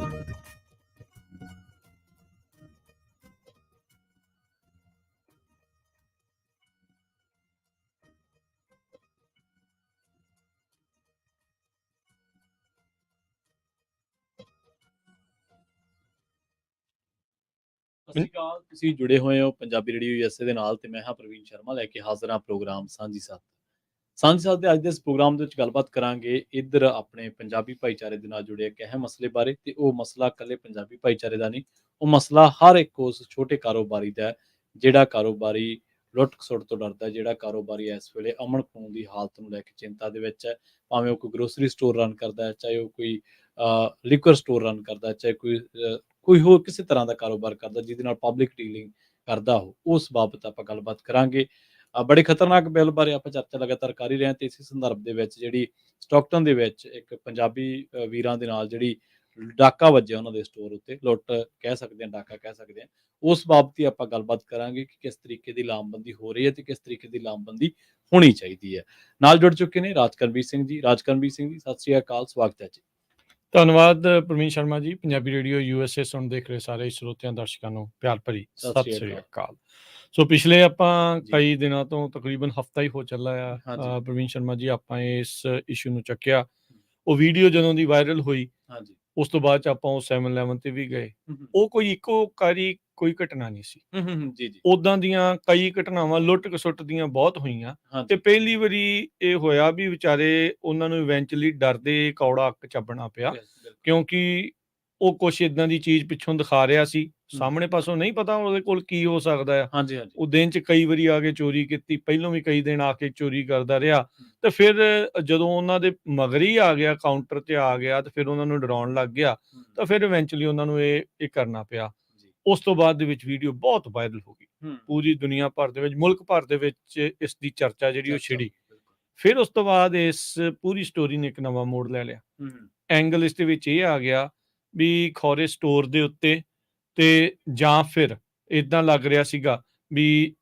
ਸਤਿ ਸ਼੍ਰੀ ਅਕਾਲ, ਤੁਸੀਂ ਜੁੜੇ ਹੋਏ ਹੋ ਪੰਜਾਬੀ ਰੇਡੀਓ ਯੂਐਸਏ ਦੇ ਨਾਲ ਤੇ ਮੈਂ ਹਾਂ ਪ੍ਰਵੀਨ ਸ਼ਰਮਾ ਲੈ ਕੇ ਹਾਜ਼ਰ ਹਾਂ ਪ੍ਰੋਗਰਾਮ ਸਾਂਝੀ ਸਾਥ। ਸਾਂਝੀ ਸਾਥ ਦੇ ਅੱਜ ਦੇ ਇਸ ਪ੍ਰੋਗਰਾਮ ਦੇ ਵਿੱਚ ਗੱਲਬਾਤ ਕਰਾਂਗੇ ਇੱਧਰ ਆਪਣੇ ਪੰਜਾਬੀ ਭਾਈਚਾਰੇ ਦੇ ਨਾਲ ਜੁੜੇ ਇੱਕ ਅਹਿਮ ਮਸਲੇ ਬਾਰੇ ਤੇ ਉਹ ਮਸਲਾ ਇਕੱਲੇ ਪੰਜਾਬੀ ਭਾਈਚਾਰੇ ਦਾ ਨਹੀਂ, ਉਹ ਮਸਲਾ ਹਰ ਇੱਕ ਉਸ ਛੋਟੇ ਕਾਰੋਬਾਰੀ ਦਾ ਹੈ ਜਿਹੜਾ ਕਾਰੋਬਾਰੀ ਲੁੱਟ ਖਸੁੱਟ ਤੋਂ ਡਰਦਾ ਹੈ, ਜਿਹੜਾ ਕਾਰੋਬਾਰੀ ਇਸ ਵੇਲੇ ਅਮਨ ਕਾਨੂੰਨ ਦੀ ਹਾਲਤ ਨੂੰ ਲੈ ਕੇ ਚਿੰਤਾ ਦੇ ਵਿੱਚ ਹੈ। ਭਾਵੇਂ ਉਹ ਕੋਈ ਗਰੋਸਰੀ ਸਟੋਰ ਰਨ ਕਰਦਾ ਹੈ, ਚਾਹੇ ਉਹ ਕੋਈ ਲਿਕਰ ਸਟੋਰ ਰਨ ਕਰਦਾ ਹੈ, ਚਾਹੇ ਕੋਈ ਹੋਰ ਕਿਸੇ ਤਰ੍ਹਾਂ ਦਾ ਕਾਰੋਬਾਰ ਕਰਦਾ ਜਿਹਦੇ ਨਾਲ ਪਬਲਿਕ ਡੀਲਿੰਗ ਕਰਦਾ ਹੋ, ਉਸ ਬਾਬਤ ਆਪਾਂ ਗੱਲਬਾਤ ਕਰਾਂਗੇ। ਬੜੇ ਖਤਰਨਾਕ ਬਿੱਲ ਬਾਰੇ ਆਪਾਂ ਚਰਚਾ ਲਗਾਤਾਰ ਕਰ ਹੀ ਰਹੇ ਹਾਂ ਤੇ ਇਸੇ ਸੰਦਰਭ ਦੇ ਵਿੱਚ ਜਿਹੜੀ ਸਟਾਕਟਨ ਦੇ ਵਿੱਚ ਇੱਕ ਪੰਜਾਬੀ ਵੀਰਾਂ ਦੇ ਨਾਲ ਜਿਹੜੀ ਡਾਕਾ ਵੱਜਿਆ ਉਹਨਾਂ ਦੇ ਸਟੋਰ ਉੱਤੇ, ਲੁੱਟ ਕਹਿ ਸਕਦੇ ਹਾਂ, ਡਾਕਾ ਕਹਿ ਸਕਦੇ ਹਾਂ, ਉਸ ਬਾਬਤ ਹੀ ਆਪਾਂ ਗੱਲਬਾਤ ਕਰਾਂਗੇ ਕਿ ਕਿਸ ਤਰੀਕੇ ਦੀ ਲਾਮਬੰਦੀ ਹੋ ਰਹੀ ਹੈ ਤੇ ਕਿਸ ਤਰੀਕੇ ਦੀ ਲਾਮਬੰਦੀ ਹੋਣੀ ਚਾਹੀਦੀ ਹੈ। ਨਾਲ ਜੁੜ ਚੁੱਕੇ ਨੇ ਰਾਜਕਰਨਵੀਰ ਸਿੰਘ ਜੀ। ਰਾਜਕਰਨਵੀਰ ਸਿੰਘ ਜੀ, ਸਤਿ ਸ਼੍ਰੀ ਅਕਾਲ, ਸਵਾਗਤ ਹੈ ਜੀ। ਧੰਨਵਾਦ ਪ੍ਰਵੀਨ ਸ਼ਰਮਾ ਜੀ। ਪੰਜਾਬੀ ਰੇਡੀਓ ਯੂਐਸਏ ਸੁਣ ਦੇਖ ਰਹੇ ਸਾਰੇ ਸਰੋਤਿਆਂ ਦਰਸ਼ਕਾਂ ਨੂੰ ਪਿਆਰ ਭਰੀ ਸਤਿ ਸ੍ਰੀ ਅਕਾਲ। ਸੋ ਪਿਛਲੇ ਆਪਾਂ ਕਈ ਦਿਨਾਂ ਤੋਂ ਤਕਰੀਬਨ ਹਫਤਾ ਹੀ ਹੋ ਚੱਲਾ ਆ ਪ੍ਰਵੀਨ ਸ਼ਰਮਾ ਜੀ, ਆਪਾਂ ਇਸ ਇਸ਼ੂ ਨੂੰ ਚੱਕਿਆ। ਉਹ ਵੀਡੀਓ ਜਦੋਂ ਦੀ ਵਾਇਰਲ ਹੋਈ ਉਸ ਤੋਂ ਬਾਅਦ ਚ ਆਪਾਂ ਉਹ 7-11 ਤੇ ਵੀ ਗਏ। ਉਹ ਕੋਈ ਇੱਕੋ ਕਾਰੀ ਕੋਈ ਘਟਨਾ ਨਹੀਂ ਸੀ, ਉਦਾਂ ਦੀਆਂ ਕਈ ਘਟਨਾਵਾਂ ਲੁੱਟ ਖਸੁੱਟ ਦੀਆਂ ਬਹੁਤ ਹੋਈਆਂ ਤੇ ਪਹਿਲੀ ਵਾਰੀ ਇਹ ਹੋਇਆ ਵੀ ਵਿਚਾਰੇ ਉਹਨਾਂ ਨੂੰ ਇਵੈਂਚੁਅਲੀ ਡਰਦੇ ਕੌੜਾ ਅੱਕ ਚੱਬਣਾ ਪਿਆ, ਕਿਉਂਕਿ ਉਹ ਕੁਛ ਇਦਾਂ ਦੀ ਚੀਜ਼ ਪਿੱਛੋਂ ਦਿਖਾ ਰਿਹਾ ਸੀ, ਸਾਹਮਣੇ ਪਾਸੋਂ ਨਹੀਂ ਪਤਾ ਉਹਦੇ ਕੋਲ ਕੀ ਹੋ ਸਕਦਾ ਆ। ਉਹ ਦਿਨ ਚ ਕਈ ਵਾਰੀ ਆ ਕੇ ਚੋਰੀ ਕੀਤੀ, ਪਹਿਲੋਂ ਵੀ ਕਈ ਦਿਨ ਆ ਕੇ ਚੋਰੀ ਕਰਦਾ ਰਿਹਾ ਤੇ ਫਿਰ ਜਦੋਂ ਉਹਨਾਂ ਦੇ ਮਗਰ ਹੀ ਆ ਗਿਆ, ਕਾਊਂਟਰ ਤੇ ਆ ਗਿਆ ਤੇ ਫਿਰ ਉਹਨਾਂ ਨੂੰ ਡਰਾਉਣ ਲੱਗ ਗਿਆ ਤਾਂ ਫਿਰ ਇਵੈਂਚੁਅਲੀ ਉਹਨਾਂ ਨੂੰ ਇਹ ਕਰਨਾ ਪਿਆ। ਉਸ ਤੋਂ ਬਾਅਦ ਦੇ ਵਿੱਚ ਵੀਡੀਓ ਬਹੁਤ ਵਾਇਰਲ ਹੋ ਗਈ, ਪੂਰੀ ਦੁਨੀਆ ਭਰ ਦੇ ਵਿੱਚ, ਮੁਲਕ ਭਰ ਦੇ ਵਿੱਚ ਇਸ ਦੀ ਚਰਚਾ ਜਿਹੜੀ ਉਹ ਛਿੜੀ। ਫਿਰ ਉਸ ਤੋਂ ਬਾਅਦ ਇਸ ਪੂਰੀ ਸਟੋਰੀ ਨੇ ਇੱਕ ਨਵਾਂ ਮੋੜ ਲੈ ਲਿਆ। ਐਂਗਲ ਇਸ ਦੇ ਵਿੱਚ ਇਹ ਆ ਗਿਆ ਵੀ ਖੌਰੇ ਸਟੋਰ ਦੇ ਉੱਤੇ ਤੇ ਜਾਂ ਫਿਰ ਇਦਾਂ ਲੱਗ ਰਿਹਾ ਸੀਗਾ ਵੀ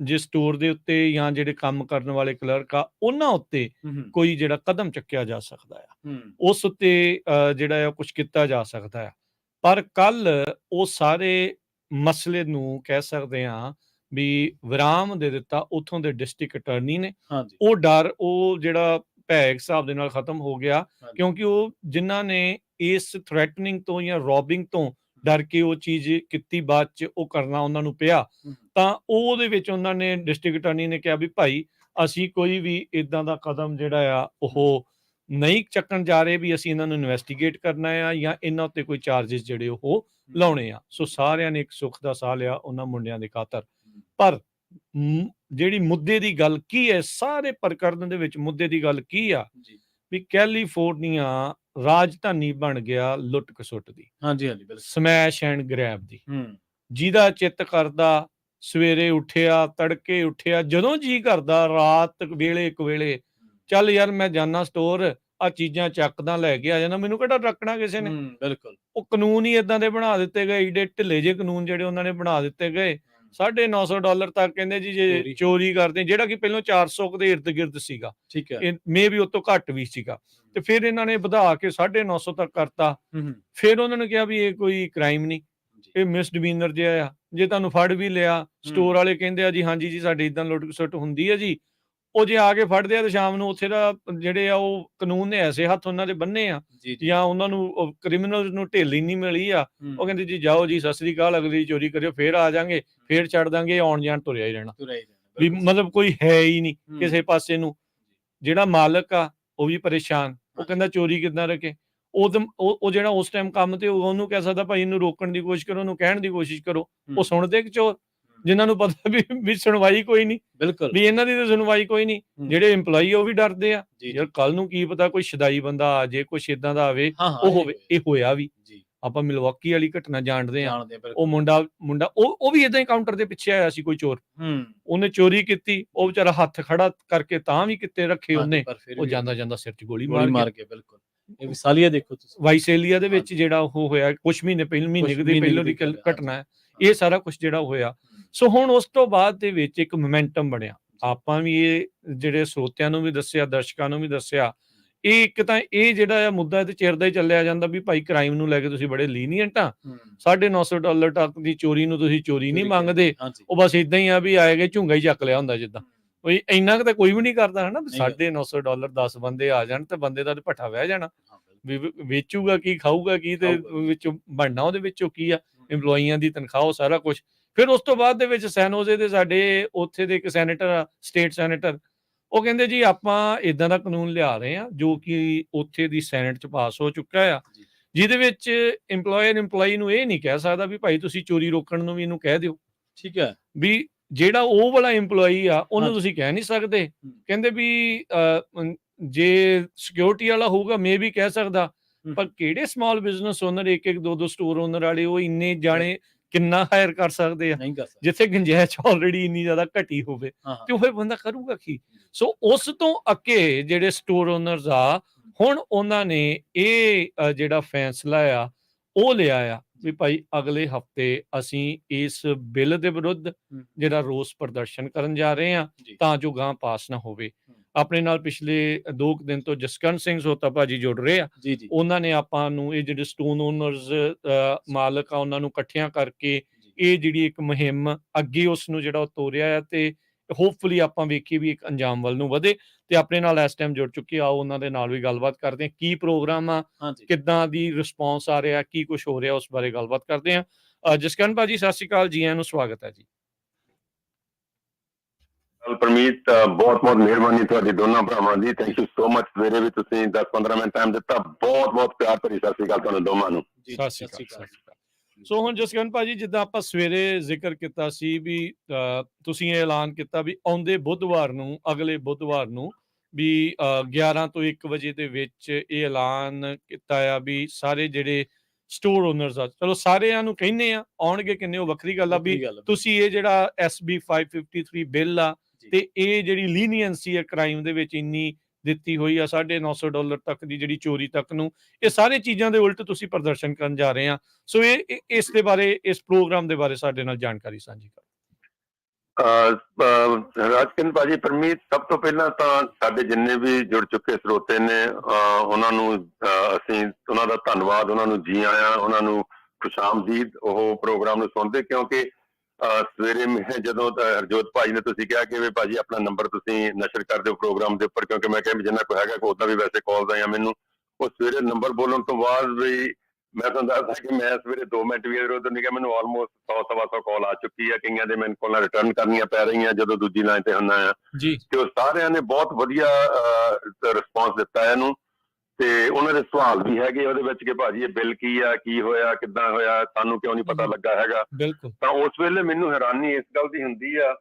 ਜੇ ਸਟੋਰ ਦੇ ਉੱਤੇ ਜਾਂ ਜਿਹੜੇ ਕੰਮ ਕਰਨ ਵਾਲੇ ਕਲਰਕ ਆ ਉਹਨਾਂ ਉੱਤੇ ਕੋਈ ਜਿਹੜਾ ਕਦਮ ਚੱਕਿਆ ਜਾ ਸਕਦਾ ਆ, ਉਸ ਉੱਤੇ ਜਿਹੜਾ ਆ ਕੁਛ ਕੀਤਾ ਜਾ ਸਕਦਾ ਆ। ਪਰ ਕੱਲ ਉਹ ਸਾਰੇ ਮਸਲੇ ਨੂੰ ਕਹਿ ਸਕਦੇ ਹਾਂ ਵੀ ਵਿਰਾਮ ਦੇ ਦਿੱਤਾ ਉੱਥੋਂ ਦੇ ਡਿਸਟ੍ਰਿਕਟ ਅਟਾਰਨੀ ਨੇ। ਉਹ ਡਰ, ਉਹ ਜਿਹੜਾ ਭੈ ਹਿਸਾਬ ਦੇ ਨਾਲ ਖਤਮ ਹੋ ਗਿਆ, ਕਿਉਂਕਿ ਉਹ ਜਿਨ੍ਹਾਂ ਨੇ ਇਸ ਥ੍ਰੈਟਨਿੰਗ ਤੋਂ ਜਾਂ ਰੋਬਿੰਗ ਤੋਂ ਡਰ ਕੇ ਉਹ ਚੀਜ਼ ਕੀਤੀ, ਬਾਅਦ ਚ ਉਹ ਕਰਨਾ ਉਹਨਾਂ ਨੂੰ ਪਿਆ, ਤਾਂ ਉਹਦੇ ਵਿੱਚ ਉਹਨਾਂ ਨੇ ਡਿਸਟ੍ਰਿਕਟ ਅਟਾਰਨੀ ਨੇ ਕਿਹਾ ਵੀ ਭਾਈ ਅਸੀਂ ਕੋਈ ਵੀ ਇਦਾਂ ਦਾ ਕਦਮ ਜਿਹੜਾ ਆ ਉਹ ਨਹੀਂ ਚੱਕਣ ਜਾ ਰਹੇ, ਵੀ ਅਸੀਂ ਇਹਨਾਂ ਨੂੰ ਇਨਵੈਸਟੀਗੇਟ ਕਰਨਾ ਆ ਜਾਂ ਇਹਨਾਂ ਉੱਤੇ ਕੋਈ ਚਾਰजेस ਜਿਹੜੇ ਉਹ ਲਾਉਣੇ ਆ। ਸੋ ਸਾਰਿਆਂ ਨੇ ਇੱਕ ਸੁੱਖ ਦਾ ਸਾਹ ਲਿਆ ਉਹਨਾਂ ਮੁੰਡਿਆਂ ਦੇ ਖਾਤਰ। ਪਰ ਜਿਹੜੀ ਮੁੱਦੇ ਦੀ ਗੱਲ ਕੀ ਹੈ, ਸਾਰੇ ਪ੍ਰਕਰਨ ਦੇ ਵਿੱਚ ਮੁੱਦੇ ਦੀ ਗੱਲ ਕੀ ਆ ਵੀ ਕੈਲੀਫੋਰਨੀਆ ਰਾਜਧਾਨੀ ਬਣ ਗਿਆ ਲੁੱਟ ਖਸੁੱਟ ਦੀ, ਸਮੈਸ਼ ਐਂਡ ਗ੍ਰੈਬ ਦੀ। ਜਿਹਦਾ ਚਿੱਤ ਕਰਦਾ ਸਵੇਰੇ ਉੱਠਿਆ, ਤੜਕੇ ਉੱਠਿਆ, ਜਦੋਂ ਜੀ ਕਰਦਾ, ਰਾਤ ਵੇਲੇ ਇੱਕ ਵੇਲੇ ਚੱਲ ਯਾਰ ਮੈਂ ਜਾਨਾ ਸਟੋਰ, ਆ ਚੀਜ਼ਾਂ ਚੱਕਦਾ, ਲੈ ਕੇ ਆ ਜਾਣਾ, ਮੈਨੂੰ ਕਿਹੜਾ ਰੱਖਣਾ ਕਿਸੇ ਨੇ। ਬਿਲਕੁਲ, ਉਹ ਕਾਨੂੰਨ ਹੀ ਏਦਾਂ ਦੇ ਬਣਾ ਦਿੱਤੇ ਗਏ, ਏਡੇ ਢਿੱਲੇ ਜਿਹੇ ਕਾਨੂੰਨ ਜਿਹੜੇ ਉਹਨਾਂ ਨੇ ਬਣਾ ਦਿੱਤੇ ਗਏ। $950 ਤੱਕ ਕਹਿੰਦੇ ਜੀ ਜੇ ਚੋਰੀ ਕਰਦੇ, ਜਿਹੜਾ ਕਿ ਪਹਿਲਾਂ 400 ਦੇ ਇਰਦ ਗਿਰਦ ਸੀਗਾ, ਮੇ ਵੀ ਉਹ ਤੋਂ ਘੱਟ ਵੀ ਸੀਗਾ, ਤੇ ਫਿਰ ਇਹਨਾਂ ਨੇ ਵਧਾ ਕੇ 950 ਤੱਕ ਕਰਤਾ। ਫਿਰ ਉਹਨਾਂ ਨੇ ਕਿਹਾ ਵੀ ਇਹ ਕੋਈ ਕ੍ਰਾਈਮ ਨਹੀਂ, ਇਹ ਮਿਸਡਿਮੀਨਰ ਜਿਹਾ ਆ, ਜੇ ਤੁਹਾਨੂੰ ਫੜ ਵੀ ਲਿਆ, ਸਟੋਰ ਵਾਲੇ ਕਹਿੰਦੇ ਆ ਜੀ ਹਾਂਜੀ ਜੀ ਸਾਡੀ ਇਦਾਂ ਲੁੱਟ ਖਸੁੱਟ ਹੁੰਦੀ ਹੈ ਜੀ, ਉਹ ਜੇ ਆ ਕੇ ਫੜਦੇ ਆ ਤੇ ਸ਼ਾਮ ਨੂੰ ਉੱਥੇ ਦਾ ਜਿਹੜੇ ਆ ਉਹ ਕਾਨੂੰਨ ਨੇ ਐਸੇ ਹੱਥ ਉਹਨਾਂ ਦੇ ਬੰਨੇ ਆ, ਜਾਂ ਉਹਨਾਂ ਨੂੰ ਕ੍ਰਿਮੀਨਲ ਨੂੰ ਢਿੱਲ ਹੀ ਨਹੀਂ ਮਿਲੀ ਆ, ਉਹ ਕਹਿੰਦੇ ਜੀ ਜਾਓ ਜੀ ਸਤਿ ਸ੍ਰੀ ਅਕਾਲ, ਅਗਲੀ ਚੋਰੀ ਕਰਿਓ, ਫੇਰ ਆ ਜਾਾਂਗੇ, ਫੇਰ ਛੱਡ ਦਾਂਗੇ, ਆਉਣ ਜਾਣ ਤੁਰਿਆ ਹੀ ਰਹਿਣਾ, ਵੀ ਮਤਲਬ ਕੋਈ ਹੈ ਹੀ ਨਹੀਂ ਕਿਸੇ ਪਾਸੇ ਨੂੰ। ਜਿਹੜਾ ਮਾਲਕ ਆ ਉਹ ਵੀ ਪਰੇਸ਼ਾਨ, ਉਹ ਕਹਿੰਦਾ ਚੋਰੀ ਕਿੱਦਾਂ ਰੱਖੇ। ਉਹ ਜਿਹੜਾ ਉਸ ਟਾਈਮ ਕੰਮ ਤੇ ਉਹਨੂੰ ਕਹਿ ਸਕਦਾ ਭਾਈ ਇਹਨੂੰ ਰੋਕਣ ਦੀ ਕੋਸ਼ਿਸ਼ ਕਰੋ, ਉਹਨੂੰ ਕਹਿਣ ਦੀ ਕੋਸ਼ਿਸ਼ ਕਰੋ, ਉਹ ਸੁਣਦੇ ਕਿ ਚੋਰ, ਜਿਨ੍ਹਾਂ ਨੂੰ ਪਤਾ ਵੀ ਸੁਣਵਾਈ ਕੋਈ ਨਹੀਂ, ਵੀ ਇਹਨਾਂ ਦੀ ਤਾਂ ਸੁਣਵਾਈ ਕੋਈ ਨਹੀਂ। ਜਿਹੜੇ EMPLOYEE ਉਹ ਵੀ ਡਰਦੇ ਆ, ਯਾਰ ਕੱਲ ਨੂੰ ਕੀ ਪਤਾ ਕੋਈ ਸ਼ਦਾਈ ਬੰਦਾ ਆ ਜੇ, ਕੁਛ ਏਦਾਂ ਦਾ ਆਵੇ, ਉਹ ਹੋਵੇ। ਇਹ ਹੋਇਆ ਵੀ, ਆਪਾਂ ਮਿਲਵਾਕੀ ਵਾਲੀ ਘਟਨਾ ਜਾਣਦੇ ਆ, ਉਹ ਮੁੰਡਾ ਉਹ ਵੀ ਏਦਾਂ ਹੀ ਕਾਊਂਟਰ ਦੇ ਪਿੱਛੇ ਆਇਆ ਸੀ ਕੋਈ ਚੋਰ, ਉਹਨੇ ਚੋਰੀ ਕੀਤੀ, ਉਹ ਵਿਚਾਰਾ ਹੱਥ ਖੜਾ ਕਰਕੇ ਤਾਂ ਵੀ ਕਿਤੇ ਰੱਖੇ ਉਹਨੇ, ਉਹ ਜਾਂਦਾ ਜਾਂਦਾ ਸਿਰ 'ਚ ਗੋਲੀ ਮਾਰ ਕੇ। ਬਿਲਕੁਲ, ਇਹ ਵਿਸਾਲੀਆ ਦੇਖੋ ਤੁਸੀਂ, ਵਾਈਸੇਲੀਆ ਦੇ ਵਿੱਚ ਜਿਹੜਾ ਉਹ ਹੋਇਆ ਕੁਛ ਮਹੀਨੇ ਦੇ ਪਹਿਲੋਂ ਦੀ ਘਟਨਾ ਹੈ ਇਹ ਸਾਰਾ ਕੁਛ ਜਿਹੜਾ ਹੋਇਆ। ਸੋ ਹੁਣ ਉਸ ਤੋਂ ਬਾਅਦ ਦੇ ਵਿੱਚ ਇੱਕ ਮੋਮੈਂਟਮ ਬਣਿਆ। ਆਪਾਂ ਵੀ ਇਹ ਜਿਹੜੇ ਸਰੋਤਿਆਂ ਨੂੰ ਵੀ ਦੱਸਿਆ, ਦਰਸ਼ਕਾਂ ਨੂੰ ਵੀ ਦੱਸਿਆ, ਇਹ ਇੱਕ ਤਾਂ ਇਹ ਜਿਹੜਾ ਆ ਮੁੱਦਾ ਇਹ ਤੇ ਚਿਰਦਾ ਹੀ ਚੱਲਿਆ ਜਾਂਦਾ ਵੀ ਭਾਈ ਕ੍ਰਾਈਮ ਨੂੰ ਲੈ ਕੇ ਤੁਸੀਂ ਬੜੇ ਲੀਨੀਅੰਟ ਆ, $950 ਤੱਕ ਦੀ ਚੋਰੀ ਨੂੰ ਤੁਸੀਂ ਚੋਰੀ ਨਹੀਂ ਮੰਗਦੇ, ਉਹ ਬਸ ਇਦਾਂ ਹੀ ਆ ਵੀ ਆਏ ਗਏ ਝੁੰਗਾ ਹੀ ਚੱਕ ਲਿਆ ਹੁੰਦਾ ਜਿੱਦਾਂ। ਕੋਈ ਇੰਨਾ ਕੁ ਤਾਂ ਕੋਈ ਵੀ ਨਹੀਂ ਕਰਦਾ ਹਨਾ, $950 10 ਬੰਦੇ ਆ ਜਾਣ ਤੇ ਬੰਦੇ ਦਾ ਭੱਠਾ ਵਹਿ ਜਾਣਾ, ਵੀ ਵੇਚੂਗਾ ਕੀ, ਖਾਊਗਾ ਕੀ, ਤੇ ਵਿੱਚੋਂ ਬਣਨਾ ਉਹਦੇ ਵਿੱਚੋਂ ਕੀ ਆ, ਇੰਪਲੋਈਆਂ ਦੀ ਤਨਖਾਹ, ਸਾਰਾ ਕੁਛ। ਫਿਰ ਉਸ ਤੋਂ ਬਾਅਦ ਦੇ ਵਿੱਚ ਸੈਨੋਜ਼ੇ ਦੇ ਸਾਡੇ ਉੱਥੇ ਦੇ ਇੱਕ ਸੈਨੇਟਰ ਆ, ਸਟੇਟ ਸੈਨੇਟਰ, ਉਹ ਕਹਿੰਦੇ ਜੀ ਆਪਾਂ ਇਦਾਂ ਦਾ ਕਾਨੂੰਨ ਲਿਆ ਰਹੇ ਆ ਜੋ ਕਿ ਉੱਥੇ ਦੀ ਸੈਨੇਟ 'ਚ ਪਾਸ ਹੋ ਚੁੱਕਾ ਆ, ਜਿਹਦੇ ਵਿੱਚ ਇੰਪਲੋਇਰ ਇੰਪਲਾਈ ਨੂੰ ਇਹ ਨਹੀਂ ਕਹਿ ਸਕਦਾ ਵੀ ਭਾਈ ਤੁਸੀਂ ਚੋਰੀ ਰੋਕਣ ਨੂੰ ਵੀ ਇਹਨੂੰ ਕਹਿ ਦਿਓ, ਠੀਕ ਹੈ, ਵੀ ਜਿਹੜਾ ਉਹ ਵਾਲਾ ਇੰਪਲੋਈ ਆ ਉਹਨੂੰ ਤੁਸੀਂ ਕਹਿ ਨਹੀਂ ਸਕਦੇ। ਕਹਿੰਦੇ ਵੀ ਜੇ ਸਿਕਿਉਰਿਟੀ ਵਾਲਾ ਹੋਊਗਾ ਮੇ ਵੀ ਕਹਿ ਸਕਦਾ, ਪਰ ਕਿਹੜੇ ਸਮਾਲ ਬਿਜ਼ਨਸ ਓਨਰ, ਇੱਕ ਦੋ ਸਟੋਰ ਓਨਰ ਵਾਲੇ, ਉਹ ਇੰਨੇ ਜਾਣੇ ਕਿੰਨਾ ਹਾਇਰ ਕਰ ਸਕਦੇ ਆ ਜਿੱਥੇ ਗੁੰਜਾਇਸ਼ ਆਲਰੇਡੀ ਇੰਨੀ ਜ਼ਿਆਦਾ ਘਟੀ ਹੋਵੇ, ਤੇ ਉਹ ਬੰਦਾ ਕਰੂਗਾ ਕੀ। ਸੋ ਉਸ ਤੋਂ ਅੱਗੇ ਜਿਹੜੇ ਸਟੋਰ ਓਨਰਸ ਆ, ਹੁਣ ਉਹਨਾਂ ਨੇ ਇਹ ਜਿਹੜਾ ਫੈਸਲਾ ਆ ਉਹ ਲਿਆ ਆ ਵੀ ਭਾਈ ਅਗਲੇ ਹਫ਼ਤੇ ਅਸੀਂ ਇਸ ਬਿੱਲ ਦੇ ਵਿਰੁੱਧ ਜਿਹੜਾ ਰੋਸ ਪ੍ਰਦਰਸ਼ਨ ਕਰਨ ਜਾ ਰਹੇ ਆ, ਤਾਂ ਜੋ ਗਾਂ ਪਾਸ ਨਾ ਹੋਵੇ। ਆਪਣੇ ਨਾਲ ਪਿਛਲੇ 2 ਦਿਨ ਤੋਂ ਜਸਕਰਨ ਸਿੰਘ ਸੋਤਾ ਭਾਜੀ ਜੁੜ ਰਹੇ ਆ, ਉਹਨਾਂ ਨੇ ਆਪਾਂ ਨੂੰ ਇਹ ਜਿਹੜੇ ਸਟੋਨ ਓਨਰਸ ਮਾਲਕ ਆ ਉਹਨਾਂ ਨੂੰ ਇਕੱਠਿਆਂ ਕਰਕੇ ਇਹ ਜਿਹੜੀ ਇੱਕ ਮੁਹਿੰਮ ਅੱਗੇ ਉਸ ਨੂੰ ਜਿਹੜਾ ਉਹ ਤੋਰਿਆ ਆ, ਤੇ ਹੋਪਫੁਲੀ ਆਪਾਂ ਵੇਖੀ ਵੀ ਇੱਕ ਅੰਜਾਮ ਵੱਲ ਨੂੰ ਵਧੇ। ਤੇ ਆਪਣੇ ਨਾਲ ਇਸ ਟਾਈਮ ਜੁੜ ਚੁੱਕੇ ਆ, ਉਹਨਾਂ ਦੇ ਨਾਲ ਵੀ ਗੱਲਬਾਤ ਕਰਦੇ ਆ, ਕੀ ਪ੍ਰੋਗਰਾਮ ਆ, ਕਿੱਦਾਂ ਦੀ ਰਿਸਪੌਂਸ ਆ ਰਿਹਾ, ਕੀ ਕੁਝ ਹੋ ਰਿਹਾ, ਉਸ ਬਾਰੇ ਗੱਲਬਾਤ ਕਰਦੇ ਆ। ਜਸਕਰਨ ਭਾਜੀ ਸਤਿ ਸ਼੍ਰੀ ਅਕਾਲ, ਜੀ ਆਇਆਂ ਨੂੰ, ਸਵਾਗਤ ਹੈ ਜੀ। ਪਰਮੀਤ ਬਹੁਤ ਮਿਹਰਬਾਨੀ ਤੁਹਾਡੀ ਦੋਨਾਂ ਭਰਾਵਾਂ ਦੀ, ਥੈਂਕ ਯੂ ਸੋ ਮਚ। ਸਵੇਰੇ ਵੀ ਤੁਸੀਂ 10-15 ਮਿੰਟ ਟਾਈਮ ਦਿੱਤਾ, ਬਹੁਤ ਪਿਆਰ ਭਰੀ ਸਤਿ ਸ਼੍ਰੀ ਅਕਾਲ ਤੁਹਾਨੂੰ ਦੋਵਾਂ ਨੂੰ। ਸਤਿ ਸ਼੍ਰੀ ਅਕਾਲ। ਸੋ ਹੁਣ ਜਸਕਰਨ ਭਾਜੀ, ਜਿੱਦਾਂ ਆਪਾਂ ਸਵੇਰੇ ਜ਼ਿਕਰ ਕੀਤਾ ਸੀ ਵੀ ਤੁਸੀਂ ਇਹ ਐਲਾਨ ਕੀਤਾ ਵੀ ਆਉਂਦੇ ਬੁੱਧਵਾਰ ਨੂੰ, ਅਗਲੇ ਬੁੱਧਵਾਰ ਨੂੰ ਵੀ 11 ਤੋਂ 1 ਵਜੇ ਦੇ ਵਿੱਚ ਇਹ ਐਲਾਨ ਕੀਤਾ ਆ ਵੀ ਸਾਰੇ ਜਿਹੜੇ ਸਟੋਰ ਓਨਰਸ ਆ, ਚਲੋ ਸਾਰਿਆਂ ਨੂੰ ਕਹਿੰਦੇ ਆ, ਆਉਣਗੇ ਕਿੰਨੇ ਉਹ ਵੱਖਰੀ ਗੱਲ ਆ, ਵੀ ਤੁਸੀਂ ਇਹ ਜਿਹੜਾ SB 553 ਬਿੱਲ ਆ ਤੇ ਇਹ ਜਿਹੜੀ ਲੀਨੀਅੰਸੀ ਹੈ ਕ੍ਰਾਈਮ ਦੇ ਵਿੱਚ ਇੰਨੀ ਦਿੱਤੀ ਹੋਈ ਆ, $950 ਤੱਕ ਦੀ ਜਿਹੜੀ ਚੋਰੀ ਤੱਕ ਨੂੰ, ਇਹ ਸਾਰੇ ਚੀਜ਼ਾਂ ਦੇ ਉਲਟ ਤੁਸੀਂ ਪ੍ਰਦਰਸ਼ਨ ਕਰਨ ਜਾ ਰਹੇ ਆ। ਸੋ ਇਹ ਇਸ ਦੇ ਬਾਰੇ, ਇਸ ਪ੍ਰੋਗਰਾਮ ਦੇ ਬਾਰੇ ਸਾਡੇ ਨਾਲ ਜਾਣਕਾਰੀ ਸਾਂਝੀ ਕਰੋ। ਰਾਜਕਿਰਨ ਭਾਜੀ, ਪਰਮੀਤ, ਸਭ ਤੋਂ ਪਹਿਲਾਂ ਤਾਂ ਸਾਡੇ ਜਿੰਨੇ ਵੀ ਜੁੜ ਚੁੱਕੇ ਸਰੋਤੇ ਨੇ, ਉਹਨਾਂ ਨੂੰ ਅਸੀਂ ਉਹਨਾਂ ਦਾ ਧੰਨਵਾਦ, ਉਹਨਾਂ ਨੂੰ ਜੀ ਆਇਆਂ, ਉਹਨਾਂ ਨੂੰ ਖੁਸ਼ਾਮਦੀਦ ਉਹ ਪ੍ਰੋਗਰਾਮ ਨੂੰ ਸੁਣਦੇ, ਕਿਉਂਕਿ ਸਵੇਰੇ ਮੈਂ ਜਦੋਂ ਹਰਜੋਤ ਭਾਜੀ ਨੇ ਤੁਸੀਂ ਕਿਹਾ ਕਿ ਵੀ ਭਾਜੀ ਆਪਣਾ ਨੰਬਰ ਤੁਸੀਂ ਨਸ਼ਰ ਕਰ ਦਿਓ ਪ੍ਰੋਗਰਾਮ ਦੇ ਉੱਪਰ, ਕਿਉਂਕਿ ਮੈਂ ਕਿਹਾ ਵੀ ਜਿੰਨਾ ਕੋਈ ਹੈਗਾ ਉੱਦਾਂ ਵੀ ਵੈਸੇ ਕਾਲਸ ਆਈਆਂ ਮੈਨੂੰ, ਉਹ ਸਵੇਰੇ ਨੰਬਰ ਬੋਲਣ ਤੋਂ ਬਾਅਦ ਵੀ ਮੈਂ ਤੁਹਾਨੂੰ ਦੱਸਦਾ ਕਿ ਮੈਂ ਸਵੇਰੇ 2 ਮਿੰਟ ਵੀ ਉਧਰ ਨਹੀਂ ਗਿਆ, ਮੈਨੂੰ ਆਲਮੋਸਟ 100-125 ਕਾਲ ਆ ਚੁੱਕੀ ਆ, ਕਈਆਂ ਦੇ ਮੈਨੂੰ ਕਾਲਾਂ ਰਿਟਰਨ ਕਰਨੀਆਂ ਪੈ ਰਹੀਆਂ ਜਦੋਂ ਦੂਜੀ ਲਾਈਨ ਤੇ ਹੁੰਦਾ ਆ ਜੀ, ਤੇ ਉਹ ਸਾਰਿਆਂ ਨੇ ਬਹੁਤ ਵਧੀਆ ਰਿਸਪੌਂਸ ਦਿੱਤਾ ਇਹਨੂੰ, ਤੇ ਉਹਨਾਂ ਦੇ ਸਵਾਲ ਵੀ ਹੈਗੇ ਉਹਦੇ ਵਿੱਚ ਕਿ ਭਾਜੀ ਇਹ ਬਿੱਲ ਕੀ ਆ, ਕੀ ਹੋਇਆ, ਕਿੱਦਾਂ ਹੋਇਆ, ਸਾਨੂੰ ਕਿਉਂ ਨਹੀਂ ਪਤਾ ਲੱਗਾ ਹੈਗਾ। ਤਾਂ ਉਸ ਵੇਲੇ ਮੈਨੂੰ ਹੈਰਾਨੀ ਇਸ ਗੱਲ ਦੀ ਹੁੰਦੀ ਆ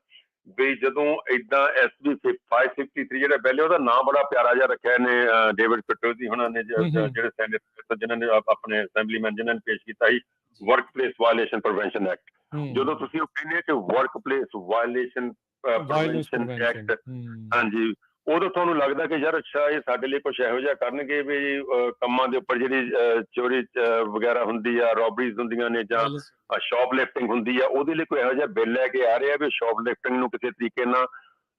ਵੀ ਜਦੋਂ ਏਦਾਂ SB 553 ਜਿਹੜਾ ਬਿੱਲ ਉਹਦਾ ਨਾਂ ਬੜਾ ਪਿਆਰਾ ਜਿਹਾ ਰੱਖਿਆ ਨੇ ਡੇਵਿਡ ਪੈਟਰੋਜ਼ੀ ਉਹਨਾਂ ਨੇ, ਜਿਹੜੇ ਸੈਨੇਟਰ ਜਿਨ੍ਹਾਂ ਨੇ ਆਪਣੇ ਅਸੈਂਬਲੀਮੈਨ ਜਿਨ੍ਹਾਂ ਨੇ ਪੇਸ਼ ਕੀਤਾ ਸੀ, ਵਰਕਪਲੇਸ ਵਾਇਲੇਸ਼ਨ ਪ੍ਰੀਵੈਂਸ਼ਨ ਐਕਟ। ਜਦੋਂ ਤੁਸੀਂ ਉਹ ਕਹਿੰਦੇ ਕਿ ਵਰਕਪਲੇਸ ਵਾਇਲੇਸ਼ਨ ਪ੍ਰੀਵੈਂਸ਼ਨ ਐਕਟ, ਹਾਂਜੀ, ਉਦੋਂ ਤੁਹਾਨੂੰ ਲੱਗਦਾ ਕਿ ਯਾਰ ਅੱਛਾ ਇਹ ਸਾਡੇ ਲਈ ਕੁਛ ਇਹੋ ਜਿਹਾ ਕਰਨਗੇ ਵੀ ਕੰਮਾਂ ਦੇ ਉੱਪਰ ਜਿਹੜੀ ਚੋਰੀ ਵਗੈਰਾ ਹੁੰਦੀ ਆ, ਰੋਬਰੀਜ਼ ਹੁੰਦੀਆਂ ਨੇ ਜਾਂ ਸ਼ੌਪ ਲਿਫਟਿੰਗ ਹੁੰਦੀ ਆ, ਉਹਦੇ ਲਈ ਕੋਈ ਇਹੋ ਜਿਹਾ ਬਿੱਲ ਲੈ ਕੇ ਆ ਰਿਹਾ ਵੀ ਸ਼ੌਪ ਲਿਫਟਿੰਗ ਨੂੰ ਕਿਸੇ ਤਰੀਕੇ ਨਾਲ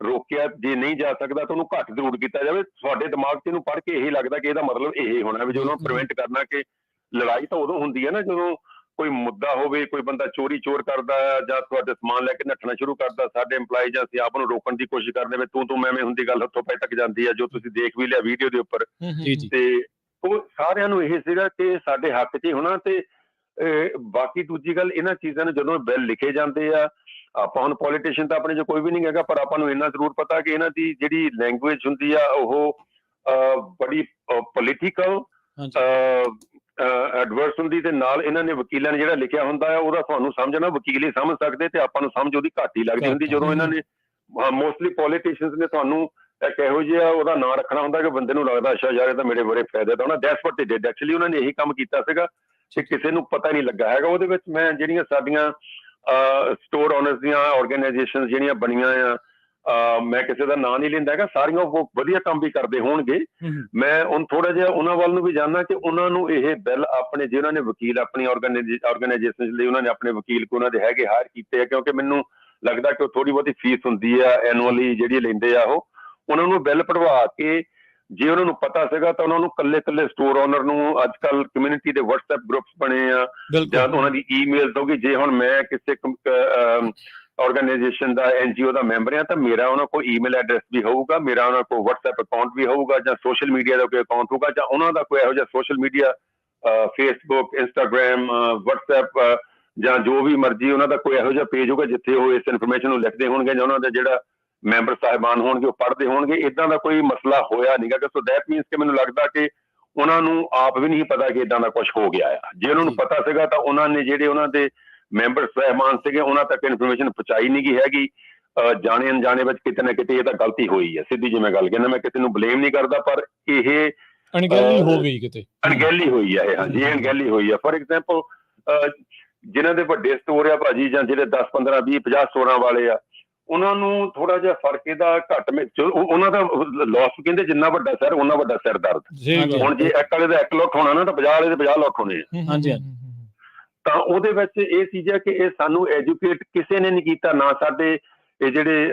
ਰੋਕਿਆ ਜੇ ਨਹੀਂ ਜਾ ਸਕਦਾ ਤਾਂ ਉਹਨੂੰ ਘੱਟ ਜ਼ਰੂਰ ਕੀਤਾ ਜਾਵੇ। ਤੁਹਾਡੇ ਦਿਮਾਗ 'ਚ ਇਹਨੂੰ ਪੜ੍ਹ ਕੇ ਇਹੀ ਲੱਗਦਾ ਕਿ ਇਹਦਾ ਮਤਲਬ ਇਹ ਹੋਣਾ ਵੀ ਜਦੋਂ ਪ੍ਰੀਵੈਂਟ ਕਰਨਾ, ਕਿ ਲੜਾਈ ਤਾਂ ਉਦੋਂ ਹੁੰਦੀ ਹੈ ਨਾ ਜਦੋਂ ਕੋਈ ਮੁੱਦਾ ਹੋਵੇ, ਕੋਈ ਬੰਦਾ ਚੋਰ ਕਰਦਾ ਜਾਂ ਤੁਹਾਡੇ ਸਮਾਨ ਲੈ ਕੇ ਨੱਠਣਾ ਸ਼ੁਰੂ ਕਰਦਾ, ਸਾਡੇ ਇੰਪਲਾਈ ਜਾਂ ਅਸੀਂ ਆਪ ਨੂੰ ਰੋਕਣ ਦੀ ਕੋਸ਼ਿਸ਼ ਕਰਦੇ ਵੀ ਤੂੰ ਮੈਂ ਹੁੰਦੀ ਗੱਲ ਹੱਥੋਂ ਪੈ ਤੱਕ ਜਾਂਦੀ ਆ, ਜੋ ਤੁਸੀਂ ਦੇਖ ਵੀ ਲਿਆ ਵੀਡੀਓ ਦੇ ਉੱਪਰ। ਤੇ ਉਹ ਸਾਰਿਆਂ ਨੂੰ ਇਹ ਸੀਗਾ ਕਿ ਸਾਡੇ ਹੱਕ 'ਚ ਹੋਣਾ। ਤੇ ਬਾਕੀ ਦੂਜੀ ਗੱਲ, ਇਹਨਾਂ ਚੀਜ਼ਾਂ ਨੂੰ ਜਦੋਂ ਬਿੱਲ ਲਿਖੇ ਜਾਂਦੇ ਆ, ਆਪਾਂ ਹੁਣ ਪੋਲੀਟੀਸ਼ੀਅਨ ਤਾਂ ਆਪਣੇ 'ਚ ਕੋਈ ਵੀ ਨਹੀਂ ਹੈਗਾ, ਪਰ ਆਪਾਂ ਨੂੰ ਇੰਨਾ ਜ਼ਰੂਰ ਪਤਾ ਕਿ ਇਹਨਾਂ ਦੀ ਜਿਹੜੀ ਲੈਂਗੁਏਜ ਹੁੰਦੀ ਆ ਉਹ ਬੜੀ ਪੋਲੀਟੀਕਲ ਐਡਵਰਸ ਹੁੰਦੀ, ਤੇ ਨਾਲ ਇਹਨਾਂ ਨੇ ਵਕੀਲਾਂ ਨੇ ਜਿਹੜਾ ਲਿਖਿਆ ਹੁੰਦਾ ਹੈ ਉਹਦਾ ਤੁਹਾਨੂੰ ਸਮਝਣਾ ਵਕੀਲ ਹੀ ਸਮਝ ਸਕਦੇ, ਤੇ ਆਪਾਂ ਨੂੰ ਸਮਝ ਉਹਦੀ ਘੱਟ ਹੀ ਲੱਗਦੀ ਹੁੰਦੀ ਜਦੋਂ ਇਹਨਾਂ ਨੇ ਮੋਸਟਲੀ ਪੋਲੀਟੀਸ਼ੀਅਨਸ ਨੇ ਤੁਹਾਨੂੰ ਇੱਕ ਇਹੋ ਜਿਹਾ ਉਹਦਾ ਨਾਂ ਰੱਖਣਾ ਹੁੰਦਾ ਕਿ ਬੰਦੇ ਨੂੰ ਲੱਗਦਾ ਅੱਛਾ ਯਾਰ ਇਹ ਤਾਂ ਮੇਰੇ ਬੜੇ ਫਾਇਦੇ ਤਾਂ। ਦੈਟਸ ਵਾਟ ਦੇ ਡਿਡ ਐਕਚੁਅਲੀ, ਉਹਨਾਂ ਨੇ ਇਹੀ ਕੰਮ ਕੀਤਾ ਸੀਗਾ ਕਿ ਕਿਸੇ ਨੂੰ ਪਤਾ ਨਹੀਂ ਲੱਗਾ ਹੈਗਾ। ਉਹਦੇ ਵਿੱਚ ਮੈਂ ਜਿਹੜੀਆਂ ਸਾਡੀਆਂ ਸਟੋਰ ਓਨਰਸ ਦੀਆਂ ਆਰਗੇਨਾਈਜੇਸ਼ਨ ਜਿਹੜੀਆਂ ਬਣੀਆਂ ਆ, ਮੈਂ ਕਿਸੇ ਦਾ ਨਾਂ ਨਹੀਂ ਲੈਂਦਾ ਹੈਗਾ, ਸਾਰੀਆਂ ਉਹ ਵਧੀਆ ਕੰਮ ਵੀ ਕਰਦੇ ਹੋਣਗੇ। ਮੈਂ ਹੁਣ ਥੋੜਾ ਜਿਹਾ ਉਹਨਾਂ ਵੱਲ ਨੂੰ ਵੀ ਜਾਣਨਾ ਕਿ ਉਹਨਾਂ ਨੂੰ ਇਹ ਬਿੱਲ ਆਪਣੇ ਜੇ ਉਹਨਾਂ ਨੇ ਵਕੀਲ ਆਪਣੀ ਆਰਗੇਨਾਈਜੇਸ਼ਨ ਲਈ ਉਹਨਾਂ ਨੇ ਆਪਣੇ ਵਕੀਲ ਕੋ ਉਹਨਾਂ ਦੇ ਹੈਗੇ ਹਾਇਰ ਕੀਤੇ ਆ, ਕਿਉਂਕਿ ਮੈਨੂੰ ਲੱਗਦਾ ਕਿ ਉਹ ਥੋੜੀ ਬਹੁਤੀ ਫੀਸ ਹੁੰਦੀ ਆ ਐਨੂਅਲੀ ਜਿਹੜੀ ਲੈਂਦੇ ਆ, ਉਹ ਉਹਨਾਂ ਨੂੰ ਬਿੱਲ ਪੜਵਾ ਕੇ ਜੇ ਉਹਨਾਂ ਨੂੰ ਪਤਾ ਸੀਗਾ ਤਾਂ ਉਹਨਾਂ ਨੂੰ ਕੱਲੇ ਸਟੋਰ ਓਨਰ ਨੂੰ, ਅੱਜ ਕੱਲ ਕਮਿਊਨਿਟੀ ਦੇ WhatsApp ਗਰੁੱਪਸ ਬਣੇ ਆ ਜਾਂ ਉਹਨਾਂ ਦੀ ਈਮੇਲ ਹੋਗੀ। ਜੇ ਹੁਣ ਮੈਂ ਕਿਸੇ ਆਰਗੇਨਾਈਜੇਸ਼ਨ ਦਾ NGO ਦਾ ਮੈਂਬਰ ਆ ਤਾਂ ਮੇਰਾ ਉਹਨਾਂ ਕੋਲ ਈਮੇਲ ਐਡਰੈਸ ਵੀ ਹੋਊਗਾ, ਮੇਰਾ ਉਹਨਾਂ ਕੋਲ WhatsApp ਅਕਾਊਂਟ ਵੀ ਹੋਊਗਾ, ਜਾਂ ਸੋਸ਼ਲ ਮੀਡੀਆ ਦਾ ਕੋਈ ਅਕਾਊਂਟ ਹੋਊਗਾ, ਜਾਂ ਉਹਨਾਂ ਦਾ ਕੋਈ ਇਹੋ ਜਿਹਾ social media Facebook, Instagram, WhatsApp ਜਾਂ ਜੋ ਵੀ ਮਰਜ਼ੀ ਉਹਨਾਂ ਦਾ ਕੋਈ ਇਹੋ ਜਿਹਾ ਪੇਜ ਹੋਊਗਾ ਜਿੱਥੇ ਉਹ ਇਸ ਇਨਫੋਰਮੇਸ਼ਨ ਨੂੰ ਲਿਖਦੇ ਹੋਣਗੇ, ਜਾਂ ਉਹਨਾਂ ਦਾ ਜਿਹੜਾ ਮੈਂਬਰ ਸਾਹਿਬਾਨ ਹੋਣਗੇ ਉਹ ਪੜ੍ਹਦੇ ਹੋਣਗੇ। ਇਦਾਂ ਦਾ ਕੋਈ ਮਸਲਾ ਹੋਇਆ ਨਹੀਂਗਾ ਕਿ ਸੋ ਦੈਟ ਮੀਨਸ ਕਿ ਮੈਨੂੰ ਲੱਗਦਾ ਕਿ ਉਹਨਾਂ ਨੂੰ ਆਪ ਵੀ ਨਹੀਂ ਪਤਾ ਕਿ ਇਦਾਂ ਦਾ ਕੁਝ ਹੋ ਗਿਆ ਆ। ਜੇ ਉਹਨਾਂ ਨੂੰ ਪਤਾ ਸੀਗਾ ਤਾਂ ਉਹਨਾਂ ਨੇ ਜਿਹੜੇ ਉਹਨਾਂ ਦੇ ਮੈਂਬਰ ਸਾਹਿਬਾਨ ਸੀਗੇ ਉਹਨਾਂ ਤੱਕ ਇਨਫੋਰਮੇਸ਼ਨ ਪਹੁੰਚਾਈ ਨਹੀਂ ਗਈ ਹੈਗੀ। ਜਾਣੇ ਅਣਜਾਣੇ ਵਿੱਚ ਕਿਤੇ ਨਾ ਕਿਤੇ ਇਹ ਤਾਂ ਗਲਤੀ ਹੋਈ ਹੈ, ਸਿੱਧੀ ਜਿਵੇਂ ਗੱਲ ਕਹਿੰਦਾ। ਮੈਂ ਕਿਸੇ ਨੂੰ ਬਲੇਮ ਨਹੀਂ ਕਰਦਾ, ਪਰ ਇਹ ਅਣਗਹਿਲੀ ਹੋ ਗਈ, ਕਿਤੇ ਅਣਗਹਿਲੀ ਹੋਈ ਹੈ। ਹਾਂਜੀ, ਇਹ ਅਣਗਹਿਲੀ ਹੋਈ ਹੈ। ਫੋਰ ਐਗਜ਼ਾਮਪਲ ਜਿਨ੍ਹਾਂ ਦੇ ਵੱਡੇ ਸਟੋਰ ਆ ਭਾਜੀ, ਜਾਂ ਜਿਹੜੇ 10, 15, 20, 50 ਸਟੋਰਾਂ ਵਾਲੇ ਆ, ਉਹਨਾਂ ਨੂੰ ਥੋੜਾ ਜਿਹਾ ਫਰਕ ਇਹਦਾ ਘੱਟ ਉਹਨਾਂ ਦਾ ਲਾਸ ਕਹਿੰਦੇ ਜਿੰਨਾ ਵੱਡਾ ਸ਼ਹਿਰ ਉਹਨਾਂ ਵੱਡਾ ਸਿਰ ਦਰਦ। ਹੁਣ ਜੇ ਇੱਕ ਵਾਲੇ ਦਾ 1 ਲੱਖ ਹੋਣਾ ਨਾ ਤਾਂ 50 ਵਾਲੇ ਦੇ 50 ਲੱਖ ਹੋਣੇ ਆ। ਹਾਂਜੀ, ਤਾਂ ਉਹਦੇ ਵਿੱਚ ਇਹ ਚੀਜ਼ ਹੈ ਕਿ ਇਹ ਸਾਨੂੰ ਐਜੂਕੇਟ ਕਿਸੇ ਨੇ ਨਹੀਂ ਕੀਤਾ, ਨਾ ਸਾਡੇ ਇਹ ਜਿਹੜੇ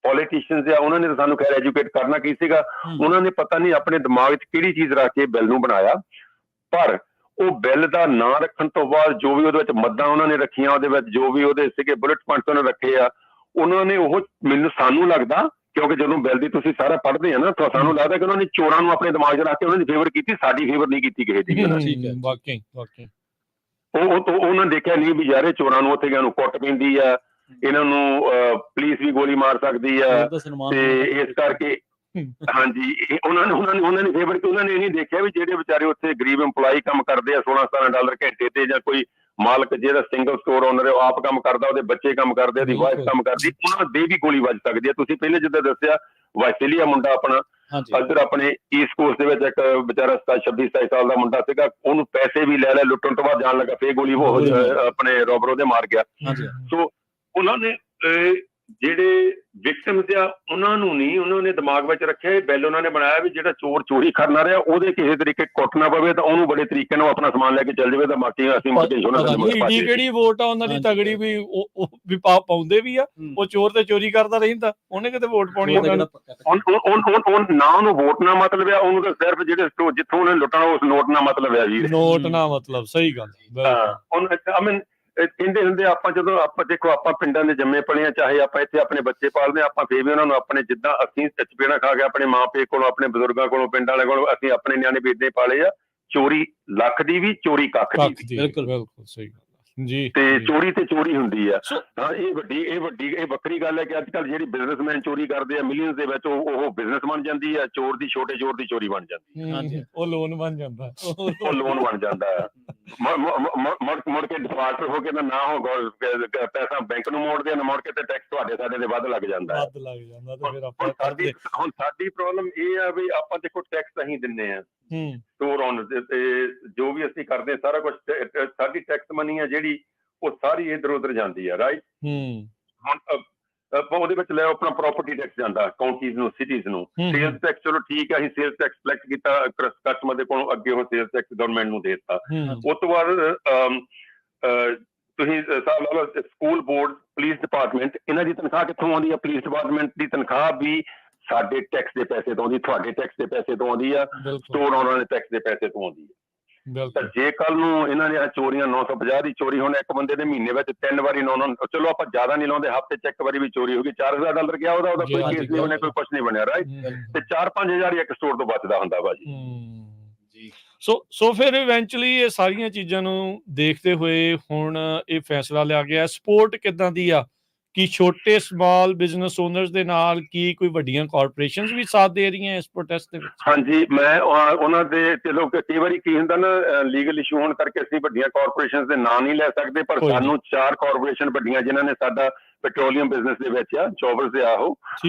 ਪੋਲੀਟੀਸ਼ੀਅਨਸ ਆ ਉਹਨਾਂ ਨੇ ਤਾਂ ਸਾਨੂੰ ਖੈਰ ਐਜੂਕੇਟ ਕਰਨਾ ਕੀ ਸੀਗਾ। ਉਹਨਾਂ ਨੇ ਪਤਾ ਨਹੀਂ ਆਪਣੇ ਦਿਮਾਗ 'ਚ ਕਿਹੜੀ ਚੀਜ਼ ਰੱਖ ਕੇ ਬਿੱਲ ਨੂੰ ਬਣਾਇਆ, ਪਰ ਉਹ ਬਿੱਲ ਦਾ ਨਾਂ ਰੱਖਣ ਤੋਂ ਬਾਅਦ ਜੋ ਵੀ ਉਹਦੇ ਵਿੱਚ ਮੱਦਾਂ ਉਹਨਾਂ ਨੇ ਰੱਖੀਆਂ, ਉਹਦੇ ਵਿੱਚ ਜੋ ਵੀ ਉਹਦੇ ਸੀਗੇ ਬੁਲਟ ਪੁਆਇੰਟਸ ਉਹਨਾਂ ਰੱਖੇ ਆ, ਉਹਨਾਂ ਨੇ ਉਹ ਸਾਨੂੰ ਲੱਗਦਾ, ਕਿਉਂਕਿ ਜਦੋਂ ਬਿੱਲ ਦੀ ਤੁਸੀਂ ਸਾਰਾ ਪੜ੍ਹਦੇ ਆ ਨਾ ਤਾਂ ਸਾਨੂੰ ਲੱਗਦਾ ਕਿ ਉਹਨਾਂ ਨੇ ਚੋਰਾਂ ਨੂੰ ਆਪਣੇ ਦਿਮਾਗ 'ਚ ਰੱਖ ਕੇ ਉਹਨਾਂ ਦੀ ਫੇਵਰ ਕੀਤੀ, ਸਾਡੀ ਫੇਵਰ ਨਹੀਂ ਕੀਤੀ ਕਿਸੇ ਦੀ। ਵਾਕਈ ਉਹ ਉਹਨਾਂ ਦੇਖਿਆ ਨਹੀਂ ਵੀ ਯਾਰ ਇਹ ਚੋਰਾਂ ਨੂੰ ਉੱਥੇ ਗਿਆ ਨੂੰ ਕੁੱਟ ਪੈਂਦੀ ਆ, ਇਹਨਾਂ ਨੂੰ ਪੁਲਿਸ ਵੀ ਗੋਲੀ ਮਾਰ ਸਕਦੀ ਆ, ਤੇ ਇਸ ਕਰਕੇ ਹਾਂਜੀ ਉਹਨਾਂ ਨੇ ਫੇਵਰ ਉਹਨਾਂ ਨੇ ਇਹ ਨਹੀਂ ਦੇਖਿਆ ਵੀ ਜਿਹੜੇ ਵਿਚਾਰੇ ਉੱਥੇ ਗਰੀਬ EMPLOYEE ਕੰਮ ਕਰਦੇ ਆ $16-17 ਘੰਟੇ ਤੇ, ਜਾਂ ਕੋਈ ਮਾਲਕ ਜਿਹੜਾ ਸਿੰਗਲ ਸਟੋਰ ਓਨਰ ਹੈ ਉਹ ਆਪ ਕੰਮ ਕਰਦਾ, ਉਹਦੇ ਬੱਚੇ ਕੰਮ ਕਰਦੇ, ਉਹਦੀ ਵਾਈਫ ਕੰਮ ਕਰਦੀ, ਉਹਨਾਂ ਦੇ ਵੀ ਗੋਲੀ ਵੱਜ ਸਕਦੀ ਹੈ। ਤੁਸੀਂ ਪਹਿਲੇ ਜਿੱਦਾਂ ਦੱਸਿਆ ਵਾਸੀਲੀਆ ਮੁੰਡਾ ਆਪਣਾ ਇੱਧਰ ਆਪਣੇ ਈਸਟ ਕੋਸਟ ਦੇ ਵਿੱਚ ਇੱਕ ਵਿਚਾਰਾ 26-27 ਸਾਲ ਦਾ ਮੁੰਡਾ ਸੀਗਾ, ਉਹਨੂੰ ਪੈਸੇ ਵੀ ਲੈ ਲੁੱਟਣ ਤੋਂ ਬਾਅਦ ਜਾਣ ਲੱਗਾ, ਫੇਰ ਗੋਲੀ ਉਹ ਆਪਣੇ ਰੋਬਰ ਉਹਦੇ ਮਾਰ ਗਿਆ। ਸੋ ਉਹਨਾਂ ਨੇ ਜਿਹੜੇ ਵਿਕਟਮਸ ਆ ਉਹਨਾਂ ਨੂੰ ਨਹੀਂ, ਉਹਨਾਂ ਨੇ ਦਿਮਾਗ ਵਿੱਚ ਰੱਖਿਆ ਇਹ ਬਿੱਲ ਉਹਨਾਂ ਨੇ ਬਣਾਇਆ ਵੀ ਜਿਹੜਾ ਚੋਰ ਚੋਰੀ ਕਰਨਾ ਰਿਹਾ ਉਹਦੇ ਕਿਸੇ ਤਰੀਕੇ ਕੁੱਟ ਨਾ ਪਵੇ, ਤਾਂ ਉਹਨੂੰ ਬੜੇ ਤਰੀਕੇ ਨਾਲ ਆਪਣਾ ਸਮਾਨ ਲੈ ਕੇ ਚੱਲ ਜਾਵੇ, ਤਾਂ ਬਾਕੀ ਅਸੀਂ ਮੁੜ ਕੇ ਕਿਹੜੀ ਵੋਟ ਆ ਉਹਨਾਂ ਦੀ ਤਗੜੀ ਵੀ ਉਹ ਵੀ ਪਾਉਂਦੇ ਵੀ ਆ, ਉਹ ਚੋਰ ਤੇ ਚੋਰੀ ਕਰਦਾ ਰਹਿੰਦਾ, ਉਹਨੇ ਕਿਤੇ ਵੋਟ ਪਾਉਣੀ ਨਾ ਉਹਨੂੰ ਵੋਟ ਨਾਲ ਮਤਲਬ ਆ, ਉਹਨੂੰ ਤਾਂ ਸਿਰਫ ਜਿਹੜੇ ਜਿੱਥੋਂ ਉਹਨੇ ਲੁੱਟਣਾ ਉਸ ਨੋਟ ਨਾਲ ਮਤਲਬ ਆ ਜੀ, ਨੋਟ ਨਾਲ ਮਤਲਬ। ਸਹੀ ਗੱਲ। ਕਹਿੰਦੇ ਹੁੰਦੇ ਆਪਾਂ ਜਦੋਂ ਆਪਾਂ ਦੇਖੋ ਆਪਾਂ ਪਿੰਡਾਂ ਦੇ ਜੰਮੇ ਪਲੇ ਆ, ਚਾਹੇ ਆਪਾਂ ਇੱਥੇ ਆਪਣੇ ਬੱਚੇ ਪਾਲਦੇ ਆਪਾਂ, ਫੇਰ ਵੀ ਉਹਨਾਂ ਨੂੰ ਆਪਣੇ ਜਿੱਦਾਂ ਅਸੀਂ ਚਪੇੜਾ ਖਾ ਕੇ ਆਪਣੇ ਮਾਂ ਪਿਓ ਕੋਲੋਂ, ਆਪਣੇ ਬਜ਼ੁਰਗਾਂ ਕੋਲੋਂ, ਪਿੰਡਾਂ ਵਾਲੇ ਕੋਲੋਂ ਅਸੀਂ ਆਪਣੇ ਨਿਆਣੇ ਵੀ ਏਦਾਂ ਪਾਲੇ ਆ, ਚੋਰੀ ਲੱਖ ਦੀ ਵੀ, ਚੋਰੀ ਕੱਖ ਦੀ ਵੀ। ਬਿਲਕੁਲ ਸਹੀ ਗੱਲ ਜੀ। ਤੇ ਚੋਰੀ ਤੇ ਚੋਰੀ ਹੁੰਦੀ ਆ। ਹਾਂ, ਇਹ ਵੱਖਰੀ ਗੱਲ ਹੈ ਕਿ ਅੱਜ ਕੱਲ ਜਿਹੜੀ ਬਿਜ਼ਨਸਮੈਨ ਚੋਰੀ ਕਰਦੇ ਆ ਮਿਲੀਅਨਸ ਦੇ ਵਿੱਚ, ਉਹ ਬਿਜ਼ਨਸ ਬਣ ਜਾਂਦੀ ਆ, ਚੋਰ ਦੀ ਛੋਟੇ ਚੋਰ ਦੀ ਚੋਰੀ ਬਣ ਜਾਂਦੀ ਹੈ, ਉਹ ਲੋਨ ਬਣ ਜਾਂਦਾ, ਉਹ ਲੋਨ ਬਣ ਜਾਂਦਾ। ਮੁੜ ਕੇ ਡਿਫਾਲਟਰ ਹੋ ਕੇ ਤਾਂ ਨਾ ਹੋ ਪੈਸਾ ਬੈਂਕ ਨੂੰ ਮੋੜਦੇ, ਨਾ ਮੋੜ ਕੇ ਤੇ ਟੈਕਸ ਤੁਹਾਡੇ ਸਾਡੇ ਦੇ ਵੱਧ ਲੱਗ ਜਾਂਦਾ। ਹੁਣ ਸਾਡੀ ਪ੍ਰੋਬਲਮ ਇਹ ਆ ਵੀ ਆਪਾਂ ਦੇਖੋ ਟੈਕਸ ਅਸੀਂ ਦਿੰਦੇ ਆ ਸਟੋਰ ਓਨਰ ਤੇ, ਜੋ ਵੀ ਅਸੀਂ ਕਰਦੇ ਸਾਰਾ ਕੁਝ ਸਾਡੀ ਟੈਕਸ ਮਨੀ ਆ ਜਿਹੜੀ ਉਹ ਸਾਰੀ ਇੱਧਰ ਉੱਧਰ ਜਾਂਦੀ ਆ, ਰਾਈਟ। ਹੁਣ ਉਹਦੇ ਵਿੱਚ ਲੈ ਆਪਣਾ ਪ੍ਰਾਪਰਟੀ ਟੈਕਸ ਜਾਂਦਾ ਕਾਉਂਟੀਜ਼ ਨੂੰ, ਸਿਟੀਜ਼ ਨੂੰ, ਸੇਲਸ ਟੈਕਸ ਚਲੋ ਠੀਕ ਆ, ਅਸੀਂ ਸੇਲਸ ਟੈਕਸ ਕਲੈਕਟ ਕੀਤਾ ਕਸਟਮਰ ਦੇ ਕੋਲੋਂ, ਅੱਗੇ ਉਹ ਸੇਲਸ ਟੈਕਸ ਗਵਰਨਮੈਂਟ ਨੂੰ ਦੇ ਦਿੱਤਾ। ਉਸ ਤੋਂ ਬਾਅਦ ਤੁਸੀਂ ਹਿਸਾਬ ਲਾ ਲਓ ਸਕੂਲ ਬੋਰਡ, ਪੁਲਿਸ ਡਿਪਾਰਟਮੈਂਟ, ਇਹਨਾਂ ਦੀ ਤਨਖਾਹ ਕਿੱਥੋਂ ਆਉਂਦੀ ਆ? ਪੁਲਿਸ ਡਿਪਾਰਟਮੈਂਟ ਦੀ ਤਨਖਾਹ ਵੀ ਸਾਡੇ ਟੈਕਸ ਦੇ ਪੈਸੇ ਤੋਂ ਆਉਂਦੀ, ਤੁਹਾਡੇ ਟੈਕਸ ਦੇ ਪੈਸੇ ਤੋਂ ਆਉਂਦੀ ਆ, ਸਟੋਰ ਓਨਰਾਂ ਦੇ ਟੈਕਸ ਦੇ ਪੈਸੇ ਤੋਂ ਆਉਂਦੀ ਆ। ਤਾਂ ਜੇ ਕੱਲ ਨੂੰ ਇਹਨਾਂ ਨੇ ਚੋਰੀਆਂ 950 ਦੀ ਚੋਰੀ, ਹੁਣ ਇੱਕ ਬੰਦੇ ਦੇ ਮਹੀਨੇ ਵਿੱਚ 3 ਵਾਰੀ ਚਲੋ ਆਪਾਂ ਜ਼ਿਆਦਾ ਨਹੀਂ ਲਾਉਂਦੇ, ਹਫ਼ਤੇ ਚ 1 ਵਾਰੀ ਵੀ ਚੋਰੀ ਹੋ ਗਈ, $4000 ਗਿਆ, ਉਹਦਾ ਕੋਈ ਕੇਸ ਨਹੀਂ ਬਣਿਆ, ਕੋਈ ਕੁਛ ਨਹੀਂ ਬਣਿਆ, ਰਾਈਟ। ਤੇ 4-5 ਹਜ਼ਾਰ ਇੱਕ ਸਟੋਰ ਤੋਂ ਬਚਦਾ ਹੁੰਦਾ ਭਾਜੀ। ਸੋ ਫਿਰ ਇਵੈਂਚੁਅਲੀ ਇਹ ਸਾਰੀਆਂ ਚੀਜ਼ਾਂ ਨੂੰ ਦੇਖਦੇ ਹੋਏ ਹੁਣ ਇਹ ਫੈਸਲਾ ਲਿਆ ਗਿਆ। ਸਪੋਰਟ ਕਿੱਦਾਂ ਦੀ ਆ? ਕਿ ਛੋਟੇ ਸਮਾਲ ਬਿਜ਼ਨਸ ਓਨਰਸ ਦੇ ਨਾਲ ਕੀ ਕੋਈ ਵੱਡੀਆਂ ਕਾਰਪੋਰੇਸ਼ਨਸ ਵੀ ਸਾਥ ਦੇ ਰਹੀਆਂ ਇਸ ਪ੍ਰੋਟੈਸਟ ਦੇ ਵਿੱਚ? ਹਾਂਜੀ, ਮੈਂ ਉਹਨਾਂ ਦੇ ਚਲੋ ਕਈ ਵਾਰੀ ਕੀ ਹੁੰਦਾ ਨਾ, ਲੀਗਲ ਇਸ਼ੂ ਹੋਣ ਕਰਕੇ ਅਸੀਂ ਵੱਡੀਆਂ ਕਾਰਪੋਰੇਸ਼ਨਸ ਦੇ ਨਾਂ ਨਹੀਂ ਲੈ ਸਕਦੇ, ਪਰ ਸਾਨੂੰ 4 ਕਾਰਪੋਰੇਸ਼ਨ ਵੱਡੀਆਂ ਜਿਨ੍ਹਾਂ ਨੇ ਸਾਡਾ ਪੈਟਰੋਲੀਅਮ ਬਿਜ਼ਨਸ ਦੇ ਵਿੱਚ ਆ, ਚੌਬਰਸ ਦੇ ਆਹੋ,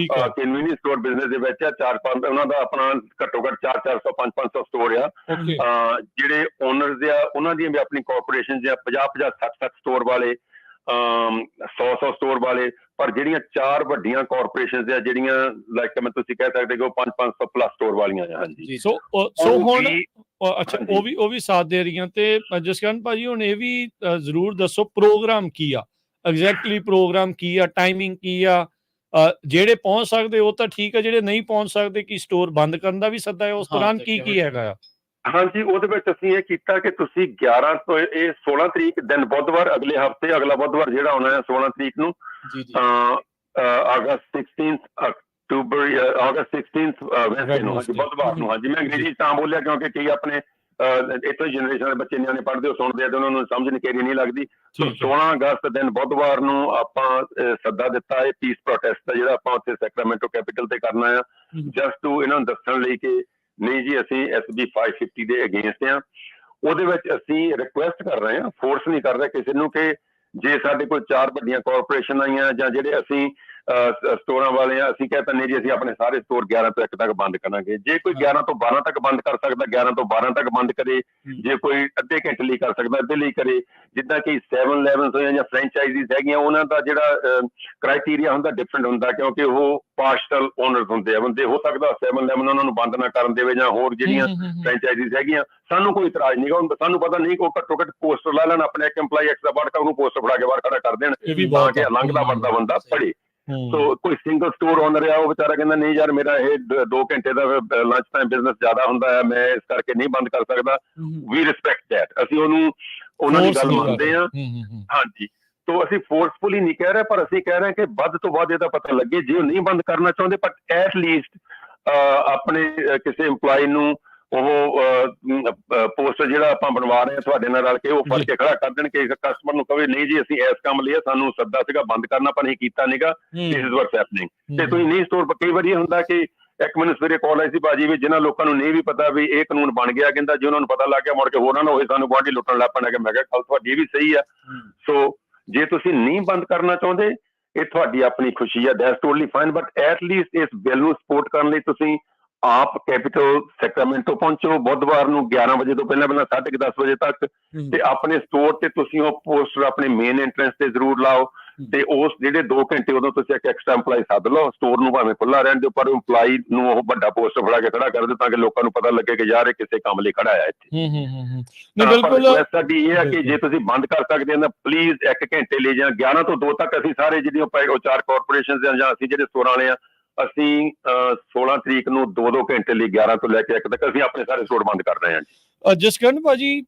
ਕਨਵੀਨੀਅੰਸ ਸਟੋਰ ਬਿਜ਼ਨਸ ਦੇ ਵਿੱਚ ਆ, 4-5 ਉਹਨਾਂ ਦਾ ਆਪਣਾ ਘੱਟੋ ਘੱਟ 400-400 500 ਸਟੋਰ ਆ। ਜਿਹੜੇ ਓਨਰਸ ਆ ਉਹਨਾਂ ਦੀਆਂ ਵੀ ਆਪਣੀ ਕਾਰਪੋਰੇਸ਼ਨ ਜਾਂ 50-50 60-60 ਸਟੋਰ ਵਾਲੇ, 100 ਸਟੋਰ ਵਾਲੇ, ਪਰ ਜਿਹੜੀਆਂ 4 ਵੱਡੀਆਂ ਕਾਰਪੋਰੇਸ਼ਨਸ ਆ ਜਿਹੜੀਆਂ ਲਾਈਕ ਮੈਂ ਤੁਸੀਂ ਕਹਿ ਸਕਦੇ ਕਿ ਉਹ 500 ਪਲੱਸ ਸਟੋਰ ਵਾਲੀਆਂ ਆ। ਹਾਂਜੀ, ਸੋ ਹੁਣ ਅੱਛਾ ਉਹ ਵੀ ਸਾਥ ਦੇ ਰਹੀਆਂ। ਤੇ ਜਸਕਰਨ ਭਾਜੀ ਹੁਣ ਇਹ ਵੀ ਜ਼ਰੂਰ ਦੱਸੋ ਪ੍ਰੋਗਰਾਮ ਕੀ ਆ, ਐਗਜ਼ੈਕਟਲੀ ਪ੍ਰੋਗਰਾਮ ਕੀ ਆ, ਟਾਈਮਿੰਗ ਕੀ ਆ, ਜਿਹੜੇ ਪਹੁੰਚ ਸਕਦੇ ਉਹ ਤਾਂ ਠੀਕ ਹੈ, ਜਿਹੜੇ ਨਹੀਂ ਪਹੁੰਚ ਸਕਦੇ ਕੀ ਸਟੋਰ ਬੰਦ ਕਰਨ ਦਾ ਵੀ ਸੱਦਾ ਹੈ? ਉਸ ਦੌਰਾਨ ਕੀ ਹੈਗਾ ਆ? ਹਾਂਜੀ, ਉਹਦੇ ਵਿੱਚ ਅਸੀਂ ਇਹ ਕੀਤਾ ਕਿ ਤੁਸੀਂ 11 ਤੋਂ ਇਹ 16 ਤਰੀਕ ਦਿਨ ਬੁੱਧਵਾਰ, ਅਗਲੇ ਹਫਤੇ ਅਗਲਾ ਬੁੱਧਵਾਰ ਜਿਹੜਾ ਆਉਣਾ ਹੈ 16 ਤਰੀਕ ਨੂੰ, ਅਗਸਤ 16 ਅਕਤੂਬਰ ਅਗਸਤ 16 ਵੈਸੇ ਨੂੰ, ਹਾਂਜੀ ਬੁੱਧਵਾਰ ਨੂੰ। ਹਾਂਜੀ, ਮੈਂ ਅੰਗਰੇਜ਼ੀ ਤਾਂ ਬੋਲਿਆ ਕਿਉਂਕਿ ਕਈ ਆਪਣੇ ਇੱਥੋਂ ਜਨਰੇਸ਼ਨ ਦੇ ਬੱਚੇ ਨਿਆਣੇ ਪੜ੍ਹਦੇ ਹੋ ਸੁਣਦੇ ਆ ਤੇ ਉਹਨਾਂ ਨੂੰ ਸਮਝ ਨਿਕੇਰੀ ਨਹੀਂ ਲੱਗਦੀ। 16 ਅਗਸਤ ਦਿਨ ਬੁੱਧਵਾਰ ਨੂੰ ਆਪਾਂ ਸੱਦਾ ਦਿੱਤਾ ਹੈ ਪੀਸ ਪ੍ਰੋਟੈਸਟ ਦਾ, ਜਿਹੜਾ ਆਪਾਂ ਉੱਥੇ ਸੈਕਰਾਮੈਂਟੋ ਕੈਪੀਟਲ ਤੇ ਕਰਨਾ ਆ, ਜਸਟ ਟੂ ਇਹਨਾਂ ਨੂੰ ਦੱਸਣ ਲਈ ਕਿ ਨਹੀਂ ਜੀ ਅਸੀਂ SB 550 ਦੇ ਅਗੇਂਸਟ ਆ। ਉਹਦੇ ਵਿੱਚ ਅਸੀਂ ਰਿਕੁਐਸਟ ਕਰ ਰਹੇ ਹਾਂ, ਫੋਰਸ ਨਹੀਂ ਕਰ ਰਹੇ ਕਿਸੇ ਨੂੰ, ਕਿ ਜੇ ਸਾਡੇ ਕੋਲ 4 ਵੱਡੀਆਂ ਕਾਰਪੋਰੇਸ਼ਨ ਆਈਆਂ ਜਾਂ ਜਿਹੜੇ ਅਸੀਂ ਸਟੋਰਾਂ ਵਾਲੇ ਆ, ਅਸੀਂ ਕਹਿ ਦਿੰਦੇ ਜੀ ਅਸੀਂ ਆਪਣੇ ਸਾਰੇ ਸਟੋਰ 11 ਤੋਂ 1 ਤੱਕ ਬੰਦ ਕਰਾਂਗੇ। ਜੇ ਕੋਈ 11 ਤੋਂ 12 ਤੱਕ ਬੰਦ ਕਰ ਸਕਦਾ 11 ਤੋਂ 12 ਤੱਕ ਬੰਦ ਕਰੇ, ਜੇ ਕੋਈ ਅੱਧੇ ਘੰਟੇ ਲਈ ਕਰ ਸਕਦਾ ਅੱਧੇ ਲਈ ਕਰੇ। ਜਿੱਦਾਂ ਕਿ 7-11 ਹੋਈਆਂ ਜਾਂ ਫਰੈਂਚਾਈਜ਼ੀਜ਼ ਹੈਗੀਆਂ, ਉਹਨਾਂ ਦਾ ਜਿਹੜਾ ਕ੍ਰਾਈਟੀਰੀਆ ਹੁੰਦਾ ਡਿਫਰੈਂਟ ਹੁੰਦਾ, ਕਿਉਂਕਿ ਉਹ ਪਾਰਸ਼ਲ ਓਨਰਸ ਹੁੰਦੇ ਆ ਬੰਦੇ। ਹੋ ਸਕਦਾ 7-11 ਉਹਨਾਂ ਨੂੰ ਬੰਦ ਨਾ ਕਰਨ ਦੇਵੇ, ਜਾਂ ਹੋਰ ਜਿਹੜੀਆਂ ਫਰੈਂਚਾਈਜ਼ੀਜ਼ ਹੈਗੀਆਂ। ਸਾਨੂੰ ਕੋਈ ਇਤਰਾਜ਼ ਨਹੀਂ ਗਾ, ਸਾਨੂੰ ਪਤਾ ਨਹੀਂ ਕੋਈ ਘੱਟੋ ਘੱਟ ਪੋਸਟਰ ਲਾ ਲੈਣ ਆਪਣੇ, ਇੱਕ ਇੰਪਲਾਈ ਐਕਸ ਦਾ ਵਰਕਰ ਉਹਨੂੰ ਪੋਸਟਰ ਫੜਾ ਕੇ ਬਾਹਰ ਖੜਾ ਕਰ ਦੇਣ ਤਾਂ ਕਿ ਲੰਘਦਾ ਵੜਦਾ ਬੰਦਾ ਪੜੇ। ਸੋ ਕੋਈ ਸਿੰਗਲ ਸਟੋਰ ਓਨਰ ਆ, ਉਹ ਵਿਚਾਰਾ ਕਹਿੰਦਾ ਨਹੀਂ ਯਾਰ ਮੇਰਾ ਇਹ 2 ਘੰਟੇ ਦਾ ਲੰਚ ਟਾਈਮ ਬਿਜ਼ਨਸ ਜ਼ਿਆਦਾ ਹੁੰਦਾ ਹੈ, ਮੈਂ ਇਸ ਕਰਕੇ ਨਹੀਂ ਬੰਦ ਕਰ ਸਕਦਾ। ਵੀ ਰਿਸਪੈਕਟ ਦੈਟ, ਅਸੀਂ ਉਹਨਾਂ ਦੀ ਗੱਲ ਮੰਨਦੇ ਹਾਂ। ਹਾਂਜੀ, ਤੋਂ ਅਸੀਂ ਫੋਰਸਫੁਲੀ ਨਹੀਂ ਕਹਿ ਰਹੇ, ਪਰ ਅਸੀਂ ਕਹਿ ਰਹੇ ਕਿ ਵੱਧ ਤੋਂ ਵੱਧ ਇਹਦਾ ਪਤਾ ਲੱਗੇ। ਜੇ ਉਹ ਨਹੀਂ ਬੰਦ ਕਰਨਾ ਚਾਹੁੰਦੇ, ਪਰ ਐਟ ਲੀਸਟ ਆਪਣੇ ਕਿਸੇ ਇੰਪਲਾਈ ਨੂੰ ਉਹ ਪੋਸਟਰ ਜਿਹੜਾ ਆਪਾਂ ਬਣਵਾ ਰਹੇ ਹਾਂ ਤੁਹਾਡੇ ਨਾਲ ਰਲ ਕੇ, ਉਹ ਫੜ ਕੇ ਖੜਾ ਕਰ ਦੇਣ ਕਿ ਕਸਟਮਰ ਨੂੰ ਕਵੇ ਨਹੀਂ ਜੀ ਅਸੀਂ ਇਸ ਕੰਮ ਲਈ ਸਾਨੂੰ ਸੱਦਾ ਸੀਗਾ ਬੰਦ ਕਰਨਾ, ਪਰ ਨਹੀਂ ਕੀਤਾ ਨੀਗਾ, ਦਿਸ ਇਜ਼ ਵਾਟਸ ਹੈਪਨਿੰਗ। ਤੇ ਤੁਸੀਂ ਨਹੀਂ ਸਟੋਰ, ਕਈ ਵਾਰੀ ਇਹ ਹੁੰਦਾ ਕਿ ਇੱਕ ਮੈਨੂੰ ਸਵੇਰੇ ਕਾਲ ਆਈ ਸੀ ਬਾਜੀ ਵੀ, ਜਿਹਨਾਂ ਲੋਕਾਂ ਨੂੰ ਨਹੀਂ ਵੀ ਪਤਾ ਵੀ ਇਹ ਕਾਨੂੰਨ ਬਣ ਗਿਆ, ਕਹਿੰਦਾ ਜੇ ਉਹਨਾਂ ਨੂੰ ਪਤਾ ਲੱਗ ਗਿਆ ਮੁੜ ਕੇ ਹੋਰਾਂ ਨੂੰ ਉਹੀ ਸਾਨੂੰ ਗੁਆਂਢੀ ਲੁੱਟਣ ਲੱਗ ਪੈਣਾ। ਮੈਂ ਕਿਹਾ ਗੱਲ ਤੁਹਾਡੀ ਵੀ ਸਹੀ ਆ। ਸੋ ਜੇ ਤੁਸੀਂ ਨਹੀਂ ਬੰਦ ਕਰਨਾ ਚਾਹੁੰਦੇ, ਇਹ ਤੁਹਾਡੀ ਆਪਣੀ ਖੁਸ਼ੀ ਆ, that's totally fine, but at least ਇਸ ਬਿੱਲ ਨੂੰ ਸਪੋਰਟ ਕਰਨ ਲਈ ਤੁਸੀਂ ਆਪ ਕੈਪੀਟਲ ਸੈਕਰਾਮੈਂਟੋ ਪਹੁੰਚੋ ਬੁੱਧਵਾਰ ਨੂੰ 11 ਵਜੇ ਤੋਂ ਪਹਿਲਾਂ 10:30 ਵਜੇ ਤੱਕ, ਤੇ ਆਪਣੇ ਸਟੋਰ ਤੇ ਤੁਸੀਂ ਉਹ ਪੋਸਟਰ ਆਪਣੇ ਮੇਨ ਐਂਟਰੈਂਸ ਤੇ ਜ਼ਰੂਰ ਲਾਓ। ਤੇ ਉਸ ਜਿਹੜੇ 2 ਘੰਟੇ ਉਦੋਂ ਤੁਸੀਂ ਇੱਕ ਐਕਸਟਰਾ ਇੰਪਲਾਈ ਸੱਦ ਲਓ, ਸਟੋਰ ਨੂੰ ਭਾਵੇਂ ਖੁੱਲਾ ਰਹਿਣ ਦਿਓ, ਪਰ ਇੰਪਲਾਈ ਨੂੰ ਉਹ ਵੱਡਾ ਪੋਸਟਰ ਫੜਾ ਕੇ ਖੜਾ ਕਰ ਦਿਓ ਤਾਂ ਕਿ ਲੋਕਾਂ ਨੂੰ ਪਤਾ ਲੱਗੇ ਕਿ ਯਾਰ ਇਹ ਕਿਸੇ ਕੰਮ ਲਈ ਖੜਾ ਆ ਇੱਥੇ। ਬਿਲਕੁਲ ਸਾਡੀ ਇਹ ਹੈ ਕਿ ਜੇ ਤੁਸੀਂ ਬੰਦ ਕਰ ਸਕਦੇ ਹੋ ਤਾਂ ਪਲੀਜ਼ 1 ਘੰਟੇ ਲਈ ਜਾਂ 11 ਤੋਂ 2 ਤੱਕ ਅਸੀਂ ਸਾਰੇ ਜਿਹੜੀਆਂ 4 ਕਾਰਪੋਰੇਸ਼ਨ ਜਾਂ ਅਸੀਂ ਜਿਹੜੇ ਸਟੋਰਾਂ ਵਾਲੇ ਆ, ਅਸੀਂ 16 ਤਰੀਕ ਨੂੰ 2-2 ਘੰਟੇ ਲਈ 11 ਤੋਂ ਲੈ ਕੇ 1 ਤੱਕ ਅਸੀਂ ਆਪਣੇ ਸਾਰੇ ਸਟੋਰ ਬੰਦ ਕਰ ਰਹੇ ਹਾਂ ਜੀ। ਜਸਕਰਨ ਭਾਜੀ,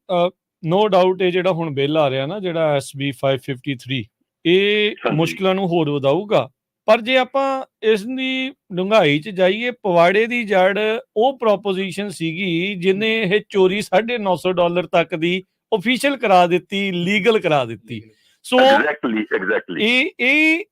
ਨੋ ਡਾਊਟ ਇਹ ਜਿਹੜਾ ਹੁਣ ਬਿੱਲ ਆ ਰਿਹਾ ਨਾ, ਜਿਹੜਾ SB 553, ਇਹ ਮੁਸ਼ਕਲਾਂ ਨੂੰ ਹੋਰ ਵਧਾਊਗਾ। ਪਰ ਜੇ ਆਪਾਂ ਇਸ ਦੀ ਡੂੰਘਾਈ 'ਚ ਜਾਈਏ, ਪਵਾੜੇ ਦੀ ਜੜ ਉਹ ਪ੍ਰੋਪੋਜੀਸ਼ਨ ਸੀਗੀ ਜਿਹਨੇ ਇਹ ਚੋਰੀ $950 ਤੱਕ ਦੀ ਓਫੀਸ਼ੀਅਲ ਕਰਾ ਦਿੱਤੀ, ਲੀਗਲ ਕਰਾ ਦਿੱਤੀ। ਸੋ ਐਗਜ਼ੈਕਟਲੀ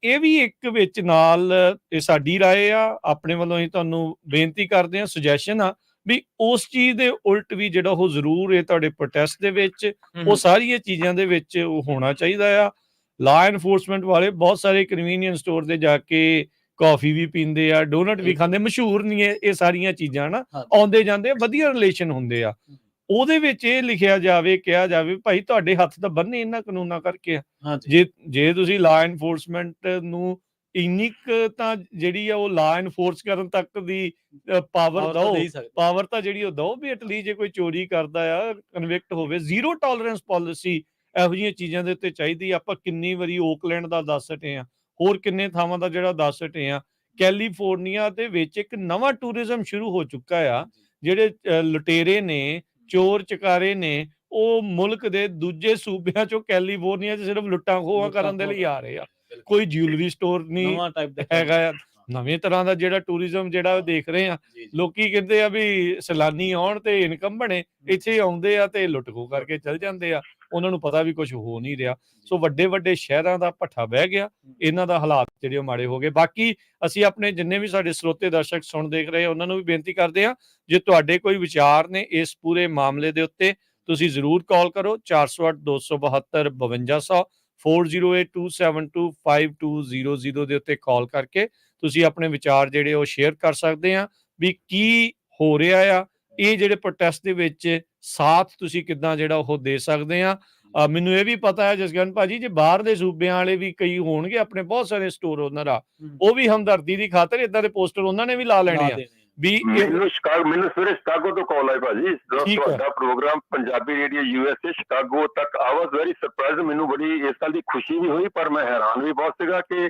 ਇਹ ਵੀ ਇੱਕ ਵਿੱਚ ਨਾਲ ਇਹ ਸਾਡੀ ਰਾਏ ਆ, ਆਪਣੇ ਵੱਲੋਂ ਅਸੀਂ ਤੁਹਾਨੂੰ ਬੇਨਤੀ ਕਰਦੇ ਹਾਂ, ਸੁਜੈਸ਼ਨ ਆ ਵੀ ਉਸ ਚੀਜ਼ ਦੇ ਉਲਟ ਵੀ ਜਿਹੜਾ ਉਹ ਜ਼ਰੂਰ ਇਹ ਤੁਹਾਡੇ ਪ੍ਰੋਟੈਸਟ ਦੇ ਵਿੱਚ ਉਹ ਸਾਰੀਆਂ ਚੀਜ਼ਾਂ ਦੇ ਵਿੱਚ ਉਹ ਹੋਣਾ ਚਾਹੀਦਾ ਆ। ਲਾ ਐਨਫੋਰਸਮੈਂਟ ਵਾਲੇ ਬਹੁਤ ਸਾਰੇ ਕਨਵੀਨੀਅੰਸ ਸਟੋਰ ਤੇ ਜਾ ਕੇ ਕਾਫੀ ਵੀ ਪੀਂਦੇ ਆ, ਡੋਨਟ ਵੀ ਖਾਂਦੇ, ਮਸ਼ਹੂਰ ਨਹੀਂ ਹੈ ਇਹ ਸਾਰੀਆਂ ਚੀਜ਼ਾਂ ਨਾ, ਆਉਂਦੇ ਜਾਂਦੇ ਵਧੀਆ ਰਿਲੇਸ਼ਨ ਹੁੰਦੇ ਆ। ਉਹਦੇ ਵਿੱਚ ਇਹ ਲਿਖਿਆ ਜਾਵੇ, ਕਿਹਾ ਜਾਵੇ ਭਾਈ ਤੁਹਾਡੇ ਹੱਥ ਤਾਂ ਬੰਨੇ ਇਹਨਾਂ ਕਾਨੂੰਨਾਂ ਕਰਕੇ ਆ। ਜੇ ਤੁਸੀਂ ਲਾ ਐਨਫੋਰਸਮੈਂਟ ਨੂੰ ਇੰਨੀ ਤਾਂ ਜਿਹੜੀ ਆ ਉਹ ਲਾ ਐਨਫੋਰਸ ਕਰਨ ਤੱਕ ਦੀ ਪਾਵਰ ਦਓ, ਪਾਵਰ ਤਾਂ ਜਿਹੜੀ ਉਹ ਦਓ ਵੀ ਐਟਲੀਸਟ ਜੇ ਕੋਈ ਚੋਰੀ ਕਰਦਾ ਆ ਕਨਵਿਕਟ ਹੋਵੇ। ਜ਼ੀਰੋ ਟੋਲਰੈਂਸ ਪਾਲਿਸੀ ਇਹੋ ਜਿਹੀਆਂ ਚੀਜ਼ਾਂ ਦੇ ਉੱਤੇ ਚਾਹੀਦੀ। ਆਪਾਂ ਕਿੰਨੀ ਵਾਰੀ ਓਕਲੈਂਡ ਦਾ ਦੱਸ ਹਟੇ ਆ, ਹੋਰ ਕਿੰਨੇ ਥਾਵਾਂ ਦਾ ਜਿਹੜਾ ਦੱਸ ਹਟੇ ਆ। ਕੈਲੀਫੋਰਨੀਆ ਦੇ ਵਿੱਚ ਇੱਕ ਨਵਾਂ ਟੂਰਿਜ਼ਮ ਸ਼ੁਰੂ ਹੋ ਚੁੱਕਾ ਆ। ਜਿਹੜੇ ਲੁਟੇਰੇ ਨੇ, ਚੋਰ ਚਕਾਰੇ ਨੇ, ਉਹ ਮੁਲਕ ਦੇ ਦੂਜੇ ਸੂਬਿਆਂ ਚੋਂ ਕੈਲੀਫੋਰਨੀਆ 'ਚ ਸਿਰਫ ਲੁੱਟਾਂ ਖੋਹਾਂ ਕਰਨ ਦੇ ਲਈ ਆ ਰਹੇ ਆ। ਕੋਈ ਜਿਊਲਰੀ ਸਟੋਰ ਨਹੀਂ ਹੈਗਾ ਆ, ਨਵੇਂ ਤਰ੍ਹਾਂ ਦਾ ਜਿਹੜਾ ਟੂਰਿਜ਼ਮ ਜਿਹੜਾ ਦੇਖ ਰਹੇ ਆ। ਲੋਕੀ ਕਹਿੰਦੇ ਆ ਵੀ ਸੈਲਾਨੀ ਆਉਣ ਤੇ ਇਨਕਮ ਬਣੇ, ਇੱਥੇ ਆਉਂਦੇ ਆ ਤੇ ਲੁੱਟ ਖੋਹ ਕਰਕੇ ਚਲ ਜਾਂਦੇ ਆ। ਉਹਨਾਂ ਨੂੰ ਪਤਾ ਵੀ ਕੁਝ ਹੋ ਨਹੀਂ ਰਿਹਾ। ਸੋ ਵੱਡੇ ਵੱਡੇ ਸ਼ਹਿਰਾਂ ਦਾ ਭੱਠਾ ਬਹਿ ਗਿਆ, ਇਹਨਾਂ ਦਾ ਹਾਲਾਤ ਜਿਹੜੇ ਉਹ ਮਾੜੇ ਹੋ ਗਏ। ਬਾਕੀ ਅਸੀਂ ਆਪਣੇ ਜਿੰਨੇ ਵੀ ਸਾਡੇ ਸਰੋਤੇ ਦਰਸ਼ਕ ਸੁਣ ਦੇਖ ਰਹੇ ਉਹਨਾਂ ਨੂੰ ਵੀ ਬੇਨਤੀ ਕਰਦੇ ਹਾਂ, ਜੇ ਤੁਹਾਡੇ ਕੋਈ ਵਿਚਾਰ ਨੇ ਇਸ ਪੂਰੇ ਮਾਮਲੇ ਦੇ ਉੱਤੇ, ਤੁਸੀਂ ਜ਼ਰੂਰ ਕਾਲ ਕਰੋ 408-272-5200 4082725200 ਦੇ ਉੱਤੇ ਕਾਲ ਕਰਕੇ ਤੁਸੀਂ ਆਪਣੇ ਵਿਚਾਰ ਜਿਹੜੇ ਉਹ ਸ਼ੇਅਰ ਕਰ ਸਕਦੇ ਆ ਵੀ ਕੀ ਹੋ ਰਿਹਾ ਆ। ਇਹ ਜਿਹੜੇ ਪ੍ਰੋਟੈਸਟ ਦੇ ਵਿੱਚ ਸਾਥ ਤੁਸੀਂ ਕਿੱਦਾਂ ਜਿਹੜਾ ਉਹ ਦੇ ਸਕਦੇ ਆ। ਮੈਨੂੰ ਇਹ ਵੀ ਪਤਾ ਹੈ ਜਸਗਨ ਭਾਜੀ, ਜੇ ਬਾਹਰ ਦੇ ਸੂਬਿਆਂ ਵਾਲੇ ਵੀ ਕਈ ਹੋਣਗੇ ਆਪਣੇ ਬਹੁਤ ਸਾਰੇ ਸਟੋਰ ਓਨਰ ਆ, ਉਹ ਵੀ ਹਮਦਰਦੀ ਦੀ ਖਾਤਰ ਇਦਾਂ ਦੇ ਪੋਸਟਰ ਉਹਨਾਂ ਨੇ ਵੀ ਲਾ ਲੈਣੇ ਆ। ਵੀ ਮੈਨੂੰ ਸਵੇਰੇ ਸ਼ਿਕਾਗੋ ਤੋਂ ਕਾਲ ਆਈ ਭਾਜੀ, ਤੁਹਾਡਾ program Punjabi radio USA Chicago ਤੱਕ। I was very surprise. ਮੈਨੂੰ ਬੜੀ ਇਸ ਗੱਲ ਦੀ ਖੁਸ਼ੀ ਵੀ ਹੋਈ, ਪਰ ਮੈਂ ਹੈਰਾਨ ਵੀ ਬਹੁਤ ਸੀਗਾ ਕਿ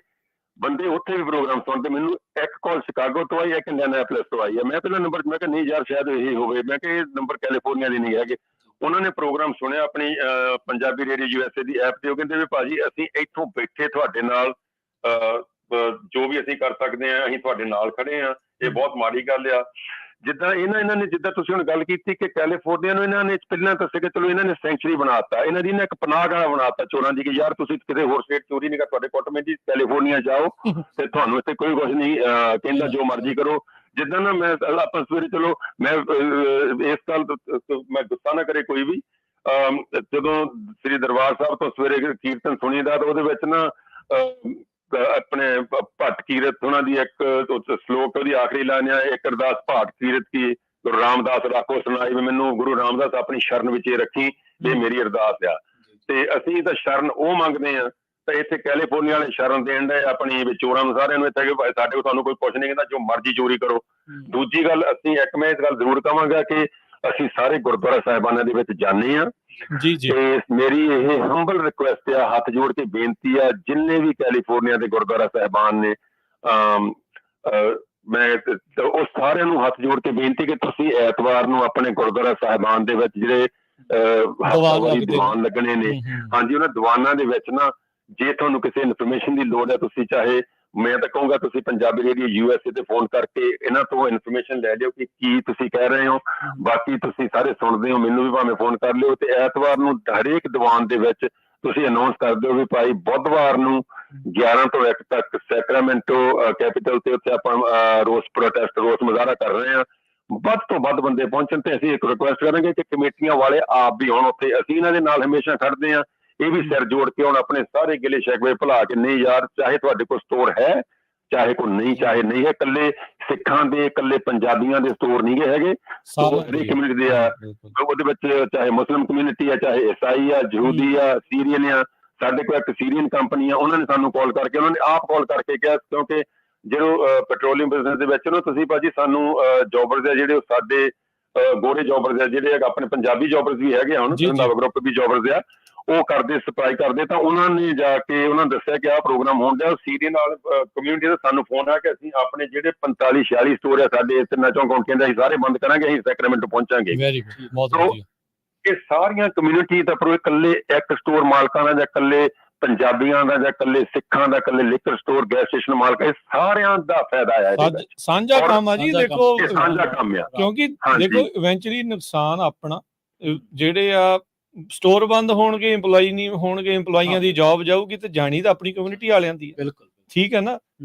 ਬੰਦੇ ਉੱਥੇ ਵੀ ਪ੍ਰੋਗਰਾਮ ਸੁਣਦੇ। ਮੈਨੂੰ ਇੱਕ ਕਾਲ ਸ਼ਿਕਾਗੋ ਤੋਂ ਆਈ, ਇੱਕ ਇੰਡੀਆਨਾਪੋਲਿਸ ਤੋਂ ਆਈ ਹੈ। ਮੈਂ ਪਹਿਲਾਂ ਨੰਬਰ ਮੈਂ ਕਿਹਾ ਨਹੀਂ ਯਾਰ ਸ਼ਾਇਦ ਇਹੀ ਹੋਵੇ, ਮੈਂ ਕਿਹਾ ਇਹ ਨੰਬਰ ਕੈਲੀਫੋਰਨੀਆ ਦੇ ਨਹੀਂ ਹੈਗੇ। ਉਹਨਾਂ ਨੇ ਪ੍ਰੋਗਰਾਮ ਸੁਣਿਆ ਆਪਣੀ ਪੰਜਾਬੀ ਰੇਡੀਓ USA ਦੀ ਐਪ ਤੇ। ਉਹ ਕਹਿੰਦੇ ਵੀ ਭਾਜੀ ਅਸੀਂ ਇੱਥੋਂ ਬੈਠੇ ਤੁਹਾਡੇ ਨਾਲ ਜੋ ਵੀ ਅਸੀਂ ਕਰ ਸਕਦੇ ਹਾਂ ਅਸੀਂ ਤੁਹਾਡੇ ਨਾਲ ਖੜੇ ਹਾਂ, ਇਹ ਬਹੁਤ ਮਾੜੀ ਗੱਲ ਆ। ਜਿੱਦਾਂ ਇਹਨਾਂ ਨੇ ਜਿੱਦਾਂ ਤੁਸੀਂ ਹੁਣ ਗੱਲ ਕੀਤੀ ਕਿ ਕੈਲੀਫੋਰਨੀਆ ਨੂੰ ਇਹਨਾਂ ਨੇ ਪਹਿਲਾਂ ਤਾਂ ਸੀਗਾ ਚਲੋ ਇਹਨਾਂ ਨੇ ਸੈਂਚੁਰੀ ਬਣਾਤਾ, ਇਹਨਾਂ ਦੀ ਨਾ ਇੱਕ ਪਨਾਹਗਾਹ ਬਣਾਤਾ ਚੋਰਾਂ ਦੀ ਕਿ ਯਾਰ ਤੁਸੀਂ ਕਿਤੇ ਹੋਰ ਸਟੇਟ ਚੋਰੀ ਨਹੀਂ ਕਰ, ਤੁਹਾਡੇ ਕੁੱਟਮੇ ਜੀ ਕੈਲੀਫੋਰਨੀਆ ਜਾਓ ਤੇ ਤੁਹਾਨੂੰ ਇੱਥੇ ਕੋਈ ਕੁਝ ਨਹੀਂ ਕਹਿੰਦਾ, ਜੋ ਮਰਜ਼ੀ ਕਰੋ। ਜਿੱਦਾਂ ਨਾ ਮੈਂ ਆਪਾਂ ਸਵੇਰੇ ਚਲੋ ਮੈਂ ਇਸ ਗੱਲ ਮੈਂ ਗੁੱਸਾ ਨਾ ਕਰੇ ਕੋਈ ਵੀ, ਜਦੋਂ ਸ੍ਰੀ ਦਰਬਾਰ ਸਾਹਿਬ ਤੋਂ ਸਵੇਰੇ ਕੀਰਤਨ ਸੁਣੀਦਾ ਤਾਂ ਉਹਦੇ ਵਿੱਚ ਨਾ ਆਪਣੇ ਭੱਟ ਕੀਰਤ ਉਹਨਾਂ ਦੀ ਇੱਕ ਸ਼ਲੋਕ ਉਹਦੀ ਆਖਰੀ ਲਾਈਨ ਆ, ਇੱਕ ਅਰਦਾਸ ਭਾਟ ਕੀਰਤ ਕੀ ਗੁਰੂ ਰਾਮਦਾਸ ਰਾਖੋ ਸੁਣਾਈ, ਵੀ ਮੈਨੂੰ ਗੁਰੂ ਰਾਮਦਾਸ ਆਪਣੀ ਸ਼ਰਨ ਵਿੱਚ ਰੱਖੀ, ਇਹ ਮੇਰੀ ਅਰਦਾਸ ਆ। ਤੇ ਅਸੀਂ ਤਾਂ ਸ਼ਰਨ ਉਹ ਮੰਗਦੇ ਆ, ਤਾਂ ਇੱਥੇ ਕੈਲੀਫੋਰਨੀਆ ਵਾਲੇ ਸ਼ਰਨ ਦੇਣ ਦੇ ਆਪਣੀ ਚੋਰਾਂ ਨੂੰ ਸਾਰਿਆਂ ਨੂੰ ਇੱਥੇ ਕਿ ਸਾਡੇ ਕੋਲ ਤੁਹਾਨੂੰ ਕੋਈ ਕੁਛ ਨਹੀਂ ਕਹਿੰਦਾ, ਜੋ ਮਰਜ਼ੀ ਚੋਰੀ ਕਰੋ। ਦੂਜੀ ਗੱਲ ਅਸੀਂ ਇੱਕ ਮੈਂ ਇਸ ਗੱਲ ਜ਼ਰੂਰ ਕਹਾਂਗਾ ਕਿ ਅਸੀਂ ਸਾਰੇ ਗੁਰਦੁਆਰਾ ਸਾਹਿਬਾਨਾਂ ਦੇ ਵਿੱਚ ਜਾਂਦੇ ਹਾਂ ਤੇ ਮੇਰੀ ਇਹ ਹੰਬਲ ਰਿਕੁਐਸਟ ਆ, ਹੱਥ ਜੋੜ ਕੇ ਬੇਨਤੀ ਆ, ਜਿੰਨੇ ਵੀ ਕੈਲੀਫੋਰਨੀਆ ਦੇ ਗੁਰਦੁਆਰਾ ਸਾਹਿਬਾਨ ਨੇ ਮੈਂ ਉਹ ਸਾਰਿਆਂ ਨੂੰ ਹੱਥ ਜੋੜ ਕੇ ਬੇਨਤੀ ਕਿ ਤੁਸੀਂ ਐਤਵਾਰ ਨੂੰ ਆਪਣੇ ਗੁਰਦੁਆਰਾ ਸਾਹਿਬਾਨ ਦੇ ਵਿੱਚ ਜਿਹੜੇ ਦੀਵਾਨ ਲੱਗਣੇ ਨੇ, ਹਾਂਜੀ ਉਹਨਾਂ ਦੀਵਾਨਾਂ ਦੇ ਵਿੱਚ ਨਾ ਜੇ ਤੁਹਾਨੂੰ ਕਿਸੇ ਇਨਫੋਰਮੇਸ਼ਨ ਦੀ ਲੋੜ ਹੈ, ਤੁਸੀਂ ਚਾਹੇ ਮੈਂ ਤਾਂ ਕਹੂੰਗਾ ਤੁਸੀਂ ਪੰਜਾਬੀ ਰੇਡੀਓ USA ਤੇ ਫੋਨ ਕਰਕੇ ਇਹਨਾਂ ਤੋਂ ਇਨਫੋਰਮੇਸ਼ਨ ਲੈ ਲਿਓ ਕਿ ਕੀ ਤੁਸੀਂ ਕਹਿ ਰਹੇ ਹੋ। ਬਾਕੀ ਤੁਸੀਂ ਸਾਰੇ ਸੁਣਦੇ ਹੋ, ਮੈਨੂੰ ਵੀ ਭਾਵੇਂ ਫੋਨ ਕਰ ਲਿਓ। ਤੇ ਐਤਵਾਰ ਨੂੰ ਹਰੇਕ ਦੀਵਾਨ ਦੇ ਵਿੱਚ ਤੁਸੀਂ ਅਨਾਉਂਸ ਕਰ ਦਿਓ ਵੀ ਭਾਈ ਬੁੱਧਵਾਰ ਨੂੰ 11 ਤੋਂ 1 ਤੱਕ ਸੈਕਰਾਮੈਂਟੋ ਕੈਪੀਟਲ ਤੇ ਉੱਥੇ ਆਪਾਂ ਰੋਸ ਪ੍ਰੋਟੈਸਟ ਰੋਸ ਮੁਜ਼ਾਹਰਾ ਕਰ ਰਹੇ ਹਾਂ। ਵੱਧ ਤੋਂ ਵੱਧ ਬੰਦੇ ਪਹੁੰਚਣ ਤੇ ਅਸੀਂ ਇੱਕ ਰਿਕੁਐਸਟ ਕਰਾਂਗੇ ਕਿ ਕਮੇਟੀਆਂ ਵਾਲੇ ਆਪ ਵੀ ਆਉਣ ਉੱਥੇ। ਅਸੀਂ ਇਹਨਾਂ ਦੇ ਨਾਲ ਹਮੇਸ਼ਾ ਖੜਦੇ ਹਾਂ। ਇਹ ਵੀ ਸਿਰ ਜੋੜ ਕੇ ਹੁਣ ਆਪਣੇ ਸਾਰੇ ਗਿਲੇ ਸ਼ਿਕਵੇ ਭੁਲਾ ਕੇ, ਨਹੀਂ ਯਾਰ ਚਾਹੇ ਤੁਹਾਡੇ ਕੋਲ ਸਟੋਰ ਹੈ ਚਾਹੇ ਕੋਈ ਨਹੀਂ, ਚਾਹੇ ਨਹੀਂ ਹੈ, ਇਕੱਲੇ ਸਿੱਖਾਂ ਦੇ ਇਕੱਲੇ ਪੰਜਾਬੀਆਂ ਦੇ ਸਟੋਰ ਨਹੀਂ ਹੈਗੇ, ਹਰੇਕ ਕਮਿਊਨਿਟੀ ਦੇ ਆ। ਉਹਦੇ ਵਿੱਚ ਚਾਹੇ ਮੁਸਲਿਮ ਕਮਿਊਨਿਟੀ ਆ, ਚਾਹੇ ਈਸਾਈ ਆ, ਯਹੂਦੀ ਆ, ਸੀਰੀਅਨ ਆ। ਸਾਡੇ ਕੋਲ ਇੱਕ ਸੀਰੀਅਨ ਕੰਪਨੀ ਆ, ਉਹਨਾਂ ਨੇ ਸਾਨੂੰ ਕਾਲ ਕਰਕੇ, ਉਹਨਾਂ ਨੇ ਆਪ ਕਾਲ ਕਰਕੇ ਕਿਹਾ, ਕਿਉਂਕਿ ਜਦੋਂ ਪੈਟਰੋਲੀਅਮ ਬਿਜ਼ਨਸ ਦੇ ਵਿੱਚ ਨਾ ਤੁਸੀਂ ਭਾਜੀ ਸਾਨੂੰ ਜੋਬਰਸ ਆ ਜਿਹੜੇ ਸਾਡੇ ਗੋਰੇ ਜੋਬਰਸ ਆ ਜਿਹੜੇ ਆਪਣੇ ਪੰਜਾਬੀ ਜੋਬਰਸ ਵੀ ਹੈਗੇ ਹੁਣ, ਰੰਧਾਵਾ ਗਰੁੱਪ ਵੀ ਜੋਬਰਸ ਆ, ਉਹ ਕਰਦੇ ਸਪਲਾਈ ਕਰਦੇ। ਤਾਂ ਉਹਨਾਂ ਨੇ ਜਾ ਕੇ ਉਹਨਾਂ ਦੱਸਿਆ ਕਿ ਆਹ ਪ੍ਰੋਗਰਾਮ ਹੋਣ ਡਿਆ। ਸੀਰੀਅਨ ਨਾਲ ਕਮਿਊਨਿਟੀ ਦਾ ਸਾਨੂੰ ਫੋਨ ਆ ਕਿ ਅਸੀਂ ਆਪਣੇ ਜਿਹੜੇ 45-46 ਸਟੋਰ ਆ ਸਾਡੇ ਤਿੰਨਾਂ ਚੌਂਕਾਂ ਕਹਿੰਦੇ ਅਸੀਂ ਸਾਰੇ ਬੰਦ ਕਰਾਂਗੇ, ਅਸੀਂ ਸੈਕਰਾਮੈਂਟੋ ਪਹੁੰਚਾਂਗੇ। ਇਹ ਸਾਰੀਆਂ ਕਮਿਊਨਿਟੀ ਦਾ ਪਰ ਇਕੱਲੇ ਇੱਕ ਸਟੋਰ ਮਾਲਕਾਂ ਦਾ ਜਾਂ ਇਕੱਲੇ ਪੰਜਾਬੀਆਂ ਦਾ ਜਾਂ ਇਕੱਲੇ ਸਿੱਖਾਂ ਦਾ, ਇਕੱਲੇ ਲਿਕਰ ਸਟੋਰ ਗੈਸ ਸਟੇਸ਼ਨ ਮਾਲਕ, ਇਹ ਸਾਰਿਆਂ ਦਾ ਫਾਇਦਾ ਆ। ਸਾਂਝਾ ਕੰਮ ਆ ਜੀ, ਦੇਖੋ ਸਾਂਝਾ ਕੰਮ ਆ, ਕਿਉਂਕਿ ਦੇਖੋ ਇਵੈਂਚੁਅਲੀ ਨੁਕਸਾਨ ਆਪਣਾ, ਜਿਹੜੇ ਆ ਸਟੋਰ ਬੰਦ ਹੋਣਗੇ, EMPLOYE ਨਹੀਂ ਹੋਣਗੇ, EMPLOYEਆਂ ਦੀ ਜੌਬ ਜਾਊਗੀ ਤੇ ਜਾਣੀ ਤਾਂ ਆਪਣੀ ਕਮਿਊਨਿਟੀ ਵਾਲਿਆਂ ਦੀ ਹੈ। ਬਿਲਕੁਲ ਠੀਕ ਹੈ ਨਾ,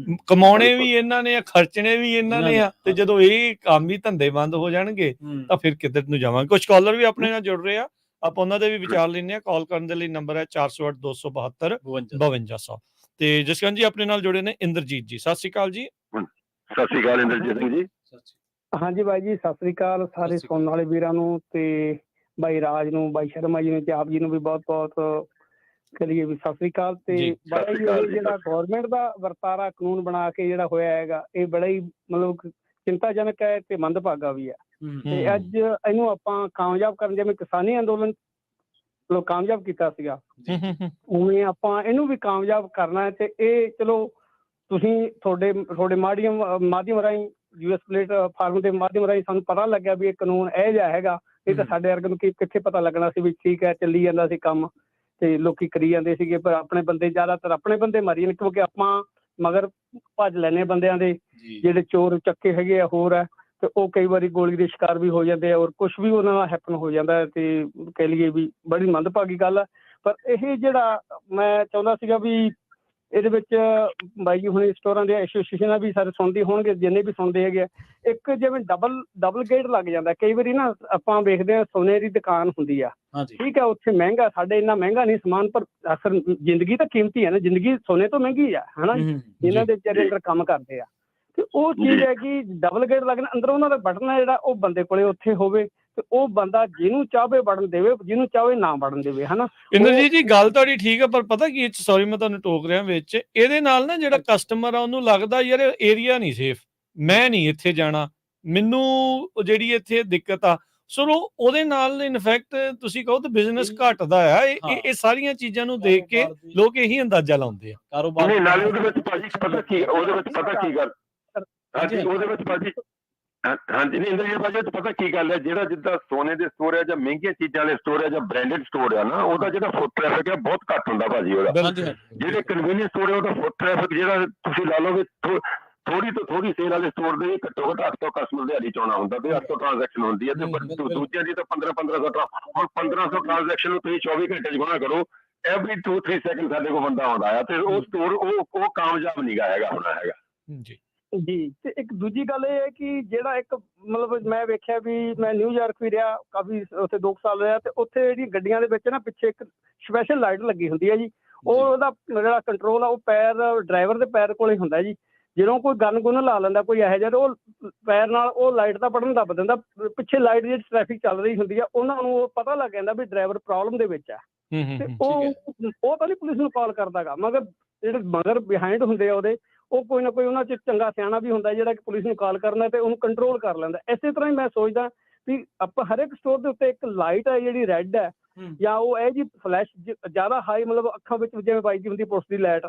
ਕਮਾਉਣੇ ਵੀ ਇਹਨਾਂ ਨੇ ਆ, ਖਰਚਣੇ ਵੀ ਇਹਨਾਂ ਨੇ ਆ, ਤੇ ਜਦੋਂ ਇਹ ਕੰਮ ਹੀ ਧੰਦੇ ਬੰਦ ਹੋ ਜਾਣਗੇ ਤਾਂ ਫਿਰ ਕਿੱਧਰ ਨੂੰ ਜਾਵਾਂਗੇ। ਕੁਝ ਕਾਲਰ ਵੀ ਆਪਣੇ ਨਾਲ ਜੁੜ ਰਹੇ ਆ, ਆਪਾਂ ਉਹਨਾਂ ਦੇ ਵੀ ਵਿਚਾਰ ਲੈਣੇ ਆ। ਕਾਲ ਕਰਨ ਦੇ ਲਈ ਨੰਬਰ ਹੈ 408-272-5200। ਤੇ ਜਸਕਰਨ ਜੀ ਆਪਣੇ ਨਾਲ ਜੁੜੇ ਨੇ ਇੰਦਰਜੀਤ ਜੀ। ਸਤਿ ਸ਼੍ਰੀ ਅਕਾਲ ਜੀ। ਸਤਿ ਸ਼੍ਰੀ ਅਕਾਲ ਇੰਦਰਜੀਤ ਸਿੰਘ ਜੀ। ਹਾਂਜੀ ਬਾਈ ਜੀ, ਸਤਿ ਸ਼੍ਰੀ ਅਕਾਲ ਸਾਰੇ ਸੁਣਨ ਵਾਲੇ ਵੀਰਾਂ ਨੂੰ, ਤੇ ਬਾਈ ਰਾਜ ਨੂੰ, ਬਾਈ ਸ਼ਰਮਾ ਜੀ ਨੂੰ, ਤੇ ਆਪ ਜੀ ਨੂੰ ਵੀ ਬਹੁਤ ਬਹੁਤ ਕਰੀਏ ਵੀ ਸਤਿ ਸ਼੍ਰੀ ਅਕਾਲ। ਤੇ ਬੜਾ ਹੀ ਜਿਹੜਾ ਗੌਰਮੈਂਟ ਦਾ ਵਰਤਾਰਾ ਕਾਨੂੰਨ ਬਣਾ ਕੇ ਜਿਹੜਾ ਹੋਇਆ ਹੈਗਾ, ਇਹ ਬੜਾ ਹੀ ਮਤਲਬ ਚਿੰਤਾਜਨਕ ਹੈ ਤੇ ਮੰਦਭਾਗਾ ਵੀ ਹੈ। ਤੇ ਅੱਜ ਇਹਨੂੰ ਆਪਾਂ ਕਾਮਯਾਬ ਕਰਨ, ਜਿਵੇਂ ਕਿਸਾਨੀ ਅੰਦੋਲਨ ਚਲੋ ਕਾਮਯਾਬ ਕੀਤਾ ਸੀਗਾ, ਉਵੇਂ ਆਪਾਂ ਇਹਨੂੰ ਵੀ ਕਾਮਯਾਬ ਕਰਨਾ ਹੈ। ਤੇ ਇਹ ਚਲੋ ਤੁਸੀਂ ਤੁਹਾਡੇ ਮਾਧਿਅਮ ਰਾਹੀਂ US ਪਲੇਟ ਫਾਰਮ ਦੇ ਮਾਧਿਅਮ ਰਾਹੀਂ ਸਾਨੂੰ ਪਤਾ ਲੱਗਿਆ ਵੀ ਇਹ ਕਾਨੂੰਨ ਇਹ ਜਿਹਾ ਹੈਗਾ। ਇਹ ਤਾਂ ਸਾਡੇ ਵਰਗੇ ਨੂੰ ਕਿੱਥੇ ਪਤਾ ਲੱਗਣਾ ਸੀ ਵੀ ਠੀਕ ਹੈ ਚੱਲੀ ਜਾਂਦਾ ਸੀ ਕੰਮ, ਤੇ ਲੋਕੀ ਕਰੀ ਜਾਂਦੇ ਸੀਗੇ। ਪਰ ਆਪਣੇ ਬੰਦੇ ਜ਼ਿਆਦਾਤਰ ਆਪਣੇ ਬੰਦੇ ਮਾਰੀ ਜਾਂਦੇ, ਕਿਉਂਕਿ ਆਪਾਂ ਮਗਰ ਭੱਜ ਲੈਂਦੇ ਬੰਦਿਆਂ ਦੇ, ਜਿਹੜੇ ਚੋਰ ਚੱਕੇ ਹੈਗੇ ਆ ਹੋਰ ਹੈ, ਤੇ ਉਹ ਕਈ ਵਾਰੀ ਗੋਲੀ ਦੇ ਸ਼ਿਕਾਰ ਵੀ ਹੋ ਜਾਂਦੇ ਆ, ਔਰ ਕੁਛ ਵੀ ਉਹਨਾਂ ਨਾਲ ਹੈਪਨ ਹੋ ਜਾਂਦਾ। ਤੇ ਕਹਿ ਲਈਏ ਵੀ ਬੜੀ ਮੰਦਭਾਗੀ ਗੱਲ ਹੈ। ਪਰ ਇਹ ਜਿਹੜਾ ਮੈਂ ਚਾਹੁੰਦਾ ਸੀਗਾ ਵੀ ਇਹਦੇ ਵਿੱਚ ਬਾਈ ਜੀ ਹੁਣੇ ਸਟੋਰਾਂ ਦੇ ਐਸੋਸੀਏਸ਼ਨਾਂ ਵੀ ਸਾਰੇ ਸੁਣਦੇ ਹੋਣਗੇ, ਜਿੰਨੇ ਵੀ ਸੁਣਦੇ ਹੈਗੇ ਆ, ਇੱਕ ਜਿਵੇਂ ਡਬਲ ਗੇਟ ਲੱਗ ਜਾਂਦਾ ਕਈ ਵਾਰੀ ਨਾ। ਆਪਾਂ ਵੇਖਦੇ ਹਾਂ ਸੋਨੇ ਦੀ ਦੁਕਾਨ ਹੁੰਦੀ ਆ, ਠੀਕ ਹੈ, ਉੱਥੇ ਮਹਿੰਗਾ, ਸਾਡੇ ਇੰਨਾ ਮਹਿੰਗਾ ਨਹੀਂ ਸਮਾਨ, ਪਰ ਅਸਲ ਜ਼ਿੰਦਗੀ ਤਾਂ ਕੀਮਤੀ ਹੈ ਨਾ, ਜ਼ਿੰਦਗੀ ਸੋਨੇ ਤੋਂ ਮਹਿੰਗੀ ਆ, ਹਨਾ। ਇਹਨਾਂ ਦੇ ਵਿਚਾਰੇ ਅੰਦਰ ਕੰਮ ਕਰਦੇ ਆ, ਤੇ ਉਹ ਚੀਜ਼ ਹੈ ਕਿ ਡਬਲ ਗੇਟ ਲੱਗਣਾ, ਅੰਦਰ ਉਹਨਾਂ ਦਾ ਬਟਨ ਹੈ ਜਿਹੜਾ ਉਹ ਬੰਦੇ ਕੋਲੇ ਉੱਥੇ ਹੋਵੇ, ਤੇ ਉਹ ਬੰਦਾ ਜਿਹਨੂੰ ਚਾਹਵੇ ਵੜਨ ਦੇਵੇ, ਜਿਹਨੂੰ ਚਾਹਵੇ ਨਾ ਵੜਨ ਦੇਵੇ, ਹਨਾ। ਇੰਦਰਜੀਤ ਜੀ ਗੱਲ ਤੁਹਾਡੀ ਠੀਕ ਹੈ, ਪਰ ਪਤਾ ਕੀ, ਸੌਰੀ ਮੈਂ ਤੁਹਾਨੂੰ ਟੋਕ ਰਿਹਾ ਵਿੱਚ, ਇਹਦੇ ਨਾਲ ਨਾ ਜਿਹੜਾ ਕਸਟਮਰ ਆ ਉਹਨੂੰ ਲੱਗਦਾ ਯਾਰ ਏਰੀਆ ਨਹੀਂ ਸੇਫ, ਮੈਂ ਨਹੀਂ ਇੱਥੇ ਜਾਣਾ, ਮੈਨੂੰ ਜਿਹੜੀ ਇੱਥੇ ਦਿੱਕਤ ਆ। ਸੋ ਉਹਦੇ ਨਾਲ ਇਨਫੈਕਟ ਤੁਸੀਂ ਕਹੋ ਤਾਂ ਬਿਜ਼ਨਸ ਘਟਦਾ ਆ। ਇਹ ਸਾਰੀਆਂ ਚੀਜ਼ਾਂ ਨੂੰ ਦੇਖ ਕੇ ਲੋਕ ਇਹੀ ਅੰਦਾਜ਼ਾ ਲਾਉਂਦੇ ਆ। ਕਾਰੋਬਾਰ ਨਹੀਂ, ਨਾਲੇ ਉਹਦੇ ਵਿੱਚ ਭਾਜੀ ਪਤਾ ਕੀ ਗੱਲ, ਹਾਂਜੀ ਉਹਦੇ ਵਿੱਚ ਭਾਜੀ, ਹਾਂਜੀ ਨਹੀਂ ਇੰਦਰਜੀਤ ਭਾਜੀ ਪਤਾ ਕੀ ਗੱਲ ਹੈ, ਜਿਹੜਾ ਜਿੱਦਾਂ ਸੋਨੇ ਦੇ ਸਟੋਰ ਹੈ ਜਾਂ ਮਹਿੰਗੀਆਂ ਚੀਜ਼ਾਂ ਵਾਲੇ ਸਟੋਰ ਹੈ ਜਾਂ ਬ੍ਰਾਂਡਡ ਸਟੋਰ ਹੈ ਨਾ, ਉਹਦਾ ਜਿਹੜਾ ਫੁੱਟ ਟ੍ਰੈਫਿਕ ਹੈ ਬਹੁਤ ਘੱਟ ਹੁੰਦਾ ਭਾਜੀ ਉਹਦਾ। ਜਿਹੜੇ ਕਨਵੀਨੀਅੰਸ ਸਟੋਰ ਹੈ ਉਹਦਾ ਫੁੱਟ ਟ੍ਰੈਫਿਕ ਜਿਹੜਾ ਤੁਸੀਂ ਲਾ ਲਓ ਵੀ ਥੋੜੀ ਤੋਂ ਥੋੜੀ ਸੇਲ ਵਾਲੇ ਸਟੋਰ ਦੇ ਘੱਟੋ ਘੱਟ 800 ਕਸਟਮਰ ਦਿਹਾੜੀ ਚ ਆਉਣਾ ਹੁੰਦਾ ਤੇ 800 ਟ੍ਰਾਂਜੈਕਸ਼ਨ ਹੁੰਦੀ ਹੈ ਤੇ ਦੂਜਿਆਂ ਦੀ ਤਾਂ 1500 ਹੁਣ 1500 ਟ੍ਰਾਂਜੈਕਸ਼ਨ ਨੂੰ ਤੁਸੀਂ 24 ਘੰਟੇ ਚ ਗੁਣਾ ਕਰੋ, ਐਵਰੀ 2-3 ਸੈਕਿੰਡ ਸਾਡੇ ਕੋਲ ਬੰਦਾ ਆਉਂਦਾ ਆ ਤੇ ਉਹ ਸਟੋਰ ਉਹ ਕਾਮਯਾਬ ਨਹੀਂ ਹੈਗਾ ਹੋਣਾ ਹੈਗਾ ਜੀ ਜੀ। ਤੇ ਇੱਕ ਦੂਜੀ ਗੱਲ ਇਹ ਹੈ ਕਿ ਜਿਹੜਾ ਇੱਕ ਮਤਲਬ ਮੈਂ ਵੇਖਿਆ ਵੀ ਮੈਂ ਨਿਊਯਾਰਕ ਵੀ ਰਿਹਾ ਕਾਫੀ, ਉੱਥੇ 2 ਸਾਲ ਰਿਹਾ, ਤੇ ਉੱਥੇ ਜਿਹੜੀ ਗੱਡੀਆਂ ਦੇ ਵਿੱਚ ਨਾ ਪਿੱਛੇ ਇੱਕ ਸਪੈਸ਼ਲ ਲਾਈਟ ਲੱਗੀ ਹੁੰਦੀ ਹੈ ਜੀ। ਉਹਦਾ ਜਿਹੜਾ ਕੰਟਰੋਲ ਆ ਉਹ ਪੈਰ ਡਰਾਈਵਰ ਦੇ ਪੈਰ ਕੋਲ ਹੀ ਹੁੰਦਾ ਜੀ। ਜਦੋਂ ਕੋਈ ਗਨ ਗੁਨ ਲਾ ਲੈਂਦਾ ਕੋਈ ਇਹੋ ਜਿਹਾ, ਉਹ ਪੈਰ ਨਾਲ ਉਹ ਲਾਈਟ ਦਾ ਬਟਨ ਦੱਬ ਦਿੰਦਾ, ਪਿੱਛੇ ਲਾਈਟ ਦੀ ਟ੍ਰੈਫਿਕ ਚੱਲ ਰਹੀ ਹੁੰਦੀ ਆ, ਉਹਨਾਂ ਨੂੰ ਪਤਾ ਲੱਗ ਜਾਂਦਾ ਵੀ ਡਰਾਈਵਰ ਪ੍ਰੋਬਲਮ ਦੇ ਵਿੱਚ ਆ। ਤੇ ਉਹ ਤਾਂ ਨਹੀਂ ਪੁਲਿਸ ਨੂੰ ਕਾਲ ਕਰਦਾਗਾ, ਮਗਰ ਜਿਹੜੇ ਮਗਰ ਬਿਹਾਈਂਡ ਹੁੰਦੇ ਆ ਉਹਦੇ, ਉਹ ਕੋਈ ਨਾ ਕੋਈ ਉਹਨਾਂ 'ਚ ਚੰਗਾ ਸਿਆਣਾ ਵੀ ਹੁੰਦਾ ਜਿਹੜਾ ਕਿ ਪੁਲਿਸ ਨੂੰ ਕਾਲ ਕਰਨਾ ਤੇ ਉਹਨੂੰ ਕੰਟਰੋਲ ਕਰ ਲੈਂਦਾ। ਇਸੇ ਤਰ੍ਹਾਂ ਹੀ ਮੈਂ ਸੋਚਦਾ ਵੀ ਆਪਾਂ ਹਰ ਇੱਕ ਸਟੋਰ ਦੇ ਉੱਤੇ ਇੱਕ ਲਾਈਟ ਹੈ ਜਿਹੜੀ ਰੈੱਡ ਹੈ, ਜਾਂ ਉਹ ਇਹ ਜੀ ਫਲੈਸ਼ ਜ਼ਿਆਦਾ ਹਾਈ ਮਤਲਬ ਅੱਖਾਂ ਵਿੱਚ ਜਿਵੇਂ ਵੱਜਦੀ ਹੁੰਦੀ ਪੁਲਿਸ ਦੀ ਲਾਈਟ,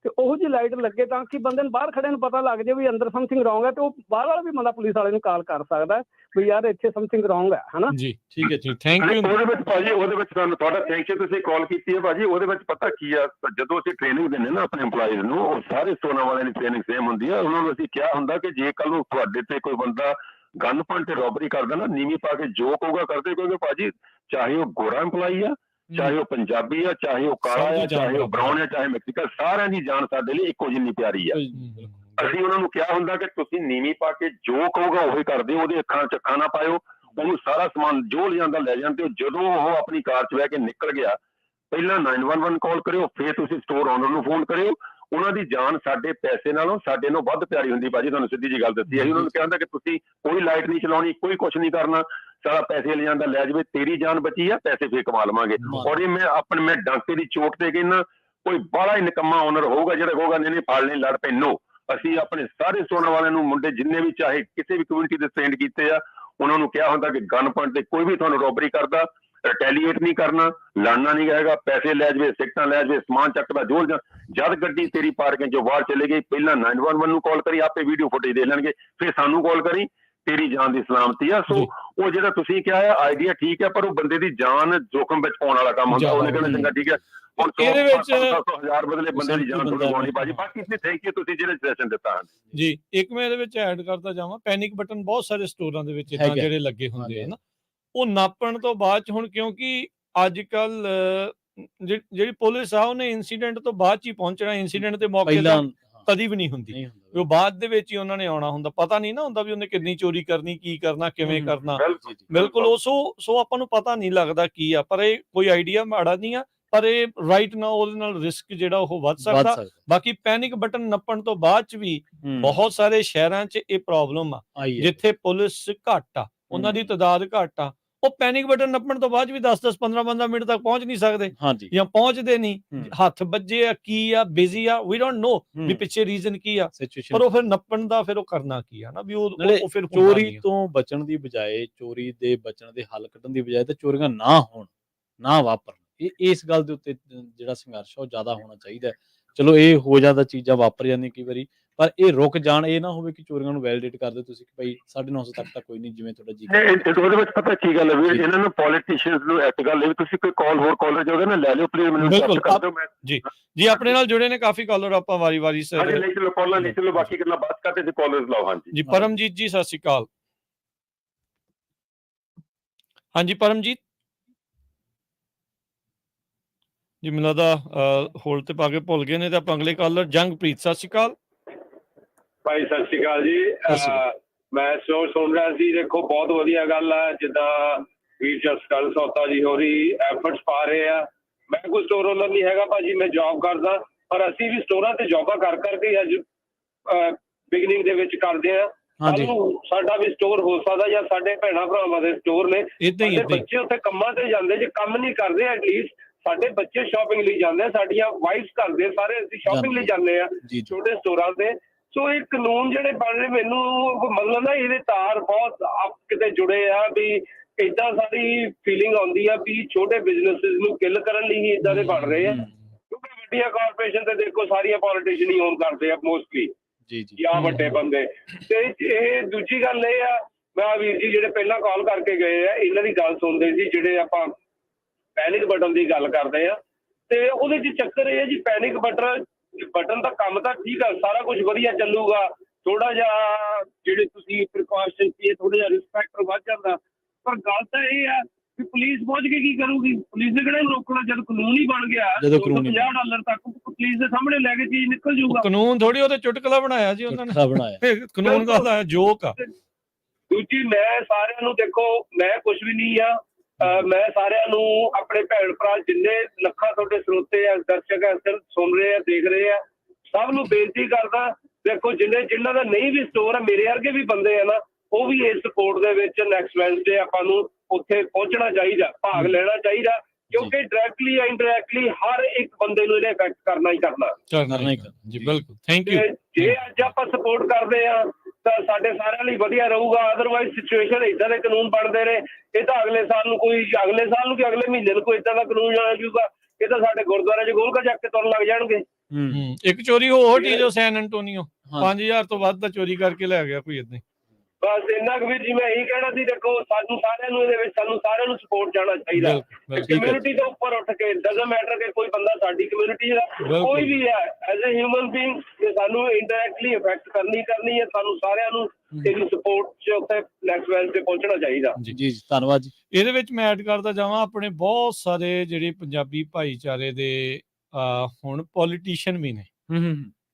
ਤੇ ਉਹੋ ਜਿਹੀ ਲਾਈਟ ਲੱਗੇ ਤਾਂ ਕਿ ਬੰਦੇ ਨੂੰ ਬਾਹਰ ਖੜੇ ਨੂੰ ਪਤਾ ਲੱਗ ਜਾਏ ਵੀ ਅੰਦਰ ਸਮਥਿੰਗ ਰੋਂਗ ਹੈ, ਤੇ ਉਹ ਬਾਹਰ ਵਾਲਾ ਵੀ ਬੰਦਾ ਪੁਲਿਸ ਵਾਲੇ ਨੂੰ ਕਾਲ ਕਰ ਸਕਦਾ ਵੀ ਯਾਰ ਇੱਥੇ ਸਮਥਿੰਗ ਰੋਂਗ ਹੈ, ਹਨਾ ਜੀ। ਠੀਕ ਹੈ ਜੀ, ਥੈਂਕ ਯੂ। ਉਹਦੇ ਵਿੱਚ ਭਾਜੀ, ਉਹਦੇ ਵਿੱਚ ਤੁਹਾਨੂੰ ਤੁਹਾਡਾ ਥੈਂਕ ਯੂ, ਤੁਸੀਂ ਕਾਲ ਕੀਤੀ ਹੈ ਭਾਜੀ। ਉਹਦੇ ਵਿੱਚ ਪਤਾ ਕੀ ਆ, ਜਦੋਂ ਅਸੀਂ ਟ੍ਰੇਨਿੰਗ ਦਿੰਦੇ ਨਾ ਆਪਣੇ EMPLOYEES ਨੂੰ, ਉਹ ਸਾਰੇ ਸਟੋਰਾਂ ਵਾਲਿਆਂ ਦੀ ਟ੍ਰੇਨਿੰਗ ਸੇਮ ਹੁੰਦੀ ਆ। ਉਹਨਾਂ ਨੂੰ ਅਸੀਂ ਕਿਹਾ ਹੁੰਦਾ ਕਿ ਜੇ ਕੱਲ ਨੂੰ ਤੁਹਾਡੇ ਤੇ ਕੋਈ ਬੰਦਾ ਗਨ ਪੁਆਇੰਟ ਤੇ ਰੋਬਰੀ ਕਰਦਾ ਨਾ, ਨੀਵੀਂ ਪਾ ਕੇ ਜੋ ਕਹੂਗਾ ਕਰਦੇ, ਕਿਉਂਕਿ ਭਾਜੀ ਚਾਹੇ ਉਹ ਗੋਰਾ EMPLOYEE ਆ, ਚਾਹੇ ਉਹ ਪੰਜਾਬੀ ਆ, ਚਾਹੇ ਉਹ ਕਾਲਾ ਆ, ਚਾਹੇ ਉਹ ਬਰਾਊਨ ਆ, ਚਾਹੇ ਮੈਕਸੀਕਨ, ਸਾਰਿਆਂ ਦੀ ਜਾਨ ਸਾਡੇ ਲਈ ਇੱਕੋ ਜਿੰਨੀ ਪਿਆਰੀ ਆ। ਅਸੀਂ ਉਹਨਾਂ ਨੂੰ ਕਿਹਾ ਹੁੰਦਾ ਕਿ ਤੁਸੀਂ ਨੀਵੀਂ ਪਾ ਕੇ ਜੋ ਕਹੂਗਾ ਉਹੀ ਕਰਦੇ, ਉਹਦੇ ਅੱਖਾਂ 'ਚ ਅੱਖਾਂ ਨਾ ਪਾਇਓ, ਉਹਨੂੰ ਸਾਰਾ ਸਮਾਨ ਜੋ ਲਿਆਂਦਾ ਲੈ ਜਾਂਦੇ ਹੋ। ਜਦੋਂ ਉਹ ਆਪਣੀ ਕਾਰ 'ਚ ਬਹਿ ਕੇ ਨਿਕਲ ਗਿਆ, ਪਹਿਲਾਂ 911 ਕਾਲ ਕਰਿਓ, ਫਿਰ ਤੁਸੀਂ ਸਟੋਰ ਓਨਰ ਨੂੰ ਫੋਨ ਕਰਿਓ। ਉਹਨਾਂ ਦੀ ਜਾਨ ਸਾਡੇ ਪੈਸੇ ਨਾਲੋਂ ਸਾਡੇ ਨੂੰ ਵੱਧ ਪਿਆਰੀ ਹੁੰਦੀ ਭਾਜੀ, ਤੁਹਾਨੂੰ ਸਿੱਧੀ ਜੀ ਗੱਲ ਦੱਸੀ। ਅਸੀਂ ਉਹਨਾਂ ਨੂੰ ਕਹਿੰਦਾ ਕਿ ਤੁਸੀਂ ਕੋਈ ਲਾਈਟ ਨਹੀਂ ਚਲਾਉਣੀ, ਕੋਈ ਕੁਛ ਨਹੀਂ ਕਰਨਾ, ਸਾਰਾ ਪੈਸੇ ਲੈ ਜਾਂਦਾ ਲੈ ਜਾਵੇ, ਤੇਰੀ ਜਾਨ ਬਚੀ ਆ, ਪੈਸੇ ਫੇਰ ਕਮਾ ਲਵਾਂਗੇ। ਔਰ ਇਹ ਮੈਂ ਡਾਂਕੇ ਦੀ ਚੋਟ ਤੇ ਕਹਿੰਦਾ, ਕੋਈ ਬੜਾ ਹੀ ਨਿਕੰਮਾ ਓਨਰ ਹੋਊਗਾ ਜਿਹੜਾ ਕਹੂਗਾ ਨਹੀਂ ਨਹੀਂ ਫੜ ਨਹੀਂ ਲੜ ਪੈ। ਨੋ, ਅਸੀਂ ਆਪਣੇ ਸਾਰੇ ਸਟੋਰਾਂ ਵਾਲਿਆਂ ਨੂੰ, ਮੁੰਡੇ ਜਿੰਨੇ ਵੀ ਚਾਹੇ ਕਿਸੇ ਵੀ ਕਮਿਊਨਿਟੀ ਦੇ ਟ੍ਰੇਨਡ ਕੀਤੇ ਆ, ਉਹਨਾਂ ਨੂੰ ਕਿਹਾ ਹੁੰਦਾ ਕਿ ਗਨ ਪੁਆਇੰਟ ਤੇ ਕੋਈ ਵੀ ਤੁਹਾਨੂੰ ਰੋਬਰੀ ਕਰਦਾ, ਰਿਟੈਲੀਏਟ ਨਹੀਂ ਕਰਨਾ, ਲੜਨਾ ਨਹੀਂ ਹੈਗਾ, ਪੈਸੇ ਲੈ ਜਾਵੇ, ਸਿਗਰਟਾਂ ਲੈ ਜਾਵੇ, ਸਮਾਨ ਚੱਕਦਾ ਜੋਲ ਜਾ। ਜਦ ਗੱਡੀ ਤੇਰੀ ਪਾਰਕਿੰਗ ਚੋਂ ਬਾਹਰ ਚਲੇ ਗਈ, ਪਹਿਲਾਂ 911 ਨੂੰ ਕਾਲ ਕਰੀ, ਆਪੇ ਵੀਡੀਓ ਫੁਟੇਜ ਦੇ ਲੈਣਗੇ, ਫਿਰ ਸਾਨੂੰ ਕਾਲ ਕਰੀ, ਤੇਰੀ ਜਾਨ ਦੀ ਸਲਾਮਤੀ ਆ। ਸੋ ਉਹ ਜਿਹੜਾ ਤੁਸੀਂ ਕਿਹਾ ਹੈ ਆਈਡੀਆ ਠੀਕ ਹੈ, ਪਰ ਉਹ ਬੰਦੇ ਦੀ ਜਾਨ ਜੋਖਮ ਵਿੱਚ ਪਾਉਣ ਵਾਲਾ ਕੰਮ ਹੁੰਦਾ। ਉਹਨੇ ਕਹਿਣਾ ਚੰਗਾ ਠੀਕ ਹੈ, ਹੁਣ ਇਹਦੇ ਵਿੱਚ 100,000 ਬਦਲੇ ਬੰਦੇ ਦੀ ਜਾਨ ਲਗਾਉਣੀ ਭਾਜੀ। ਬਾਕੀ ਇਤਨੇ ਥੈਂਕ ਯੂ ਤੁਸੀਂ ਜਿਹੜੇ ਸਜੈਸ਼ਨ ਦਿੱਤਾ ਹਨ ਜੀ। ਇੱਕ ਮੈਂ ਇਹਦੇ ਵਿੱਚ ਐਡ ਕਰਦਾ ਜਾਵਾਂ, ਪੈਨਿਕ ਬਟਨ ਬਹੁਤ ਸਾਰੇ ਸਟੋਰਾਂ ਦੇ ਵਿੱਚ ਇਦਾਂ ਜਿਹੜੇ ਲੱਗੇ ਹੁੰਦੇ ਆ ਨਾ, ਉਹ ਨਾਪਣ ਤੋਂ ਬਾਅਦ 'ਚ ਹੁਣ, ਕਿਉਂਕਿ ਅੱਜ ਕੱਲ ਜਿਹੜੀ ਪੁਲਿਸ ਆ ਉਹਨੇ ਇਨਸੀਡੈਂਟ ਤੋਂ ਬਾਅਦ 'ਚ ਹੀ ਪਹੁੰਚਣਾ, ਇਨਸੀਡੈਂਟ ਦੇ ਮੌਕੇ ਤੇ ਕਦੀ ਵੀ ਨਹੀਂ ਹੁੰਦੀ, ਉਹ ਬਾਅਦ ਦੇ ਵਿੱਚ ਹੀ ਉਹਨਾਂ ਨੇ ਆਉਣਾ ਹੁੰਦਾ। ਪਤਾ ਨਹੀਂ ਨਾ ਹੁੰਦਾ ਵੀ ਉਹਨੇ ਕਿੰਨੀ ਚੋਰੀ ਕਰਨੀ, ਕੀ ਕਰਨਾ, ਕਿਵੇਂ ਕਰਨਾ। ਬਿਲਕੁਲ ਉਹ ਸੋ ਆਪਾਂ ਨੂੰ ਪਤਾ ਨਹੀਂ ਲੱਗਦਾ ਕੀ ਆ, ਪਰ ਇਹ ਕੋਈ ਆਈਡੀਆ ਮਾੜਾ ਨਹੀਂ ਆ, ਪਰ ਇਹ ਰਾਈਟ ਨਾ ਉਹਦੇ ਨਾਲ ਰਿਸਕ ਜਿਹੜਾ ਉਹ ਵੱਧ ਸਕਦਾ। ਬਾਕੀ ਪੈਨਿਕ ਬਟਨ ਨੱਪਣ ਤੋਂ ਬਾਅਦ 'ਚ ਵੀ ਬਹੁਤ ਸਾਰੇ ਸ਼ਹਿਰਾਂ 'ਚ ਇਹ ਪ੍ਰੋਬਲਮ ਆ, ਜਿੱਥੇ ਪੁਲਿਸ ਘੱਟ ਆ, ਉਹਨਾਂ ਦੀ ਤਾਦਾਦ ਘੱਟ ਆ, ਉਹ ਪੈਨਿਕ ਬਟਨ ਨੱਪਣ ਤੋਂ ਬਾਅਦ ਵੀ 10-10 15-15 ਮਿੰਟ ਤੱਕ ਪਹੁੰਚ ਨਹੀਂ ਸਕਦੇ, ਜਾਂ ਪਹੁੰਚਦੇ ਨਹੀਂ, ਹੱਥ ਵੱਜੇ ਆ, ਕੀ ਆ, ਬਿਜ਼ੀ ਆ, ਵੀ ਡੋਂਟ ਨੋ ਵੀ ਪਿੱਛੇ ਰੀਜ਼ਨ ਕੀ ਆ, ਪਰ ਉਹ ਫਿਰ ਨੱਪਣ ਦਾ ਫਿਰ ਉਹ ਕਰਨਾ ਕੀ ਆ ਨਾ, ਵੀ ਉਹ ਫਿਰ ਚੋਰੀ ਤੋਂ ਬਚਣ ਦੀ ਬਜਾਏ, ਚੋਰੀ ਦੇ ਬਚਣ ਦੇ ਹੱਲ ਕੱਢਣ ਦੀ ਬਜਾਏ ਤੇ ਚੋਰੀਆਂ ਨਾ ਹੋਣ, ਨਾ ਵਾਪਰਨ, ਇਸ ਗੱਲ ਦੇ ਉੱਤੇ ਜਿਹੜਾ ਸੰਘਰਸ਼ ਉਹ ਜ਼ਿਆਦਾ ਹੋਣਾ ਚਾਹੀਦਾ। ਚਲੋ ਇਹ ਹੋ ਜਾਂਦਾ, ਚੀਜ਼ਾਂ ਵਾਪਰ ਜਾਂਦੀਆਂ ਕਈ ਵਾਰੀ, ਪਰ ਇਹ ਰੁਕ ਜਾਣ, ਇਹ ਨਾ ਹੋਵੇ ਕਿ ਚੋਰੀਆਂ ਨੂੰ ਵੈਲੀਡੇਟ ਕਰਦੇ ਤੁਸੀਂ ਕਿ ਭਾਈ 950 ਤੱਕ ਤਾਂ ਕੋਈ ਨਹੀਂ, ਜਿਵੇਂ ਤੁਹਾਡਾ ਜੀ। ਉਹਦੇ ਵਿੱਚ ਪਤਾ ਕੀ ਗੱਲ ਹੈ ਵੀ ਇਹਨਾਂ ਨੂੰ ਪੋਲੀਟੀਸ਼ੀਅਨਸ ਨੂੰ ਇੱਕ ਗੱਲ ਹੈ, ਤੁਸੀਂ ਕੋਈ ਕਾਲ ਹੋਰ ਕਾਲਰ ਜੋ ਨਾ ਲੈ ਲਿਓ ਪਲੀਜ਼, ਮੈਨੂੰ ਬਿਲਕੁਲ ਕਰ ਦਿਓ। ਮੈਂ ਜੀ ਆਪਣੇ ਨਾਲ ਜੁੜੇ ਨੇ ਕਾਫੀ ਕਾਲਰ, ਆਪਾਂ ਵਾਰੀ-ਵਾਰੀ ਸਰ ਲੈ ਚਲੋ ਕਾਲਰ ਲੈ ਚਲੋ, ਬਾਕੀ ਗੱਲਾਂ ਬਾਤ ਕਰਦੇ ਤੇ ਕਾਲਰਸ ਲਾਓ। ਹਾਂਜੀ ਜੀ, ਪਰਮਜੀਤ ਜੀ ਸਤਿ ਸ਼੍ਰੀ ਅਕਾਲ। ਹਾਂਜੀ ਪਰਮਜੀਤ ਜੀ, ਮੈਨੂੰ ਲੱਗਦਾ ਹੋਲਡ ਤੇ ਪਾ ਕੇ ਭੁੱਲ ਗਏ ਨੇ, ਤੇ ਆਪਾਂ ਅਗਲੇ ਕਾਲਰ ਜੰਗਪ੍ਰੀਤ, ਸਤਿ ਸ਼੍ਰੀ ਅਕਾਲ ਭਾਈ। ਸਤਿ ਸ਼੍ਰੀ ਅਕਾਲ ਜੀ। ਮੈਂ ਸੁਣ ਰਿਹਾ ਸੀ, ਦੇਖੋ ਬਹੁਤ ਵਧੀਆ ਗੱਲ ਆ ਜਿੱਦਾਂ ਵੀਰ ਜਸਕਰਨ ਸੌਤਾ ਜੀ ਹੋਰੀ ਐਫਰਟਸ ਪਾ ਰਹੇ ਆ। ਮੈਂ ਕੋਈ ਸਟੋਰ ਓਨਰ ਨਹੀਂ ਹੈਗਾ ਭਾਜੀ, ਮੈਂ ਜੌਬ ਕਰਦਾ, ਪਰ ਅਸੀਂ ਵੀ ਸਟੋਰਾਂ ਤੇ ਜੌਬਾਂ ਕਰ ਕਰਕੇ ਅੱਜ ਬਿਗਨਿੰਗ ਦੇ ਵਿੱਚ ਕਰਦੇ ਆ। ਸਾਡਾ ਵੀ ਸਟੋਰ ਹੋ ਸਕਦਾ, ਜਾਂ ਸਾਡੇ ਭੈਣਾਂ ਭਰਾਵਾਂ ਦੇ ਸਟੋਰ ਨੇ, ਸਾਡੇ ਬੱਚੇ ਉੱਥੇ ਕੰਮਾਂ ਤੇ ਜਾਂਦੇ, ਜੇ ਕੰਮ ਨਹੀਂ ਕਰਦੇ ਐਟਲੀਸਟ ਸਾਡੇ ਬੱਚੇ ਸ਼ਾਪਿੰਗ ਲਈ ਜਾਂਦੇ ਆ, ਸਾਡੀਆਂ ਵਾਈਫਸ ਕਰਦੇ, ਸਾਰੇ ਅਸੀਂ ਸ਼ਾਪਿੰਗ ਲਈ ਜਾਂਦੇ ਆ ਛੋਟੇ ਸਟੋਰਾਂ ਤੇ। ਸੋ ਇਹ ਕਾਨੂੰਨ ਜਿਹੜੇ ਬਣ ਰਹੇ, ਮੈਨੂੰ ਮਤਲਬ ਨਾ ਇਹਦੇ ਤਾਰ ਬਹੁਤ ਕਿਤੇ ਜੁੜੇ ਆ ਵੀ ਏਦਾਂ ਸਾਰੀ ਫੀਲਿੰਗ ਆਉਂਦੀ ਆ ਵੀ ਛੋਟੇ ਬਿਜ਼ਨੈਸਿਸ ਨੂੰ ਕਿੱਲ ਕਰਨ ਲਈ ਹੀ ਇਦਾਂ ਦੇ ਬਣ ਰਹੇ ਆ, ਕਿਉਂਕਿ ਵੱਡੀਆਂ ਕਾਰਪੋਰੇਸ਼ਨ ਤੇ ਦੇਖੋ ਸਾਰੀਆਂ ਪੋਲੀਟੀਸ਼ੀਅਨ ਹੀ ਓਨ ਕਰਦੇ ਆ ਮੋਸਟਲੀ ਜੀ ਜੀ ਜਾਂ ਵੱਡੇ ਬੰਦੇ। ਤੇ ਇਹ ਦੂਜੀ ਗੱਲ ਇਹ ਆ, ਮੈਂ ਵੀਰ ਜੀ ਜਿਹੜੇ ਪਹਿਲਾਂ ਕਾਲ ਕਰਕੇ ਗਏ ਆ ਇਹਨਾਂ ਦੀ ਗੱਲ ਸੁਣਦੇ ਸੀ, ਜਿਹੜੇ ਆਪਾਂ ਪੈਨਿਕ ਬਟਨ ਦੀ ਗੱਲ ਕਰਦੇ ਆ, ਤੇ ਉਹਦੇ 'ਚ ਚੱਕਰ ਇਹ ਹੈ ਜੀ, ਪੈਨਿਕ ਬਟਨ ਦਾ ਕੰਮ ਤਾਂ ਠੀਕ ਆ, ਸਾਰਾ ਕੁਝ ਵਧੀਆ ਚੱਲੂਗਾ, ਥੋੜਾ ਜਿਹਾ ਜਿਹੜੇ ਤੁਸੀਂ ਪ੍ਰੀਕਾਸ਼ਨ ਸੀ ਥੋੜਾ ਜਿਹਾ ਰਿਸਪੈਕਟ ਵੱਧ ਜਾਂਦਾ, ਪਰ ਗੱਲ ਤਾਂ ਇਹ ਆ ਕਿ ਪੁਲਿਸ ਪਹੁੰਚ ਕੇ ਕੀ ਕਰੂਗੀ? ਪੁਲਿਸ ਨੇ ਕਿਹੜਾ ਰੋਕਣਾ? ਜਦ ਕਾਨੂੰਨ ਹੀ ਬਣ ਗਿਆ $250 ਤੱਕ ਪੁਲਿਸ ਦੇ ਸਾਹਮਣੇ ਲੈ ਕੇ ਚੀਜ਼ ਨਿਕਲ ਜੂਗਾ। ਕਾਨੂੰਨ ਥੋੜੀ ਉਹਦੇ ਚੁਟਕਲਾ ਬਣਾਇਆ ਜੀ ਉਹਨਾਂ ਨੇ, ਕਾਨੂੰਨ ਦਾ ਜੋਕ ਆ। ਦੂਜੀ ਮੈਂ ਸਾਰਿਆਂ ਨੂੰ ਦੇਖੋ, ਮੈਂ ਕੁਝ ਵੀ ਨਹੀਂ ਆ, ਮੈਂ ਸਾਰਿਆਂ ਨੂੰ ਆਪਣੇ ਭੈਣ ਭਰਾ ਜਿੰਨੇ ਲੱਖਾਂ ਤੁਹਾਡੇ ਸਰੋਤੇ ਆ, ਦਰਸ਼ਕ ਆ, ਸੁਣ ਰਹੇ ਆ, ਦੇਖ ਰਹੇ ਆ, ਸਭ ਨੂੰ ਬੇਨਤੀ ਕਰਦਾ, ਦੇਖੋ ਜਿਨ੍ਹਾਂ ਦਾ ਨਹੀਂ ਵੀ ਸਟੋਰ ਆ, ਮੇਰੇ ਵਰਗੇ ਵੀ ਬੰਦੇ ਆ ਨਾ, ਉਹ ਵੀ ਇਸ ਸਪੋਰਟ ਦੇ ਵਿੱਚ ਨੈਕਸਟ ਵੈਨਸਡੇ ਆਪਾਂ ਨੂੰ ਉੱਥੇ ਪਹੁੰਚਣਾ ਚਾਹੀਦਾ, ਭਾਗ ਲੈਣਾ ਚਾਹੀਦਾ, ਕਿਉਂਕਿ ਡਾਇਰੈਕਟਲੀ ਜਾਂ ਇਨਡਾਇਰੈਕਟਲੀ ਹਰ ਇੱਕ ਬੰਦੇ ਨੂੰ ਇਹਨੇ ਇਫੈਕਟ ਕਰਨਾ ਹੀ ਕਰਨਾ ਜੀ। ਬਿਲਕੁਲ, ਥੈਂਕ ਯੂ। ਜੇ ਅੱਜ ਆਪਾਂ ਸਪੋਰਟ ਕਰਦੇ ਆ ਤਾਂ ਸਾਡੇ ਸਾਰਿਆਂ ਲਈ ਵਧੀਆ ਰਹੂਗਾ, ਅਦਰਵਾਈਜ਼ ਸਿਚੁਏਸ਼ਨ ਇਦਾਂ ਦੇ ਕਾਨੂੰਨ ਬਣਦੇ ਰਹੇ, ਇਹ ਤਾਂ ਅਗਲੇ ਸਾਲ ਨੂੰ ਕਿ ਅਗਲੇ ਮਹੀਨੇ ਨੂੰ ਕੋਈ ਇਦਾਂ ਦਾ ਕਾਨੂੰਨ ਆ ਜਾਊਗਾ, ਇਹ ਤਾਂ ਸਾਡੇ ਗੁਰਦੁਆਰੇ 'ਚ ਗੋਲਕਾ ਚੱਕ ਕੇ ਤੁਰਨ ਲੱਗ ਜਾਣਗੇ। ਇੱਕ ਚੋਰੀ ਹੋਰ ਜੀ, ਜੋ ਸੈਨ ਐਂਟੋਨੀਓ 5000 ਤੋਂ ਵੱਧ ਦਾ ਚੋਰੀ ਕਰਕੇ ਲੈ ਗਿਆ ਕੋਈ ਏਦਾਂ। ਬਸ ਇੰਨਾ ਕੁ ਵੀਰ ਜੀ ਮੈਂ ਇਹੀ ਕਹਿਣਾ ਸੀ, ਦੇਖੋ ਸਾਨੂੰ ਸਾਰਿਆਂ ਨੂੰ ਇਹਦੇ ਵਿੱਚ ਸਪੋਰਟ ਜਾਣਾ ਚਾਹੀਦਾ, ਕਮਿਊਨਿਟੀ ਤੋਂ ਉੱਪਰ ਉੱਠ ਕੇ, ਡਜ਼ਨਟ ਮੈਟਰ ਕਿ ਕੋਈ ਬੰਦਾ ਸਾਡੀ ਕਮਿਊਨਿਟੀ ਦਾ ਕੋਈ ਵੀ ਹੈ, ਐਜ਼ ਅ ਹਿਊਮਨ ਬੀਇੰਗ ਜੇ ਸਾਨੂੰ ਇੰਡਾਇਰੈਕਟਲੀ ਇਫੈਕਟ ਕਰਨੀ ਹੈ, ਸਾਨੂੰ ਸਾਰਿਆਂ ਨੂੰ ਇਹਦੀ ਸਪੋਰਟ 'ਚ ਉੱਥੇ ਨੈਕਸਟ ਵੈਨਸਡੇ ਪਹੁੰਚਣਾ ਚਾਹੀਦਾ। ਜੀ ਧੰਨਵਾਦ ਜੀ। ਇਹਦੇ ਵਿੱਚ ਮੈਂ ਐਡ ਕਰਦਾ ਜਾਵਾਂ, ਆਪਣੇ ਬਹੁਤ ਸਾਰੇ ਜਿਹੜੇ ਪੰਜਾਬੀ ਭਾਈਚਾਰੇ ਦੇ ਹੁਣ ਪੋਲੀਟੀਸ਼ੀਅਨ ਵੀ ਨੇ,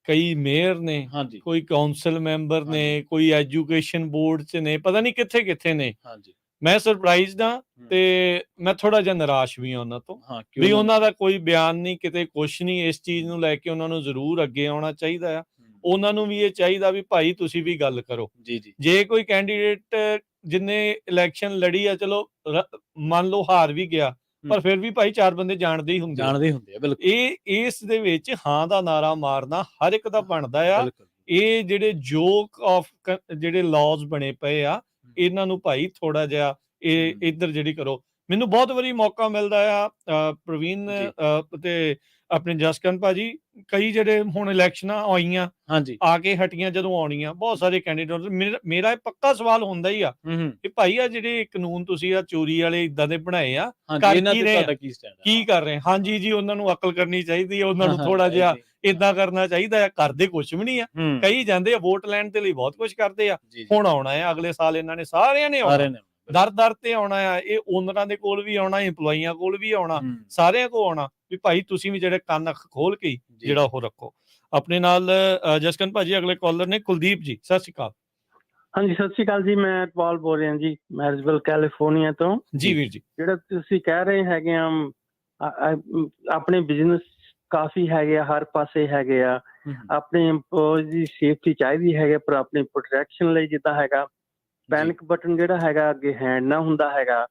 ਕਈ ਮੇਅਰ ਨੇ, ਕੋਈ ਕਾਉਂਸਲ ਮੈਂਬਰ ਨੇ, ਕੋਈ ਐਜੂਕੇਸ਼ਨ ਬੋਰਡ 'ਚ ਨੇ, ਪਤਾ ਨਹੀਂ ਕਿੱਥੇ ਨੇ। ਮੈਂ ਸਰਪ੍ਰਾਈਜ਼ਡ ਹਾਂ ਤੇ ਮੈਂ ਥੋੜਾ ਜਿਹਾ ਨਿਰਾਸ਼ ਵੀ ਹਾਂ ਉਹਨਾਂ ਤੋਂ, ਵੀ ਉਹਨਾਂ ਦਾ ਕੋਈ ਬਿਆਨ ਨਹੀਂ, ਕਿਤੇ ਕੁਛ ਨਹੀਂ। ਇਸ ਚੀਜ਼ ਨੂੰ ਲੈ ਕੇ ਉਹਨਾਂ ਨੂੰ ਜ਼ਰੂਰ ਅੱਗੇ ਆਉਣਾ ਚਾਹੀਦਾ ਆ। ਉਹਨਾਂ ਨੂੰ ਵੀ ਇਹ ਚਾਹੀਦਾ ਵੀ ਭਾਈ ਤੁਸੀਂ ਵੀ ਗੱਲ ਕਰੋ। ਜੇ ਕੋਈ ਕੈਂਡੀਡੇਟ ਜਿੰਨੇ ਇਲੈਕਸ਼ਨ ਲੜੀ ਆ, ਚਲੋ ਮੰਨ ਲਓ ਹਾਰ ਵੀ ਗਿਆ, ਪਰ ਫਿਰ ਵੀ ਭਾਈ 4 ਬੰਦੇ ਜਾਣਦੇ ਹੀ ਹੁੰਦੇ ਆ। ਬਿਲਕੁਲ, ਇਸ ਦੇ ਵਿੱਚ ਹਾਂ ਦਾ ਨਾਰਾ ਮਾਰਨਾ ਹਰ ਇੱਕ ਦਾ ਬਣਦਾ ਆ। ਇਹ ਜਿਹੜੇ ਜੋਕ ਆਫ ਜਿਹੜੇ ਲਾਜ਼ ਬਣੇ ਪਏ ਆ, ਇਹਨਾਂ ਨੂੰ ਭਾਈ ਥੋੜਾ ਜਿਹਾ ਇਹ ਇੱਧਰ ਜਿਹੜੀ ਕਰੋ। ਮੈਨੂੰ ਬਹੁਤ ਵਾਰੀ ਮੌਕਾ ਮਿਲਦਾ ਆ ਪ੍ਰਵੀਨ ਤੇ ਆਪਣੇ ਜਸਕਰਨ ਭਾਜੀ, ਕਈ ਜਿਹੜੇ ਹੁਣ ਇਲੈਕਸ਼ਨਾਂ ਆਈਆਂ ਆ ਕੇ ਹਟੀਆਂ, ਜਦੋਂ ਆਉਣੀਆਂ ਬਹੁਤ ਸਾਰੇ ਕੈਂਡੀਡੇਟ, ਮੇਰਾ ਇਹ ਪੱਕਾ ਸਵਾਲ ਹੁੰਦਾ ਹੀ ਆ ਕਿ ਭਾਈ ਆ ਜਿਹੜੇ ਕਾਨੂੰਨ ਤੁਸੀਂ ਆ ਚੋਰੀ ਵਾਲੇ ਇਦਾਂ ਦੇ ਬਣਾਏ ਆ, ਕੀ ਕਰ ਰਹੇ? ਹਾਂਜੀ ਜੀ, ਉਹਨਾਂ ਨੂੰ ਅਕਲ ਕਰਨੀ ਚਾਹੀਦੀ ਹੈ, ਉਹਨਾਂ ਨੂੰ ਥੋੜਾ ਜਿਹਾ ਏਦਾਂ ਕਰਨਾ ਚਾਹੀਦਾ ਆ। ਕਰਦੇ ਕੁਛ ਵੀ ਨਹੀਂ ਆ, ਕਈ ਜਾਂਦੇ ਆ ਵੋਟ ਲੈਣ ਦੇ ਲਈ, ਬਹੁਤ ਕੁਛ ਕਰਦੇ ਆ। ਹੁਣ ਆਉਣਾ ਹੈ ਅਗਲੇ ਸਾਲ, ਇਹਨਾਂ ਨੇ ਸਾਰਿਆਂ ਨੇ ਆਉਣਾ, ਦਰ ਤੇ ਆਉਣਾ ਆ। ਇਹ ਓਨਰਾਂ ਦੇ ਕੋਲ ਵੀ ਆਉਣਾ, ਇੰਪਲੋਈਆਂ ਕੋਲ ਵੀ ਆਉਣਾ, ਸਾਰਿਆਂ ਕੋਲ ਆਉਣਾ ਵੀ ਭਾਈ ਤੁਸੀਂ ਵੀ ਜਿਹੜੇ ਕੰਨ ਅੱਖ ਖੋਲ ਕੇ ਜਿਹੜਾ ਉਹ ਰੱਖੋ। ਆਪਣੇ ਨਾਲ ਜਸਕਰਨ ਭਾਜੀ ਅਗਲੇ ਕਾਲਰ ਨੇ ਕੁਲਦੀਪ ਜੀ, ਸਤਿ ਸ਼੍ਰੀ ਅਕਾਲ। ਹਾਂਜੀ, ਸਤਿ ਸ਼੍ਰੀ ਅਕਾਲ ਜੀ। ਮੈਂ ਇਕਬਾਲ ਬੋਲ ਰਿਹਾ ਜੀ, ਮੈਰਿਜਵਿਲ ਕੈਲੀਫੋਰਨੀਆ ਤੋਂ। ਜੀ ਵੀਰ ਜੀ, ਜਿਹੜਾ ਤੁਸੀਂ ਕਹਿ ਰਹੇ ਹੈਗੇ ਆ, ਆਪਣੇ ਬਿਜ਼ਨਸ ਕਾਫੀ ਹੈਗੇ ਆ, ਹਰ ਪਾਸੇ ਹੈਗੇ ਆ। ਆਪਣੇ EMPLOYEES ਦੀ ਸੇਫਟੀ ਚਾਹੀਦੀ ਹੈਗੇ, ਪਰ ਆਪਣੀ ਪ੍ਰੋਟੈਕਸ਼ਨ ਲਈ ਜਿੱਦਾਂ ਹੈਗਾ ਪੈਨਿਕ ਬਟਨ ਜਿਹੜਾ ਹੈਗਾ ਅੱਗੇ ਹੈਂਡ ਨਾ ਹੁੰਦਾ ਹੈਗਾ,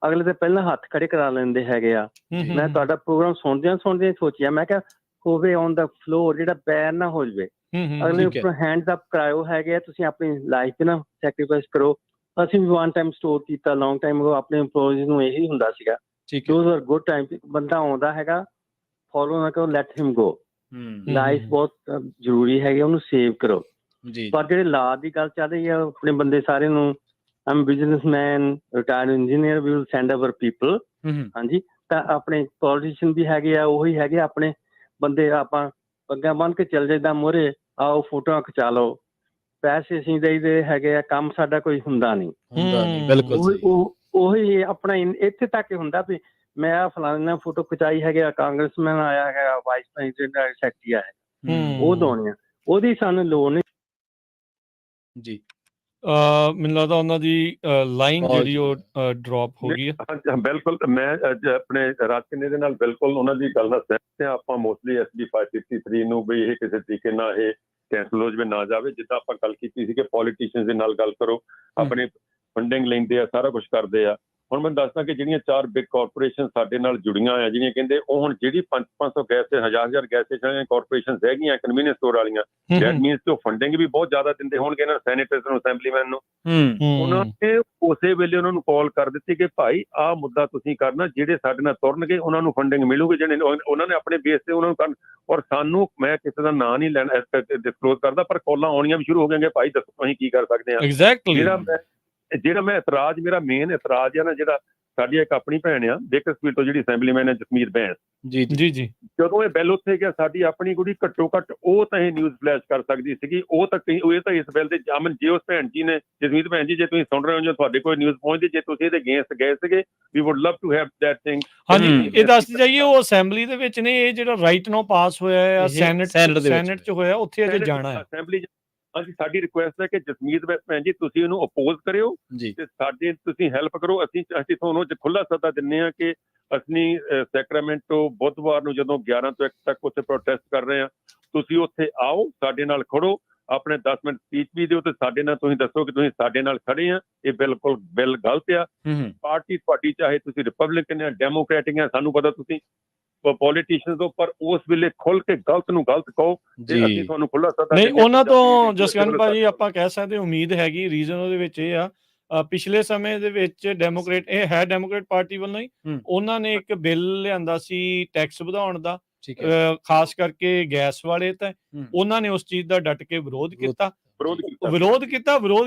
ਅਗਲੇ ਤੇ ਪਹਿਲਾਂ ਹੱਥ ਖੜੇ ਕਰਾ ਲੈਂਦੇ ਹੈਗੇ ਆ। ਮੈਂ ਤੁਹਾਡਾ ਪ੍ਰੋਗਰਾਮ ਸੁਣਦਿਆਂ ਸੋਚਿਆ, ਮੈਂ ਕਿਹਾ ਹੋਵੇ ਔਨ ਦਾ ਫਲੋਰ, ਜਿਹੜਾ ਪੈਰ ਨਾ ਹੋ ਜਾਵੇ, ਅਗਲੇ ਉੱਪਰ ਹੈਂਡਸ ਅਪ ਕਰਾਇਓ ਹੈਗੇ ਆ। ਤੁਸੀਂ ਆਪਣੀ ਲਾਈਫ ਨਾ ਸੈਕਰੀਫਾਈਸ ਕਰੋ। ਅਸੀਂ ਵੀ ਵਨ ਟਾਈਮ ਸਟੋਰ ਕੀਤਾ ਲੌਂਗ ਟਾਈਮ ਅਗੋ, ਆਪਣੇ EMPLOYEES ਨੂੰ ਇਹੀ ਹੁੰਦਾ ਸੀਗਾ, ਦੋਜ਼ ਆਰ ਗੁੱਡ ਟਾਈਮ। ਬੰਦਾ ਆਉਂਦਾ ਹੈਗਾ, ਫੋਲੋ ਨਾ ਕਰੋ, ਲੈਟ ਹਿਮ ਗੋ। ਲਾਈਫ ਬਹੁਤ ਜ਼ਰੂਰੀ ਹੈਗੀ, ਉਹਨੂੰ ਸੇਵ ਕਰੋ। ਪਰ ਜਿਹੜੇ ਲਾ ਦੀ ਗੱਲ ਚੱਲ ਰਹੀ ਆ, ਆਪਣੇ ਬੰਦੇ ਸਾਰੇ ਨੂੰ ਆਮ businessman, retired engineer, we will send our people. ਹਾਂਜੀ, ਤਾਂ ਆਪਣੇ ਪੋਲੀਟੀਸ਼ੀਅਨ ਵੀ ਹੈਗੇ ਆ, ਉਹੀ ਹੈਗੇ ਆਪਣੇ ਬੰਦੇ। ਆਪਾਂ ਪੱਗਾਂ ਬੰਨ੍ਹ ਕੇ ਚੱਲ ਜਾਈਦਾ ਮੂਹਰੇ, ਆਓ ਫੋਟੋਆਂ ਖਿਚਾ ਲਓ, ਪੈਸੇ ਅਸੀਂ ਦੇਈਦੇ ਹੈਗੇ ਆ, ਕੰਮ ਸਾਡਾ ਕੋਈ ਹੁੰਦਾ ਨਹੀਂ। ਉਹੀ ਆਪਣਾ ਇੱਥੇ ਤੱਕ ਹੁੰਦਾ ਵੀ ਮੈਂ ਆ ਫਲਾਣਾ ਫੋਟੋ ਖਿਚਾਈ ਹੈਗੇ ਆ, ਕਾਂਗਰਸਮੈਨ ਆਇਆ ਹੈਗਾ, ਵਾਈਸ ਪ੍ਰੈਜ਼ੀਡੈਂਟ ਸੈਕਟਰੀ ਆਇਆ, ਉਹ ਦੋਣੀਆਂ, ਉਹਦੀ ਸਾਨੂੰ ਲੋੜ ਨਹੀਂ ਜੀ। ਮੈਨੂੰ ਲੱਗਦਾ ਉਹਨਾਂ ਦੀ ਲਾਈਨ ਜਿਹੜੀ ਉਹ ਡ੍ਰੌਪ ਹੋ ਗਈ ਹੈ। ਬਿਲਕੁਲ, ਮੈਂ ਅੱਜ ਆਪਣੇ ਰਾਜਕਿੰਨੇ ਦੇ ਨਾਲ ਬਿਲਕੁਲ ਉਹਨਾਂ ਦੀ ਗੱਲ ਨਾਲ ਸਹਿਮਤ ਹਾਂ। ਆਪਾਂ ਮੋਸਟਲੀ SB 553 ਨੂੰ ਵੀ ਇਹ ਕਿਸੇ ਤਰੀਕੇ ਨਾਲ ਇਹ ਕੈਂਸਲ ਹੋ ਜਾਵੇ, ਨਾ ਜਾਵੇ। ਜਿੱਦਾਂ ਆਪਾਂ ਗੱਲ ਕੀਤੀ ਸੀ ਕਿ ਪੋਲੀਟੀਸ਼ੀਅਨ ਦੇ ਨਾਲ ਗੱਲ ਕਰੋ, ਆਪਣੀ ਫੰਡਿੰਗ ਲੈਂਦੇ ਆ, ਸਾਰਾ ਕੁਛ ਕਰਦੇ ਆ, ਹੁਣ ਮੈਂ ਦੱਸਦਾ ਕਿ ਜਿਹੜੀਆਂ 4 ਬਿਗ ਕਾਰਪੋਰੇਸ਼ਨ ਸਾਡੇ ਨਾਲ ਜੁੜੀਆਂ ਆ, ਜਿਹੜੀਆਂ ਕਹਿੰਦੇ ਉਹ ਹੁਣ ਜਿਹੜੀ 500 ਗੈਸ ਤੇ 1000 ਗੈਸ ਸਟੇਸ਼ਨ ਕਾਰਪੋਰੇਸ਼ਨ ਹੈਗੀਆਂ ਕਨਵੀਨੀਅੰਸ ਸਟੋਰ ਵਾਲੀਆਂ, ਦੈਟ ਮੀਨਸ ਕਿ ਉਹ ਫੰਡਿੰਗ ਵੀ ਬਹੁਤ ਜ਼ਿਆਦਾ ਦਿੰਦੇ ਹੋਣਗੇ ਇਹਨਾਂ ਸੈਨੇਟਰਸ ਨੂੰ, ਅਸੈਂਬਲੀਮੈਨ ਨੂੰ। ਉਹਨਾਂ ਨੇ ਉਸੇ ਵੇਲੇ ਉਹਨਾਂ ਨੂੰ ਕਾਲ ਕਰ ਦਿੱਤੀ ਕਿ ਭਾਈ ਆਹ ਮੁੱਦਾ ਤੁਸੀਂ ਕਰਨਾ, ਜਿਹੜੇ ਸਾਡੇ ਨਾਲ ਤੁਰਨਗੇ ਉਹਨਾਂ ਨੂੰ ਫੰਡਿੰਗ ਮਿਲੂਗੀ, ਜਿਹੜੇ ਉਹਨਾਂ ਨੇ ਆਪਣੇ ਬੇਸ ਤੇ ਉਹਨਾਂ ਨੂੰ ਕਰਨ। ਔਰ ਸਾਨੂੰ, ਮੈਂ ਕਿਸੇ ਦਾ ਨਾਂ ਨਹੀਂ ਲੈਣਾ ਡਿਸਕਲੋਜ਼ ਕਰਦਾ, ਪਰ ਕਾਲਾਂ ਆਉਣੀਆਂ ਵੀ ਸ਼ੁਰੂ ਹੋ ਗਈਆਂ, ਭਾਈ ਦੱਸੋ ਅਸੀਂ ਕੀ ਕਰ ਸਕਦੇ ਹਾਂ। ਜਿਹੜਾ ਮੈਂ ਇਤਰਾਜ਼, ਮੇਰਾ ਮੇਨ ਇਤਰਾਜ਼ ਹੈ ਨਾ, ਜਿਹੜਾ ਸਾਡੀ ਇੱਕ ਆਪਣੀ ਭੈਣ ਆ ਬੇਕਰਸਫੀਲਡ ਤੋਂ, ਜਿਹੜੀ ਅਸੈਂਬਲੀਮੈਨ ਹੈ ਜਸਮੀਤ ਬੈਂਸ, ਜੀ, ਜਦੋਂ ਇਹ ਬਿੱਲ ਉੱਥੇ ਗਿਆ, ਸਾਡੀ ਆਪਣੀ ਕੁੜੀ ਘੱਟੋ ਘੱਟ ਉਹ ਤਾਂ ਇਹ ਨਿਊਜ਼ ਫਲੈਸ਼ ਕਰ ਸਕਦੀ ਸੀਗੀ, ਉਹ ਤਾਂ ਇਸ ਬਿੱਲ ਦੇ ਜਾਮਨ, ਜੇ ਉਸ ਭੈਣ ਜੀ ਨੇ, ਜਸਮੀਤ ਭੈਣ ਜੀ, ਜੇ ਤੁਸੀਂ ਸੁਣ ਰਹੇ ਹੋ, ਜੇ ਤੁਹਾਡੇ ਕੋਈ ਨਿਊਜ਼ ਪਹੁੰਚਦੀ, ਜੇ ਤੁਸੀਂ ਇਹਦੇ ਅਗੇਂਸਟ ਗਏ ਸੀਗੇ, we would love to have that thing. ਹਾਂਜੀ, ਇਹ ਦੱਸਦੇ ਜਾਈਏ ਉਹ ਅਸੈਂਬਲੀ ਦੇ ਵਿੱਚ ਨੇ, ਇਹ ਜਿਹੜਾ ਰਾਈਟ ਨਾਓ ਪਾਸ ਹੋਇਆ ਹੈ ਸੈਨੇਟ ਚ ਹੋਇਆ, ਉੱਥੇ ਅਜੇ ਜਾਣਾ ਹੈ ਅਸੈਂਬਲੀ। ਹਾਂਜੀ, ਸਾਡੀ ਰਿਕੁਐਸਟ ਹੈ ਕਿ ਜਸਮੀਤ ਭੈਣ ਜੀ ਤੁਸੀਂ ਇਹਨੂੰ ਅਪੋਜ਼ ਕਰਿਓ ਤੇ ਸਾਡੇ ਤੁਸੀਂ ਹੈਲਪ ਕਰੋ। ਅਸੀਂ ਤੁਹਾਨੂੰ ਖੁੱਲਾ ਸੱਦਾ ਦਿੰਦੇ ਹਾਂ ਕਿ ਅਸੀਂ ਸੈਕਰਾਮੈਂਟੋ ਬੁੱਧਵਾਰ ਨੂੰ ਜਦੋਂ 11 ਤੋਂ 1 ਤੱਕ ਉੱਥੇ ਪ੍ਰੋਟੈਸਟ ਕਰ ਰਹੇ ਹਾਂ, ਤੁਸੀਂ ਉੱਥੇ ਆਓ, ਸਾਡੇ ਨਾਲ ਖੜੋ, ਆਪਣੇ 10 ਮਿੰਟ ਸਪੀਚ ਵੀ ਦਿਓ ਤੇ ਸਾਡੇ ਨਾਲ ਤੁਸੀਂ ਦੱਸੋ ਕਿ ਤੁਸੀਂ ਸਾਡੇ ਨਾਲ ਖੜੇ ਆ, ਇਹ ਬਿਲਕੁਲ ਬਿੱਲ ਗਲਤ ਆ। ਪਾਰਟੀ ਤੁਹਾਡੀ ਚਾਹੇ ਤੁਸੀਂ ਰਿਪਬਲਿਕਨ ਆ, ਡੈਮੋਕ੍ਰੈਟਿਕ ਆ, ਸਾਨੂੰ ਪਤਾ ਤੁਸੀਂ ਪੋਲੀਟੀਸ਼ੀਅਨ ਤੋਂ, ਪਰ ਉਸ ਵੇਲੇ ਖੁੱਲ ਕੇ ਗਲਤ ਨੂੰ ਗਲਤ ਕਹੋ ਤੇ ਅਸੀਂ ਤੁਹਾਨੂੰ ਖੁੱਲਾ ਸੱਦਾ ਨਹੀਂ। ਉਹਨਾਂ ਤੋਂ ਜਸਕਰਨ ਭਾਜੀ ਆਪਾਂ ਕਹਿ ਸਕਦੇ ਉਮੀਦ ਹੈਗੀ, ਰੀਜ਼ਨ ਉਹਦੇ ਵਿੱਚ ਇਹ ਆ, ਪਿਛਲੇ ਸਮੇਂ ਦੇ ਵਿੱਚ ਡੈਮੋਕ੍ਰੇਟ, ਇਹ ਹੈ ਡੈਮੋਕ੍ਰੇਟ ਪਾਰਟੀ ਵੱਲੋਂ ਹੀ, ਉਹਨਾਂ ਨੇ ਇੱਕ ਬਿੱਲ ਲਿਆਂਦਾ ਸੀ ਟੈਕਸ ਵਧਾਉਣ ਦਾ, ਖਾਸ ਕਰਕੇ ਗੈਸ ਵਾਲੇ, ਤਾਂ ਉਹਨਾਂ ਨੇ ਉਸ ਚੀਜ਼ ਦਾ ਡਟ ਕੇ ਵਿਰੋਧ ਕੀਤਾ। ਵਿਰੋਧ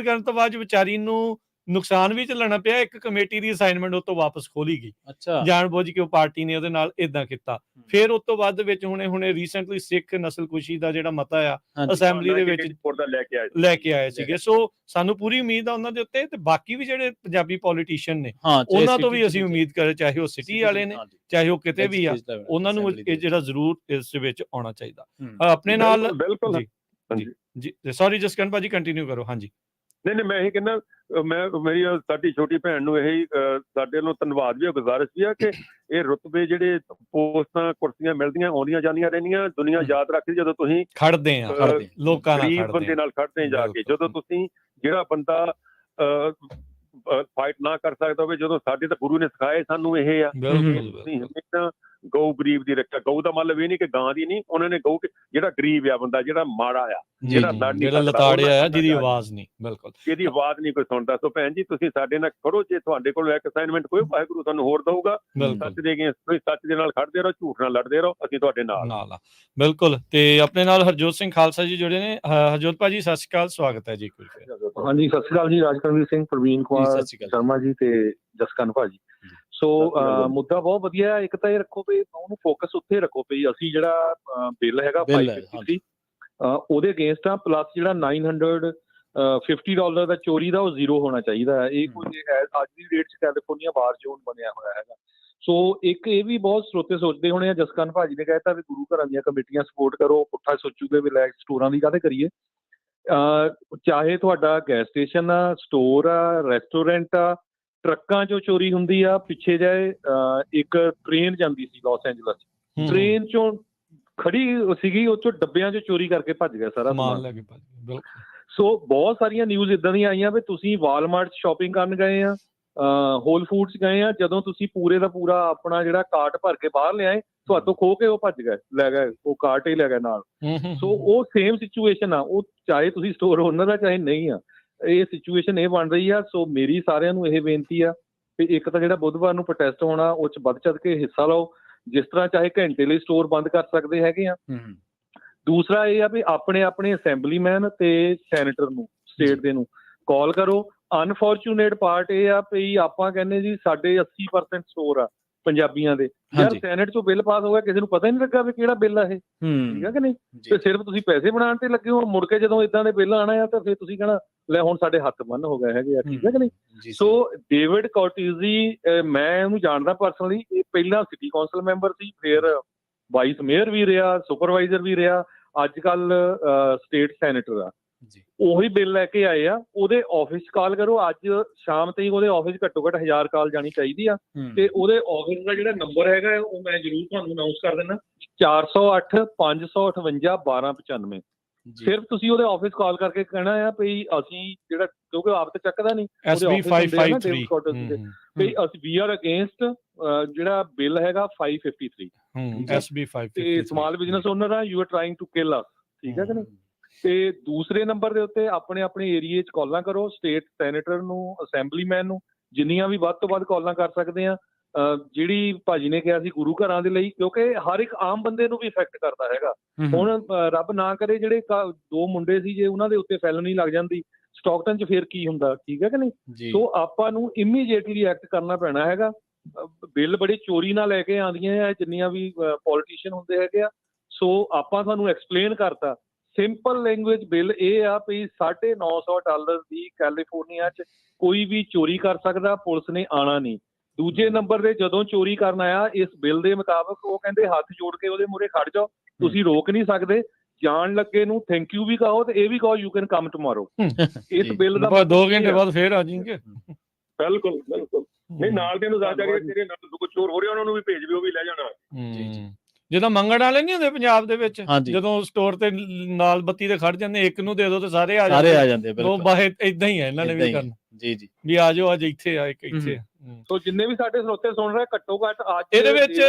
ਕਰਨ ਤੋਂ ਬਾਅਦ ਵਿਚਾਰੀ ਨੂੰ ਨੁਕਸਾਨ ਵੀ ਝੱਲਣਾ ਪਿਆ, ਇੱਕ ਕਮੇਟੀ ਦੀ ਅਸਾਈਨਮੈਂਟ ਉਹ ਤੋਂ ਵਾਪਸ ਖੋਲੀ ਗਈ, ਜਾਣ ਬੁੱਝ ਕੇ ਉਹ ਪਾਰਟੀ ਨੇ ਉਹਦੇ ਨਾਲ ਇਦਾਂ ਕੀਤਾ। ਫਿਰ ਉਸ ਤੋਂ ਬਾਅਦ ਵਿੱਚ ਹੁਣੇ ਰੀਸੈਂਟਲੀ ਸਿੱਖ ਨਸਲਕੁਸ਼ੀ ਦਾ ਜਿਹੜਾ ਮਤਾ ਆ ਅਸੈਂਬਲੀ ਦੇ ਵਿੱਚ ਲੈ ਕੇ ਆਏ ਸੀਗੇ। ਸੋ ਸਾਨੂੰ ਪੂਰੀ ਉਮੀਦ ਆ ਉਹਨਾਂ ਦੇ ਉੱਤੇ, ਤੇ ਬਾਕੀ ਵੀ ਜਿਹੜੇ ਪੰਜਾਬੀ ਪੋਲੀਟੀਸ਼ੀਅਨ ਨੇ ਉਹਨਾਂ ਤੋਂ ਵੀ ਅਸੀਂ ਉਮੀਦ ਕਰੇ, ਚਾਹੇ ਉਹ ਸਿਟੀ ਵਾਲੇ ਨੇ ਚਾਹੇ ਉਹ ਕਿਤੇ ਵੀ ਆ, ਉਹਨਾਂ ਨੂੰ ਇਹ ਜਿਹੜਾ ਜ਼ਰੂਰ ਇਸ ਵਿੱਚ ਆਉਣਾ ਚਾਹੀਦਾ। ਆਪਣੇ ਨਾਲ ਜੀ, ਸੌਰੀ ਜਸਕਰਨ ਭਾਜੀ ਕੰਟੀਨਿਊ ਕਰੋ। ਹਾਂਜੀ, ਨਹੀਂ, ਮੈਂ ਇਹੀ ਕਹਿੰਦਾ, ਮੇਰੀ ਸਾਡੀ ਛੋਟੀ ਭੈਣ ਨੂੰ ਇਹੀ ਸਾਡੇ ਵੱਲੋਂ ਧੰਨਵਾਦ ਵੀ, ਗੁਜ਼ਾਰਿਸ਼ ਵੀ ਆ ਕਿ ਇਹ ਰੁਤਬੇ, ਜਿਹੜੇ ਪੋਸਟਾਂ ਕੁਰਸੀਆਂ ਮਿਲਦੀਆਂ ਆਉਂਦੀਆਂ ਜਾਂਦੀਆਂ ਰਹਿੰਦੀਆਂ, ਦੁਨੀਆ ਯਾਦ ਰੱਖਦੀ ਜਦੋਂ ਤੁਸੀਂ ਖੜਦੇ ਆ ਲੋਕਾਂ ਨਾਲ, ਗਰੀਬ ਬੰਦੇ ਨਾਲ ਖੜਦੇ ਜਾ ਕੇ, ਜਦੋਂ ਤੁਸੀਂ ਜਿਹੜਾ ਬੰਦਾ ਫਾਈਟ ਨਾ ਕਰ ਸਕਦਾ ਹੋਵੇ, ਜਦੋਂ ਸਾਡੇ ਤਾਂ ਗੁਰੂ ਨੇ ਸਿਖਾਏ ਸਾਨੂੰ ਇਹ ਆ, ਤੁਸੀਂ ਹਮੇਸ਼ਾ ਗਊ ਗਰੀਬ ਦੀ ਰੱਖਿਆ। ਗਊ ਦਾ ਮਤਲਬ ਇਹ ਨਹੀਂ ਕਿ ਗਾਂ ਦੀ ਨਹੀਂ, ਉਹਨਾਂ ਨੇ ਗਊ ਜਿਹੜਾ ਗਰੀਬ ਆ ਬੰਦਾ, ਜਿਹੜਾ ਮਾੜਾ ਆ, ਜਿਹੜਾ ਲਤਾੜਿਆ ਆ, ਜਿਹਦੀ ਆਵਾਜ਼ ਨਹੀਂ, ਬਿਲਕੁਲ ਜਿਹਦੀ ਆਵਾਜ਼ ਨਹੀਂ ਕੋਈ ਸੁਣਦਾ। ਸੋ ਭੈਣ ਜੀ ਤੁਸੀਂ ਸਾਡੇ ਨਾਲ ਖੜੋ, ਜੇ ਤੁਹਾਡੇ ਕੋਲ ਇੱਕ ਅਸਾਈਨਮੈਂਟ ਕੋਈ ਵਾਹਿਗੁਰੂ ਤੁਹਾਨੂੰ ਹੋਰ ਦਊਗਾ, ਸੱਚ ਦੇ ਅਗੇਂਸਟ ਤੁਸੀਂ ਸੱਚ ਦੇ ਨਾਲ ਖੜਦੇ ਰਹੋ, ਝੂਠ ਨਾਲ ਲੜਦੇ ਰਹੋ, ਅਸੀਂ ਤੁਹਾਡੇ ਨਾਲ ਆ। ਬਿਲਕੁਲ। ਤੇ ਆਪਣੇ ਨਾਲ ਹਰਜੋਤ ਸਿੰਘ ਖਾਲਸਾ ਜੀ ਜੁੜੇ ਨੇ। ਹਰਜੋਤ ਭਾਜੀ ਸਤਿ ਸ਼੍ਰੀ ਅਕਾਲ, ਸਵਾਗਤ ਹੈ ਜੀ। ਹਾਂਜੀ, ਸਤਿ ਸ਼੍ਰੀ ਅਕਾਲ ਜੀ, ਰਾਜਕਰਮਵੀਰ ਸਿੰਘ, ਪ੍ਰਵੀਨ ਕੁਮਾਰ ਸ਼ਰਮਾ ਜੀ ਤੇ ਜਸਕਰਨ ਭਾਜੀ। ਸੋ ਮੁੱਦਾ ਬਹੁਤ ਵਧੀਆ। ਇੱਕ ਤਾਂ ਇਹ ਰੱਖੋ ਵੀ ਉਹਨੂੰ ਫੋਕਸ ਉੱਥੇ ਰੱਖੋ ਵੀ ਅਸੀਂ ਜਿਹੜਾ ਬਿੱਲ ਹੈਗਾ $550 ਉਹਦੇ ਅਗੇਂਸਟ ਆ, ਪਲੱਸ ਜਿਹੜਾ $950 ਦਾ ਚੋਰੀ ਦਾ ਉਹ ਜ਼ੀਰੋ ਹੋਣਾ ਚਾਹੀਦਾ ਹੈ। ਇਹ ਕੋਈ ਅੱਜ ਦੀ ਡੇਟ 'ਚ ਕੈਲੀਫੋਰਨੀਆ ਵਾਰ ਜ਼ੋਨ ਬਣਿਆ ਹੋਇਆ ਹੈਗਾ। ਸੋ ਇੱਕ ਇਹ ਵੀ ਬਹੁਤ ਸਰੋਤੇ ਸੋਚਦੇ ਹੋਣੇ ਆ, ਜਸਕਰਨ ਭਾਜੀ ਨੇ ਕਹਿਤਾ ਵੀ ਗੁਰੂ ਘਰਾਂ ਦੀਆਂ ਕਮੇਟੀਆਂ ਸਪੋਰਟ ਕਰੋ, ਪੁੱਠਾ ਸੋਚੂਗੇ ਵੀ ਲੈ ਸਟੋਰਾਂ ਦੀ ਕਾਹਦੇ ਕਰੀਏ। ਚਾਹੇ ਤੁਹਾਡਾ ਗੈਸ ਸਟੇਸ਼ਨ ਆ, ਸਟੋਰ ਆ, ਰੈਸਟੋਰੈਂਟ ਆ, ਟਰੱਕਾਂ 'ਚੋਂ ਚੋਰੀ ਹੁੰਦੀ ਆ। ਪਿੱਛੇ ਜਿਹੇ ਇੱਕ ਟ੍ਰੇਨ ਜਾਂਦੀ ਸੀ ਲਾਸ ਐਂਜਲਸ, ਟ੍ਰੇਨ 'ਚੋਂ ਖੜੀ ਸੀਗੀ, ਉਹ 'ਚੋਂ ਡੱਬਿਆਂ 'ਚ ਚੋਰੀ ਕਰਕੇ ਭੱਜ ਗਿਆ ਸਾਰਾ ਸਮਾਨ। ਸੋ ਬਹੁਤ ਸਾਰੀਆਂ ਨਿਊਜ਼ ਇੱਦਾਂ ਦੀਆਂ ਆਈਆਂ ਵੀ ਤੁਸੀਂ ਵਾਲਮਾਰਟ ਸ਼ਾਪਿੰਗ ਕਰਨ ਗਏ ਆ, ਹੋਲ ਫੂਡਸ ਗਏ ਆ, ਜਦੋਂ ਤੁਸੀਂ ਪੂਰੇ ਦਾ ਪੂਰਾ ਆਪਣਾ ਜਿਹੜਾ ਕਾਰਟ ਭਰ ਕੇ ਬਾਹਰ ਲਿਆਏ, ਤੁਹਾਤੋਂ ਖੋ ਕੇ ਉਹ ਭੱਜ ਗਏ, ਲੈ ਗਏ ਉਹ ਕਾਰਟ ਹੀ ਲੈ ਗਏ ਨਾਲ। ਸੋ ਉਹ ਸੇਮ ਸਿਚੁਏਸ਼ਨ ਆ, ਉਹ ਚਾਹੇ ਤੁਸੀਂ ਸਟੋਰ ਓਨਰ ਆ ਚਾਹੇ ਨਹੀਂ ਆ, ਇਹ ਸਿਚੁਏਸ਼ਨ ਇਹ ਬਣ ਰਹੀ ਆ। ਸੋ ਮੇਰੀ ਸਾਰਿਆਂ ਨੂੰ ਇਹ ਬੇਨਤੀ ਆ ਕਿ ਇੱਕ ਤਾਂ ਜਿਹੜਾ ਬੁੱਧਵਾਰ ਨੂੰ ਪ੍ਰੋਟੈਸਟ ਹੋਣਾ, ਉਹ 'ਚ ਵੱਧ ਚੜ ਕੇ ਹਿੱਸਾ ਲਓ, ਜਿਸ ਤਰ੍ਹਾਂ ਚਾਹੇ ਘੰਟੇ ਲਈ ਸਟੋਰ ਬੰਦ ਕਰ ਸਕਦੇ ਹੈਗੇ ਆ। ਦੂਸਰਾ ਇਹ ਆ ਵੀ ਆਪਣੇ ਆਪਣੇ ਅਸੈਂਬਲੀਮੈਨ ਤੇ ਸੈਨੇਟਰ ਨੂੰ, ਸਟੇਟ ਦੇ ਨੂੰ ਕਾਲ ਕਰੋ। ਅਨਫੋਰਚੂਨੇਟ ਪਾਰਟ ਇਹ ਆ ਵੀ ਆਪਾਂ ਕਹਿੰਦੇ ਜੀ ਸਾਡੇ 80% ਸਟੋਰ ਆ ਪੰਜਾਬੀਆਂ ਦੇ, ਯਾਰ ਸੈਨੇਟ 'ਚੋਂ ਬਿੱਲ ਪਾਸ ਹੋ ਗਿਆ, ਕਿਸੇ ਨੂੰ ਪਤਾ ਹੀ ਨਹੀਂ ਲੱਗਾ ਵੀ ਕਿਹੜਾ ਬਿੱਲ ਆ ਇਹ, ਠੀਕ ਆ ਕਿ ਨਹੀਂ। ਤੇ ਸਿਰਫ ਤੁਸੀਂ ਪੈਸੇ ਬਣਾਉਣ ਤੇ ਲੱਗੇ ਹੋ, ਮੁੜ ਕੇ ਜਦੋਂ ਇਦਾਂ ਦੇ ਬਿੱਲ ਆਣਾ ਆ ਤਾਂ ਫਿਰ ਤੁਸੀਂ ਕਹਿਣਾ ਲੈ ਹੁਣ ਸਾਡੇ ਹੱਥ ਬੰਨ ਹੋ ਗਏ ਹੈਗੇ ਆ, ਠੀਕ ਹੈ ਕਿ ਨਹੀਂ। ਸੋ ਡੇਵਿਡ ਕੋਰਟੀਜ਼ੀ, ਮੈਂ ਉਹਨੂੰ ਜਾਣਦਾ ਪਰਸਨਲੀ, ਇਹ ਪਹਿਲਾਂ ਸਿਟੀ ਕੌਂਸਲ ਮੈਂਬਰ ਸੀ, ਫਿਰ ਵਾਈਸ ਮੇਅਰ ਵੀ ਰਿਹਾ, ਸੁਪਰਵਾਈਜ਼ਰ ਵੀ ਰਿਹਾ, ਅੱਜ ਕੱਲ ਸਟੇਟ ਸੈਨੇਟਰ ਆ। ਉਹੀ ਬਿੱਲ ਲੈ ਕੇ ਆਏ ਆ, ਉਹਦੇ ਆਫਿਸ ਕਾਲ ਕਰੋ, ਅੱਜ ਸ਼ਾਮ ਤਾਈਂ ਉਹਦੇ ਆਫਿਸ ਘੱਟੋ ਘੱਟ 1000 ਕਾਲ ਜਾਣੀ ਚਾਹੀਦੀ ਆ। ਤੇ ਉਹਦੇ ਆਫਿਸ ਦਾ ਜਿਹੜਾ ਨੰਬਰ ਹੈਗਾ ਉਹ ਮੈਂ ਜ਼ਰੂਰ ਤੁਹਾਨੂੰ ਅਨਾਊਂਸ ਕਰ ਦਿੰਦਾ, 408 558 1295। ਸਿਰਫ ਤੁਸੀਂ ਉਹਦੇ ਆਫਿਸ ਕਾਲ ਕਰਕੇ ਕਹਿਣਾ ਆ ਵੀ ਅਸੀਂ ਜਿਹੜਾ, ਕਿਉਂਕਿ ਆਪ ਤੇ ਚੱਕਦਾ ਨਹੀਂ, SB553 ਵੀ ਅਸੀਂ ਵੀ ਆਰ ਅਗੇਂਸਟ ਜਿਹੜਾ ਬਿੱਲ ਹੈਗਾ 553 SB553 ਤੇ ਸਮਾਲ ਬਿਜ਼ਨਸ ਓਨਰ ਆ, you are trying to kill us, ਠੀਕ ਹੈ ਕਿ ਨਹੀਂ। ਤੇ ਦੂਸਰੇ ਨੰਬਰ ਦੇ ਉੱਤੇ ਆਪਣੇ ਏਰੀਏ 'ਚ ਕਾਲਾਂ ਕਰੋ, ਸਟੇਟ ਸੈਨੇਟਰ ਨੂੰ, ਅਸੈਂਬਲੀਮੈਨ ਨੂੰ, ਜਿੰਨੀਆਂ ਵੀ ਵੱਧ ਤੋਂ ਵੱਧ ਕਾਲਾਂ ਕਰ ਸਕਦੇ ਆ। ਜਿਹੜੀ ਭਾਜੀ ਨੇ ਕਿਹਾ ਸੀ ਗੁਰੂ ਘਰਾਂ ਦੇ ਲਈ, ਕਿਉਂਕਿ ਹਰ ਇੱਕ ਆਮ ਬੰਦੇ ਨੂੰ ਵੀ ਇਫੈਕਟ ਕਰਦਾ ਹੈਗਾ। ਹੁਣ ਰੱਬ ਨਾ ਕਰੇ ਜਿਹੜੇ 2 ਮੁੰਡੇ ਸੀ, ਜੇ ਉਹਨਾਂ ਦੇ ਉੱਤੇ ਫੈਲਨੀ ਲੱਗ ਜਾਂਦੀ ਸਟਾਕਟਨ 'ਚ, ਫਿਰ ਕੀ ਹੁੰਦਾ, ਠੀਕ ਹੈ ਕਿ ਨਹੀਂ। ਸੋ ਆਪਾਂ ਨੂੰ ਇਮੀਡੀਏਟਲੀ ਐਕਟ ਕਰਨਾ ਪੈਣਾ ਹੈਗਾ। ਬਿੱਲ ਬੜੀ ਚੋਰੀ ਨਾਲ ਲੈ ਕੇ ਆਉਂਦੀਆਂ ਹੈ ਜਿੰਨੀਆਂ ਵੀ ਪੋਲੀਟੀਸ਼ੀਅਨ ਹੁੰਦੇ ਹੈਗੇ ਆ। ਸੋ ਆਪਾਂ ਤੁਹਾਨੂੰ ਐਕਸਪਲੇਨ ਕਰਤਾ ਸਿੰਪਲ ਲੈਂਗੁਏਜ ਬਿੱਲ ਇਹ ਆ ਵੀ $950 ਦੀ ਕੈਲੀਫੋਰਨੀਆ 'ਚ ਕੋਈ ਵੀ ਚੋਰੀ ਕਰ ਸਕਦਾ, ਪੁਲਿਸ ਨੇ ਆਣਾ ਨਹੀਂ। ਦੂਜੇ ਨੰਬਰ ਤੇ ਜਦੋਂ ਚੋਰੀ ਕਰਨ ਆਇਆ ਇਸ ਬਿੱਲ ਦੇ ਮੁਤਾਬਕ, ਉਹ ਕਹਿੰਦੇ ਹੱਥ ਜੋੜ ਕੇ ਉਹਦੇ ਮੂਹਰੇ ਖੜ ਜਾਓ, ਤੁਸੀਂ ਰੋਕ ਨਹੀਂ ਸਕਦੇ। ਜਾਣ ਲੱਗੇ ਨੂੰ ਥੈਂਕ ਯੂ ਵੀ ਕਹੋ ਤੇ ਇਹ ਵੀ ਕਹੋ ਯੂ ਕੈਨ ਕਮ ਟੁਮਾਰੋ। ਇਸ ਬਿੱਲ ਦਾ 2 ਘੰਟੇ ਬਾਅਦ ਫੇਰ ਆ ਜਾਣਗੇ। ਬਿਲਕੁਲ ਨਹੀਂ, ਨਾਲ ਦੇ ਨੂੰ ਜਾ ਕੇ ਤੇਰੇ ਨਾਲ ਕੁਝ ਚੋਰ ਹੋ ਰਿਹਾ ਉਹਨਾਂ ਨੂੰ ਵੀ ਭੇਜ ਵੀ, ਉਹ ਵੀ ਲੈ ਜਾਣਾ। ਜਦੋਂ ਮੰਗਣ ਵਾਲੇ ਨਹੀਂ ਹੁੰਦੇ ਪੰਜਾਬ ਦੇ ਵਿੱਚ, ਜਦੋਂ ਸਟੋਰ ਤੇ ਨਾਲ ਬੱਤੀ ਤੇ ਖੜ ਜਾਂਦੇ, ਇੱਕ ਨੂੰ ਦੇ ਦੋ ਤੇ ਸਾਰੇ ਆ ਜਾਂਦੇ। ਉਹ ਬਾਹਰ ਏਦਾਂ ਹੀ ਹੈ ਇਹਨਾਂ ਨੇ ਵੀ ਕਰਨਾ, ਵੀ ਆ ਜਾਓ ਅੱਜ ਇੱਥੇ ਆ, ਇੱਕ ਇੱਥੇ। ਸੋ ਜਿੰਨੇ ਵੀ ਸਾਡੇ ਸਰੋਤੇ ਸੁਣ ਰਹੇ, ਘੱਟੋ ਘੱਟ ਅੱਜ ਇਹਦੇ ਵਿੱਚ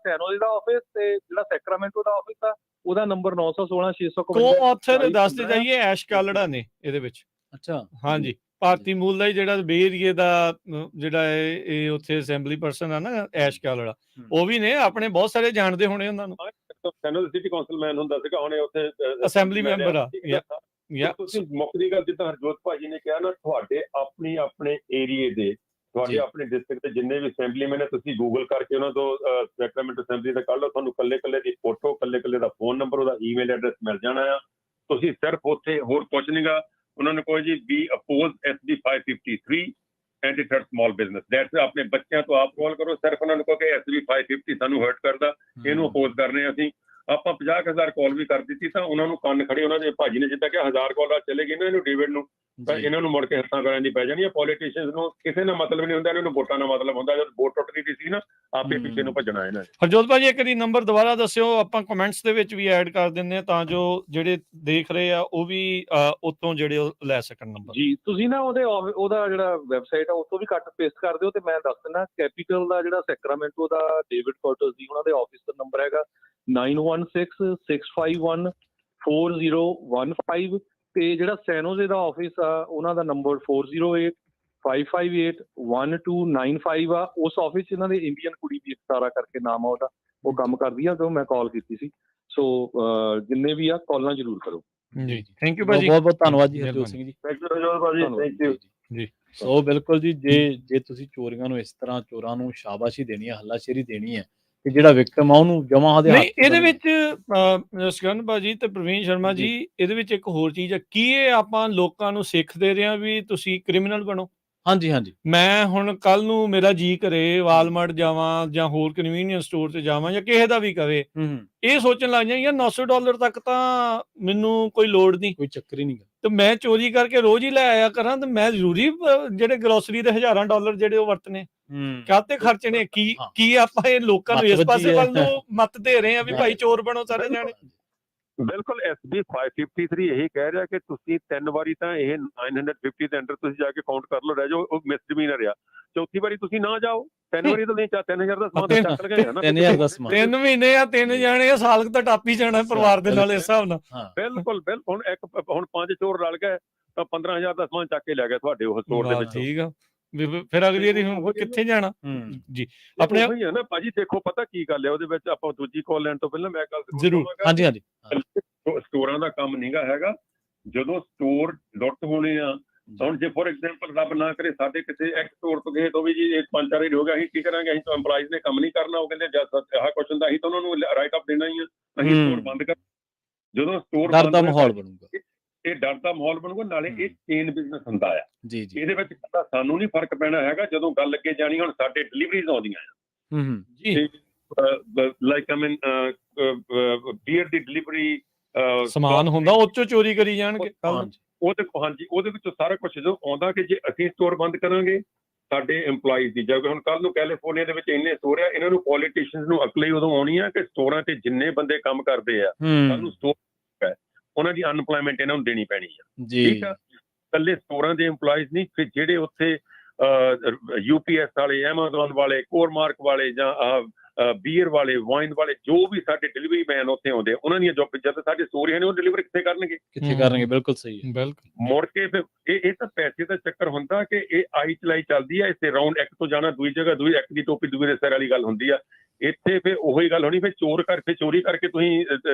ਸੈਨੋ ਦਾ ਆਫਿਸ ਤੇ ਜਿਹੜਾ ਸੈਕਰਾਮੈਂਟੋ ਦਾ ਆਫਿਸ ਆ, ਉਹਦਾ ਨੰਬਰ 916-652। ਕੋ-ਆਥਰ ਦੱਸਦੇ ਜਾਈਏ ਐਸ਼ ਕਾਲੜਾ ਨੇ ਇਹਦੇ ਵਿੱਚ। ਅੱਛਾ, ਹਾਂਜੀ, ਭਾਰਤੀ ਮੂਲ ਦਾ ਹੀ ਜਿਹੜਾ ਬੇ ਏਰੀਏ ਦਾ ਜਿਹੜਾ ਇਹ ਉੱਥੇ ਅਸੈਂਬਲੀ ਪਰਸਨ ਆ ਨਾ, ਐਸ਼ ਕਾਲੜਾ, ਉਹ ਵੀ ਨੇ ਆਪਣੇ ਬਹੁਤ ਸਾਰੇ ਜਾਣਦੇ ਹੋਣੇ ਉਹਨਾਂ ਨੂੰ। ਸੈਨੋ ਸਿਟੀ ਕਾਉਂਸਲਮੈਨ ਹੁੰਦਾ ਸੀਗਾ, ਹੁਣੇ ਉੱਥੇ ਅਸੈਂਬਲੀ ਮੈਂਬਰ ਆ। ਤੁਸੀਂ ਮੁੱਖ ਦੀ ਗੱਲ ਜਿੱਦਾਂ ਹਰਜੋਤ ਭਾਜੀ ਨੇ ਕਿਹਾ ਨਾ, ਤੁਹਾਡੇ ਆਪਣੇ ਏਰੀਏ ਦੇ, ਤੁਹਾਡੇ ਆਪਣੇ ਡਿਸਟ੍ਰਿਕਟ ਦੇ ਜਿੰਨੇ ਵੀ ਅਸੈਂਬਲੀਮੈਨ ਹੈ, ਤੁਸੀਂ ਗੂਗਲ ਕਰਕੇ ਉਹਨਾਂ ਤੋਂ ਸੈਕਰਾਮੈਂਟੋ ਅਸੈਂਬਲੀ ਦਾ ਕੱਢ ਲਓ, ਤੁਹਾਨੂੰ ਕੱਲੇ ਦੀ ਫੋਟੋ, ਕੱਲੇ ਦਾ ਫੋਨ ਨੰਬਰ, ਉਹਦਾ ਈਮੇਲ ਐਡਰੈਸ ਮਿਲ ਜਾਣਾ ਆ। ਤੁਸੀਂ ਸਿਰਫ ਉੱਥੇ ਹੋਰ ਕੁਝ ਨਹੀਂਗਾ, ਉਹਨਾਂ ਨੂੰ ਕੋਈ ਜੀ we oppose SB 553 anti threat small business, that's ਆਪਣੇ ਬੱਚਿਆਂ ਤੋਂ ਆਪ ਕਾਲ ਕਰੋ, ਸਿਰਫ ਉਹਨਾਂ ਨੂੰ ਕਹੋ ਕਿ SB 550 ਸਾਨੂੰ ਹਰਟ ਕਰਦਾ, ਇਹਨੂੰ ਅਪੋਜ਼ ਕਰਨੇ ਅਸੀਂ। ਆਪਾਂ 50,000 ਕਾਲ ਵੀ ਕਰ ਦਿੱਤੀ ਤਾਂ ਉਹਨਾਂ ਨੂੰ ਕੰਨ ਖੜੇ, ਉਹਨਾਂ ਦੇ ਭਾਜੀ ਨੇ ਜਿੱਦਾਂ ਕਿ 1000 ਕਾਲ ਚਲੇ ਗਈ ਨਾ ਇਹਨੂੰ ਡੇਵਿਡ ਨੂੰ, ਤਾਂ ਇਹਨਾਂ ਨੂੰ ਮੁੜ ਕੇ ਹੱਥਾਂ ਕਰਨ ਦੀ ਪੈ ਜਾਣੀ ਆ। ਪੋਲੀਟੀਸ਼ੀਅਨਸ ਨੂੰ ਕਿਸੇ ਨਾਲ ਮਤਲਬ ਨਹੀਂ ਹੁੰਦਾ, ਇਹਨਾਂ ਨੂੰ ਵੋਟਾਂ ਨਾਲ ਮਤਲਬ ਹੁੰਦਾ। ਜਦ ਵੋਟ ਟੁੱਟ ਗਈ ਸੀ ਨਾ, ਆਪੇ ਪਿੱਛੇ ਨੂੰ ਭੱਜਣਾ ਇਹਨਾਂ ਨੇ। ਹਰਜੋਤ ਭਾਜੀ ਇੱਕ ਵਾਰੀ ਨੰਬਰ ਦੁਬਾਰਾ ਦੱਸਿਓ, ਆਪਾਂ ਕਮੈਂਟਸ ਦੇ ਵਿੱਚ ਵੀ ਐਡ ਕਰ ਦਿੰਦੇ ਆ, ਤਾਂ ਜੋ ਜਿਹੜੇ ਦੇਖ ਰਹੇ ਆ ਉਹ ਵੀ ਉਤੋਂ ਜਿਹੜੇ ਉਹ ਲੈ ਸਕਣ ਨੰਬਰ। ਜੀ, ਤੁਸੀਂ ਨਾ ਉਹਦਾ ਜਿਹੜਾ ਵੈਬਸਾਈਟ ਆ ਉਤੋਂ ਵੀ ਕੱਟ ਪੇਸਟ ਕਰ ਦਿਓ, ਤੇ ਮੈਂ ਦੱਸ ਦਿੰਦਾ ਕੈਪੀਟਲ ਦਾ ਜਿਹੜਾ ਸੈਕਰਾਮੈਂਟੋ ਦਾ ਡੇਵਿਡ ਕੋਟਸ ਦੀ ਉਹਨਾਂ ਦੇ ਆਫਿਸ ਦਾ ਨੰਬਰ ਹੈਗਾ 9166514015, ਤੇ ਜਿਹੜਾ ਸੈਨੋਜ਼ੇ ਦਾ ਆਫਿਸ ਆ ਉਹਨਾਂ ਦਾ ਨੰਬਰ 4085581295 ਆ। ਉਸ ਆਫਿਸ 'ਚ ਇਹਨਾਂ ਦੇ ਇੰਡੀਅਨ ਕੁੜੀ ਦੀ ਸਾਰਾ ਕਰਕੇ ਨਾਮ ਆ ਉਹਦਾ, ਉਹ ਕੰਮ ਕਰਦੀ ਆ, ਤੇ ਮੈਂ ਕਾਲ ਕੀਤੀ ਸੀ। ਸੋ ਜਿੰਨੇ ਵੀ ਆ ਕਾਲਾਂ ਜ਼ਰੂਰ ਕਰੋ। ਜੀ, ਥੈਂਕ ਯੂ ਭਾਜੀ, ਬਹੁਤ ਧੰਨਵਾਦ ਜੀ ਹਰਜੋਤ ਸਿੰਘ ਜੀ। ਥੈਂਕ ਯੂ ਹਰਜੋਤ ਭਾਜੀ, ਥੈਂਕ ਯੂ ਜੀ। ਸੋ ਬਿਲਕੁਲ ਜੀ, ਜੇ ਤੁਸੀਂ ਚੋਰੀਆਂ ਨੂੰ ਇਸ ਤਰ੍ਹਾਂ, ਚੋਰਾਂ ਨੂੰ ਸ਼ਾਬਾਸ਼ੀ ਦੇਣੀ ਹੈ, ਹੱਲਾਸ਼ੇਰੀ ਦੇਣੀ ਹੈ, ਤੇ ਜਿਹੜਾ ਵਿਕਟਮ ਆ ਉਹਨੂੰ ਜਮਾਂ ਉਹਦੇ ਹੱਥ। ਨਹੀਂ, ਇਹਦੇ ਵਿੱਚ ਸਕਰਨ ਭਾਜੀ ਤੇ ਪ੍ਰਵੀਨ ਸ਼ਰਮਾ ਜੀ, ਇਹਦੇ ਵਿੱਚ ਇੱਕ ਹੋਰ ਚੀਜ਼ ਹੈ, ਕੀ ਇਹ ਆਪਾਂ ਲੋਕਾਂ ਨੂੰ ਸਿੱਖ ਦੇ ਰਹੇ ਹਾਂ ਵੀ ਤੁਸੀਂ ਕ੍ਰਿਮੀਨਲ ਬਣੋ? ਹਾਂਜੀ। ਮੈਂ ਹੁਣ ਕੱਲ ਨੂੰ ਮੇਰਾ ਜੀ ਕਰੇ ਵਾਲਮਾਰਟ ਜਾਵਾਂ ਜਾਂ ਹੋਰ ਕਨਵੀਨੀਅੰਸ ਸਟੋਰ ਤੇ ਜਾਵਾਂ, ਜਾਂ ਕਿਸੇ ਦਾ ਵੀ ਕਵੇ, ਇਹ ਸੋਚਣ ਲੱਗ ਜਾਂ ਯਾਰ $900 ਤੱਕ ਤਾਂ ਮੈਨੂੰ ਕੋਈ ਲੋੜ ਨਹੀਂ, ਕੋਈ ਚੱਕਰ ਹੀ ਨਹੀਂ, ਤੇ ਮੈਂ ਚੋਰੀ ਕਰਕੇ ਰੋਜ਼ ਹੀ ਲੈ ਆਇਆ ਕਰਾਂ, ਤੇ ਮੈਂ ਜ਼ਰੂਰੀ ਜਿਹੜੇ ਗਰੋਸਰੀ ਦੇ $1000 ਜਿਹੜੇ ਉਹ ਵਰਤਨੇ ਕਾਹਤੇ ਖਰਚਣੇ? ਕੀ ਆਪਾਂ ਇਹ ਲੋਕਾਂ ਨੂੰ ਇਸ ਪਾਸੇ ਵੱਲ ਨੂੰ ਮੱਤ ਦੇ ਰਹੇ ਆ ਵੀ ਭਾਈ ਚੋਰ ਬਣੋ ਸਾਰੇ ਜਾਣੇ? ਬਿਲਕੁਲ, SB 553 ਇਹੀ ਕਹਿ ਰਿਹਾ ਕਿ ਤੁਸੀਂ 3 ਵਾਰੀ ਤਾਂ ਇਹ 950 ਦੇ ਅੰਡਰ ਤੁਸੀਂ ਜਾ ਕੇ ਕਾਊਂਟ ਕਰ ਲਓ, ਰਹਿ ਜਾਓ, ਉਹ ਮਿਸਡਿਮੀਨਰ ਆ। ਚੌਥੀ ਵਾਰੀ ਤੁਸੀਂ ਨਾ ਜਾਓ, 3 ਵਾਰੀ ਤਾਂ ਨਹੀਂ, 3000 ਦਾ ਸਮਾਨ ਚੱਕ ਲਗੇ ਨਾ, 3000 ਦਾ ਸਮਾਨ, 3 ਮਹੀਨੇ ਆ, 3 ਜਾਣੇ ਆ, ਸਾਲ ਤਾਂ ਟੱਪ ਹੀ ਜਾਣਾ ਪਰਿਵਾਰ ਦੇ ਨਾਲ ਇਸ ਹਿਸਾਬ ਨਾਲ। ਬਿਲਕੁਲ। ਹੁਣ 5 ਚੋਰ ਰਲ ਗਏ ਤਾਂ 15000 ਦਾ ਸਮਾਨ ਚੱਕ ਕੇ ਲੈ ਗਏ ਤੁਹਾਡੇ ਉਹ ਸਟੋਰ ਦੇ ਵਿੱਚ। ਠੀਕ ਆ, ਫਿਰ ਅਗਲੀ ਵਾਰੀ ਹੁਣ ਕਿੱਥੇ ਜਾਣਾ? ਜੀ, ਆਪਣੇ ਉਹੀ ਹੈ ਨਾ ਭਾਜੀ, ਦੇਖੋ ਪਤਾ ਕੀ ਗੱਲ ਹੈ ਉਹਦੇ ਵਿੱਚ, ਆਪਾਂ ਦੂਜੀ ਕਾਲ ਲੈਣ ਤੋਂ ਪਹਿਲਾਂ ਮੈਂ ਗੱਲ ਜ਼ਰੂਰ। ਹਾਂਜੀ। ਸਟੋਰਾਂ ਦਾ ਕੰਮ ਨਹੀਂਗਾ ਹੈਗਾ, ਜਦੋਂ ਸਟੋਰ ਲੁੱਟ ਹੋਣੇ ਆ। ਹੁਣ ਜੇ ਫੋਰ ਐਗਜ਼ਾਮਪਲ ਰੱਬ ਨਾ ਕਰੇ ਸਾਡੇ ਕਿਸੇ ਇੱਕ ਸਟੋਰ ਤੋਂ ਗਏ ਤੋਂ ਵੀ ਜੀ 5-4 ਵਾਰੀ ਹੋ ਗਿਆ, ਅਸੀਂ ਕੀ ਕਰਾਂਗੇ? ਅਸੀਂ ਤਾਂ EMPLOYEES ਨੇ ਕੰਮ ਨਹੀਂ ਕਰਨਾ, ਉਹ ਕਹਿੰਦੇ ਜਦ ਆਹ ਕੁਛ ਹੁੰਦਾ ਅਸੀਂ ਤਾਂ ਉਹਨਾਂ ਨੂੰ ਰਾਈਟ ਅਪ ਦੇਣਾ ਹੀ ਆ, ਅਸੀਂ ਸਟੋਰ ਬੰਦ ਕਰ। ਜਦੋਂ ਸਟੋਰ ਡਰ ਦਾ ਮਾਹੌਲ ਬਣੂਗਾ, ਇਹ ਡਰ ਦਾ ਮਾਹੌਲ ਬਣੂਗਾ, ਨਾਲੇ ਇਹ ਚੇਨ ਬਿਜ਼ਨਸ ਹੁੰਦਾ ਆ। ਜੀ। ਇਹਦੇ ਵਿੱਚ ਸਾਨੂੰ ਨਹੀਂ ਫਰਕ ਪੈਣਾ ਹੈਗਾ, ਜਦੋਂ ਗੱਲ ਅੱਗੇ ਜਾਣੀ। ਹੁਣ ਸਾਡੇ ਡਿਲੀਵਰੀਜ਼ ਆਉਂਦੀਆਂ ਆ ਜੀ, like I mean beer the delivery ਸਮਾਨ ਹੁੰਦਾ, ਉਹ ਚੋਂ ਚੋਰੀ ਕਰੀ ਜਾਣਗੇ ਉਹਦੇ ਵਿੱਚ ਸਾਰਾ ਕੁਝ ਜਦੋਂ ਆਉਂਦਾ ਕਿ ਜੇ ਅਸੀਂ ਸਟੋਰ ਬੰਦ ਕਰਾਂਗੇ ਸਾਡੇ EMPLOYEES ਦੀ, ਜੇ ਹੁਣ ਕੱਲ ਨੂੰ ਕੈਲੀਫੋਰਨੀਆ ਦੇ ਵਿੱਚ ਇੰਨੇ ਸਟੋਰ ਆ, ਇਹਨਾਂ ਨੂੰ ਪੋਲੀਟੀਸ਼ੀਅਨਸ ਨੂੰ ਅਕਲ ਹੀ ਉਦੋਂ ਆਉਣੀ ਆ ਕਿ ਸਟੋਰਾਂ ਤੇ ਜਿੰਨੇ ਬੰਦੇ ਕੰਮ ਕਰਦੇ ਆ, ਕੱਲ ਨੂੰ ਸਟੋਰ ਉਹਨਾਂ ਦੀ ਅਨਪਲੋਇਮੈਂਟ ਇਹਨਾਂ ਨੂੰ ਦੇਣੀ ਪੈਣੀ ਆ। ਜੀ ਠੀਕ ਆ, ਇਕੱਲੇ ਸਟੋਰਾਂ ਦੇ EMPLOYEES ਨਹੀਂ, ਫਿਰ ਜਿਹੜੇ ਉੱਥੇ UPS ਵਾਲੇ, ਐਮਾਜ਼ੋਨ ਵਾਲੇ, ਕੋਰਮਾਰਕ ਵਾਲੇ ਜਾਂ ਬੀਅਰ ਵਾਲੇ, ਵਾਈਨ ਵਾਲੇ, ਜੋ ਵੀ ਸਾਡੇ ਡਿਲੀਵਰੀ ਮੈਨ ਉੱਥੇ ਆਉਂਦੇ ਉਹਨਾਂ ਦੀਆਂ ਜੋਬ ਜਦ ਸਾਡੇ ਸਟੋਰੀਆਂ ਨੇ ਉਹ ਡਿਲੀਵਰ ਕਿੱਥੇ ਕਰਨਗੇ? ਕਿੱਥੇ ਕਰਨਗੇ? ਬਿਲਕੁਲ ਸਹੀ ਹੈ। ਬਿਲਕੁਲ ਮੁੜ ਕੇ ਫਿਰ ਇਹ ਤਾਂ ਪੈਸੇ ਦਾ ਚੱਕਰ ਹੁੰਦਾ ਕਿ ਇਹ ਆਈ ਚਲਾਈ ਚੱਲਦੀ ਆ, ਇਸੇ ਰਾਉਂਡ ਇੱਕ ਤੋਂ ਜਾਣਾ ਦੂਜੀ ਜਗ੍ਹਾ, ਦੂਜੀ ਇੱਕ ਦੀ ਟੋਪੀ ਦੂਜੇ ਦੇ ਸਿਰ ਵਾਲੀ ਗੱਲ ਹੁੰਦੀ ਆ। ਇੱਥੇ ਫਿਰ ਉਹੀ ਗੱਲ ਹੋਣੀ, ਫਿਰ ਚੋਰੀ ਕਰਕੇ ਤੁਸੀਂ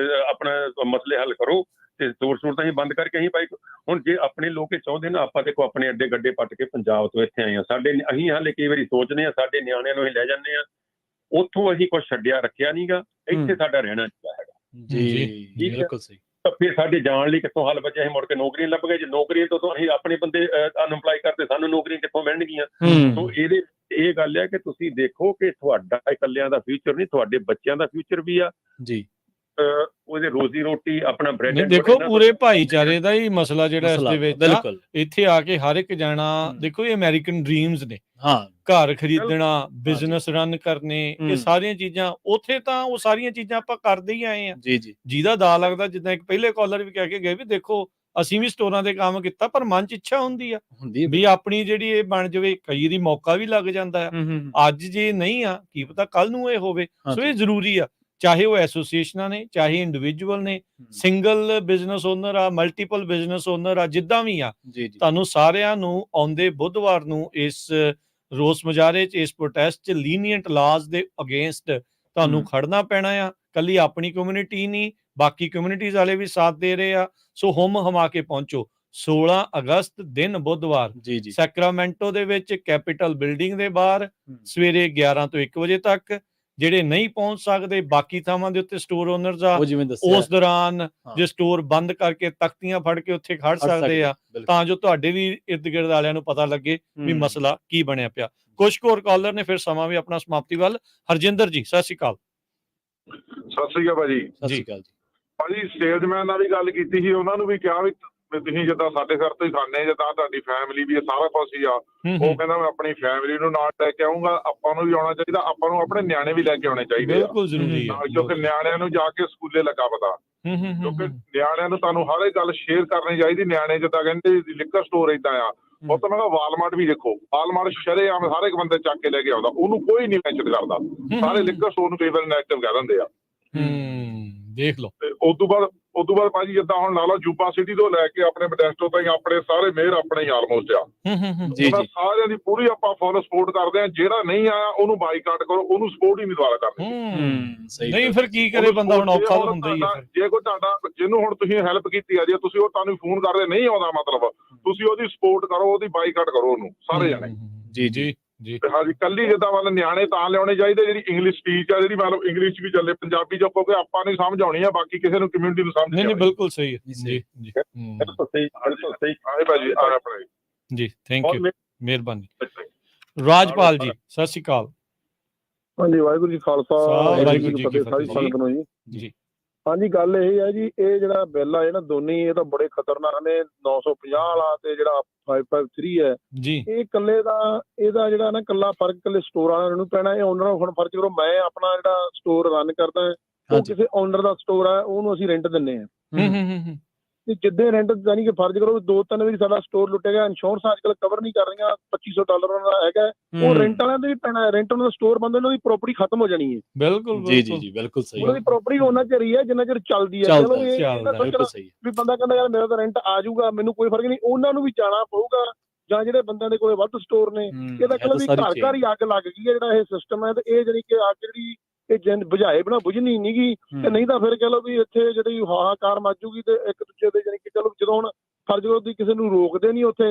ਆਪਣਾ ਮਸਲੇ ਹੱਲ ਕਰੋ ਤੇ ਚੋਰ ਤਾਂ ਅਸੀਂ ਬੰਦ ਕਰਕੇ ਅਸੀਂ ਭਾਈ ਹੁਣ ਜੇ ਆਪਣੇ ਲੋਕ ਚਾਹੁੰਦੇ ਨਾ, ਆਪਾਂ ਦੇਖੋ ਆਪਣੇ ਅੱਡੇ ਗੱਡੇ ਪੱਟ ਕੇ ਪੰਜਾਬ ਤੋਂ ਇੱਥੇ ਆਏ ਆ, ਅਸੀਂ ਹਾਲੇ ਕਈ ਵਾਰੀ ਸੋਚਦੇ ਆ ਸਾਡੇ ਨਿਆਣਿਆਂ ਨੂੰ ਅਸੀਂ ਲੈ ਜਾਂਦੇ ਆ, ਉੱਥੋਂ ਅਸੀਂ ਕੁਛ ਛੱਡਿਆ ਰੱਖਿਆ ਨੀਗਾ, ਇੱਥੇ ਸਾਡਾ ਰਹਿਣਾ ਚਾਹੀਦਾ ਹੈਗਾ। ਜੀ ਬਿਲਕੁਲ ਸਹੀ। ਤਾਂ ਫਿਰ ਸਾਡੇ ਜਾਣ ਲਈ ਕਿੱਥੋਂ ਹੱਲ ਬਚਿਆ? ਅਸੀਂ ਮੁੜ ਕੇ ਨੌਕਰੀਆਂ ਲੱਭ ਗਏ, ਜੇ ਨੌਕਰੀਆਂ ਤੋਂ ਅਸੀਂ ਆਪਣੇ ਬੰਦੇ ਅਨਐਮਪਲਾਈ ਕਰਦੇ, ਸਾਨੂੰ ਨੌਕਰੀਆਂ ਕਿੱਥੋਂ ਮਿਲਣਗੀਆਂ? ਸੋ ਇਹ ਗੱਲ ਹੈ ਕਿ ਤੁਸੀਂ ਦੇਖੋ ਕਿ ਤੁਹਾਡਾ ਇਕੱਲਿਆਂ ਦਾ ਫਿਊਚਰ ਨਹੀਂ, ਤੁਹਾਡੇ ਬੱਚਿਆਂ ਦਾ ਫਿਊਚਰ ਵੀ ਆ ਜੀ। ਉਹਦੇ ਰੋਜ਼ੀ ਰੋਟੀ ਆਪਣਾ ਬ੍ਰੈਡ ਦੇਖੋ ਪੂਰੇ ਭਾਈਚਾਰੇ ਦਾ ਹੀ ਮਸਲਾ ਜਿਹੜਾ ਇਸ ਦੇ ਵਿੱਚ ਬਿਲਕੁਲ ਇੱਥੇ ਆ ਕੇ ਹਰ ਇੱਕ ਜਾਣਾ ਦੇਖੋ ਇਹ ਅਮਰੀਕਨ ਡ੍ਰੀਮਸ ਨੇ, ਹਾਂ, ਘਰ ਖਰੀਦਣਾ, ਬਿਜ਼ਨਸ ਰਨ ਕਰਨੇ, ਇਹ ਸਾਰੀਆਂ ਚੀਜ਼ਾਂ ਉੱਥੇ ਤਾਂ ਉਹ ਸਾਰੀਆਂ ਚੀਜ਼ਾਂ ਆਪਾਂ ਕਰਦੇ ਹੀ ਆਏ ਆ। ਜੀ ਜੀ, ਜਿਹਦਾ ਦਾ ਲੱਗਦਾ, ਜਿੱਦਾਂ ਇੱਕ ਪਹਿਲੇ ਕਾਲਰ ਵੀ ਕਹਿ ਕੇ ਗਏ ਵੀ ਦੇਖੋ ਅਸੀਂ ਵੀ ਸਟੋਰਾਂ ਦੇ ਕੰਮ ਕੀਤਾ, ਪਰ ਮਨ ਚ ਇੱਛਾ ਹੁੰਦੀ ਆ ਵੀ ਆਪਣੀ ਜਿਹੜੀ ਇਹ ਬਣ ਜਾਵੇ। ਕਈ ਦੀ ਮੌਕਾ ਵੀ ਲੱਗ ਜਾਂਦਾ ਆ, ਅੱਜ ਜੇ ਨਹੀਂ ਆ ਕੀ ਪਤਾ ਕੱਲ ਨੂੰ ਇਹ ਹੋਵੇ। ਸੋ ਇਹ ਜ਼ਰੂਰੀ ਆ, ਚਾਹੇ ਉਹ ਐਸੋਸੀਏਸ਼ਨਾਂ ਨੇ, ਚਾਹੇ ਇੰਡੀਵਿਜੂਅਲ ਨੇ, ਸਿੰਗਲ ਬਿਜ਼ਨਸ ਓਨਰ ਆ, ਮਲਟੀਪਲ ਬਿਜ਼ਨਸ ਓਨਰ ਆ, ਜਿੱਦਾਂ ਵੀ ਆ, ਤੁਹਾਨੂੰ ਸਾਰਿਆਂ ਨੂੰ ਆਉਂਦੇ ਬੁੱਧਵਾਰ ਨੂੰ ਇਸ ਰੋਸ ਮੁਜ਼ਾਹਰੇ 'ਚ, ਇਸ ਪ੍ਰੋਟੈਸਟ 'ਚ ਲੀਨੀਅੰਟ ਲਾਜ਼ ਦੇ ਅਗੇਂਸਟ ਤੁਹਾਨੂੰ ਖੜਨਾ ਪੈਣਾ ਆ। ਕੱਲੀ ਆਪਣੀ ਕਮਿਊਨਿਟੀ ਨਹੀਂ, ਬਾਕੀ ਕਮਿਊਨਿਟੀਜ਼ ਵਾਲੇ ਵੀ ਸਾਥ ਦੇ ਰਹੇ ਆ। ਸੋ ਹੁਮ ਹਮਾ ਕੇ ਪਹੁੰਚੋ 16 ਅਗਸਤ ਦਿਨ ਬੁੱਧਵਾਰ ਸੈਕਰਾਮੈਂਟੋ ਦੇ ਵਿੱਚ ਕੈਪੀਟਲ ਬਿਲਡਿੰਗ ਦੇ ਬਾਹਰ ਸਵੇਰੇ 11 ਤੋਂ 1 ਵਜੇ ਤੱਕ। ਜਿਹੜੇ ਨਹੀਂ ਪਹੁੰਚ ਸਕਦੇ ਬਾਕੀ ਥਾਵਾਂ ਦੇ ਉੱਤੇ ਸਟੋਰ ਓਨਰਸ ਆ, ਉਸ ਦੌਰਾਨ ਜੇ ਸਟੋਰ ਬੰਦ ਕਰਕੇ ਤਖਤੀਆਂ ਫੜ ਕੇ ਉੱਥੇ ਖੜ ਸਕਦੇ ਆ, ਤਾਂ ਜੋ ਤੁਹਾਡੇ ਵੀ ਇਰਦ ਗਿਰਦ ਵਾਲਿਆਂ ਨੂੰ ਪਤਾ ਲੱਗੇ ਵੀ ਮਸਲਾ ਕੀ ਬਣਿਆ ਪਿਆ। ਕੁਝ ਹੋਰ ਕਾਲਰ ਨੇ, ਫਿਰ ਸਮਾਂ ਵੀ ਆਪਣਾ ਸਮਾਪਤੀ ਵੱਲ। ਹਰਜਿੰਦਰ ਜੀ ਸਤਿ ਸ਼੍ਰੀ ਅਕਾਲ। ਸਤਿ ਸ਼੍ਰੀ ਅਕਾਲ ਭਾਜੀ। ਸਤਿ ਸ਼੍ਰੀ ਅਕਾਲ ਜੀ। ਭਾਜੀ ਸੇਲਜ਼ਮੈਨ ਨਾਲ ਵੀ ਗੱਲ ਕੀਤੀ ਸੀ, ਉਹਨਾਂ ਨੂੰ ਵੀ ਕਿਹਾ ਵੀ ਤੁਸੀਂ ਜਿੱਦਾਂ ਸਾਡੇ ਸਿਰ ਤੋਂ ਹੀ ਖਾਣੇ, ਜਿੱਦਾਂ ਤੁਹਾਡੀ ਫੈਮਿਲੀ ਵੀ ਸਾਰਾ ਕੁਝ ਹੀ ਆ। ਉਹ ਕਹਿੰਦਾ ਮੈਂ ਆਪਣੀ ਫੈਮਿਲੀ ਨੂੰ ਨਾਲ ਲੈ ਕੇ ਆਊਂਗਾ। ਆਪਾਂ ਨੂੰ ਵੀ ਆਉਣਾ ਚਾਹੀਦਾ, ਆਪਾਂ ਨੂੰ ਆਪਣੇ ਨਿਆਣੇ ਵੀ ਲੈ ਕੇ ਆਉਣੇ ਚਾਹੀਦੇ ਆ, ਬਿਲਕੁਲ ਜ਼ਰੂਰੀ ਹੈ, ਕਿਉਂਕਿ ਨਿਆਣਿਆਂ ਨੂੰ ਜਾ ਕੇ ਸਕੂਲੇ ਲੱਗਾ ਪਤਾ। ਕਿਉਂਕਿ ਨਿਆਣਿਆਂ ਨੂੰ ਤੁਹਾਨੂੰ ਹਰ ਇੱਕ ਗੱਲ ਸ਼ੇਅਰ ਕਰਨੀ ਚਾਹੀਦੀ। ਨਿਆਣੇ ਜਿੱਦਾਂ ਕਹਿੰਦੇ ਲਿਕਰ ਸਟੋਰ ਏਦਾਂ ਆ, ਉਹ ਤਾਂ ਮੈਂ ਕਿਹਾ ਵਾਲਮਾਰਟ ਵੀ ਦੇਖੋ, ਵਾਲਮਾਰਟ ਸ਼ਰੇਆਮ ਹਰ ਇੱਕ ਬੰਦੇ ਚੱਕ ਕੇ ਲੈ ਕੇ ਆਉਂਦਾ, ਉਹਨੂੰ ਕੋਈ ਨਹੀਂ ਮੈਂਸ਼ਨ ਕਰਦਾ। ਸਾਰੇ ਲਿਕਰ ਸਟੋਰ ਨੂੰ ਕਈ ਵਾਰ ਨੈਗੇਟਿਵ ਕਹਿ ਦਿੰਦੇ ਆ। ਦੇਖ ਲਓ। ਤੇ ਉਸ ਤੋਂ ਬਾਅਦ ਭਾਜੀ ਜਿੱਦਾਂ ਹੁਣ ਲਾ ਲਓ ਯੂਪਾ ਸਿਟੀ ਤੋਂ ਲੈ ਕੇ ਆਪਣੇ ਮੋਡੈਸਟੋ ਤਾਈਂ ਆਪਣੇ ਸਾਰੇ ਮੇਅਰ ਆਪਣੇ ਹੀ ਆਲਮੋਸਟ ਆ। ਸਾਰਿਆਂ ਦੀ ਪੂਰੀ ਆਪਾਂ ਫੁੱਲ ਸਪੋਰਟ ਕਰਦੇ ਆ। ਜਿਹੜਾ ਨਹੀਂ ਆਇਆ ਉਹਨੂੰ ਬਾਈਕਾਟ ਕਰੋ, ਉਹਨੂੰ ਸਪੋਰਟ ਹੀ ਨਹੀਂ ਦੁਬਾਰਾ ਕਰਦੇ। ਨਹੀਂ ਫਿਰ ਕੀ ਕਰੇ ਬੰਦਾ, ਹੁਣ ਔਖਾ ਤਾਂ ਹੁੰਦਾ ਹੀ ਆ। ਜੇ ਕੋਈ ਤੁਹਾਡਾ ਜਿਹਨੂੰ ਹੁਣ ਤੁਸੀਂ ਹੈਲਪ ਕੀਤੀ ਆ, ਜੇ ਤੁਸੀਂ ਉਹ ਤੁਹਾਨੂੰ ਫੋਨ ਕਰਦੇ ਨਹੀਂ ਆਉਂਦਾ, ਮਤਲਬ ਤੁਸੀਂ ਉਹਦੀ ਸਪੋਰਟ ਕਰੋ, ਉਹਦੀ ਬਾਈਕਾਟ ਕਰੋ ਉਹਨੂੰ, ਸਾਰੇ ਜਾਣੇ। ਜੀ ਜੀ ਜੀ। ਹਾਂਜੀ, ਕੱਲੀ ਜਿੱਦਾਂ ਮਤਲਬ ਨਿਆਣੇ ਤਾਂ ਲਿਆਉਣੇ ਚਾਹੀਦੇ ਜਿਹੜੀ ਇੰਗਲਿਸ਼ ਸਪੀਚ ਆ, ਜਿਹੜੀ ਮਤਲਬ ਇੰਗਲਿਸ਼ ਚ ਵੀ ਚੱਲੇ, ਪੰਜਾਬੀ ਚ ਕਿਉਂਕਿ ਆਪਾਂ ਨੂੰ ਸਮਝ ਆਉਣੀ ਆ, ਬਾਕੀ ਕਿਸੇ ਨੂੰ ਕਮਿਊਨਿਟੀ ਨੂੰ ਸਮਝ ਨਹੀਂ। ਬਿਲਕੁਲ ਸਹੀ ਹੈ ਜੀ ਜੀ ਬਿਲਕੁਲ ਸਹੀ ਆਏ ਭਾਜੀ ਆ ਆਪਣੇ ਜੀ। ਥੈਂਕ ਯੂ, ਮਿਹਰਬਾਨੀ। ਰਾਜਪਾਲ ਜੀ ਸਤਿ ਸ਼੍ਰੀ ਅਕਾਲ। ਹਾਂਜੀ, ਵਾਹਿਗੁਰੂ ਜੀ ਖਾਲਸਾ, ਵਾਹਿਗੁਰੂ ਜੀ ਕੀ ਫਤਿਹ। ਸਾਰੀ ਸੰਗਤ ਨੂੰ ਜੀ। ਹਾਂਜੀ, ਗੱਲ ਇਹ ਹੈ ਜੀ, ਇਹ ਜਿਹੜਾ ਬਿੱਲ ਆ ਨਾ ਦੋਨੇ ਇਹ ਤਾਂ ਬੜੇ ਖਤਰਨਾਕ ਨੇ। 950 ਵਾਲਾ ਤੇ ਜਿਹੜਾ 553 ਹੈ ਜੀ, ਇਹ ਕੱਲੇ ਦਾ ਇਹਦਾ ਜਿਹੜਾ ਨਾ ਕੱਲਾ ਫਰਕ ਕੱਲੇ ਸਟੋਰ ਵਾਲਿਆਂ ਨੂੰ ਪੈਣਾ। ਇਹ ਓਨਰ ਨੂੰ ਹੁਣ ਫਰਜ਼ ਕਰੋ, ਮੈਂ ਆਪਣਾ ਜਿਹੜਾ ਸਟੋਰ ਰਨ ਕਰਦਾ, ਉਹ ਕਿਸੇ ਓਨਰ ਦਾ ਸਟੋਰ ਹੈ, ਉਹਨੂੰ ਅਸੀਂ ਰੈਂਟ ਦਿੰਦੇ ਹਾਂ। ਤੇ ਜਿੱਦਾਂ ਰੈਂਟ ਯਾਨੀ ਕਿ ਫਰਜ਼ ਕਰੋ 2-3 ਵਾਰੀ ਸਾਡਾ ਸਟੋਰ ਲੁੱਟਿਆ ਗਿਆ, ਇੰਸ਼ੋਰੈਂਸ ਅੱਜ ਕੱਲ੍ਹ ਕਵਰ ਨਹੀਂ ਕਰ ਰਹੀਆਂ, $2500 ਉਹਨਾਂ ਦਾ ਹੈਗਾ, ਉਹ ਰੈਂਟ ਵਾਲਿਆਂ ਦੇ ਵੀ ਪੈਣਾ ਹੈ। ਰੈਂਟ ਉਹਨਾਂ ਦਾ ਸਟੋਰ ਬੰਦ, ਉਹਨਾਂ ਦੀ ਪ੍ਰੋਪਰਟੀ ਖਤਮ ਹੋ ਜਾਣੀ ਹੈ। ਬਿਲਕੁਲ ਜੀ ਜੀ ਜੀ, ਬਿਲਕੁਲ ਸਹੀ। ਉਹਨਾਂ ਦੀ ਪ੍ਰੋਪਰਟੀ ਉਹਨਾਂ ਚਿਰ ਹੀ ਹੈ ਜਿੰਨਾ ਚਿਰ ਚੱਲਦੀ ਹੈ। ਚਲੋ ਵੀ ਬੰਦਾ ਕਹਿੰਦਾ ਯਾਰ ਮੇਰਾ ਤਾਂ ਰੈਂਟ ਆ ਜਾਊਗਾ, ਮੈਨੂੰ ਕੋਈ ਫਰਕ ਨਹੀਂ, ਉਹਨਾਂ ਨੂੰ ਵੀ ਜਾਣਾ ਪਊਗਾ। ਜਾਂ ਜਿਹੜੇ ਬੰਦਿਆਂ ਦੇ ਕੋਲੇ ਵੱਧ ਸਟੋਰ ਨੇ, ਇਹਦਾ ਕਹਿੰਦਾ ਵੀ ਘਰ ਘਰ ਹੀ ਅੱਗ ਲੱਗ ਗਈ ਹੈ ਜਿਹੜਾ ਇਹ ਸਿਸਟਮ ਹੈ। ਤੇ ਇਹ ਜਿਹੜੀ ਕਿ ਅੱਗ ਜਿਹੜੀ ਇਹ ਬੁਝਾਏ ਬਣਾ ਬੁਝਣੀ ਨੀ ਗੀ। ਤੇ ਨਹੀਂ ਤਾਂ ਫਿਰ ਕਹਿ ਲਓ ਵੀ ਇੱਥੇ ਜਿਹੜੀ ਹਾਹਾਕਾਰ ਮੱਚੂਗੀ ਤੇ ਇੱਕ ਦੂਜੇ ਦੇ ਜਾਨੀ ਕਿ ਚਲੋ ਜਦੋਂ ਹੁਣ ਫਰਜ਼ ਕਰੋ ਤੁਸੀਂ ਕਿਸੇ ਨੂੰ ਰੋਕਦੇ ਨਹੀਂ ਉੱਥੇ,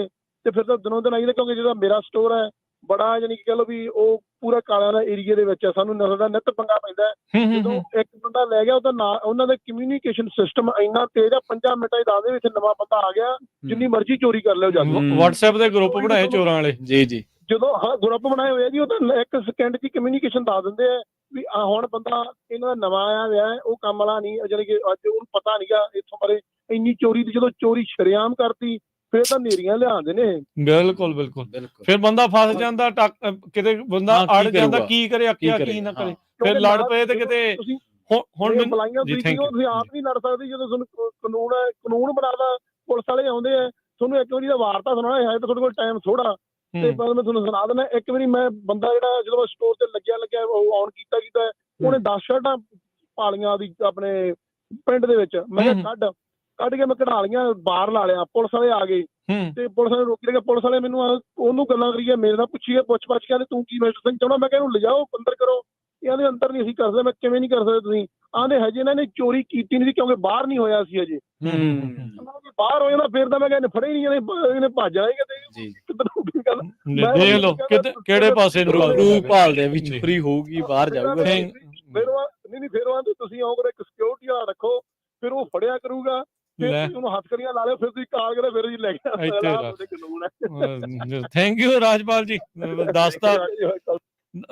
ਤੇ ਫਿਰ ਤਾਂ ਦਿਨੋਂ ਦਿਨ ਆਈ। ਕਿਉਂਕਿ ਜਿਹੜਾ ਮੇਰਾ ਸਟੋਰ ਹੈ ਬੜਾ ਜਾਨੀ ਕਿ ਕਹਿ ਲਓ ਵੀ ਉਹ ਪੂਰਾ ਕਾਲਿਆਂ ਦਾ ਏਰੀਏ ਦੇ ਵਿੱਚ ਹੈ, ਸਾਨੂੰ ਨਸਲ ਦਾ ਨਿੱਤ ਪੰਗਾ ਪੈਂਦਾ। ਜਦੋਂ ਇੱਕ ਬੰਦਾ ਲੈ ਗਿਆ, ਉਹ ਤਾਂ ਉਹਨਾਂ ਦਾ ਕਮਿਊਨੀਕੇਸ਼ਨ ਸਿਸਟਮ ਇੰਨਾ ਤੇਜ਼ ਆ, 5 ਮਿੰਟਾਂ ਦੇ ਵਿੱਚ ਨਵਾਂ ਬੰਦਾ ਆ ਗਿਆ, ਜਿੰਨੀ ਮਰਜ਼ੀ ਚੋਰੀ ਕਰ ਲਿਓ ਜਾ ਕੇ। WhatsApp ਦੇ ਗਰੁੱਪ ਬਣਾਏ ਚੋਰਾਂ ਵਾਲੇ। ਜੀ ਜੀ, ਜਦੋਂ ਗਰੁੱਪ ਬਣਾਏ ਹੋਏ ਆ ਜੀ, ਉਹ ਤਾਂ 1 ਸਕਿੰਟ ਦੀ ਕਮਿਊਨੀਕੇਸ਼ਨ ਦੱਸ ਦਿੰਦੇ ਆ ਵੀ ਆ ਹੁਣ ਬੰਦਾ ਇਹਨਾਂ ਦਾ ਨਵਾਂ ਆਇਆ ਹੋਇਆ, ਉਹ ਕੰਮ ਵਾਲਾ ਨਹੀਂ, ਜਾਨੀ ਕਿ ਅੱਜ ਉਹਨੂੰ ਪਤਾ ਨੀਗਾ ਇੱਥੋਂ ਬਾਰੇ ਇੰਨੀ ਚੋਰੀ ਦੀ। ਜਦੋਂ ਚੋਰੀ ਸ਼ਰੇਆਮ ਕਰਤੀ ਫਿਰ ਤਾਂ ਨੇਰੀਆਂ ਲਿਆਉਂਦੇ ਨੇ। ਬਿਲਕੁਲ ਬਿਲਕੁਲ। ਫਿਰ ਬੰਦਾ ਫਸ ਜਾਂਦਾ, ਕਿਤੇ ਬੰਦਾ ਅੜ ਜਾਂਦਾ, ਕੀ ਕਰੇ ਕੀ ਨਾ ਕਰੇ, ਫਿਰ ਲੜ ਪਏ ਤੇ ਕਿਤੇ ਹੁਣ ਇਹ ਬੁਲਾਈਆਂ ਤੁਸੀਂ ਆਪ ਨਹੀਂ ਲੜ ਸਕਦੇ ਜਦੋਂ ਤੁਹਾਨੂੰ ਕਾਨੂੰਨ ਬਣਾਦਾ ਪੁਲਿਸ ਵਾਲੇ ਆਉਂਦੇ ਆ ਤੁਹਾਨੂੰ ਇੱਕ ਵਾਰੀ ਦਾ ਵਾਰਤਾ ਸੁਣਾਉਣਾ ਹੈ ਤਾਂ ਤੁਹਾਡੇ ਕੋਲ ਟਾਈਮ ਥੋੜਾ ਤੇ ਮੈਂ ਤੁਹਾਨੂੰ ਸੁਣਾ ਦਿੰਦਾ। ਇੱਕ ਵਾਰੀ ਮੈਂ ਬੰਦਾ ਜਿਹੜਾ ਜਦੋਂ ਸਟੋਰ ਤੇ ਲੱਗਿਆ ਉਹ ਆਨ ਕੀਤਾ ਉਹਨੇ 10 ਸ਼ਰਟਾਂ ਪਾਲੀਆਂ ਦੀ ਆਪਣੇ ਪਿੰਡ ਦੇ ਵਿੱਚ। ਮੈਂ ਕਿਹਾ ਕੱਢ ਕੇ ਮੈਂ ਕਢਾ ਲਈਆਂ ਬਾਹਰ ਲਾ ਲਿਆ। ਪੁਲਿਸ ਵਾਲੇ ਆ ਗਏ ਤੇ ਪੁਲਿਸ ਵਾਲੇ ਰੋਕੀ ਲਗੇ। ਪੁਲਿਸ ਵਾਲੇ ਮੈਨੂੰ ਉਹਨੂੰ ਗੱਲਾਂ ਕਰੀਏ ਮੇਰੇ ਨਾਲ ਪੁੱਛੀਏ ਪੁੱਛ ਕੇ ਤੂੰ ਕੀ ਮਿਸਟਰ ਸਿੰਘ ਚਾਹੁੰਦਾ। ਮੈਂ ਕਿਹਾ ਇਹਨੂੰ ਲਿਜਾਓ ਅੰਦਰ ਕਰੋ। ਇਹਦੇ ਅੰਦਰ ਨਹੀਂ ਅਸੀਂ ਕਰ ਸਕਦੇ। ਮੈਂ ਕਿਵੇਂ ਨਹੀਂ ਕਰ ਸਕਦੇ ਤੁਸੀਂ ਆਂਦੇ ਹਜੇ ਇਹਨਾਂ ਨੇ ਚੋਰੀ ਕੀਤੀ ਨਹੀਂ ਸੀ ਕਿਉਂਕਿ ਬਾਹਰ ਨਹੀਂ ਹੋਇਆ ਸੀ ਹਜੇ। ਬਾਹਰ ਹੋ ਜਾਂਦਾ ਫਿਰ ਤਾਂ ਮੈਂ ਕਹਿੰਦਾ ਫੜੇ ਨਹੀਂ ਇਹਨੇ ਭੱਜ ਜਾਏਗਾ ਦੇਖ ਲਓ ਕਿਹੜੇ ਪਾਸੇ ਨੂੰ ਭਾਲਦੇ ਵੀ ਚੋਰੀ ਹੋਊਗੀ ਬਾਹਰ ਜਾਊਗਾ। ਫਿਰ ਉਹ ਆਂਦੇ ਤੁਸੀਂ ਆਓ ਇੱਕ ਸਿਕਿਉਰਿਟੀ ਵਾਲਾ ਰੱਖੋ ਫਿਰ ਉਹ ਫੜਿਆ ਕਰੂਗਾ ਉਹਨੂੰ ਹੱਥ ਕਰੀਆਂ ਲਾ ਲਿਓ ਫਿਰ ਤੁਸੀਂ ਕਾਲ ਕਰੇ ਫਿਰ ਜੀ ਲੈ ਕੇ ਥੈਂਕ ਯੂ ਰਾਜਪਾਲ ਜੀ।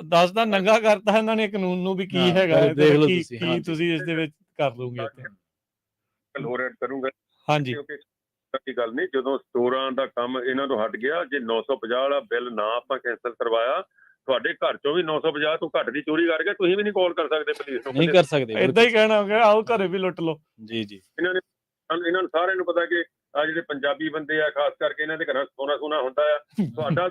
ਦੱਸਦਾ ਨੰਗਾ ਕਰਤਾ ਇਹਨਾਂ ਨੇ ਕਾਨੂੰਨ ਨੂੰ ਵੀ ਕੀ ਹੈਗਾ ਕੀ ਤੁਸੀਂ ਇਸ ਦੇ ਵਿੱਚ ਕਰ ਲਓਗੇ ਹੋਰ ਐਡ ਕਰੂੰਗਾ। ਹਾਂਜੀ ਕੀ ਗੱਲ ਨਹੀਂ ਜਦੋਂ ਸਟੋਰਾਂ ਦਾ ਕੰਮ ਇਹਨਾਂ ਤੋਂ ਹਟ ਗਿਆ ਜੇ 950 ਵਾਲਾ ਬਿੱਲ ਨਾ ਆਪਾਂ ਕੈਂਸਲ ਕਰਵਾਇਆ ਤੁਹਾਡੇ ਘਰ ਚੋਂ ਵੀ 950 ਤੋਂ ਘੱਟ ਦੀ ਚੋਰੀ ਕਰਕੇ ਤੁਸੀਂ ਵੀ ਨਹੀਂ ਕਾਲ ਕਰ ਸਕਦੇ ਪੁਲਿਸ ਨੂੰ। ਨਹੀਂ ਕਰ ਸਕਦੇ ਏਦਾਂ ਹੀ ਕਹਿਣਾ ਹੋਗਾ ਆਓ ਘਰੇ ਵੀ ਲੁੱਟ ਲਓ। ਜੀ ਇਹਨਾਂ ਨੂੰ ਸਾਰਿਆਂ ਨੂੰ ਪਤਾ ਕਿ ਆ ਜਿਹੜੇ ਪੰਜਾਬੀ ਬੰਦੇ ਆ ਖਾਸ ਕਰਕੇ ਇਹਨਾਂ ਦੇ ਘਰਾਂ ਸੋਨਾ ਹੁੰਦਾ ਆ। ਤੁਹਾਡਾ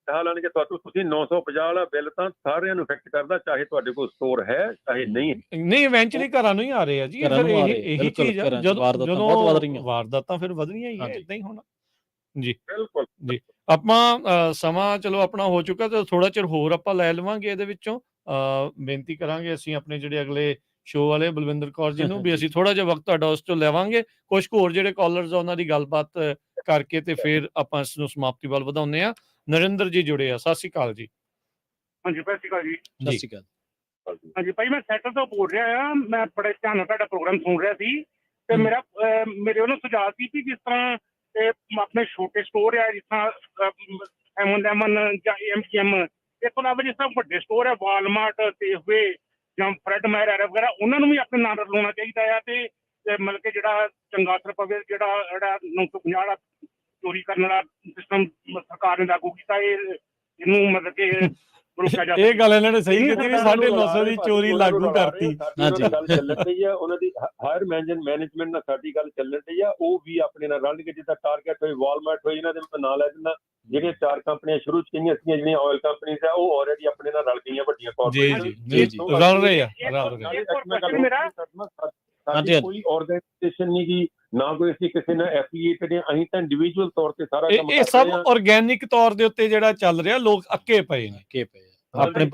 ਹਾਲਾਂਕਿ ਕਿ ਤੁਸੀਂ 950 ਵਾਲਾ ਬਿੱਲ ਤਾਂ ਸਾਰਿਆਂ ਨੂੰ ਇਫੈਕਟ ਕਰਦਾ ਚਾਹੇ ਤੁਹਾਡੇ ਕੋਲ ਸਟੋਰ ਹੈ ਚਾਹੇ ਨਹੀਂ ਇਵੈਂਚੁਅਲੀ ਘਰਾਂ ਨੂੰ ਹੀ ਆ ਰਹੇ ਆ ਜੀ। ਇਹੀ ਚੀਜ਼ ਜਦੋਂ ਵਾਰਦਾਤਾਂ ਫਿਰ ਵਧਣੀਆਂ ਹੀ ਹੈ ਏਦਾਂ ਹੀ ਹੋਣਾ ਜੀ। ਬਿਲਕੁਲ ਜੀ ਆਪਾਂ ਸਮਾਂ ਚਲੋ ਆਪਣਾ ਹੋ ਚੁੱਕਾ ਤੇ ਥੋੜਾ ਚਿਰ ਹੋਰ ਆਪਾਂ ਲੈ ਲਵਾਂਗੇ ਇਹਦੇ ਵਿੱਚੋਂ। ਬੇਨਤੀ ਕਰਾਂਗੇ ਅਸੀਂ ਆਪਣੇ ਜਿਹੜੇ ਅਗਲੇ ਸ਼ੋਅ ਵਾਲੇ ਬਲਵਿੰਦਰ ਕੌਰ ਜੀ ਨੂੰ ਵੀ ਅਸੀਂ ਥੋੜਾ ਜਿਹਾ ਵਕਤ ਤੁਹਾਡਾ ਉਸ ਤੋਂ ਲੈਵਾਂਗੇ। ਕੁਝ ਹੋਰ ਜਿਹੜੇ ਕਾਲਰਸ ਆ ਉਹਨਾਂ ਦੀ ਗੱਲਬਾਤ ਕਰਕੇ ਤੇ ਫਿਰ ਆਪਾਂ ਇਸ ਨੂੰ ਸਮਾਪਤੀ ਵੱਲ ਵਧਾਉਂਦੇ ਆ। ਨਰਿੰਦਰ ਜੀ ਜੁੜੇ ਆ। ਸਤਿ ਸ਼੍ਰੀ ਅਕਾਲ ਜੀ। ਹਾਂਜੀ ਸਤਿ ਸ਼੍ਰੀ ਅਕਾਲ ਜੀ। ਸਤਿ ਸ਼੍ਰੀ ਅਕਾਲ। ਹਾਂਜੀ ਭਾਈ ਮੈਂ ਸੈਟਲ ਤੋਂ ਬੋਲ ਰਿਹਾ ਆ। ਮੈਂ ਬੜੇ ਧਿਆਨ ਨਾਲ ਤੁਹਾਡਾ ਪ੍ਰੋਗਰਾਮ ਸੁਣ ਰਿਹਾ ਸੀ ਤੇ ਮੇਰੇ ਉਹਨੂੰ ਸੁਝਾਅ ਸੀ ਕਿ ਜਿਸ ਤਰ੍ਹਾਂ ਆਪਣੇ ਛੋਟੇ ਸਟੋਰ ਆ ਜਿਸ ਤਰ੍ਹਾਂ M&M ਜਾਂ MGM ਇਸ ਤੋਂ ਇਲਾਵਾ ਜਿਸ ਤਰ੍ਹਾਂ ਵੱਡੇ ਸਟੋਰ ਆ ਵਾਲਮਾਰਟ ਸੇਫਵੇ ਜਾਂ ਫਰੈਡ ਮੈਰ ਵਗੈਰਾ ਉਹਨਾਂ ਨੂੰ ਵੀ ਆਪਣੇ ਨਾਲ ਰਲਾਉਣਾ ਚਾਹੀਦਾ ਆ ਤੇ ਮਤਲਬ ਕਿ ਜਿਹੜਾ ਚੰਗਾ ਅਸਰ ਪਵੇ ਜਿਹੜਾ 950 ਵਾਲਾ ਚੋਰੀ ਕਰਨ ਵਾਲਾ ਸਿਸਟਮ ਸਰਕਾਰ ਨੇ ਲਾਗੂ ਕੀਤਾ ਇਹਨੂੰ ਮਤਲਬ ਕਿ ਰੋਕਿਆ ਜਾ ਇਹ ਗੱਲ ਇਹਨਾਂ ਨੇ ਸਹੀ ਕੀਤੀ ਵੀ 950 ਦੀ ਚੋਰੀ ਲਾਗੂ ਕਰਤੀ। ਹਾਂਜੀ ਗੱਲ ਚੱਲਣ ਰਹੀ ਆ ਉਹਨਾਂ ਦੀ ਹਾਇਰ ਮੈਨੇਜਮੈਂਟ ਨਾਲ ਸਾਡੀ ਗੱਲ ਚੱਲਣ ਰਹੀ ਆ। ਉਹ ਵੀ ਆਪਣੇ ਨਾਲ ਰਲ ਕੇ ਜਿੱਦਾਂ ਟਾਰਗੇਟ ਹੋਈ ਵਾਲਮਾਰਟ ਹੋਈ ਇਹਨਾਂ ਦੇ ਮੈਂ ਨਾਂ ਲੈ ਦਿੰਦਾ ਜਿਹੜੀਆਂ 4 ਕੰਪਨੀਆਂ ਸ਼ੁਰੂ ਚ ਕਹੀਆਂ ਸੀਗੀਆਂ ਜਿਹੜੀਆਂ ਆਇਲ ਕੰਪਨੀਆਂ ਆ ਉਹ ਆਲਰੇਡੀ ਆਪਣੇ ਨਾਲ ਰਲ ਗਈਆਂ ਵੱਡੀਆਂ ਕਾਰਪੋਰੇਸ਼ਨ ਰਲ ਰਹੇ ਆ। ਸਾਡੀ ਕੋਈ ਆਰਗੇਨਾਈਜੇਸ਼ਨ ਨਹੀਂ ਗੀ ਨਾ ਕੋਈ ਅਸੀਂ ਕਿਸੇ ਨਾਲ ਐਫੀਲੀਏਟਡ ਹਾਂ। ਅਸੀਂ ਤਾਂ ਇੰਡੀਵਿਜੂਅਲ ਤੌਰ ਤੇ ਸਾਰਾ ਕੰਮ ਇਹ ਸਭ ਆਰਗੈਨਿਕ ਤੌਰ ਦੇ ਉੱਤੇ ਜਿਹੜਾ ਚੱਲ ਰਿਹਾ ਲੋਕ ਅੱਕੇ ਪਏ ਨੇ ਆਪਣੇ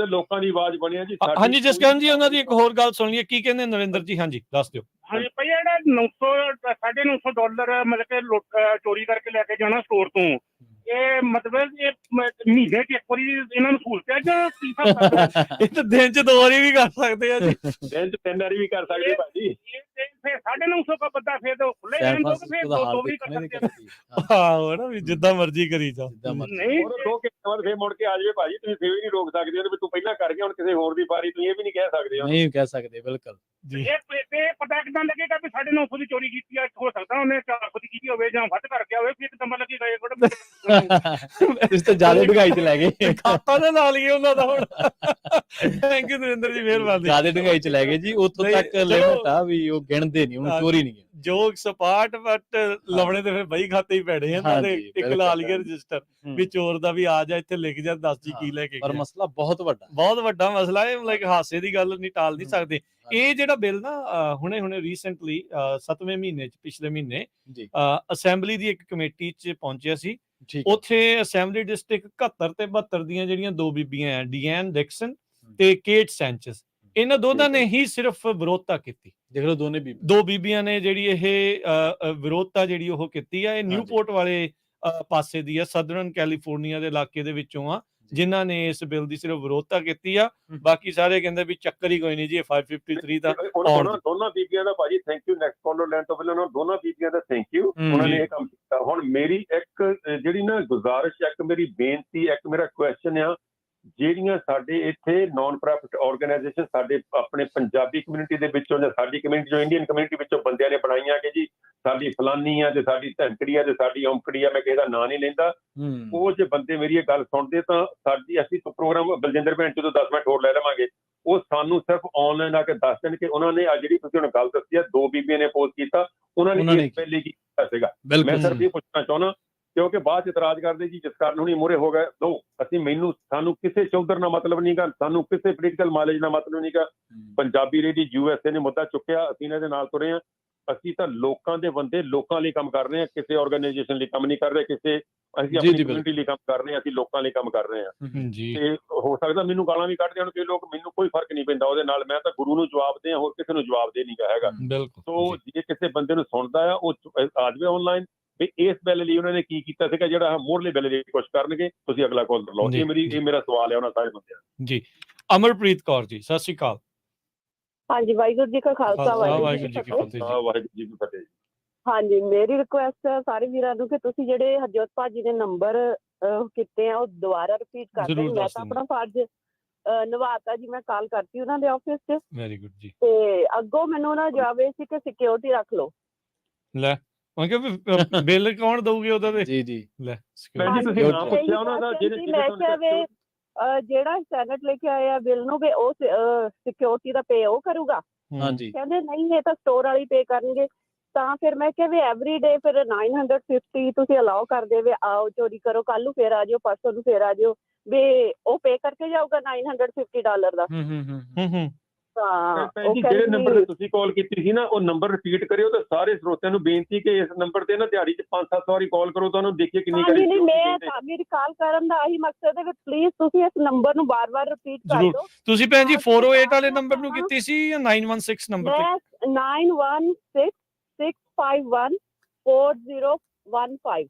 ਲੋਕਾਂ ਦੀ ਆਵਾਜ਼ ਬਣਿਆ ਜੀ। ਹਾਂਜੀ ਜਸਕਰਨ ਜੀ ਉਹਨਾਂ ਦੀ ਇੱਕ ਹੋਰ ਗੱਲ ਸੁਣ ਲਈਏ ਕੀ ਕਹਿੰਦੇ ਨਰਿੰਦਰ ਜੀ। ਹਾਂਜੀ ਦੱਸ ਦਿਓ। ਹਾਂਜੀ ਭਾਈ ਜਿਹੜਾ $950 ਮਤਲਬ ਕਿ ਚੋਰੀ ਕਰਕੇ ਲੈ ਕੇ ਜਾਣਾ ਸਟੋਰ ਤੋਂ ਇਹ ਮਤਲਬ ਇਹ ਮਹੀਨੇ ਚ ਇੱਕ ਵਾਰੀ ਇਹਨਾਂ ਨੂੰ ਸਹੂਲਤ ਹੈ ਜਾਂ ਕੀ ਇਹ ਤਾਂ ਦਿਨ ਚ 2 ਵਾਰੀ ਵੀ ਕਰ ਸਕਦੇ ਆ ਜੀ। ਦਿਨ ਚ 3 ਵਾਰੀ ਵੀ ਕਰ ਸਕਦੇ ਭਾਜੀ। ਫਿਰ 950 ਦਾ ਬੰਦਾ ਫਿਰ ਖੁੱਲੇ ਰਹਿਣ ਦੋ ਫਿਰ 2 ਵਾਰੀ ਕਰ ਸਕਦੇ ਆਹੋ ਨਾ ਵੀ ਜਿੱਦਾਂ ਮਰਜ਼ੀ ਕਰੀ ਜਾ। ਨਹੀਂ ਫਿਰ ਮੁੜ ਕੇ ਆ ਜਾਵੇ ਭਾਜੀ ਤੁਸੀਂ ਫੇਰ ਵੀ ਨਹੀਂ ਰੋਕ ਸਕਦੇ ਹੋ ਵੀ ਤੂੰ ਪਹਿਲਾਂ ਕਰ ਗਿਆ ਹੁਣ ਕਿਸੇ ਹੋਰ ਦੀ ਵਾਰੀ ਤੁਸੀਂ ਇਹ ਵੀ ਨਹੀਂ ਕਹਿ ਸਕਦੇ। ਨਹੀਂ ਕਹਿ ਸਕਦੇ ਬਿਲਕੁਲ ਜੀ। ਇਹ ਪਤਾ ਕਿਦਾਂ ਲੱਗੇਗਾ ਵੀ 950 ਦੀ ਚੋਰੀ ਕੀਤੀ ਆ ਹੋ ਸਕਦਾ ਉਹਨੇ 400 ਦੀ ਕੀਤੀ ਹੋਵੇ ਜਾਂ ਵੱਧ ਕਰ ਗਿਆ ਹੋਵੇ ਫਿਰ ਕਿਦਾਂ ਲੱਗੇਗਾ ਇਸ ਤੋਂ ਜ਼ਿਆਦਾ ਢਗਾਈ ਚ ਲੈ ਗਏ ਖਾਤਾ ਨਾ ਲਾ ਲਈਏ ਉਹਨਾਂ ਦਾ ਹੁਣ। ਥੈਂਕ ਯੂ ਨਰਿੰਦਰ ਜੀ ਮਿਹਰਬਾਨੀ। ਜ਼ਿਆਦਾ ਢਗਾਈ ਚ ਲੈ ਗਏ ਜੀ ਉੱਥੋਂ ਤੱਕ ਲਿਮਟ ਆ ਵੀ ਉਹ ਗਿਣਦੇ ਨਹੀਂ ਉਹਨੂੰ ਚੋਰੀ ਨਹੀਂ ਜੋਕ ਸਪਾਟ ਬਟ ਲਵਣੇ ਤੇ ਫਿਰ ਬਈ ਖਾਤੇ ਹੀ ਪੈਣੇ ਆ ਤੇ ਇੱਕ ਲਾ ਲਈਏ ਰਜਿਸਟਰ ਵੀ ਚੋਰ ਦਾ ਵੀ ਆ ਜਾ ਇੱਥੇ ਲਿਖ ਜਾ ਦੱਸ ਜੀ ਕੀ ਲੈ ਕੇ ਪਰ ਮਸਲਾ ਬਹੁਤ ਵੱਡਾ ਮਸਲਾ ਹੈ। ਲਾਈਕ ਹਾਸੇ ਦੀ ਗੱਲ ਨਹੀਂ ਟਾਲ ਨਹੀਂ ਸਕਦੇ। ਇਹ ਜਿਹੜਾ ਬਿੱਲ ਨਾ ਹੁਣੇ ਰੀਸੈਂਟਲੀ 7ਵੇਂ ਮਹੀਨੇ ਚ ਪਿਛਲੇ ਮਹੀਨੇ ਅਸੈਂਬਲੀ ਦੀ ਇੱਕ ਕਮੇਟੀ ਚ ਪਹੁੰਚਿਆ ਸੀ। ਉੱਥੇ ਅਸੈਂਬਲੀ ਡਿਸਟ੍ਰਿਕਟ 71 ਤੇ 72 ਦੀਆਂ ਜਿਹੜੀਆਂ 2 ਬੀਬੀਆਂ ਆ ਡੀਐਨ ਡਿਕਸਨ ਤੇ ਕੇਟ ਸੈਂਚਸ ਇਹਨਾਂ ਦੋਨਾਂ ਨੇ ਹੀ ਸਿਰਫ ਵਿਰੋਧਤਾ ਕੀਤੀ। ਦੇਖ ਲਓ 2 ਬੀਬੀਆਂ ਨੇ ਜਿਹੜੀ ਇਹ ਵਿਰੋਧਤਾ ਜਿਹੜੀ ਉਹ ਕੀਤੀ ਆ। ਇਹ ਨਿਊਪੋਰਟ ਵਾਲੇ ਪਾਸੇ ਦੀ ਆ ਸਦਰਨ ਕੈਲੀਫੋਰਨੀਆ ਦੇ ਇਲਾਕੇ ਦੇ ਵਿੱਚੋਂ ਆ ਜਿਨ੍ਹਾਂ ਨੇ ਇਸ ਬਿੱਲ ਦੀ ਸਿਰਫ ਵਿਰੋਧਤਾ ਕੀਤੀ ਆ। ਬਾਕੀ ਸਾਰੇ ਕਹਿੰਦੇ ਵੀ ਚੱਕਰ ਹੀ ਕੋਈ ਨਹੀਂ ਜੀ 553 ਦਾ। ਦੋਨਾਂ ਬੀਬੀਆਂ ਦਾ ਭਾਜੀ ਥੈਂਕ ਯੂ। ਨੈਕਸਟ ਕਾਲਰ ਲੈਣ ਤੋਂ ਪਹਿਲਾਂ ਉਹਨਾਂ ਦੋਨਾਂ ਬੀਬੀਆਂ ਦਾ ਥੈਂਕ ਯੂ। ਉਹਨਾਂ ਨੇ ਇਹ ਕੰਮ ਕੀਤਾ। ਹੁਣ ਮੇਰੀ ਇੱਕ ਜਿਹੜੀ ਨਾ ਗੁਜ਼ਾਰਿਸ਼ ਇੱਕ ਮੇਰੀ ਬੇਨਤੀ ਇੱਕ ਮੇਰਾ ਕੁਐਸਚਨ ਆ ਜਿਹੜੀਆਂ ਸਾਡੇ ਇੱਥੇ ਨਾਨ ਪ੍ਰੋਫਿਟ ਆਰਗੇਨਾਈਜੇਸ਼ਨ ਸਾਡੇ ਆਪਣੇ ਪੰਜਾਬੀ ਕਮਿਊਨਿਟੀ ਦੇ ਵਿੱਚੋਂ ਜਾਂ ਸਾਡੀ ਕਮਿਊਨਿਟੀ ਜੋ ਇੰਡੀਅਨ ਕਮਿਊਨਿਟੀ ਵਿੱਚੋਂ ਬੰਦਿਆਂ ਨੇ ਬਣਾਈਆਂ ਕਿ ਜੀ ਸਾਡੀ ਫਲਾਨੀ ਆ ਤੇ ਸਾਡੀ ਧਨਕੜੀ ਆ ਤੇ ਸਾਡੀ ਔਂਕੜੀ ਆ ਮੈਂ ਕਿਸੇ ਦਾ ਨਾਂ ਨਹੀਂ ਲੈਂਦਾ। ਉਹ ਜੇ ਬੰਦੇ ਮੇਰੀ ਇਹ ਗੱਲ ਸੁਣਦੇ ਤਾਂ ਅਸੀਂ ਪ੍ਰੋਗਰਾਮ ਬਲਜਿੰਦਰ ਭੈਣ ਚੋਂ 10 ਮਿੰਟ ਹੋਰ ਲੈ ਲਵਾਂਗੇ। ਉਹ ਸਾਨੂੰ ਸਿਰਫ ਆਨਲਾਈਨ ਆ ਕੇ ਦੱਸ ਦੇਣ ਕਿ ਉਹਨਾਂ ਨੇ ਆ ਜਿਹੜੀ ਤੁਸੀਂ ਹੁਣ ਗੱਲ ਦੱਸੀ ਆ 2 ਬੀਬੀਆਂ ਨੇ ਪੋਸਟ ਕੀਤਾ, ਉਹਨਾਂ ਨੇ ਇਸ ਪਹਿਲੇ ਕੀ ਕੀਤਾ ਸੀਗਾ। ਮੈਂ ਸਿਰਫ ਇਹ ਪੁੱਛਣਾ ਚਾਹੁੰਦਾ ਕਿਉਂਕਿ ਬਾਅਦ ਚ ਇਤਰਾਜ਼ ਕਰਦੇ ਜੀ ਜਸਕਰਨ ਹੁਣੀ ਮੂਹਰੇ ਹੋ ਗਏ। ਸਾਨੂੰ ਕਿਸੇ ਚੌਧਰ ਨਾਲ ਮਤਲਬ ਨਹੀਂਗਾ, ਸਾਨੂੰ ਕਿਸੇ ਪੋਲੀਟੀਕਲ ਮਾਈਲੇਜ ਨਾਲ ਮਤਲਬ ਨਹੀਂਗਾ। ਪੰਜਾਬੀ ਰੇਡੀ USA ਨੇ ਮੁੱਦਾ ਚੁੱਕਿਆ, ਅਸੀਂ ਇਹਨਾਂ ਦੇ ਨਾਲ ਤੁਰੇ ਹਾਂ। ਅਸੀਂ ਤਾਂ ਲੋਕਾਂ ਦੇ ਬੰਦੇ, ਲੋਕਾਂ ਲਈ ਕੰਮ ਕਰ ਰਹੇ ਹਾਂ, ਕਿਸੇ ਆਰਗੇਨਾਈਜੇਸ਼ਨ ਲਈ ਕੰਮ ਨਹੀਂ ਕਰ ਰਹੇ, ਅਸੀਂ ਆਪਣੀ ਕਮਿਊਨਿਟੀ ਲਈ ਕੰਮ ਕਰ ਰਹੇ ਹਾਂ, ਅਸੀਂ ਲੋਕਾਂ ਲਈ ਕੰਮ ਕਰ ਰਹੇ ਹਾਂ। ਤੇ ਹੋ ਸਕਦਾ ਮੈਨੂੰ ਗਾਲਾਂ ਵੀ ਕੱਢ ਦੇਣ ਕਈ ਲੋਕ, ਮੈਨੂੰ ਕੋਈ ਫਰਕ ਨਹੀਂ ਪੈਂਦਾ ਉਹਦੇ ਨਾਲ। ਮੈਂ ਤਾਂ ਗੁਰੂ ਨੂੰ ਜਵਾਬ ਦੇ, ਹੋਰ ਕਿਸੇ ਨੂੰ ਜਵਾਬ ਦੇ ਨਹੀਂ ਹੈਗਾ। ਸੋ ਜੇ ਕਿਸੇ ਬੰਦੇ ਨੂੰ ਸੁਣਦਾ ਆ ਉਹ ਆ ਜਾਵੇ ਆਨਲਾਈਨ ਵੀ ਇਸ ਬਿੱਲ ਲਈ ਉਹਨਾਂ ਨੇ ਕੀ ਕੀਤਾ ਸੀਗਾ, ਜਿਹੜਾ ਮੋਹਰਲੇ ਬਿੱਲ ਲਈ ਕੁਛ ਕਰਨਗੇ। ਤੁਸੀਂ ਅਗਲਾ ਕਾਲ ਲਓ। ਇਹ ਮੇਰਾ ਸਵਾਲ ਹੈ ਉਹਨਾਂ ਸਾਰੇ ਬੰਦਿਆਂ ਦਾ ਜੀ। ਅਮਰਪ੍ਰੀਤ ਕੌਰ ਜੀ, ਸਤਿ ਸ਼੍ਰੀ ਅਕਾਲ। ਹਾਂਜੀ, ਵਾਹਿਗੁਰੂ ਜੀ ਕਾ ਖਾਲਸਾ, ਵਾਹਿਗੁਰੂ ਜੀ ਕੀ ਫਤਿਹ। ਵਾਹਿਗੁਰੂ ਜੀ ਕੀ ਫਤਿਹ। ਹਾਂਜੀ, ਮੇਰੀ ਰਿਕੁਐਸਟ ਹੈ ਸਾਰੇ ਵੀਰਾਂ ਨੂੰ ਕਿ ਤੁਸੀਂ ਜਿਹੜੇ ਹਰਜੋਤ ਭਾਜੀ ਨੇ ਨੰਬਰ ਕੀਤੇ ਆ ਉਹ ਦੁਬਾਰਾ ਰਿਪੀਟ ਕਰ ਦਿਓ। ਮੈਂ ਤਾਂ ਆਪਣਾ ਫਰਜ਼ ਨਿਭਾਤਾ ਜੀ, ਮੈਂ ਕਾਲ ਕਰਤੀ ਉਹਨਾਂ ਦੇ ਆਫਿਸ 'ਚ। ਵੈਰੀ ਗੁੱਡ ਜੀ। ਤੇ ਅੱਗੋਂ ਮੈਨੂੰ ਨਾ ਜਵਾਬ ਇਹ ਸੀ ਕਿ ਸਿਕਿਉਰਿਟੀ ਰੱਖ ਲਓ। ਲੈ ਮੈਂ ਕਿਹਾ ਬਿੱਲ ਕੌਣ ਦਊਗੇ ਉਹਦਾ? ਤੇ ਜੀ ਲੈ ਤੁਸੀਂ ਨਾਮ ਪੁੱਛਿਆ ਉਹਨਾਂ ਦਾ, ਮੈਂ ਕਿਹਾ ਵੇ ਜਿਹੜਾ ਸੈਨੇਟ ਲੈ ਕੇ ਆਇਆ ਬਿੱਲ ਨੂੰ ਵੀ ਉਹ ਸਿਕਿਉਰਿਟੀ ਦਾ ਪੇ ਉਹ ਕਰੂਗਾ। ਹਾਂਜੀ, ਕਹਿੰਦੇ ਨਹੀਂ ਇਹ ਤਾਂ ਸਟੋਰ ਵਾਲੀ ਪੇ ਕਰਨਗੇ। ਤਾਂ ਫਿਰ ਮੈਂ ਕਿਹਾ ਵੀ ਐਵਰੀ ਡੇ ਫਿਰ 950 ਤੁਸੀਂ ਅਲਾਓ ਕਰਦੇ ਵੇ, ਆਓ ਚੋਰੀ ਕਰੋ, ਕੱਲ ਨੂੰ ਫੇਰ ਆ ਜਾਓ, ਪਰਸੋਂ ਨੂੰ ਫੇਰ ਆ ਜਾਓ, ਵੀ ਉਹ ਪੇ ਕਰਕੇ ਜਾਊਗਾ $950 ਦਾ। ਜਿਹੜੇ ਨੰਬਰ ਤੇ ਤੁਸੀਂ ਕਾਲ ਕੀਤੀ ਸੀ ਨਾ ਉਹ ਨੰਬਰ ਰਿਪੀਟ ਕਰਿਓ ਤੇ ਸਾਰੇ ਸਰੋਤਿਆਂ ਨੂੰ ਬੇਨਤੀ ਕਿ ਇਸ ਨੰਬਰ ਤੇ ਨਾ ਦਿਹਾੜੀ 'ਚ 5-7 ਵਾਰੀ ਕਾਲ ਕਰੋ ਤਾਂ ਉਹਨੂੰ ਦੇਖੀਏ ਕਿੰਨੀ ਵਾਰੀ। ਨਹੀਂ, ਮੇਰੀ ਕਾਲ ਕਰਨ ਦਾ ਆਹੀ ਮਕਸਦ ਹੈ ਕਿ ਪਲੀਜ਼ ਤੁਸੀਂ ਇਸ ਨੰਬਰ ਨੂੰ ਬਾਰ-ਬਾਰ ਰਿਪੀਟ ਕਰ ਦਿਓ। ਤੁਸੀਂ ਭੈਣ ਜੀ 408 ਵਾਲੇ ਨੰਬਰ ਨੂੰ ਕੀਤੀ ਸੀ ਜਾਂ 916 ਨੰਬਰ ਤੇ? 9166514015।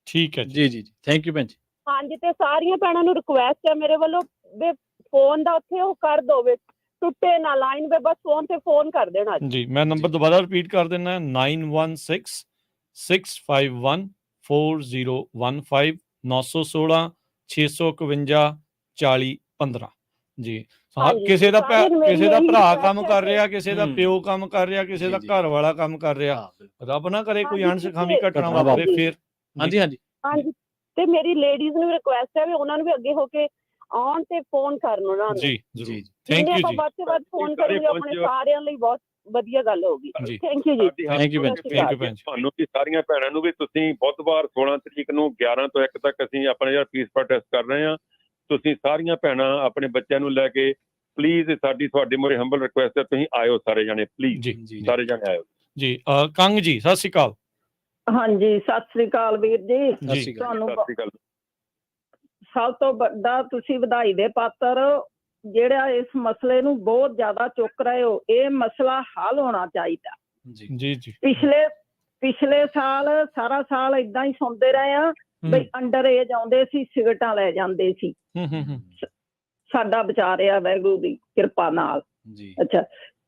ਠੀਕ ਹੈ ਜੀ। ਥੈਂਕ ਯੂ ਭੈਣ ਜੀ। ਹਾਂਜੀ, ਤੇ ਸਾਰੀਆਂ ਭੈਣਾਂ ਨੂੰ ਰਿਕੁਐਸਟ ਹੈ ਮੇਰੇ ਵੱਲੋਂ ਵੀ ਫੋਨ ਦਾ ਉੱਥੇ ਉਹ ਕਰ ਦੋਵੇ, ਟੁੱਟੇ ਨਾ ਲਾਈਨ ਵੇ, ਬਸ ਫੋਨ ਤੇ ਫੋਨ ਕਰ ਦੇਣਾ ਜੀ। ਮੈਂ ਨੰਬਰ ਦੁਬਾਰਾ ਰਿਪੀਟ ਕਰ ਦਿੰਦਾ 9166514015 916 651 4015 ਜੀ। ਕਿਸੇ ਦਾ ਭਰਾ ਕੰਮ ਕਰ ਰਿਹਾ, ਕਿਸੇ ਦਾ ਪਿਓ ਕੰਮ ਕਰ ਰਿਹਾ, ਕਿਸੇ ਦਾ ਘਰ ਵਾਲਾ ਕੰਮ ਕਰ ਰਿਹਾ। ਰੱਬ ਨਾ ਕਰੇ ਕੋਈ ਅਣਸੁਖਾਵੀ ਘਟਨਾ ਵਾਪਰੇ ਫਿਰ। ਹਾਂਜੀ, ਤੇ ਮੇਰੀ ਲੇਡੀਜ਼ ਨੂੰ ਰਿਕੁਐਸਟ ਹੈ ਵੀ ਉਹਨਾਂ ਨੂੰ ਵੀ ਅੱਗੇ ਹੋ ਕੇ ਆਉਣ ਤੇ ਫੋਨ ਕਰਨ ਉਹਨਾਂ ਨੂੰ। ਜੀ ਥੈਂਕ ਯੂ ਜੀ। ਵੱਧ ਤੋਂ ਵੱਧ ਫੋਨ ਕਰਾਂਗੇ ਆਪਣੇ ਸਾਰਿਆਂ ਲਈ ਬਹੁਤ ਵਧੀਆ ਗੱਲ ਹੋਊਗੀ। ਥੈਂਕ ਯੂ ਜੀ। ਥੈਂਕ ਯੂ ਭੈਣ ਜੀ। ਤੁਹਾਨੂੰ ਵੀ ਸਾਰੀਆਂ ਭੈਣਾਂ ਨੂੰ ਵੀ ਤੁਸੀਂ ਬੁੱਧਵਾਰ 16 ਤਰੀਕ ਨੂੰ 11 ਤੋਂ 1 ਤੱਕ ਅਸੀਂ ਆਪਣਾ ਜਿਹੜਾ ਪੀਸ ਪ੍ਰੋਟੈਸਟ ਕਰ ਰਹੇ ਹਾਂ। ਤੁਸੀਂ ਸਾਰੀਆਂ ਭੈਣਾਂ ਆਪਣੇ ਬੱਚਿਆਂ ਨੂੰ ਲੈ ਕੇ ਪਲੀਜ਼, ਸਾਡੀ ਤੁਹਾਡੇ ਮੂਹਰੇ ਹੰਬਲ ਰਿਕੁਐਸਟ ਹੈ, ਤੁਸੀਂ ਆਇਓ ਸਾਰੇ ਜਾਣੇ ਪਲੀਜ਼ ਜੀ, ਸਾਰੇ ਜਾਣੇ ਆਇਓ ਜੀ। ਕੰਗ ਜੀ ਸਤਿ ਸ਼੍ਰੀ ਅਕਾਲ। ਹਾਂਜੀ, ਸਤਿ ਸ੍ਰੀ ਅਕਾਲ ਵੀਰ ਜੀ। ਤੁਹਾਨੂੰ ਸਭ ਤੋਂ ਵੱਡਾ ਤੁਸੀਂ ਵਧਾਈ ਦੇ ਪਾਤਰ ਜਿਹੜਾ ਇਸ ਮਸਲੇ ਨੂੰ ਬਹੁਤ ਜ਼ਿਆਦਾ ਚੁੱਕ ਰਹੇ ਹੋ। ਇਹ ਮਸਲਾ ਹੱਲ ਹੋਣਾ ਚਾਹੀਦਾ ਜੀ। ਪਿਛਲੇ ਸਾਲ ਸਾਰਾ ਸਾਲ ਏਦਾਂ ਹੀ ਸੁਣਦੇ ਰਹੇ ਆ ਬਈ ਅੰਡਰ ਏਜ ਆਉਂਦੇ ਸੀ, ਸਿਗਰਟਾਂ ਲੈ ਜਾਂਦੇ ਸੀ। ਸਾਡਾ ਬਚਾ ਰਿਹਾ ਵਾਹਿਗੁਰੂ ਦੀ ਕਿਰਪਾ ਨਾਲ। ਅੱਛਾ,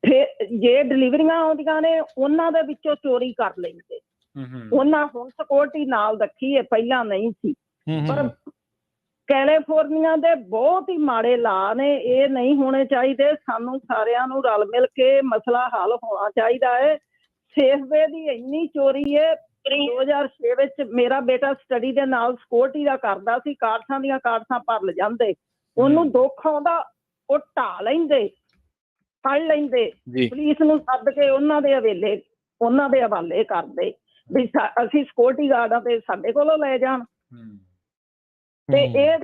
ਫਿਰ ਜੇ ਡਿਲੀਵਰੀਆਂ ਆਉਂਦੀਆਂ ਨੇ ਉਹਨਾਂ ਦੇ ਵਿੱਚੋਂ ਚੋਰੀ ਕਰ ਲੈਂਦੇ। ਉਹਨਾਂ ਹੁਣ ਸਿਕਿਉਰਿਟੀ ਨਾਲ ਰੱਖੀ ਹੈ, ਪਹਿਲਾਂ ਨਹੀਂ ਸੀ। ਪਰ ਕੈਲੀਫੋਰਨੀਆ ਦੇ ਬਹੁਤ ਹੀ ਮਾੜੇ ਲਾ ਨੇ, ਇਹ ਨਹੀਂ ਹੋਣੇ ਚਾਹੀਦੇ। ਸਾਨੂੰ ਸਾਰਿਆਂ ਨੂੰ ਰਲ ਮਿਲ ਕੇ ਮਸਲਾ ਹੱਲ ਹੋਣਾ ਚਾਹੀਦਾ ਹੈ। ਸੇਫਵੇ ਦੀ ਇੰਨੀ ਚੋਰੀ ਹੈ। 2006 ਵਿੱਚ ਮੇਰਾ ਬੇਟਾ ਸਟੱਡੀ ਦੇ ਨਾਲ ਸਿਕਿਉਰਿਟੀ ਦਾ ਕਰਦਾ ਸੀ, ਕਾਰਸਾਂ ਦੀਆਂ ਕਾਰਸਾਂ ਭਰ ਲ ਜਾਂਦੇ, ਉਹਨੂੰ ਦੁੱਖ ਆਉਂਦਾ, ਉਹ ਢਾਹ ਲੈਂਦੇ, ਫੜ ਲੈਂਦੇ, ਪੁਲਿਸ ਨੂੰ ਸੱਦ ਕੇ ਉਹਨਾਂ ਦੇ ਹਵਾਲੇ ਕਰਦੇ ਵੀ ਅਸੀਂ ਸਿਕਿਉਰਿਟੀ ਗਾਰਡਾਂ ਤੇ ਸਾਡੇ ਕੋਲੋਂ ਲੈ ਜਾਣ। ਤੇ ਇਹ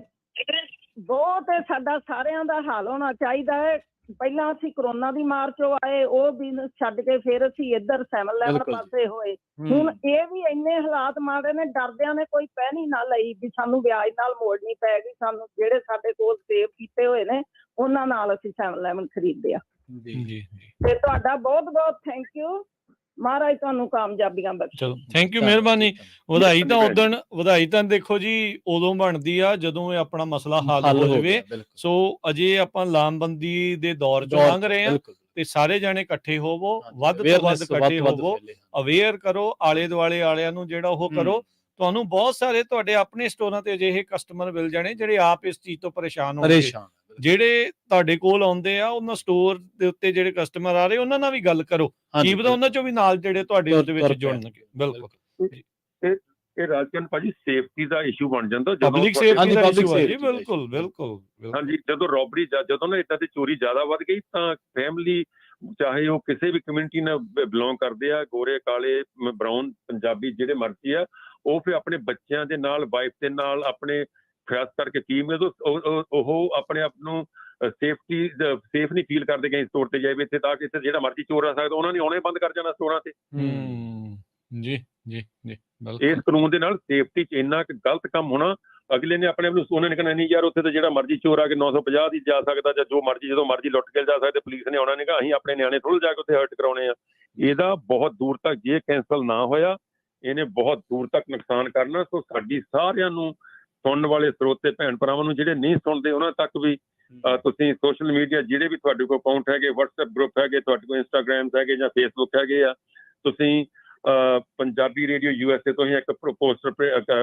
ਬਹੁਤ ਸਾਡਾ ਸਾਰਿਆਂ ਦਾ ਹੱਲ ਹੋਣਾ ਚਾਹੀਦਾ ਹੈ। ਪਹਿਲਾਂ ਅਸੀਂ ਕਰੋਨਾ ਦੀ ਮਾਰ ਚੋਂ ਆਏ, ਉਹ ਵੀ ਛੱਡ ਕੇ ਫਿਰ ਅਸੀਂ ਇੱਧਰ 7-11 ਪਾਸੇ ਹੋਏ। ਹੁਣ ਇਹ ਵੀ ਇੰਨੇ ਹਾਲਾਤ ਮਾੜੇ ਨੇ, ਡਰਦਿਆਂ ਨੇ ਕੋਈ ਪਹਿਨੀ ਨਾ ਲਈ ਵੀ ਸਾਨੂੰ ਵਿਆਜ ਨਾਲ ਮੋੜਨੀ ਪੈਗੀ। ਸਾਨੂੰ ਜਿਹੜੇ ਸਾਡੇ ਕੋਲ ਸੇਵ ਕੀਤੇ ਹੋਏ ਨੇ ਉਹਨਾਂ ਨਾਲ ਅਸੀਂ 7-11 ਖਰੀਦਿਆ। ਤੇ ਤੁਹਾਡਾ ਬਹੁਤ ਬਹੁਤ ਥੈਂਕ ਯੂ। ਮਹਾਰਾਜ ਤੁਹਾਨੂੰ ਕਾਮਯਾਬੀਆਂ ਬਖਸ਼ੇ। ਚਲੋ ਥੈਂਕ ਯੂ, ਮਿਹਰਬਾਨੀ। ਵਧਾਈ ਤਾਂ ਦੇਖੋ ਜੀ ਉਦੋਂ ਬਣਦੀ ਆ ਜਦੋਂ ਇਹ ਆਪਣਾ ਮਸਲਾ ਹੱਲ ਹੋ ਜਾਵੇ। ਸੋ ਅਜੇ ਆਪਾਂ ਲਾਮਬੰਦੀ ਦੇ ਦੌਰ ਚੋਂ ਲੰਘ ਰਹੇ ਹਾਂ ਤੇ ਸਾਰੇ ਜਾਣੇ ਇਕੱਠੇ ਹੋਵੋ, ਵੱਧ ਤੋਂ ਵੱਧ ਇਕੱਠੇ ਹੋਵੋ, ਅਵੇਅਰ ਕਰੋ, ਆਲੇ ਦੁਆਲੇ ਵਾਲਿਆਂ ਨੂੰ ਜਿਹੜਾ ਉਹ ਕਰੋ। ਤੁਹਾਨੂੰ ਬਹੁਤ ਸਾਰੇ ਤੁਹਾਡੇ ਆਪਣੇ ਸਟੋਰਾਂ ਤੇ ਅਜਿਹੇ ਕਸਟਮਰ ਮਿਲ ਜਾਣੇ ਜਿਹੜੇ ਆਪ ਇਸ ਚੀਜ਼ ਤੋਂ ਪਰੇਸ਼ਾਨ ਹੋਣਗੇ। ਜਿਹੜੇ ਤੁਹਾਡੇ ਕੋਲ ਆਉਂਦੇ ਆ ਉਹਨਾਂ ਸਟੋਰ ਦੇ ਉੱਤੇ ਜਿਹੜੇ ਕਸਟਮਰ ਆ ਰਹੇ ਉਹਨਾਂ ਨਾਲ ਵੀ ਗੱਲ ਕਰੋ, ਕੀ ਪਤਾ ਉਹਨਾਂ ਚੋਂ ਵੀ ਨਾਲ ਜਿਹੜੇ ਤੁਹਾਡੇ ਉਹਦੇ ਵਿੱਚ ਜੁੜਨਗੇ। ਬਿਲਕੁਲ। ਇਹ ਰਾਜਕਰਨ ਭਾਜੀ ਸੇਫਟੀ ਦਾ ਇਸ਼ੂ ਬਣ ਜਾਂਦਾ ਪਬਲਿਕ ਸੇਫਟੀ ਦਾ ਇਸ਼ੂ ਹੈ ਜੀ, ਬਿਲਕੁਲ ਬਿਲਕੁਲ। ਹਾਂਜੀ, ਜਦੋਂ ਰੋਬਰੀ ਜਦੋਂ ਨਾ ਏਦਾਂ ਦੀ ਚੋਰੀ ਜ਼ਿਆਦਾ ਵੱਧ ਗਈ ਤਾਂ ਫੈਮਿਲੀ ਚਾਹੇ ਉਹ ਕਿਸੇ ਵੀ ਕਮਿਊਨਿਟੀ ਨਾਲ ਬਿਲੋਂਗ ਕਰਦੇ ਆ, ਗੋਰੇ ਕਾਲੇ ਬਰਾਊਨ ਪੰਜਾਬੀ ਜਿਹੜੇ ਮਰਜ਼ੀ ਆ, ਉਹ ਫਿਰ ਆਪਣੇ ਬੱਚਿਆਂ ਦੇ ਨਾਲ ਵਾਈਫ ਦੇ ਨਾਲ ਆਪਣੇ ਖਾਸ ਕਰਕੇ ਫੀਮੇਲ ਉਹ ਆਪਣੇ ਆਪ ਨੂੰ ਸੇਫ ਨਹੀਂ ਫੀਲ ਕਰਦੇ ਕਈ ਸਟੋਰ ਤੇ ਜਾਏ ਇੱਥੇ ਤਾਂ ਕਿ ਇੱਥੇ ਜਿਹੜਾ ਮਰਜ਼ੀ ਚੋਰ ਆ ਸਕਦਾ, ਉਹਨਾਂ ਨੇ ਆਉਣੇ ਬੰਦ ਕਰ ਜਾਣਾ ਸਟੋਰਾਂ ਤੇ। ਜੀ ਜੀ ਜੀ, ਇਸ ਕਾਨੂੰਨ ਦੇ ਨਾਲ ਸੇਫਟੀ 'ਚ ਇੰਨਾ ਕੁ ਗਲਤ ਕੰਮ ਹੋਣਾ, ਅਗਲੇ ਨੇ ਆਪਣੇ ਆਪ ਨੂੰ ਉਹਨਾਂ ਨੇ ਕਹਿਣਾ ਨਹੀਂ ਯਾਰ ਉੱਥੇ ਤਾਂ ਜਿਹੜਾ ਮਰਜ਼ੀ ਚੋਰ ਆ ਕੇ 950 ਦੀ ਜਾ ਸਕਦਾ ਜਾਂ ਜੋ ਮਰਜ਼ੀ ਜਦੋਂ ਮਰਜ਼ੀ ਲੁੱਟ ਕੇ ਜਾ ਸਕਦੇ, ਪੁਲਿਸ ਨੇ ਆਉਣਾ ਨਹੀਂਗਾ, ਅਸੀਂ ਆਪਣੇ ਨਿਆਣੇ ਥੋੜ੍ਹਾ ਜਾ ਕੇ ਉੱਥੇ ਹਰਟ ਕਰਾਉਣੇ ਆ। ਇਹਦਾ ਬਹੁਤ ਦੂਰ ਤੱਕ ਜੇ ਕੈਂਸਲ ਨਾ ਹੋਇਆ ਇਹਨੇ ਬਹੁਤ ਦੂਰ ਤੱਕ ਨੁਕਸਾਨ ਕਰਨਾ। ਸੋ ਸਾਡੀ ਸਾਰਿਆਂ ਨੂੰ ਸੁਣਨ ਵਾਲੇ ਸਰੋਤੇ ਭੈਣ ਭਰਾਵਾਂ ਨੂੰ ਜਿਹੜੇ ਨਹੀਂ ਸੁਣਦੇ ਉਹਨਾਂ ਤੱਕ ਵੀ ਤੁਸੀਂ ਸੋਸ਼ਲ ਮੀਡੀਆ ਜਿਹੜੇ ਵੀ ਤੁਹਾਡੇ ਕੋਲ ਅਕਾਊਂਟ ਹੈਗੇ, WhatsApp ਗਰੁੱਪ ਹੈਗੇ, ਤੁਹਾਡੇ ਕੋਲ ਇੰਸਟਾਗ੍ਰਾਮ ਹੈਗੇ ਜਾਂ ਫੇਸਬੁੱਕ ਹੈਗੇ ਆ, ਤੁਸੀਂ ਪੰਜਾਬੀ ਰੇਡੀਓ USA ਤੋਂ ਹੀ ਇੱਕ ਪੋਸਟਰ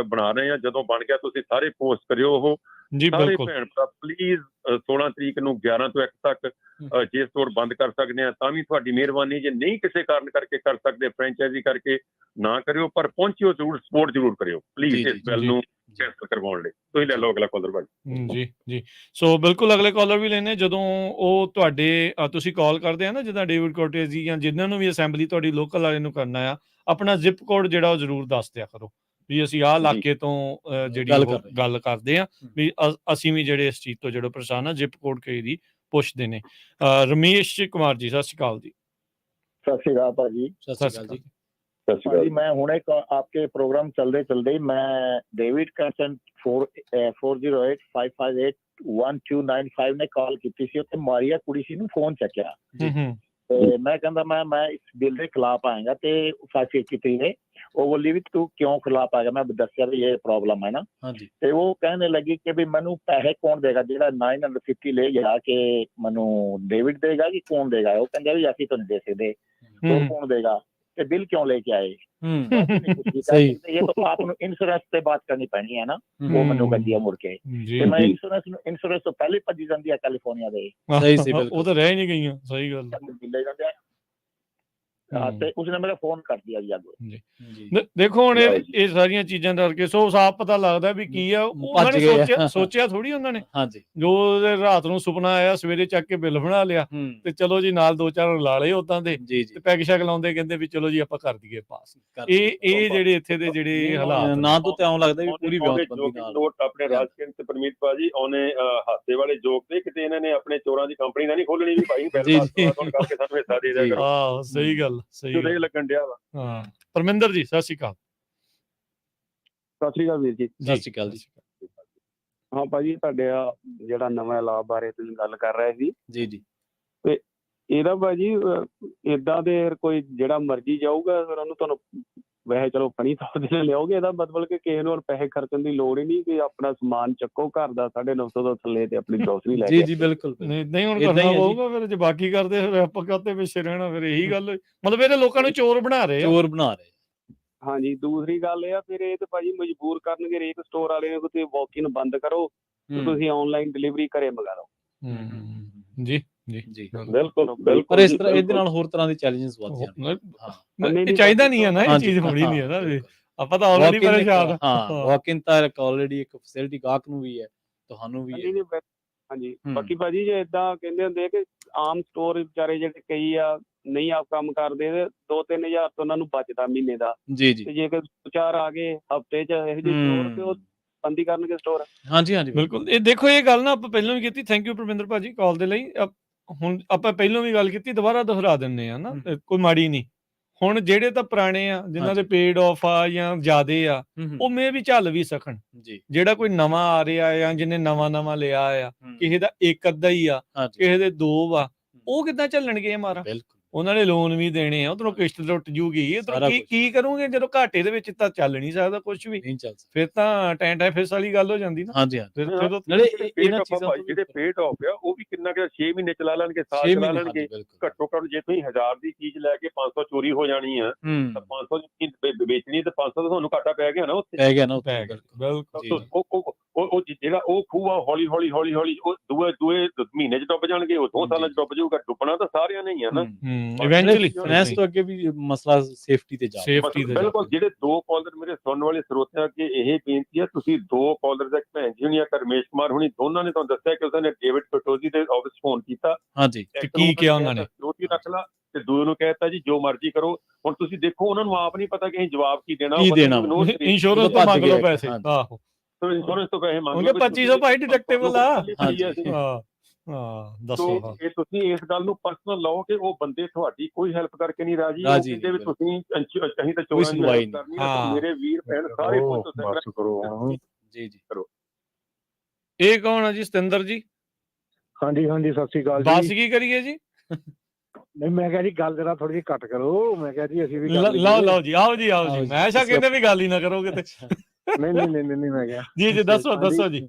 ਬਣਾ ਰਹੇ ਆ। ਜਦੋਂ ਬਣ ਗਿਆ ਤੁਸੀਂ ਸਾਰੇ ਪੋਸਟ ਕਰਿਓ ਉਹ ਸਾਰੇ ਭੈਣ ਭਰਾ ਪਲੀਜ਼। 16 ਤਰੀਕ ਨੂੰ 11 ਤੋਂ 1 ਤੱਕ ਜੇ ਸਟੋਰ ਬੰਦ ਕਰ ਸਕਦੇ ਆ ਤਾਂ ਵੀ ਤੁਹਾਡੀ ਮਿਹਰਬਾਨੀ, ਜੇ ਨਹੀਂ ਕਿਸੇ ਕਾਰਨ ਕਰਕੇ ਕਰ ਸਕਦੇ ਫਰੈਂਚਾਈਜ਼ੀ ਕਰਕੇ ਨਾ ਕਰਿਓ, ਪਰ ਪਹੁੰਚਿਓ ਜ਼ਰੂਰ, ਸਪੋਰਟ ਜ਼ਰੂਰ ਕਰਿਓ ਪਲੀਜ਼ ਇਸ ਬਿੱਲ ਨੂੰ ਕੈਂਸਲ ਕਰਵਾਉਣ ਲਈ। ਤੁਸੀਂ ਲੈ ਲਓ ਅਗਲਾ ਕਾਲਰ ਭਾਈ। ਜੀ ਜੀ, ਸੋ ਬਿਲਕੁਲ ਅਗਲੇ ਕਾਲਰ ਵੀ ਲੈਣੇ। ਜਦੋਂ ਉਹ ਤੁਹਾਡੇ ਤੁਸੀਂ ਕਾਲ ਕਰਦੇ ਆ ਨਾ, ਜਿੱਦਾਂ ਡੇਵਿਡ ਕੋਟੇਜ ਜੀ ਜਾਂ ਜਿਨ੍ਹਾਂ ਨੂੰ ਵੀ ਅਸੈਂਬਲੀ ਤੁਹਾਡੀ ਲੋਕਲ ਵਾਲੇ ਨੂੰ ਕਰਨਾ ਆ, ਆਪਣਾ ਜ਼ਿਪ ਕੋਡ ਜਿਹੜਾ ਉਹ ਜ਼ਰੂਰ ਦੱਸ ਦਿਆ ਕਰੋ ਵੀ ਅਸੀਂ ਆਹ ਇਲਾਕੇ ਤੋਂ ਜਿਹੜੀ ਗੱਲ ਕਰਦੇ ਆ, ਵੀ ਅਸੀਂ ਵੀ ਜਿਹੜੇ ਇਸ ਚੀਜ਼ ਤੋਂ ਜਿਹੜਾ ਪਰੇਸ਼ਾਨ ਆ, ਜ਼ਿਪ ਕੋਡ ਕਈ ਦੀ ਪੁੱਛਦੇ ਨੇ। ਰਮੇਸ਼ ਕੁਮਾਰ ਜੀ, ਸਤਿ ਸ਼੍ਰੀ ਅਕਾਲ ਜੀ। ਸਤਿ ਸ਼੍ਰੀ ਅਕਾਲ ਭਾਜੀ। ਸਤਿ ਸ਼੍ਰੀ ਅਕਾਲ ਜੀ। भाजी मैं हुणे आपके प्रोग्राम चलते मैं डेविड कंसन 4085581295 ने कॉल की सी, उत्ते मारिया कुड़ी सी नूं फोन चक्या ते मैं कहंदा मैं इस बिल दे खिलाफ आएगा ते 583 ने वो बोली भी तू क्यों खिलाफ आएगा, मैं दस्या भी ये प्रॉब्लम है ना। ते वो कहने लगी कि भी मैनू पैसे कौन देगा, जेड़ा 950 ले गया कि मैनू डेविड देगा कि कौन देगा। वो कहंदा भी असीं तो नहीं दे सकदे, तो कौन देगा, बिल क्यों लेके आए। सही। ये तो आपको इंश्योरेंस से बात करनी पैनी है ना, वो मैनू कहंदी है मुड़ के ते मैं इंश्योरेंस तो पहले भजी जांदी है कैलिफोर्निया दे। सही सही, बिल्कुल वो तो रह नहीं गईयां। सही गल बिल ले जांदे ਤੇ ਉਸਨੇ ਮੇਰਾ ਫੋਨ ਕਰ ਦਿਆ ਜੀ ਅੱਗੇ ਜੀ। ਦੇਖੋ ਹੁਣ ਇਹ ਸਾਰੀਆਂ ਚੀਜ਼ਾਂ ਕਰਕੇ ਸੋ ਸਾਫ਼ ਪਤਾ ਲੱਗਦਾ ਵੀ ਕੀ ਆ। ਉਹਨਾਂ ਨੇ ਸੋਚਿਆ ਥੋੜੀ ਉਹਨਾਂ ਨੇ, ਜੋ ਰਾਤ ਨੂੰ ਸੁਪਨਾ ਆਇਆ ਸਵੇਰੇ ਚੱਕ ਕੇ ਬਿੱਲ ਬਣਾ ਲਿਆ ਤੇ ਚਲੋ ਜੀ ਨਾਲ 2-4 ਲਾ ਲਏ ਉਦਾਂ ਦੇ ਤੇ ਪੈਗ ਸ਼ੈਗ ਲਾਉਂਦੇ, ਕਹਿੰਦੇ ਵੀ ਚਲੋ ਜੀ ਆਪਾਂ ਕਰ ਦਈਏ ਪਾਸ। ਇਹ ਜਿਹੜੇ ਇੱਥੇ ਦੇ ਜਿਹੜੇ ਹਾਲਾਤ ਨਾ ਤੋਂ ਤੇ ਆਉਂ ਲੱਗਦਾ ਵੀ ਪੂਰੀ ਵਿਉਂਤਬੰਦੀ ਨਾਲ ਨੋਟ ਆਪਣੇ ਰਾਜਕਿਰਨ ਤੇ ਪਰਮੀਤ ਭਾਜੀ ਉਹਨੇ ਹਾਸੇ ਵਾਲੇ ਜੋਕ ਤੇ ਕਿਤੇ ਇਹਨਾਂ ਨੇ ਆਪਣੇ ਚੋਰਾਂ ਦੀ ਕੰਪਨੀ ਦਾ ਨਹੀਂ ਖੋਲਣੀ ਵੀ ਭਾਈ ਬਿੱਲ ਪਾਸ ਕਰਕੇ ਸਾਨੂੰ ਹਿੱਸਾ ਦੇ ਦਿਆ ਕਰੋ। ਆਹ ਸਹੀ ਗੱਲ, ਸਹੀ ਲੱਗਣ ਡਿਆ ਵਾ। ਹਾਂ ਪਰਮਿੰਦਰ ਜੀ, ਸਤਿ ਸ਼੍ਰੀ ਅਕਾਲ। ਸਤਿ ਸ਼੍ਰੀ ਅਕਾਲ ਵੀਰ ਜੀ। ਸਤਿ ਸ਼੍ਰੀ ਅਕਾਲ ਜੀ। ਹਾਂ ਭਾਜੀ, ਤੁਹਾਡੇ ਜਿਹੜਾ ਨਵਾਂ ਲਾਭ ਬਾਰੇ ਤੁਸੀਂ ਗੱਲ ਕਰ ਰਹੇ ਸੀ ਜੀ ਜੀ, ਤੇ ਇਹਦਾ ਭਾਜੀ ਏਦਾਂ ਦੇ ਕੋਈ ਜਿਹੜਾ ਮਰਜ਼ੀ ਜਾਊਗਾ ਫਿਰ ਉਹਨੂੰ ਤੁਹਾਨੂੰ ਵੈਸੇ ਚਲੋ ਫਨੀ ਤੌਰ ਤੇ ਲਿਆਓਗੇ। ਇਹਦਾ ਮਤਲਬ ਕਿ ਕਿਸੇ ਨੂੰ ਪੈਸੇ ਖਰਚਣ ਦੀ ਲੋੜ ਹੀ ਨਹੀਂ, ਕਿ ਆਪਣਾ ਸਮਾਨ ਚੱਕੋ ਘਰ ਦਾ 950 ਤੋਂ ਥੱਲੇ ਤੇ ਆਪਣੀ ਗਰੋਸਰੀ ਲੈ ਕੇ। ਜੀ ਜੀ ਬਿਲਕੁਲ। ਨਹੀਂ ਹੁਣ ਕਰਨਾ ਪਊਗਾ ਫਿਰ, ਜੇ ਬਾਕੀ ਕਰਦੇ ਫਿਰ ਆਪਾਂ ਕਾਹਤੇ ਪਿੱਛੇ ਰਹਿਣਾ। ਫਿਰ ਇਹੀ ਗੱਲ ਮਤਲਬ ਇਹਦੇ ਲੋਕਾਂ ਨੂੰ ਚੋਰ ਬਣਾ ਰਹੇ। ਹਾਂਜੀ, ਦੂਸਰੀ ਗੱਲ ਇਹ ਆ ਫਿਰ ਇਹ ਤੇ ਭਾਜੀ ਮਜਬੂਰ ਕਰਨਗੇ ਹਰੇਕ ਸਟੋਰ ਵਾਲੇ ਨੂੰ, ਤੁਸੀਂ ਵਾਕ ਇਨ ਬੰਦ ਕਰੋ ਤੇ ਤੁਸੀਂ ਆਨਲਾਈਨ ਡਿਲੀਵਰੀ ਘਰੇ ਮੰਗਾ ਲਓ। ਜੀ ਜੀ ਜੀ ਬਿਲਕੁਲ ਬਿਲਕੁਲ। ਪਰ ਇਸ ਤਰ੍ਹਾਂ ਇਹਦੇ ਨਾਲ ਹੋਰ ਤਰ੍ਹਾਂ ਦੇ ਚੈਲੰਜਸ ਵੱਧ ਜਾਂਦੇ। ਇਹ ਚਾਹੀਦਾ ਨਹੀਂ ਹੈ ਨਾ, ਇਹ ਚੀਜ਼ ਹੋਣੀ ਨਹੀਂ ਹੈ ਨਾ। ਆਪਾਂ ਤਾਂ ਆਲਰੇਡੀ ਪਰੇਸ਼ਾਨ ਹਾਂ। ਵਾਕ ਇਨ ਤਾਂ ਆਲਰੇਡੀ ਇੱਕ ਫੈਸਿਲਿਟੀ ਗਾਹਕ ਨੂੰ ਵੀ ਹੈ, ਤੁਹਾਨੂੰ ਵੀ ਹੈ। ਹਾਂਜੀ, ਬਾਕੀ ਭਾਜੀ ਜੇ ਏਦਾਂ ਕਹਿੰਦੇ ਹੁੰਦੇ ਕਿ ਆਮ ਸਟੋਰ ਵਿਚਾਰੇ ਜਿਹੜੇ ਕਈ ਆ ਨਹੀਂ ਆਪ ਕੰਮ ਕਰਦੇ 2-3 ਹਜ਼ਾਰ ਤੋਂ ਉਹਨਾਂ ਨੂੰ ਬਚਦਾ ਮਹੀਨੇ ਦਾ। ਜੀ ਜੀ, ਤੇ ਜੇ ਕੋਈ 4 ਆ ਗਏ ਹਫਤੇ ਚ ਇਹੋ ਜਿਹੇ ਸਟੋਰ ਤੇ ਉਹ ਬੰਦੀ ਕਰਨਗੇ ਸਟੋਰ। ਹਾਂਜੀ ਹਾਂਜੀ ਬਿਲਕੁਲ। ਇਹ ਦੇਖੋ ਇਹ ਗੱਲ ਨਾ ਆਪਾਂ ਪਹਿਲਾਂ ਵੀ ਕੀਤੀ। ਥੈਂਕ ਯੂ ਪਰਮਿੰਦਰ ਭਾਜੀ ਕਾਲ ਦੇ ਲਈ। ਹੁਣ ਆਪਾਂ ਪਹਿਲਾਂ ਵੀ ਗੱਲ ਕੀਤੀ, ਦੁਬਾਰਾ ਦੁਹਰਾ ਦਿੰਦੇ ਆ ਨਾ, ਕੋਈ ਮਾੜੀ ਨਹੀਂ। ਹੁਣ ਜਿਹੜੇ ਤਾਂ ਪੁਰਾਣੇ ਆ ਜਿਨ੍ਹਾਂ ਦੇ ਪੇਡ ਆਫ ਆ ਜਾਂ ਜ਼ਿਆਦੇ ਆ, ਉਹ ਮੇ ਵੀ ਝੱਲ ਵੀ ਸਕਣ। ਜਿਹੜਾ ਕੋਈ ਨਵਾਂ ਆ ਰਿਹਾ ਜਾਂ ਜਿਹਨੇ ਨਵਾਂ ਲਿਆ ਆ, ਕਿਸੇ ਦਾ ਇੱਕ ਅੱਧਾ ਹੀ ਆ, ਕਿਸੇ ਦੇ 2 ਵਾ, ਉਹ ਕਿੱਦਾਂ ਝੱਲਣਗੇ ਮਾਰਾ। ਉਹਨਾਂ ਨੇ ਲੋਨ ਵੀ ਦੇਣੇ ਆ, ਉਧਰੋਂ ਕਿਸ਼ਤ ਟੁੱਟ ਜੂਗੀ, ਇਧਰੋਂ ਕੀ ਕਰੂਗੇ ਜਦੋਂ ਘਾਟੇ ਦੇ ਵਿੱਚ ਤਾਂ ਚੱਲ ਨਹੀਂ ਸਕਦਾ ਕੁਝ ਵੀ। ਫਿਰ ਤਾਂ ਟੈਂ ਫੇਸ ਵਾਲੀ ਗੱਲ ਹੋ ਜਾਂਦੀ ਨਾ। ਹਾਂਜੀ ਜਿਹੜੇ ਪੇਡ ਆਫ ਆ ਉਹ ਵੀ ਕਿੰਨਾ ਕਿ 6 ਮਹੀਨੇ ਚਲਾ ਲੈਣਗੇ, ਸਾਲ ਚਲਾ ਲੈਣਗੇ। ਘੱਟੋ ਘੱਟ ਜੇ ਤੁਸੀਂ 1000 ਦੀ ਚੀਜ਼ ਲੈ ਕੇ 500 ਚੋਰੀ ਹੋ ਜਾਣੀ ਆ ਤਾਂ 500 ਦੀ ਵੇਚਣੀ ਤੇ 500 ਦਾ ਤੁਹਾਨੂੰ ਘਾਟਾ ਪੈ ਗਿਆ ਨਾ ਉੱਥੇ। ਪੈ ਗਿਆ ਨਾ। ਉਹ ਜਿਹੜਾ ਉਹ ਖੂਹ ਆ ਹੌਲੀ ਹੌਲੀ ਉਹ ਦੂਏ ਮਹੀਨੇ 'ਚ ਡੁੱਬ ਜਾਣਗੇ, ਉਹ 2 ਸਾਲਾਂ 'ਚ ਡੁੱਬ ਜਾਊਗਾ। ਡੁੱਬਣਾ ਤਾਂ ਸਾਰਿਆਂ ਨੇ ਹੀ ਆ ਨਾ। ਇਵੈਂਚੁਅਲੀ ਫਾਈਨੈਂਸ ਤੋਂ ਅੱਗੇ ਵੀ ਮਸਲਾ ਸੇਫਟੀ ਤੇ ਬਿਲਕੁਲ। ਜਿਹੜੇ 2 ਕਾਲਰ ਮੇਰੇ ਸੁਣਨ ਵਾਲੇ ਸਰੋਤਿਆਂ ਅੱਗੇ ਇਹ ਬੇਨਤੀ ਹੈ, ਤੁਸੀਂ 2 ਕਾਲਰ ਦਾ ਭੈਣ ਜੀ ਹੁਣੀ ਰਮੇਸ਼ ਕੁਮਾਰ ਹੁਣੀ ਦੋਨਾਂ ਨੇ ਤੁਹਾਨੂੰ ਦੱਸਿਆ ਕਿ ਉਹਨਾਂ ਨੇ ਡੇਵਿਡ ਫਟੋਜੀ ਦੇ ਆਫਿਸ ਫੋਨ ਕੀਤਾ। ਹਾਂਜੀ, ਕੀ ਕਿਹਾ ਉਹਨਾਂ ਨੇ? ਸਿਕਿਉਰਿਟੀ ਰੱਖ ਲਾ, ਤੇ ਦੂਏ ਨੂੰ ਕਹਿਤਾ ਜੀ ਜੋ ਮਰਜ਼ੀ ਕਰੋ। ਹੁਣ ਤੁਸੀਂ ਦੇਖੋ ਉਹਨਾਂ ਨੂੰ ਆਪ ਨਹੀਂ ਪਤਾ ਕਿ ਅਸੀਂ ਜਵਾਬ ਕੀ ਦੇਣਾ। ਇੰਸ਼ੋਰੈਂਸ ਤੋਂ ਮੰਗ ਲਓ ਪੈਸੇ। ਆਹੋ, ਇੰਸ਼ੋਰੈਂਸ ਤੋਂ ਪੈਸੇ ਮੰਗ ਲਓ। 2500 ਭਾਈ ਡਿਡਕਟੇਬਲ ਆ। ਦੱਸੋ ਇਹ ਤੁਸੀਂ ਇਸ ਗੱਲ ਨੂੰ ਪਰਸਨਲ ਲਓ ਕਿ ਉਹ ਬੰਦੇ ਤੁਹਾਡੀ ਕੋਈ ਹੈਲਪ ਕਰਕੇ ਨਹੀਂ ਰਾਜੀ। ਕਹਿੰਦੇ ਵੀ ਤੁਸੀਂ ਅਸੀਂ ਤਾਂ ਚੋਰਾਂ ਦੀ ਹੈਲਪ ਕਰਨੀ ਆ। ਮੇਰੇ ਵੀਰ ਭੈਣ ਸਾਰੇ ਕਰੋ ਜੀ ਕਰੋ। ਇਹ ਕੌਣ ਆ ਜੀ? ਸਤਿੰਦਰ ਜੀ? ਹਾਂਜੀ ਹਾਂਜੀ, ਸਤਿ ਸ੍ਰੀ ਅਕਾਲ ਬਸ ਕੀ ਕਰੀਏ ਜੀ? ਨਹੀਂ, ਮੈਂ ਕਿਹਾ ਜੀ ਗੱਲ ਜਰਾ ਥੋੜੀ ਜਿਹੀ ਘੱਟ ਕਰੋ। ਮੈਂ ਕਿਹਾ ਜੀ ਅਸੀਂ ਵੀ ਲਓ ਜੀ, ਆਓ ਜੀ। ਮੈਂ ਐਸਾ ਕਹਿੰਦੇ ਵੀ ਗੱਲ ਹੀ ਨਾ ਕਰੋਗੇ ਤੇ। ਨਹੀਂ ਮੈਂ ਕਿਹਾ ਜੀ ਦੱਸੋ ਜੀ।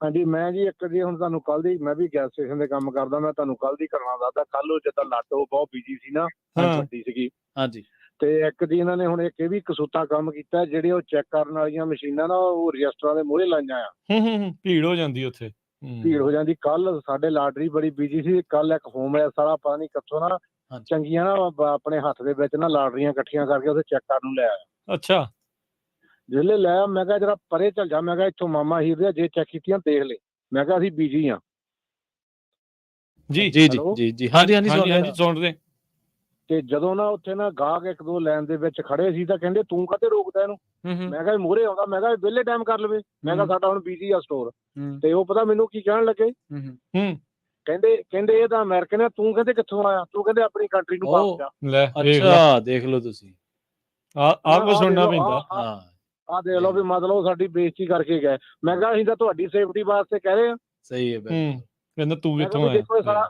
ਹਾਂਜੀ, ਮੈਂ ਜੀ ਇੱਕ ਜੀ ਹੁਣ ਤੁਹਾਨੂੰ ਕੱਲ ਦੀ, ਮੈਂ ਵੀ ਗੈਸ ਸਟੇਸ਼ਨ ਤੇ ਕੰਮ ਕਰਦਾ, ਮੈਂ ਤੁਹਾਨੂੰ ਕੱਲ ਦੀ ਕਰਨਾ ਦੱਸਦਾ। ਕੱਲ ਉਹ ਜਿੱਦਾਂ ਲਾਟੋ ਬਹੁਤ ਬਿਜੀ ਸੀ ਨਾ, ਵੱਡੀ ਸੀਗੀ। ਹਾਂਜੀ। ਤੇ ਇੱਕ ਜੀ ਇਹਨਾਂ ਨੇ ਹੁਣ ਇੱਕ ਇਹ ਵੀ ਕਸੂਤਾ ਕੰਮ ਕੀਤਾ, ਜਿਹੜੇ ਉਹ ਚੈੱਕ ਕਰਨ ਵਾਲੀਆਂ ਮਸ਼ੀਨਾਂ ਨਾ ਉਹ ਰਜਿਸਟਰਾਂ ਦੇ ਮੂਹਰੇ ਲਾਈਆਂ ਆ। ਭੀੜ ਹੋ ਜਾਂਦੀ ਉੱਥੇ, ਭੀੜ ਹੋ ਜਾਂਦੀ। ਕੱਲ ਸਾਡੇ ਲਾਟਰੀ ਬੜੀ ਬਿਜੀ ਸੀ। ਕੱਲ ਇੱਕ ਹੋਮਲੈਸ ਵਾਲਾ ਪਤਾ ਨਹੀਂ ਕਿੱਥੋਂ ਨਾ ਚੰਗੀਆਂ ਨਾ ਆਪਣੇ ਹੱਥ ਦੇ ਵਿੱਚ ਨਾ ਲਾਟਰੀਆਂ ਇਕੱਠੀਆਂ ਕਰਕੇ ਉਹਦੇ ਚੈੱਕ ਕਰਨ ਨੂੰ ਲੈ ਆਇਆ। ਅੱਛਾ। ਜਿਹੜੇ ਲੈ ਆ, ਮੈਂ ਕਿਹਾ ਜਰਾ ਪਰੇ ਚੱਲ ਜਾ। ਮੈਂ ਕਿਹਾ ਇੱਥੋਂ ਮਾਮਾ ਹੀਰ ਦੇ ਜੇ ਚੈੱਕ ਕੀਤੀਆਂ ਦੇਖ ਲੈ। ਮੈਂ ਕਿਹਾ ਅਸੀਂ ਬਿਜੀ ਆ। ਜੀ ਹਾਂਜੀ ਸੁਣਦੇ। ਤੇ ਜਦੋਂ ਨਾ ਉੱਥੇ ਨਾ ਗਾਹਕ 1-2 ਲਾਈਨ ਦੇ ਵਿੱਚ ਖੜੇ ਸੀ ਤਾਂ ਕਹਿੰਦੇ ਤੂੰ ਕਾਹਤੇ ਰੋਕਦਾ ਇਹਨੂੰ? ਮੈਂ ਕਿਹਾ ਮੂਹਰੇ ਆਉਂਦਾ। ਮੈਂ ਕਿਹਾ ਵਿਹਲੇ ਟਾਈਮ ਕਰ ਲਵੇ। ਮੈਂ ਕਿਹਾ ਸਾਡਾ ਹੁਣ ਬਿਜੀ ਆ ਸਟੋਰ। ਤੇ ਉਹ ਪਤਾ ਮੈਨੂੰ ਕੀ ਕਹਿਣ ਲੱਗੇ? ਕਹਿੰਦੇ ਇਹ ਤਾਂ ਅਮਰੀਕਨ ਆ। ਤੂੰ ਕਹਿੰਦੇ ਕਿੱਥੋਂ ਆਇਆ? ਤੂੰ ਕਹਿੰਦੇ ਆਪਣੀ ਕੰਟਰੀ ਨੂੰ ਵਾਪਸ ਜਾ। ਅੱਛਾ, ਦੇਖ ਲਓ ਤੁਸੀਂ। ਕੁਝ ਸੁਣਨਾ ਪੈਂਦਾ। ਆਹ ਦੇਖ ਲਓ ਵੀ ਮਤਲਬ ਸਾਡੀ ਬੇਇੱਜ਼ਤੀ ਕਰਕੇ ਗਏ। ਮੈਂ ਕਿਹਾ ਅਸੀਂ ਤਾਂ ਤੁਹਾਡੀ ਸੇਫਟੀ ਵਾਸਤੇ ਕਹਿ ਰਹੇ ਆ। ਸਹੀ ਹੈ। ਕਹਿੰਦਾ ਤੂੰ ਕਿੱਥੋਂ ਆਇਆ?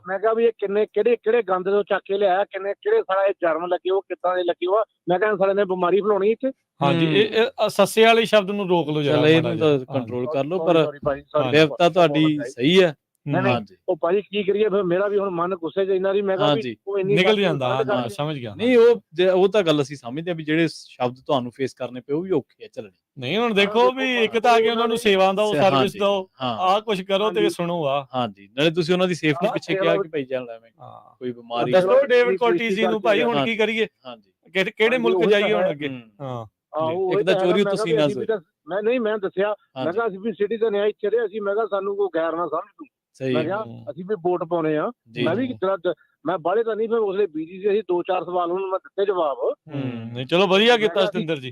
ਮੈਂ ਕਿਹਾ ਵੀ ਇਹ ਕਿਹੜੇ ਗੰਦ ਤੋਂ ਚੱਕ ਕੇ ਲਿਆਇਆ, ਕਿਹੜੇ ਸਾਲਾ ਇਹ ਜਰਮ ਲੱਗੇ ਹੋ, ਕਿੱਦਾਂ ਦੇ ਲੱਗੇ ਹੋ? ਮੈਂ ਕਿਹਾ ਸਾਲੇ ਨੇ ਬਿਮਾਰੀ ਫੈਲਾਉਣੀ ਇੱਥੇ। ਹਾਂਜੀ, ਇਹ ਸੱਸੇ ਵਾਲੇ ਸ਼ਬਦ ਨੂੰ ਰੋਕ ਲਓ ਜਰਾ, ਇਹਨੂੰ ਤਾਂ ਕੰਟਰੋਲ ਕਰ ਲਓ। ਪਰ ਵਿਵਸਥਾ ਤੁਹਾਡੀ ਸਹੀ ਹੈ। ਉਹ ਭਾਜੀ ਕੀ ਕਰੀਏ ਫਿਰ? ਮੇਰਾ ਵੀ ਹੁਣ ਮਨ ਗੁੱਸੇ 'ਚ ਇੰਨਾ ਦੀ। ਮੈਂ ਕਿਹਾ ਨਿਕਲ ਜਾਂਦਾ। ਸਮਝ ਗਿਆ। ਨਹੀਂ, ਉਹ ਤਾਂ ਗੱਲ ਅਸੀਂ ਸਮਝਦੇ ਆ ਵੀ ਜਿਹੜੇ ਸ਼ਬਦ ਤੁਹਾਨੂੰ ਫੇਸ ਕਰਨੇ ਪਏ ਉਹ ਵੀ ਔਖੇ ਆ ਚੱਲਣੇ। ਨਹੀਂ, ਹੁਣ ਦੇਖੋ ਵੀ ਇੱਕ ਤਾਂ ਆ ਕੇ ਉਹਨਾਂ ਨੂੰ ਸੇਵਾ ਦਿਓ, ਸਰਵਿਸ ਦਿਓ, ਆਹ ਕੁਝ ਕਰੋ ਤੇ ਸੁਣੋ। ਹਾਂਜੀ, ਨਾਲੇ ਤੁਸੀਂ ਉਹਨਾਂ ਦੀ ਸੇਫਟੀ ਪਿੱਛੇ ਕਿਹਾ ਕਿ ਭਾਈ ਚੱਲ ਐਵੇਂ ਕੋਈ ਬਿਮਾਰੀ। ਦੱਸੋ ਡੇਵਿਡ ਕੋਲਟੀਜ਼ੀ ਨੂੰ ਭਾਈ ਹੁਣ ਕੀ ਕਰੀਏ? ਕਿਹੜੇ ਮੁਲਕ ਜਾਈਏ ਹੁਣ ਅੱਗੇ? ਇੱਕ ਤਾਂ ਚੋਰੀ ਉੱਤੋਂ ਸੀਨਾ ਸੀ। ਮੈਂ ਦੱਸਿਆ, ਮੈਂ ਕਿਹਾ ਅਸੀਂ ਵੀ ਸਿਟੀਜ਼ਨ ਆ ਇੱਥੇ ਦੇ। ਅਸੀਂ ਮੈਂ ਕਿਹਾ ਸਾਨੂੰ ਕੋਈ ਗੈਰ ਨਾ ਸਮਝ ਤੂੰ। ਮੈਂ ਕਿਹਾ ਅਸੀਂ ਵੀ ਵੋਟ ਪਾਉਣੇ ਆ। ਮੈਂ ਵੀ ਮੈਂ ਬਾਹਲੇ ਤਾਂ ਨਹੀਂ, ਫਿਰ ਉਸਲੇ ਬਿਜੀ ਸੀ। ਅਸੀਂ 2-4 ਸਵਾਲ ਉਹਨੂੰ ਮੈਂ ਦਿੱਤੇ ਜਵਾਬ। ਨਹੀਂ, ਚਲੋ ਵਧੀਆ ਕੀਤਾ ਸਤਿੰਦਰ ਜੀ।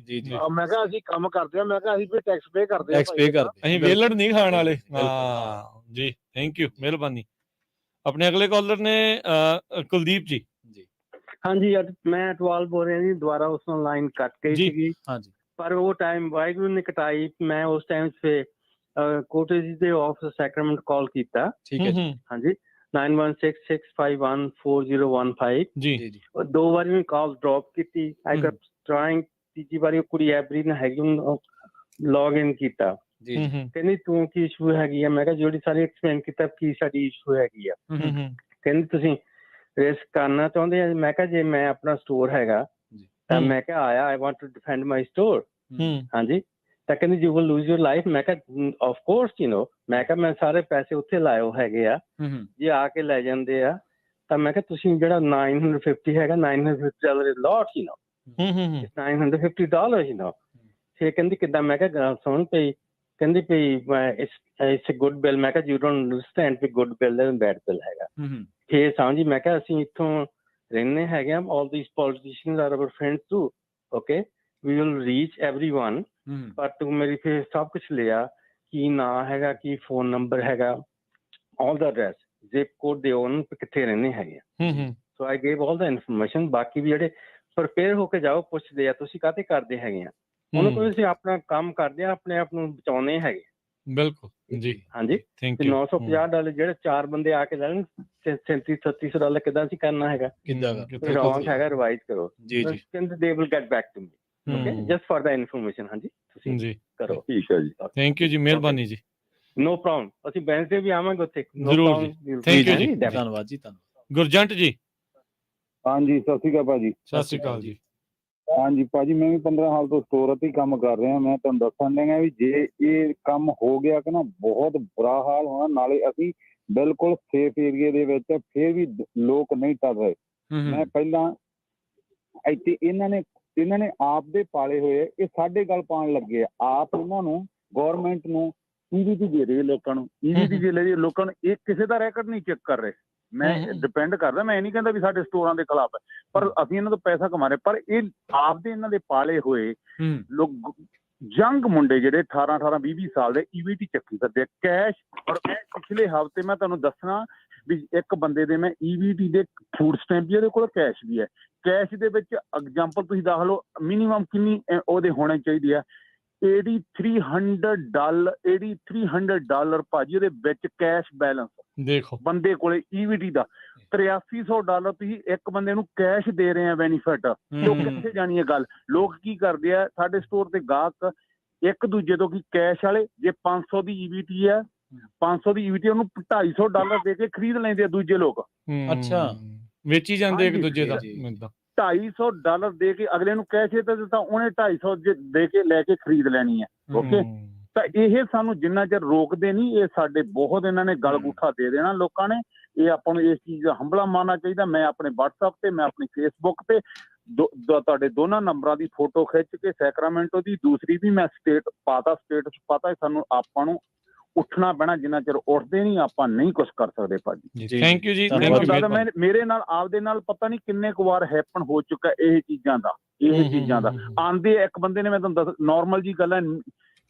ਮੈਂ ਕਿਹਾ ਅਸੀਂ ਕੰਮ ਕਰਦੇ ਆ। ਮੈਂ ਕਿਹਾ ਅਸੀਂ ਵੀ ਟੈਕਸ ਪੇ ਕਰਦੇ ਆ। ਅਸੀਂ ਵੇਲੜ ਨਹੀਂ ਖਾਣ ਵਾਲੇ। ਜੀ, ਥੈਂਕ ਯੂ, ਮਿਹਰਬਾਨੀ। ਆਪਣੇ ਅਗਲੇ ਕਾਲਰ ਨੇ ਕੁਲਦੀਪ ਜੀ। ਹਾਂਜੀ, ਮੈਂ ਅਟਵਾਲ ਬੋਲ ਰਿਹਾ ਜੀ। ਦੁਬਾਰਾ ਉਸ ਨਾਲ ਲਾਈਨ ਕੱਟ ਗਈ ਸੀਗੀ। ਹਾਂਜੀ, ਪਰ ਉਹ ਟਾਈਮ ਵਾਹਿਗੁਰੂ ਨੇ ਕਟਾਈ। ਮੈਂ ਉਸ ਟਾਈਮ ਤੇ ਕੋਟੇ ਜੀ ਦੇ ਆਫਿਸ ਸੈਕਰਮੈਂਟ ਕਾਲ ਕੀਤਾ। ਠੀਕ ਹੈ ਜੀ। ਹਾਂਜੀ, 9166514015। ਜੀ। 2 ਵਾਰੀ ਮੈਂ ਕਾਲ ਡ੍ਰੌਪ ਕੀਤੀ। ਆਈ ਗਟ ਟ੍ਰਾਈਂਗ। ਤੀਜੀ ਵਾਰੀ ਕੁੜੀ ਐਬਰੀ ਨੇ ਹੈਗੀ ਲੌਗ ਇਨ ਕੀਤਾ। ਕਹਿੰਦੀ ਤੂੰ ਕੀ ਇਸ਼ੂ ਹੈਗੀ ਆ? ਮੈਂ ਕਿਹਾ ਜਿਹੜੀ ਸਾਰੀ ਐਕਸਪਲੇਨ ਕੀਤਾ ਕੀ ਸਾਡੀ ਇਸ਼ੂ ਹੈਗੀ ਆ। ਕਹਿੰਦੀ ਤੁਸੀਂ ਰਿਸਕ ਕਰਨਾ ਚਾਹੁੰਦੇ ਆ? ਮੈਂ ਕਿਹਾ ਜੇ ਮੈਂ ਆਪਣਾ ਸਟੋਰ ਹੈਗਾ ਤਾਂ ਮੈਂ ਕਿਹਾ I want to defend my store. ਹਾਂਜੀ, ਤਾਂ ਕਹਿੰਦੀ you will lose your life. ਮੈਂ ਕਿਹਾ ਆਫ ਕੋਰਸ ਮੈਂ ਕਿਹਾ ਮੈਂ ਸਾਰੇ ਪੈਸੇ ਉੱਥੇ ਲਾਏ ਹੈਗੇ ਆ। ਜੇ ਆ ਕੇ ਲੈ ਜਾਂਦੇ ਆ ਤਾਂ ਮੈਂ ਕਿਹਾ ਤੁਸੀਂ ਜਿਹੜਾ 950 ਹੈਗਾ, $950 ਲੋਟ $950 ਫਿਰ ਕਹਿੰਦੀ ਕਿੱਦਾਂ? ਮੈਂ ਕਿਹਾ ਗੱਲ ਸੁਣ ਪਈ। ਕਹਿੰਦੀ ਪਈ ਇਟਸ ਅ ਗੁੱਡ ਬਿੱਲ। ਮੈਂ ਕਿਹਾ you don't understand we good bill and bad bill ਹੈਗਾ। ਫੇਰ ਸਮਝੀ। ਮੈਂ ਕਿਹਾ ਅਸੀਂ ਇੱਥੋਂ ਰਹਿੰਦੇ ਹੈਗੇ ਆ। All these politicians are our friends too. Okay, we will reach everyone. ਪਰ ਤੂੰ ਮੇਰੀ ਫਿਰ ਸਭ ਕੁਛ ਲਿਆ, ਕੀ ਨਾਂ ਹੈਗਾ, ਕੀ ਫੋਨ ਨੰਬਰ ਹੈਗਾ, all the address, zip code ਦੇ ਉਹਨਾਂ ਕਿੱਥੇ ਰਹਿੰਦੇ ਹੈਗੇ ਆ। So I gave all the information. ਬਾਕੀ ਵੀ ਜਿਹੜੇ ਪ੍ਰਪੇਅਰ ਹੋ ਕੇ ਜਾਓ, ਪੁੱਛਦੇ ਆ ਤੁਸੀਂ ਕਾਹਤੇ ਕਰਦੇ ਹੈਗੇ ਆ। ਉਹਨੂੰ ਕੋਈ ਅਸੀਂ ਆਪਣਾ ਕੰਮ ਕਰਦੇ ਆ, ਆਪਣੇ ਆਪ ਨੂੰ ਬਚਾਉਣੇ ਹੈਗੇ। ਬਿਲਕੁਲ ਜੀ। ਹਾਂਜੀ, $950 ਜਿਹੜੇ 4 ਬੰਦੇ ਆ ਕੇ ਲੈਣ, $3700 ਕਿੱਦਾਂ ਅਸੀਂ ਕਰਨਾ ਹੈਗਾ? ਰੌਂਗ ਹੈਗਾ, ਰਿਵਾਈਜ਼ ਕਰੋ। ਕਹਿੰਦੇ they will get back to me. Okay, just for the information. ਹਾਂਜੀ, ਤੁਸੀਂ ਜੀ ਕਰੋ। ਠੀਕ ਹੈ ਜੀ, ਥੈਂਕ ਯੂ ਜੀ, ਮਿਹਰਬਾਨੀ ਜੀ। No problem. ਅਸੀਂ ਵੈਨਸਡੇ ਵੀ ਆਵਾਂਗੇ ਉੱਥੇ। ਜ਼ਰੂਰ ਜੀ, ਥੈਂਕ ਯੂ ਜੀ, ਧੰਨਵਾਦ ਜੀ। ਗੁਰਜੰਟ ਜੀ। ਹਾਂਜੀ, ਸਤਿ ਸ਼੍ਰੀ ਅਕਾਲ ਭਾਜੀ। ਸਤਿ ਸ਼੍ਰੀ ਅਕਾਲ ਜੀ। ਹਾਂਜੀ ਭਾਜੀ, ਮੈਂ ਵੀ 15 ਸਾਲ ਤੋਂ ਸਟੋਰ ਅਤੇ ਹੀ ਕੰਮ ਕਰ ਰਿਹਾ। ਮੈਂ ਤੁਹਾਨੂੰ ਦੱਸਣ ਡਿਆ ਵੀ ਜੇ ਇਹ ਕੰਮ ਹੋ ਗਿਆ ਕਿ ਨਾ ਬਹੁਤ ਬੁਰਾ ਹਾਲ ਹੋਣਾ। ਨਾਲੇ ਅਸੀਂ ਬਿਲਕੁਲ ਸੇਫ ਏਰੀਏ ਦੇ ਵਿੱਚ ਫਿਰ ਵੀ ਲੋਕ ਨਹੀਂ ਟਰ ਰਹੇ। ਮੈਂ ਪਹਿਲਾਂ ਇੱਥੇ ਇਹਨਾਂ ਨੇ ਆਪ ਦੇ ਪਾਲੇ ਹੋਏ, ਇਹ ਸਾਡੇ ਗੱਲ ਪਾਉਣ ਲੱਗੇ ਆ। ਆਪ ਉਹਨਾਂ ਨੂੰ ਗੌਰਮੈਂਟ ਨੂੰ EVT ਦੇ ਰਹੇ ਲੋਕਾਂ ਨੂੰ, EVT ਦੇ ਲਈ ਲੋਕਾਂ ਨੂੰ। ਇਹ ਕਿਸੇ ਦਾ ਰੈਕਡ ਨਹੀਂ ਚੈੱਕ ਕਰ ਰਹੇ। ਮੈਂ ਡਿਪੈਂਡ ਕਰਦਾ, ਮੈਂ ਇਹ ਨਹੀਂ ਕਹਿੰਦਾ ਵੀ ਸਾਡੇ ਸਟੋਰਾਂ ਦੇ ਖਿਲਾਫ ਹੈ, ਪਰ ਅਸੀਂ ਇਹਨਾਂ ਤੋਂ ਪੈਸਾ ਕਮਾ ਰਹੇ। ਪਰ ਇਹ ਆਪਦੇ ਇਹਨਾਂ ਦੇ ਪਾਲੇ ਹੋਏ ਲੋਕ, ਯੰਗ ਮੁੰਡੇ ਜਿਹੜੇ 18 20 ਸਾਲ ਦੇ EVT ਚੱਕੀ ਫਿਰਦੇ ਕੈਸ਼। ਔਰ ਪਿਛਲੇ ਹਫ਼ਤੇ ਮੈਂ ਤੁਹਾਨੂੰ ਦੱਸਣਾ ਵੀ ਇੱਕ ਬੰਦੇ ਦੇ ਮੈਂ EVT ਦੇ ਫੂਡ ਸਟੈਂਪ ਵੀ ਉਹਦੇ ਕੋਲ ਕੈਸ਼ ਵੀ ਹੈ। ਕੈਸ਼ ਦੇ ਵਿੱਚ ਐਗਜ਼ਾਮਪਲ ਤੁਸੀਂ ਦੇਖ ਲਓ ਮਿਨੀਮਮ ਕਿੰਨੀ ਉਹਦੇ ਹੋਣੇ ਚਾਹੀਦੀ ਆ, $8,300 ਭਾਜੀ ਉਹਦੇ ਵਿੱਚ ਕੈਸ਼ ਬੈਲੈਂਸ ਦੇਖੋ ਬੰਦੇ ਕੋਲੇ EVT ਦਾ। $8300 ਤੁਸੀਂ ਇੱਕ ਬੰਦੇ ਨੂੰ ਕੈਸ਼ ਦੇ ਰਹੇ ਆ ਬੈਨੀਫਿਟ। ਲੋਕ ਕਿੱਥੇ ਜਾਣੀ ਹੈ ਗੱਲ। ਲੋਕ ਕੀ ਕਰਦੇ ਆ ਸਾਡੇ ਸਟੋਰ ਤੇ ਗਾਹਕ ਇੱਕ ਦੂਜੇ ਤੋਂ ਕੀ ਕੈਸ਼ ਵਾਲੇ, ਜੇ 500 ਦੀ EVT ਹੈ 500 ਦੀ EVT ਉਹਨੂੰ $250 ਦੇ ਕੇ ਖਰੀਦ ਲੈਂਦੇ ਆ ਦੂਜੇ ਲੋਕ। ਅੱਛਾ, ਵੇਚੀ ਜਾਂਦੇ ਇੱਕ ਦੂਜੇ ਦਾ। $250 ਦੇ ਕੇ ਅਗਲੇ ਨੂੰ ਕੈਸ਼ ਦੇ ਦਿੱਤਾ, ਉਹਨੇ 250 ਦੇ ਕੇ ਲੈ ਕੇ ਖਰੀਦ ਲੈਣੀ ਹੈ। ਓਕੇ, ਤਾਂ ਇਹ ਸਾਨੂੰ ਜਿੰਨਾ ਚਿਰ ਰੋਕਦੇ ਨਹੀਂ, ਇਹ ਸਾਡੇ ਬਹੁਤ ਇਹਨਾਂ ਨੇ ਗਲ ਗੁੱਠਾ ਦੇ ਦੇਣਾ ਲੋਕਾਂ ਨੇ। ਇਹ ਆਪਾਂ ਨੂੰ ਇਸ ਚੀਜ਼ ਦਾ ਹੰਭਲਾ ਮਾਰਨਾ ਚਾਹੀਦਾ। ਮੈਂ ਆਪਣੇ WhatsApp ਤੇ, ਮੈਂ ਆਪਣੀ Facebook ਤੇ ਤੁਹਾਡੇ ਦੋਨਾਂ ਨੰਬਰਾਂ ਦੀ ਫੋਟੋ ਖਿੱਚ ਕੇ ਸੈਕਰਾਮੈਂਟੋ ਦੀ, ਦੂਸਰੀ ਵੀ ਮੈਂ ਸਟੇਟਸ ਪਾਤਾ। ਸਾਨੂੰ ਆਪਾਂ ਨੂੰ ਉੱਠਣਾ ਪੈਣਾ, ਜਿੰਨਾ ਚਿਰ ਉੱਠਦੇ ਨਹੀਂ ਆਪਾਂ ਨਹੀਂ ਕੁਝ ਕਰ ਸਕਦੇ ਭਾਜੀ। ਥੈਂਕ ਯੂ ਜੀ। ਮੇਰੇ ਨਾਲ ਆਪਦੇ ਨਾਲ ਪਤਾ ਨਹੀਂ ਕਿੰਨੇ ਕੁ ਵਾਰ ਹੈਪਨ ਹੋ ਚੁੱਕਾ ਇਹ ਚੀਜ਼ਾਂ ਦਾ। ਆਂਦੇ ਇੱਕ ਬੰਦੇ ਨੇ, ਮੈਂ ਤੁਹਾਨੂੰ ਦੱਸ ਨੋਰਮਲ ਜੀ ਗੱਲ ਹੈ,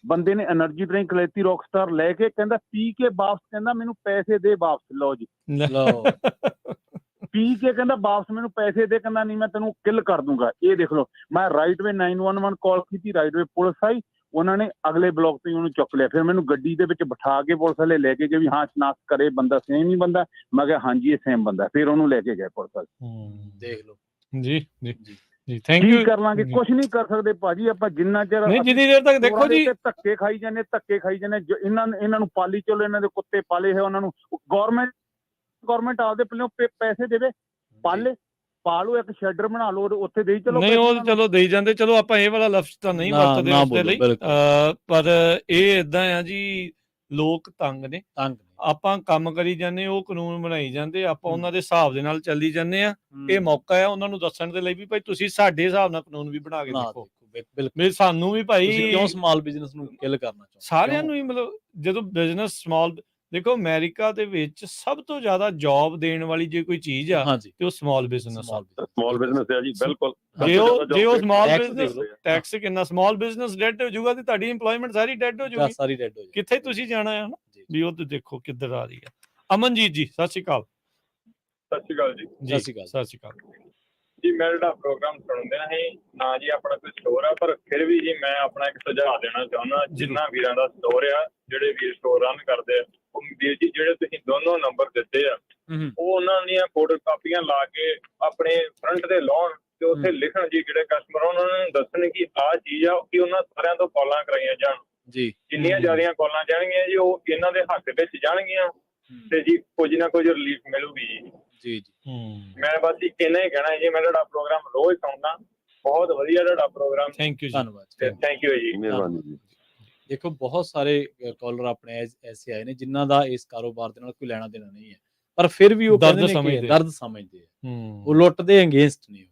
ਬੰਦੇ ਨੇ એનર્ਜੀ ਡਰਿੰਕ ਲੈਤੀ ਰੌਕਸਟਾਰ ਲੈ ਕੇ, ਕਹਿੰਦਾ ਪੀ ਕੇ ਵਾਪਸ, ਕਹਿੰਦਾ ਮੈਨੂੰ ਪੈਸੇ ਦੇ ਵਾਪਸ। ਲਓ ਜੀ, ਪੀ ਕੇ ਕਹਿੰਦਾ ਵਾਪਸ ਮੈਨੂੰ ਪੈਸੇ ਦੇ, ਕਹਿੰਦਾ ਨਹੀਂ ਮੈਂ ਤੈਨੂੰ ਕਿਲ ਕਰ ਦੂੰਗਾ। ਇਹ ਦੇਖ ਲਓ, ਮੈਂ ਰਾਈਟਵੇ 911 ਕਾਲ ਕੀਤੀ, ਰਾਈਟਵੇ ਪੁਲਿਸ ਆਈ, ਉਹਨਾਂ ਨੇ ਅਗਲੇ ਬਲਾਕ ਤੋਂ ਹੀ ਉਹਨੂੰ ਚੁੱਕ ਲਿਆ। ਫਿਰ ਮੈਨੂੰ ਗੱਡੀ ਦੇ ਵਿੱਚ ਬਿਠਾ ਕੇ ਪੁਲਿਸ ਵਾਲੇ ਲੈ ਕੇ ਗਏ ਵੀ ਹਾਂ ਸ਼ਨਾਖਤ ਕਰੇ ਬੰਦਾ ਸੇਮ ਹੀ ਬੰਦਾ। ਮੈਂ ਕਿਹਾ ਹਾਂਜੀ ਇਹ ਸੇਮ ਬੰਦਾ। ਫਿਰ ਉਹਨੂੰ ਲੈ ਕੇ ਗਏ ਪੁਲਿਸ ਵਾਲੇ। ਦੇਖ ਲਓ ਜੀ ਜੀ ਥੈਂਕ ਯੂ। ਕਰ ਲਾਂਗੇ, ਕੁਝ ਨਹੀਂ ਕਰ ਸਕਦੇ ਭਾਜੀ ਆਪਾਂ ਜਿੰਨਾ ਚਿਰ ਨਹੀਂ, ਜਿੰਨੀ ਦੇਰ ਤੱਕ ਦੇਖੋ ਜੀ ਧੱਕੇ ਖਾਈ ਜਾਂਦੇ ਇਹਨਾਂ ਨੂੰ ਪਾਲੀ ਚਲੋ, ਇਹਨਾਂ ਦੇ ਕੁੱਤੇ ਪਾਲੇ ਹੈ, ਉਹਨਾਂ ਨੂੰ ਗੌਰਮੈਂਟ ਆਪਦੇ ਪੱਲਿਓਂ ਪੈਸੇ ਦੇਵੇ, ਪਾਲੋ, ਇੱਕ ਸ਼ੈਡਰ ਬਣਾ ਲਓ ਉੱਥੇ ਦੇਈ ਚਲੋ। ਨਹੀਂ ਉਹ ਚਲੋ ਦੇਈ ਜਾਂਦੇ। ਚਲੋ ਆਪਾਂ ਇਹ ਵਾਲਾ ਲਫ਼ਜ਼ ਤਾਂ ਨਹੀਂ ਵਰਤਦੇ ਉਸਦੇ ਲਈ, ਪਰ ਇਹ ਇਦਾਂ ਆ ਜੀ, ਲੋਕ ਤੰਗ ਨੇ। ਆਪਾਂ ਕੰਮ ਕਰੀ ਜਾਂਦੇ, ਉਹ ਕਾਨੂੰਨ ਬਣਾਈ ਜਾਂਦੇ, ਆਪਾਂ ਉਹਨਾਂ ਦੇ ਹਿਸਾਬ ਦੇ ਨਾਲ ਚੱਲੀ ਜਾਂਦੇ ਆ। ਇਹ ਮੌਕਾ ਹੈ ਉਹਨਾਂ ਨੂੰ ਦੱਸਣ ਦੇ ਲਈ ਵੀ ਭਾਈ ਤੁਸੀਂ ਸਾਡੇ ਹਿਸਾਬ ਨਾਲ ਕਾਨੂੰਨ ਵੀ ਬਣਾ ਕੇ ਦੇਖੋ। ਬਿਲਕੁਲ, ਸਾਨੂੰ ਵੀ ਭਾਈ ਕਿਉਂ ਸਮਾਲ ਬਿਜ਼ਨਸ ਨੂੰ ਕਿਲ ਕਰਨਾ ਚਾਹੁੰਦੇ ਸਾਰਿਆਂ ਨੂੰ ਹੀ, ਮਤਲਬ ਜਦੋਂ ਬਿਜ਼ਨਸ ਸਮਾਲ ਦੇਖੋ ਅਮਰੀਕਾ ਦੇ ਵਿੱਚ ਸਭ ਤੋਂ ਜ਼ਿਆਦਾ ਜੌਬ ਦੇਣ ਵਾਲੀ ਜੇ ਕੋਈ ਚੀਜ਼ ਆ ਤੇ ਉਹ ਸਮਾਲ ਬਿਜ਼ਨਸ ਹੈ ਜੀ। ਬਿਲਕੁਲ, ਜੇ ਉਹ ਸਮਾਲ ਬਿਜ਼ਨਸ ਟੈਕਸ ਕਿੰਨਾ, ਸਮਾਲ ਬਿਜ਼ਨਸ ਡੈਡ ਹੋ ਜਾਊਗਾ ਤੇ ਤੁਹਾਡੀ ਏਮਪਲੋਇਮੈਂਟ ਸਾਰੀ ਡੈਡ ਹੋ ਜਾਊਗੀ, ਸਾਰੀ ਡੈਡ ਹੋ ਜਾਊਗੀ। ਕਿੱਥੇ ਤੁਸੀਂ ਜਾਣਾ ਹੈ ਵੀ ਉਹ ਤੇ ਦੇਖੋ ਕਿੱਧਰ ਆ ਰਹੀ ਹੈ। ਅਮਨਜੀਤ ਜੀ ਸਤਿ ਸ਼੍ਰੀ ਅਕਾਲ। ਸਤਿ ਸ਼੍ਰੀ ਅਕਾਲ ਜੀ। ਸਤਿ ਸ਼੍ਰੀ ਅਕਾਲ ਜੀ। ਮੈਂ ਜਿਹੜਾ ਪ੍ਰੋਗਰਾਮ ਸੁਣਦੇ ਸੀ ਨਾ ਜੀ, ਆਪਣਾ ਕੋਈ ਸਟੋਰ ਆ, ਪਰ ਫਿਰ ਵੀ ਜੀ ਮੈਂ ਆਪਣਾ ਇੱਕ ਸੁਝਾਅ ਦੇਣਾ ਚਾਹੁੰਦਾ ਜਿੰਨਾ ਵੀਰਾਂ ਦਾ ਸਟੋਰ ਆ, ਜਿਹੜੇ ਵੀਰ ਸਟੋਰ ਰਨ ਕਰਦੇ ਆ, ਉਹ ਵੀਰ ਜੀ ਜਿਹੜੇ ਤੁਸੀਂ ਦੋਨੋਂ ਨੰਬਰ ਦਿੱਤੇ ਆ, ਉਹ ਉਹਨਾਂ ਦੀਆਂ ਫੋਟੋ ਕਾਪੀਆਂ ਲਾ ਕੇ ਆਪਣੇ ਫਰੰਟ ਤੇ ਲਾਉਣ ਤੇ ਉੱਥੇ ਲਿਖਣ ਜੀ, ਜਿਹੜੇ ਕਸਟਮਰ ਉਹਨਾਂ ਨੂੰ ਦੱਸਣ ਕਿ ਆਹ ਚੀਜ਼ ਆ, ਕਿ ਉਹਨਾਂ ਸਾਰਿਆਂ ਤੋਂ ਕਾਲਾਂ ਕਰਾਈਆਂ ਜਾਣ ਜੀ। ਜਿੰਨੀਆਂ ਜ਼ਿਆਦੀਆਂ ਕਾਲਾਂ ਜਾਣਗੀਆਂ ਜੀ ਉਹ ਇਹਨਾਂ ਦੇ ਹੱਕ ਵਿੱਚ ਜਾਣਗੀਆਂ ਤੇ ਜੀ ਕੁਝ ਨਾ ਕੁਝ ਰਿਲੀਫ ਮਿਲੂਗੀ ਜੀ। ਮੈਂ ਬਸ ਇੰਨਾ ਹੀ ਕਹਿਣਾ ਜੀ। ਮੈਂ ਤੁਹਾਡਾ ਪ੍ਰੋਗਰਾਮ ਰੋਜ਼ ਸੁਣਦਾ, ਬਹੁਤ ਵਧੀਆ ਤੁਹਾਡਾ ਪ੍ਰੋਗਰਾਮ। ਥੈਂਕ ਯੂ, ਧੰਨਵਾਦ, ਥੈਂਕ ਯੂ ਜੀ, ਮਿਹਰਬਾਨੀ ਜੀ। ਦੇਖੋ ਬਹੁਤ ਸਾਰੇ ਕਾਲਰ ਆਪਣੇ ਐਸੇ ਆਏ ਨੇ ਜਿਨ੍ਹਾਂ ਦਾ ਇਸ ਕਾਰੋਬਾਰ ਦੇ ਨਾਲ ਕੋਈ ਲੈਣਾ ਦੇਣਾ ਨਹੀਂ ਹੈ, ਪਰ ਫਿਰ ਵੀ ਉਹ ਕਹਿੰਦੇ ਨੇ ਕਿ ਦਰਦ ਸਮਝਦੇ ਆ, ਉਹ ਲੁੱਟ ਦੇ ਅਗੇਂਸਟ ਨਹੀਂ।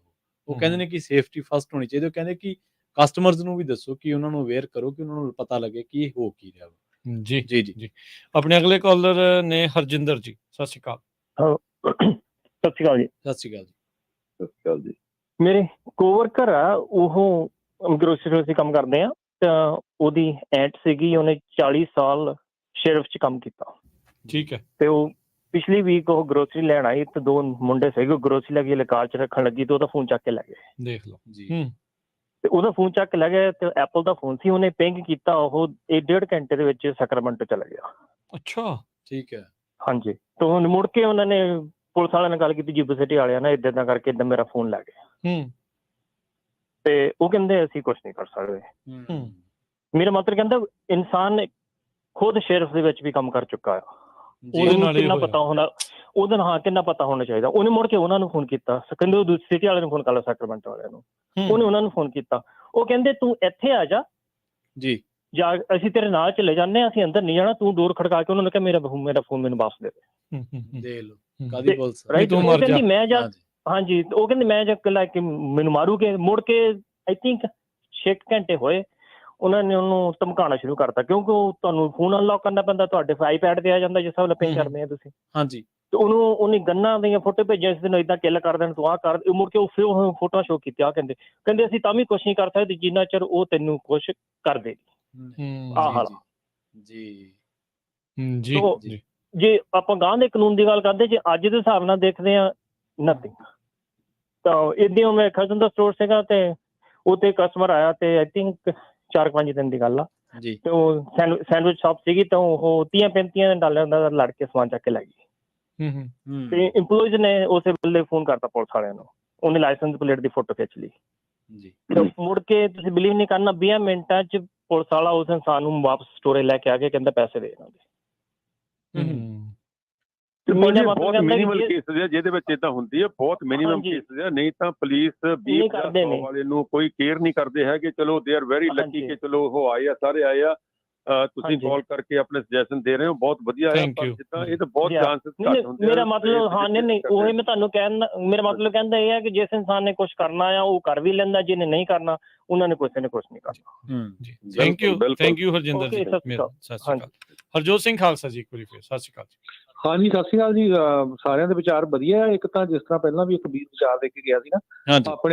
ਉਹ ਕਹਿੰਦੇ ਨੇ ਕਿ ਸੇਫਟੀ ਫਸਟ ਹੋਣੀ ਚਾਹੀਦੀ। ਉਹ ਕਹਿੰਦੇ ਕਿ ਕਸਟਮਰਸ ਨੂੰ ਵੀ ਦੱਸੋ, ਕਿ ਉਹਨਾਂ ਨੂੰ ਅਵੇਅਰ ਕਰੋ, ਕਿ ਉਹਨਾਂ ਨੂੰ ਪਤਾ ਲੱਗੇ ਕਿ ਹੋ ਕੀ ਰਿਹਾ। ਜੀ ਜੀ ਜੀ। ਆਪਣੇ ਅਗਲੇ ਕਾਲਰ ਨੇ ਹਰਜਿੰਦਰ ਜੀ। ਸਤਿ ਸ਼੍ਰੀ ਅਕਾਲ। ਸਤਿ ਸ਼੍ਰੀ ਅਕਾਲ ਜੀ। ਸਤਿ ਸ਼੍ਰੀ ਅਕਾਲ ਜੀ। ਸਤਿ ਸ਼੍ਰੀ ਅਕਾਲ ਜੀ। ਮੇਰੇ ਕੋਵਰਕਰ ਆ, ਉਹ ਗਰੋਸਰੀ ਅਸੀਂ ਕੰਮ ਕਰਦੇ ਆ, ਤਾਂ ਉਹਦੀ ਐਡ ਸੀਗੀ, ਉਹਨੇ 40 ਸਾਲ ਸ਼ੈਰਿਫ 'ਚ ਕੰਮ ਕੀਤਾ। ਠੀਕ ਹੈ। ਤੇ ਉਹ ਪਿਛਲੀ ਵੀਕ ਉਹ ਗਰੋਸਰੀ ਲੈਣ ਆਈ ਤੇ ਦੋ ਮੁੰਡੇ ਸੀਗੇ, ਗਰੋਸਰੀ ਲੈ ਕੇ ਲਕਾਰ 'ਚ ਰੱਖਣ ਲੱਗੀ ਤੇ ਉਹਦਾ ਫੋਨ ਚੱਕ ਕੇ ਲੈ ਗਏ। ਦੇਖ ਲਓ ਜੀ। ਤੇ ਉਹਦਾ ਫੋਨ ਚੱਕ ਕੇ ਲੈ ਗਏ ਤੇ ਐਪਲ ਦਾ ਫੋਨ ਸੀ, ਉਹਨੇ ਪਿੰਗ ਕੀਤਾ, ਉਹ 1.5 ਘੰਟੇ ਦੇ ਵਿੱਚ ਸੈਕਰਾਮੈਂਟੋ ਚਲਾ ਗਿਆ। ਅੱਛਾ, ਠੀਕ ਹੈ। ਹਾਂਜੀ, ਤੇ ਹੁਣ ਮੁੜ ਕੇ ਉਹਨਾਂ ਨੇ ਪੁਲਿਸ ਵਾਲਿਆਂ ਨਾਲ ਗੱਲ ਕੀਤੀ, ਯੂਬੀ ਸਿਟੀ ਵਾਲਿਆਂ ਨਾਲ, ਏਦਾਂ ਕਰਕੇ ਏਦਾਂ ਮੇਰਾ ਫੋਨ ਲੈ ਗਿਆ। ਤੇ ਉਹ ਕਹਿੰਦੇ ਅਸੀਂ ਕੁਛ ਨਹੀਂ ਕਰ ਸਕਦੇ। ਮੇਰਾ ਮਤਲਬ ਕਹਿੰਦਾ ਇਨਸਾਨ ਖੁਦ ਸ਼ੈਰਿਫ ਦੇ ਵਿੱਚ ਵੀ ਕੰਮ ਕਰ ਚੁੱਕਾ ਆ, ਉਹਨੂੰ ਕਿੰਨਾ ਪਤਾ ਹੋਣਾ, ਉਹਦਾ ਹਾਂ ਕਿੰਨਾ ਪਤਾ ਹੋਣਾ ਚਾਹੀਦਾ। ਉਹਨੇ ਮੁੜ ਕੇ ਉਹਨਾਂ ਨੂੰ ਫੋਨ ਕੀਤਾ, ਕਹਿੰਦੇ ਉਹ ਸਿਟੀ ਵਾਲਿਆਂ ਨੂੰ ਫੋਨ ਕਰ ਲਓ, ਸੈਕਰਮੈਂਟੋ ਵਾਲਿਆਂ ਨੂੰ। ਉਹਨੇ ਉਹਨਾਂ ਨੂੰ ਫੋਨ ਕੀਤਾ, ਉਹ ਕਹਿੰਦੇ ਤੂੰ ਇੱਥੇ ਆ ਜਾ ਜੀ, ਜਾਂ ਅਸੀਂ ਤੇਰੇ ਨਾਲ ਚਲੇ ਜਾਂਦੇ ਹਾਂ, ਅਸੀਂ ਅੰਦਰ ਨਹੀਂ ਜਾਣਾ, ਤੂੰ ਡੋਰ ਖੜਕਾ ਕੇ ਉਹਨਾਂ ਨੇ ਕਿਹਾ ਮੇਰਾ ਫੋਨ ਮੈਨੂੰ ਵਾਪਸ ਦੇ ਦੇ। ਦੇ ਲਓ ਕਾਦੀ ਪੁਲਿਸ ਰਾਈਟ, ਉਹ ਕਹਿੰਦੀ ਮੈਂ ਜਾ, ਹਾਂਜੀ ਉਹ ਕਹਿੰਦੇ ਮੈਂ ਜਾ ਲੈ ਕੇ ਮੈਨੂੰ ਮਾਰੂਗੇ। ਮੁੜ ਕੇ ਆਈ ਥਿੰਕ 6 ਘੰਟੇ ਹੋਏ, ਉਹਨਾਂ ਨੇ ਉਹਨੂੰ ਧਮਕਾਉਣਾ ਸ਼ੁਰੂ ਕਰਤਾ, ਕਿਉਂਕਿ ਉਹ ਤੁਹਾਨੂੰ ਫੋਨ ਅਨਲੌਕ ਕਰਨਾ ਪੈਂਦਾ, ਤੁਹਾਡੇ ਆਈਪੈਡ ਤੇ ਆ ਜਾਂਦਾ ਜਿਸ ਹਿਸਾਬ ਨਾਲ ਪਿੰਨ ਕਰਦੇ ਆ ਤੁਸੀਂ। ਹਾਂਜੀ, ਤੇ ਉਹਨੇ ਗੰਨਾਂ ਦੀਆਂ ਫੋਟੋ ਭੇਜਿਆ ਸੀ, ਤੈਨੂੰ ਏਦਾਂ ਕਿੱਲ ਕਰ ਦੇਣ, ਤੂੰ ਆਹ ਕਰ। ਮੁੜ ਕੇ ਉਹ ਫਿਰ ਉਹ ਫੋਟੋਆਂ ਸ਼ੋ ਕੀਤੀਆਂ, ਕਹਿੰਦੇ ਅਸੀਂ ਤਾਂ ਵੀ ਕੁਛ ਨਹੀਂ ਕਰ ਸਕਦੇ ਜਿੰਨਾ ਚਿਰ ਉਹ ਤੈਨੂੰ ਕੁਛ ਕਰ ਦੇ। ਆਹ ਹਾਲ ਜੀ ਜੀ। ਜੇ ਆਪਾਂ ਗਾਂ ਦੇ ਕਾਨੂੰਨ ਦੀ ਗੱਲ ਕਰਦੇ, ਜੇ ਅੱਜ ਦੇ ਹਿਸਾਬ ਨਾਲ ਦੇਖਦੇ ਆ ਨਥਿੰਗ। ਤਾਂ ਏਦਾਂ ਮੈਂ ਖਜ਼ਨ ਦਾ ਸਟੋਰ ਸੀਗਾ ਤੇ ਉੱਥੇ ਕਸਟਮਰ ਆਇਆ ਤੇ ਆਈ ਥਿੰਕ 4-5 ਦਿਨ ਦੀ ਗੱਲ ਆ ਜੀ, ਤੇ ਉਹ ਸੈਂਡਵਿਚ ਸ਼ਾਪ ਸੀਗੀ, ਤਾਂ ਉਹ 30-35 ਡਾਲਰ ਦਾ ਲੜ ਕੇ ਸਮਾਨ ਚੱਕ ਕੇ ਲੈ ਗਈ। ਤੇ ਇੰਪਲੋਈਜ਼ ਨੇ ਉਸੇ ਵੇਲੇ ਫੋਨ ਕਰਤਾ ਪੁਲਿਸ ਵਾਲਿਆਂ ਨੂੰ, ਉਹਨੇ ਲਾਇਸੈਂਸ ਪਲੇਟ ਦੀ ਫੋਟੋ ਖਿੱਚ ਲਈ ਜੀ। ਮੁੜ ਕੇ ਤੁਸੀਂ ਬਿਲੀਵ ਨਹੀਂ ਕਰਨਾ, 20 ਮਿੰਟਾਂ ਚ ਪੁਲਿਸ ਵਾਲਾ ਉਸ ਇਨਸਾਨ ਨੂੰ ਵਾਪਸ ਸਟੋਰੇ ਲੈ ਕੇ ਆ ਕੇ ਕਹਿੰਦਾ ਪੈਸੇ ਦੇ ਇਹਨਾਂ ਦੇ। ਬਹੁਤ ਮਿਨੀਮਲ ਕੇਸਿਸ ਆ ਜਿਹਦੇ ਵਿੱਚ ਏਦਾਂ ਹੁੰਦੀ ਹੈ, ਬਹੁਤ ਮਿਨੀਮਮ ਕੇਸਿਸ ਆ, ਨਹੀਂ ਤਾਂ ਪੁਲਿਸ 20 ਵਾਲੇ ਨੂੰ ਕੋਈ ਕੇਅਰ ਨਹੀਂ ਕਰਦੇ ਹੈਗੇ। ਚਲੋ ਦੇ ਆਰ ਵੈਰੀ ਲੱਕੀ ਕਿ ਚਲੋ ਉਹ ਆਏ ਆ, ਸਾਰੇ ਆਏ ਆ, ਤੁਸੀਂ ਕਾਲ ਕਰਕੇ ਆਪਣੇ ਸੁਜੈਸ਼ਨ ਦੇ ਰਹੇ ਹੋ, ਬਹੁਤ ਵਧੀਆ ਹੈ। ਪਰ ਜਿੱਦਾਂ ਇਹ ਤਾਂ ਬਹੁਤ ਚਾਂਸਸ ਘੱਟ ਹੁੰਦੇ ਆ। ਮੇਰਾ ਮਤਲਬ ਹਾਂ ਨਹੀਂ ਉਹੀ ਮੈਂ ਤੁਹਾਨੂੰ ਕਹਿੰਦਾ, ਮੇਰਾ ਮਤਲਬ ਕਹਿੰਦਾ ਇਹ ਹੈ ਕਿ ਜਿਸ ਇਨਸਾਨ ਨੇ ਕੁਛ ਕਰਨਾ ਆ ਉਹ ਕਰ ਵੀ ਲੈਂਦਾ, ਜਿਹਨੇ ਨਹੀਂ ਕਰਨਾ ਉਹਨਾਂ ਨੇ ਕੁਛ ਨਹੀਂ ਕਰਨਾ। ਥੈਂਕ ਯੂ ਹਰਜਿੰਦਰ ਜੀ। ਸਤਿ ਸ਼੍ਰੀ ਅਕਾਲ। ਹਰਜੋਤ ਸਿੰਘ ਖਾਲਸਾ ਜੀ, ਇੱਕ ਵਾਰੀ ਫਿਰ ਸਤਿ ਸ਼੍ਰੀ ਅਕਾਲ ਜੀ। ਹਾਂਜੀ ਸਤਿ ਸ਼੍ਰੀ ਅਕਾਲ ਜੀ। ਸਾਰਿਆਂ ਦੇ ਵਿਚਾਰ ਵਧੀਆ ਹੈ। ਇੱਕ ਤਾਂ ਜਿਸ ਤਰ੍ਹਾਂ ਪਹਿਲਾਂ ਵੀ ਇੱਕ ਵੀਰ ਵਿਚਾਰ ਦੇ ਕੇ ਗਿਆ ਸੀ ਨਾ,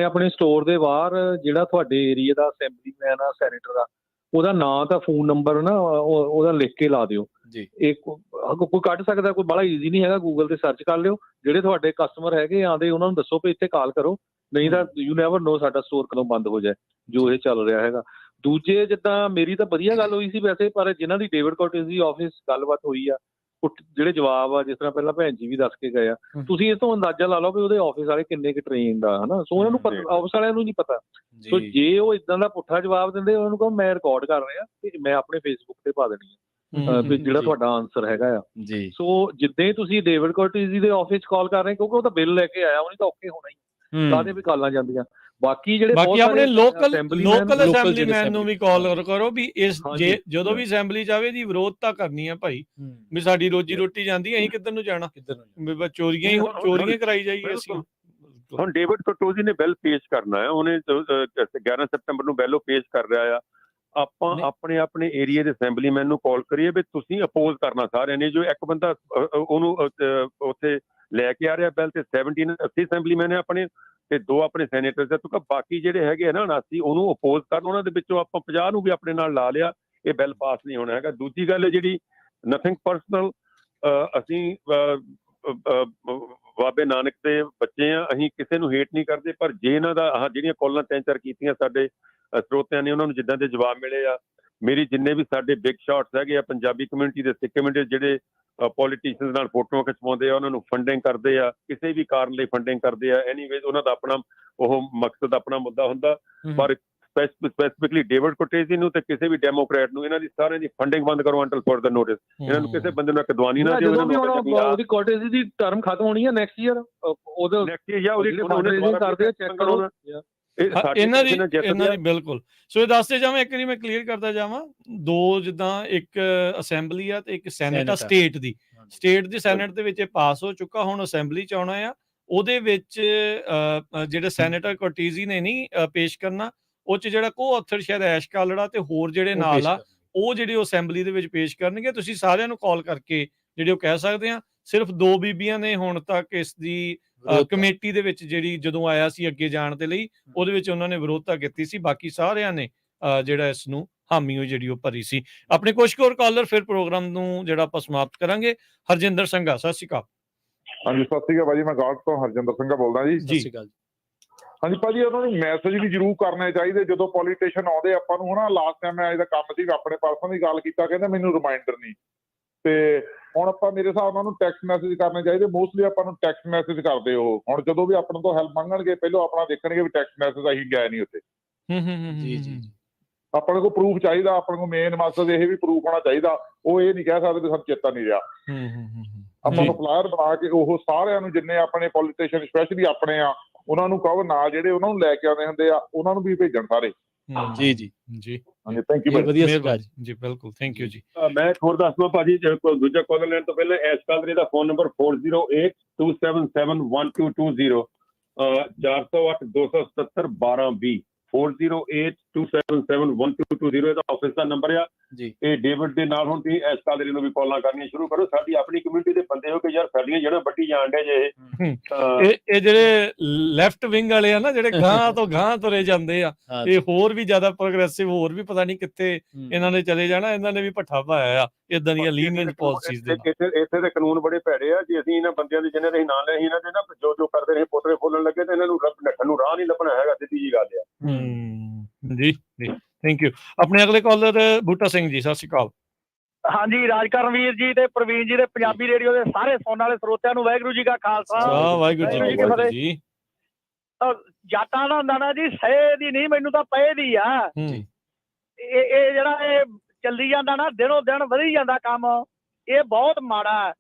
ਆਪਣੇ ਸਟੋਰ ਦੇ ਬਾਹਰ ਜਿਹੜਾ ਤੁਹਾਡੇ ਏਰੀਆ ਦਾ ਅਸੈਂਬਲੀਮੈਨ ਆ, ਸੈਨੇਟਰ ਆ, ਉਹਦਾ ਨਾਂ ਤਾਂ ਫੋਨ ਨੰਬਰ ਨਾ ਉਹਦਾ ਲਿਖ ਕੇ ਲਾ ਦਿਓ ਜੀ। ਇਹ ਕੋਈ ਕੱਢ ਸਕਦਾ, ਕੋਈ ਬੜਾ ਈਜ਼ੀ ਨਹੀਂ ਹੈਗਾ, ਗੂਗਲ ਤੇ ਸਰਚ ਕਰ ਲਿਓ। ਜਿਹੜੇ ਤੁਹਾਡੇ ਕਸਟਮਰ ਹੈਗੇ ਆਉਂਦੇ ਉਹਨਾਂ ਨੂੰ ਦੱਸੋ ਵੀ ਇੱਥੇ ਕਾਲ ਕਰੋ, ਨਹੀਂ ਤਾਂ ਯੂ ਨੈਵਰ ਨੋ ਸਾਡਾ ਸਟੋਰ ਕਦੋਂ ਬੰਦ ਹੋ ਜਾਏ, ਜੋ ਇਹ ਚੱਲ ਰਿਹਾ ਹੈਗਾ। ਦੂਜੇ ਜਿੱਦਾਂ ਮੇਰੀ ਤਾਂ ਵਧੀਆ ਗੱਲ ਹੋਈ ਸੀ ਵੈਸੇ, ਪਰ ਜਿਨ੍ਹਾਂ ਦੀ ਡੇਵਿਡ ਕੋਟੇਜ ਦੀ ਆਫਿਸ ਗੱਲਬਾਤ ਹੋਈ ਆ, ਜਿਹੜੇ ਜਵਾਬ ਆ ਜਿਸ ਤਰ੍ਹਾਂ ਪਹਿਲਾਂ ਭੈਣ ਜੀ ਵੀ ਦੱਸ ਕੇ ਗਏ ਆ, ਤੁਸੀਂ ਇਸ ਤੋਂ ਅੰਦਾਜ਼ਾ ਲਾ ਲਓ ਵੀ ਉਹਦੇ ਆਫਿਸ ਵਾਲੇ ਕਿੰਨੇ ਕੁ ਟ੍ਰੇਨਡ ਆ, ਹਨਾ। ਸੋ ਉਹਨਾਂ ਨੂੰ ਆਫਿਸ ਵਾਲਿਆਂ ਨੂੰ ਨਹੀਂ ਪਤਾ। ਸੋ ਜੇ ਉਹ ਇਦਾਂ ਦਾ ਪੁੱਠਾ ਜਵਾਬ ਦਿੰਦੇ, ਉਹਨਾਂ ਨੂੰ ਕਹੋ ਮੈਂ ਰਿਕਾਰਡ ਕਰ ਰਿਹਾ ਤੇ ਮੈਂ ਆਪਣੇ ਫੇਸਬੁੱਕ ਤੇ ਪਾ ਦੇਣੀ ਆ ਵੀ ਜਿਹੜਾ ਤੁਹਾਡਾ ਆਨਸਰ ਹੈਗਾ ਆ ਜੀ। ਸੋ ਜਿੱਦਾਂ ਹੀ ਤੁਸੀਂ ਡੇਵਿਡ ਕੋਟੇਜ ਦੇ ਆਫਿਸ ਕਾਲ ਕਰ ਰਹੇ, ਕਿਉਂਕਿ ਉਹ ਤਾਂ ਬਿੱਲ ਲੈ ਕੇ ਆਇਆ, ਉਹਨੇ ਤਾਂ ਔਖੇ ਹੋਣਾ ਹੀ, ਕਾਹਦੇ ਵੀ ਕਾਲਾਂ ਜਾਂਦੀਆਂ। ਬਾਕੀ ਆਪਣੇ ਲੋਕਲ ਅਸੈਂਬਲੀਮੈਨ ਨੂੰ ਵੀ ਕਾਲ ਕਰੋ ਵੀ ਇਸ ਜੇ ਜਦੋਂ ਵੀ ਅਸੈਂਬਲੀ ਜਾਵੇ ਦੀ ਵਿਰੋਧਤਾ ਕਰਨੀ ਹੈ ਭਾਈ, ਵੀ ਸਾਡੀ ਰੋਜੀ ਰੋਟੀ ਜਾਂਦੀ, ਅਸੀਂ ਕਿੱਧਰ ਨੂੰ ਜਾਣਾ, ਚੋਰੀਆਂ ਕਰਾਈ ਜਾਈਏ ਅਸੀਂ। ਹੁਣ ਡੇਵਿਡ ਕੋਟੋਜੀ ਨੇ ਬਿੱਲ ਪੇਸ਼ ਕਰਨਾ ਹੈ, ਉਹਨੇ 11 ਸਤੰਬਰ ਨੂੰ ਬਿੱਲ ਪੇਸ਼ ਕਰ ਰਿਹਾ ਆ। ਆਪਾਂ ਆਪਣੇ ਏਰੀਆ ਦੇ ਅਸੈਂਬਲੀਮੈਨ ਨੂੰ ਕਾਲ ਕਰੀਏ ਵੀ ਤੁਸੀਂ ਅਪੋਜ਼ ਕਰਨਾ ਸਾਰਿਆਂ ਨੇ। ਜੋ ਇੱਕ ਬੰਦਾ ਉਹਨੂੰ ਉੱਥੇ ਲੈ ਕੇ ਆ ਰਿਹਾ ਬਿੱਲ, ਤੇ 80 ਅਸੈਂਬਲੀਮੈਨ ਹੈ ਆਪਣੇ, ਤੇ 2 ਆਪਣੇ ਸੈਨੇਟਰ ਹੈ, ਕਿਉਂਕਿ ਬਾਕੀ ਜਿਹੜੇ ਹੈਗੇ ਆ ਨਾ 79 ਉਹਨੂੰ ਅਪੋਜ਼ ਕਰਨ। ਉਹਨਾਂ ਦੇ ਵਿੱਚੋਂ ਆਪਾਂ 50 ਨੂੰ ਵੀ ਆਪਣੇ ਨਾਲ ਲਾ ਲਿਆ, ਇਹ ਬਿੱਲ ਪਾਸ ਨਹੀਂ ਹੋਣਾ ਹੈਗਾ। ਦੂਜੀ ਗੱਲ ਜਿਹੜੀ ਨਥਿੰਗ ਪਰਸਨਲ, ਅਸੀਂ ਬਾਬੇ ਨਾਨਕ ਦੇ ਬੱਚੇ ਆ, ਅਸੀਂ ਕਿਸੇ ਨੂੰ ਹੇਟ ਨਹੀਂ ਕਰਦੇ, ਪਰ ਜੇ ਇਹਨਾਂ ਦਾ ਜਿਹੜੀਆਂ ਕਾਲਾਂ 3-4 ਕੀਤੀਆਂ ਸਾਡੇ ਸਰੋਤਿਆਂ ਨੇ, ਉਹਨਾਂ ਨੂੰ ਜਿੱਦਾਂ ਦੇ ਜਵਾਬ ਮਿਲੇ ਆ, ਮੇਰੀ ਜਿੰਨੇ ਵੀ ਸਾਡੇ ਬਿਗ ਸ਼ਾਟਸ ਹੈਗੇ ਆ ਪੰਜਾਬੀ ਕਮਿਊਨਿਟੀ ਦੇ, ਸਿੱਖ ਕਮਿਊਨਿਟੀ ਜਿਹੜੇ ਪੋਲੀਟੀਸ਼ੀਅਨਸ ਨਾਲ ਫੋਟੋਆਂ ਖਿਚਵਾਉਂਦੇ ਆ, ਉਹਨਾਂ ਨੂੰ ਫੰਡਿੰਗ ਕਰਦੇ ਆ, ਕਿਸੇ ਵੀ ਕਾਰਨ ਲਈ ਫੰਡਿੰਗ ਕਰਦੇ ਆ। ਐਨੀਵੇਜ਼ ਉਹਨਾਂ ਦਾ ਆਪਣਾ ਉਹ ਮਕਸਦ, ਆਪਣਾ ਮੁੱਦਾ ਹੁੰਦਾ। ਪਰ ਸਪੈਸੀਫਿਕਲੀ ਡੇਵਿਡ ਕੋਟੇਜੀ ਨੂੰ ਤੇ ਕਿਸੇ ਵੀ ਡੈਮੋਕ੍ਰੈਟ ਨੂੰ ਇਹਨਾਂ ਦੀ ਸਾਰਿਆਂ ਦੀ ਫੰਡਿੰਗ ਬੰਦ ਕਰੋ ਅੰਟਿਲ ਫਰਦਰ ਨੋਟਿਸ। ਇਹਨਾਂ ਨੂੰ ਕਿਸੇ ਬੰਦੇ ਨੂੰ ਕਦਵਾਨੀ ਨਾ ਦਿਓ। ਉਹਦੀ ਕੋਟੇਜੀ ਦੀ ਟਰਮ ਖਤਮ ਹੋਣੀ ਹੈ ਨੈਕਸਟ ਈਅਰ, ਉਹਦੇ ਕਰਦੇ ਚੈੱਕ ਕਰੋ ਇਹਨਾਂ ਦੀ ਬਿਲਕੁਲ। ਸੋ ਇਹ ਦੱਸਦੇ ਜਾਵਾਂ, ਇੱਕ ਵਾਰੀ ਮੈਂ ਕਲੀਅਰ ਕਰਦਾ ਜਾਵਾਂ, 2 ਜਿੱਦਾਂ ਇੱਕ ਅਸੈਂਬਲੀ ਆ ਤੇ ਇੱਕ ਸੈਨੇਟ ਆ ਸਟੇਟ ਦੀ ਸੈਨੇਟ ਦੇ ਵਿੱਚ ਇਹ ਪਾਸ ਹੋ ਚੁੱਕਾ, ਹੁਣ ਅਸੈਂਬਲੀ ਚ ਆਉਣਾ ਆ। ਉਹਦੇ ਵਿੱਚ ਜਿਹੜਾ ਸੈਨੇਟਰ ਕੋਟੇਜੀ ਨੇ ਨਹੀਂ ਪੇਸ਼ ਕਰਨਾ, ਉਹ ਚ ਜਿਹੜਾ ਕੋ ਆਥਰ ਸ਼ਾਇਦ ਐਸ਼ ਕਾਲੜਾ ਤੇ ਹੋਰ ਜਿਹੜੇ ਨਾਲ ਆ, ਉਹ ਜਿਹੜੇ ਅਸੈਂਬਲੀ ਦੇ ਵਿੱਚ ਪੇਸ਼ ਕਰਨਗੇ। ਤੁਸੀਂ ਸਾਰਿਆਂ ਨੂੰ ਕਾਲ ਕਰਕੇ ਜਿਹੜੇ ਉਹ ਕਹਿ ਸਕਦੇ ਆ। ਸਿਰਫ 2 ਬੀਬੀਆਂ ਨੇ ਹੁਣ ਤੱਕ ਇਸ ਦੀ ਕਮੇਟੀ ਦੇ ਵਿੱਚ, ਜਿਹੜੀ ਜਦੋਂ ਆਇਆ ਸੀ ਅੱਗੇ ਜਾਣ ਦੇ ਲਈ, ਉਹਦੇ ਵਿੱਚ ਉਹਨਾਂ ਨੇ ਵਿਰੋਧਤਾ ਕੀਤੀ ਸੀ। ਬਾਕੀ ਸਾਰਿਆਂ ਨੇ ਜਿਹੜਾ ਇਸ ਨੂੰ ਹਾਮੀ ਹੋਈ ਜਿਹੜੀ ਉਹ ਭਰੀ ਸੀ। ਆਪਣੇ ਕੁਝ ਹੋਰ ਕਾਲਰ, ਫਿਰ ਪ੍ਰੋਗਰਾਮ ਨੂੰ ਜਿਹੜਾ ਆਪਾਂ ਸਮਾਪਤ ਕਰਾਂਗੇ। ਹਰਜਿੰਦਰ ਸਿੰਘਾ, ਸਤਿ ਸ਼੍ਰੀ ਅਕਾਲ। ਹਾਂਜੀ ਸਤਿ ਸ਼੍ਰੀ ਅਕਾਲ ਭਾਜੀ, ਮੈਂ ਗਾਰਡ ਤੋਂ ਹਰਜਿੰਦਰ ਸਿੰਘਾ ਬੋਲਦਾ ਜੀ। ਸਤਿ ਸ਼੍ਰੀ ਅਕਾਲ। ਹਾਂਜੀ ਭਾਜੀ, ਉਹਨਾਂ ਨੂੰ ਮੈਸੇਜ ਵੀ ਜ਼ਰੂਰ ਕਰਨੇ ਚਾਹੀਦੇ ਜਦੋਂ ਪੋਲੀਟੀਸ਼ੀਅਨ ਆਉਂਦੇ ਆਪਾਂ ਨੂੰ, ਹਨਾ। ਲਾਸਟ ਟਾਈਮ ਮੈਂ ਇਹਦਾ ਕੰਮ ਸੀ, ਆਪਣੇ ਪਰਸਨ ਦੀ ਗੱਲ ਕੀਤਾ, ਕਹਿੰਦੇ ਮੈਨੂੰ ਰਿਮਾਈਂਡਰ ਨਹੀਂ, ਤੇ ਹੁਣ ਆਪਾਂ ਮੇਰੇ ਹਿਸਾਬ ਨਾਲ ਟੈਕਸਟ ਮੈਸੇਜ ਕਰਨੇ ਚਾਹੀਦੇ। ਮੋਸਟਲੀ ਆਪਾਂ ਨੂੰ ਟੈਕਸਟ ਮੈਸੇਜ ਕਰਦੇ ਉਹ, ਹੁਣ ਜਦੋਂ ਵੀ ਆਪਣੇ ਤੋਂ ਹੈਲਪ ਮੰਗਣਗੇ ਪਹਿਲਾਂ ਆਪਣਾ ਦੇਖਣਗੇ ਵੀ ਟੈਕਸਟ ਮੈਸੇਜ ਅਸੀਂ ਗਏ ਨਹੀਂ ਉੱਥੇ। ਜੀ ਆਪਣੇ ਕੋਲ ਪ੍ਰੂਫ ਚਾਹੀਦਾ, ਆਪਣੇ ਕੋਲ ਮੇਨ ਮਕਸਦ ਇਹ ਵੀ ਪ੍ਰੂਫ ਹੋਣਾ ਚਾਹੀਦਾ। ਉਹ ਇਹ ਨਹੀਂ ਕਹਿ ਸਕਦੇ ਵੀ ਸਾਨੂੰ ਚੇਤਾ ਨਹੀਂ ਰਿਹਾ। ਆਪਾਂ ਨੂੰ ਫਲਾਇਰ ਬਣਾ ਕੇ ਉਹ ਸਾਰਿਆਂ ਨੂੰ ਜਿੰਨੇ ਆਪਣੇ ਪੋਲੀਟੀਸ਼ੀਅਨ ਸਪੈਸ਼ਲੀ ਆਪਣੇ ਆ ਉਹਨਾਂ ਨੂੰ ਕਹੋ ਨਾਲ ਜਿਹੜੇ ਉਹਨਾਂ ਨੂੰ ਲੈ ਕੇ ਆਉਂਦੇ ਹੁੰਦੇ ਆ ਉਹਨਾਂ ਨੂੰ ਵੀ ਭੇਜਣ ਸਾਰੇ। ਜੀ ਜੀ ਜੀ ਹਾਂਜੀ ਥੈਂਕ ਯੂ ਵਧੀਆ ਜੀ ਬਿਲਕੁਲ ਥੈਂਕ ਯੂ ਜੀ। ਮੈਂ ਇੱਕ ਹੋਰ ਦੱਸ ਦਵਾਂ ਭਾਜੀ, ਦੂਜਾ ਕਾਲਰ ਲੈਣ ਤੋਂ ਪਹਿਲਾਂ ਇਸ ਕਾਲਰ ਦਾ ਫੋਨ ਨੰਬਰ 4082771220 408-277-1220 4082771220 ਇਹਦਾ ਆਫਿਸ ਦਾ ਨੰਬਰ ਆ ਜੀ। ਇਹ ਡੇਵਿਡ ਦੇ ਨਾਲ ਹੁਣ ਤੁਸੀਂ ਇਸ ਕਾਲਰ ਨੂੰ ਵੀ ਕਾਲਾਂ ਕਰਨੀਆਂ ਸ਼ੁਰੂ ਕਰੋ। ਸਾਡੀ ਆਪਣੀ ਕਮਿਊਨਿਟੀ ਦੇ ਬੰਦੇ ਹੋ ਕਿ ਯਾਰ ਸਾਡੀਆਂ ਜਿਹੜਾ ਵੱਡੀ ਜਾਣ ਡੇ ਜੇ ਇਹ ਜਿਹੜੇ ਲੈਫਟ ਵਿੰਗ ਵਾਲੇ ਆ ਨਾ ਜਿਹੜੇ ਗਾਂ ਤੋਂ ਗਾਂ ਤੁਰੇ ਜਾਂਦੇ ਆ, ਇਹ ਹੋਰ ਵੀ ਜ਼ਿਆਦਾ ਪ੍ਰੋਗਰੈਸਿਵ, ਹੋਰ ਵੀ ਪਤਾ ਨਹੀਂ ਕਿੱਥੇ ਇਹਨਾਂ ਨੇ ਚਲੇ ਜਾਣਾ। ਇਹਨਾਂ ਨੇ ਵੀ ਭੱਠਾ ਪਾਇਆ ਆ ਇਦਾਂ ਦੀਆਂ ਲੀਨੀਅੰਟ ਪਾਲਿਸੀਜ਼ ਦੇ। ਇੱਥੇ ਦੇ ਕਾਨੂੰਨ ਬੜੇ ਭੈੜੇ ਆ ਜੀ। ਅਸੀਂ ਇਹਨਾਂ ਬੰਦਿਆਂ ਦੇ ਜਿਨ੍ਹਾਂ ਦੇ ਅਸੀਂ ਨਾਂ ਲਏ ਇਹਨਾਂ ਦੇ ਨਾ ਜੋ ਕਰਦੇ ਰਹੇ ਪੋਤਰੇ ਫੋਲਣ ਲੱਗੇ ਤੇ ਇਹਨਾਂ ਨੂੰ ਨੱਠਣ ਨੂੰ ਰਾਹ ਨਹੀਂ ਲੱਭਣਾ ਹੈਗਾ, ਸਿੱਧੀ ਜੀ ਗੱਲ ਆ। ਜੀ ਜੀ ਥੈਂਕ ਯੂ। ਆਪਣੇ ਅਗਲੇ ਕਾਲਰ ਬੂਟਾ ਸਿੰਘ ਜੀ, ਸਤਿ ਸ਼੍ਰੀ ਅਕਾਲ। ਹਾਂਜੀ, ਰਾਜਕਰਨ ਵੀਰ ਜੀ ਤੇ ਪ੍ਰਵੀਨ ਜੀ ਦੇ ਪੰਜਾਬੀ ਰੇਡੀਓ ਦੇ ਸਾਰੇ ਸੁਣਨ ਵਾਲੇ ਸਰੋਤਿਆਂ ਨੂੰ ਵਾਹਿਗੁਰੂ ਜੀ ਕਾ ਖਾਲਸਾ ਵਾਹਿਗੁਰੂ ਜੀ ਕੀ ਫਤਿਹ ਜੀ। ਜਾਤਾਂ ਦਾ ਹੁੰਦਾ ਨਾ ਜੀ, ਸਹੇ ਦੀ ਨਹੀਂ ਮੈਨੂੰ ਤਾਂ ਪਏ ਦੀ ਆ। ਇਹ ਜਿਹੜਾ ਇਹ ਚੱਲੀ ਜਾਂਦਾ ਨਾ ਦਿਨੋਂ ਦਿਨ ਵਧੀ ਜਾਂਦਾ ਕੰਮ, ਇਹ ਬਹੁਤ ਮਾੜਾ।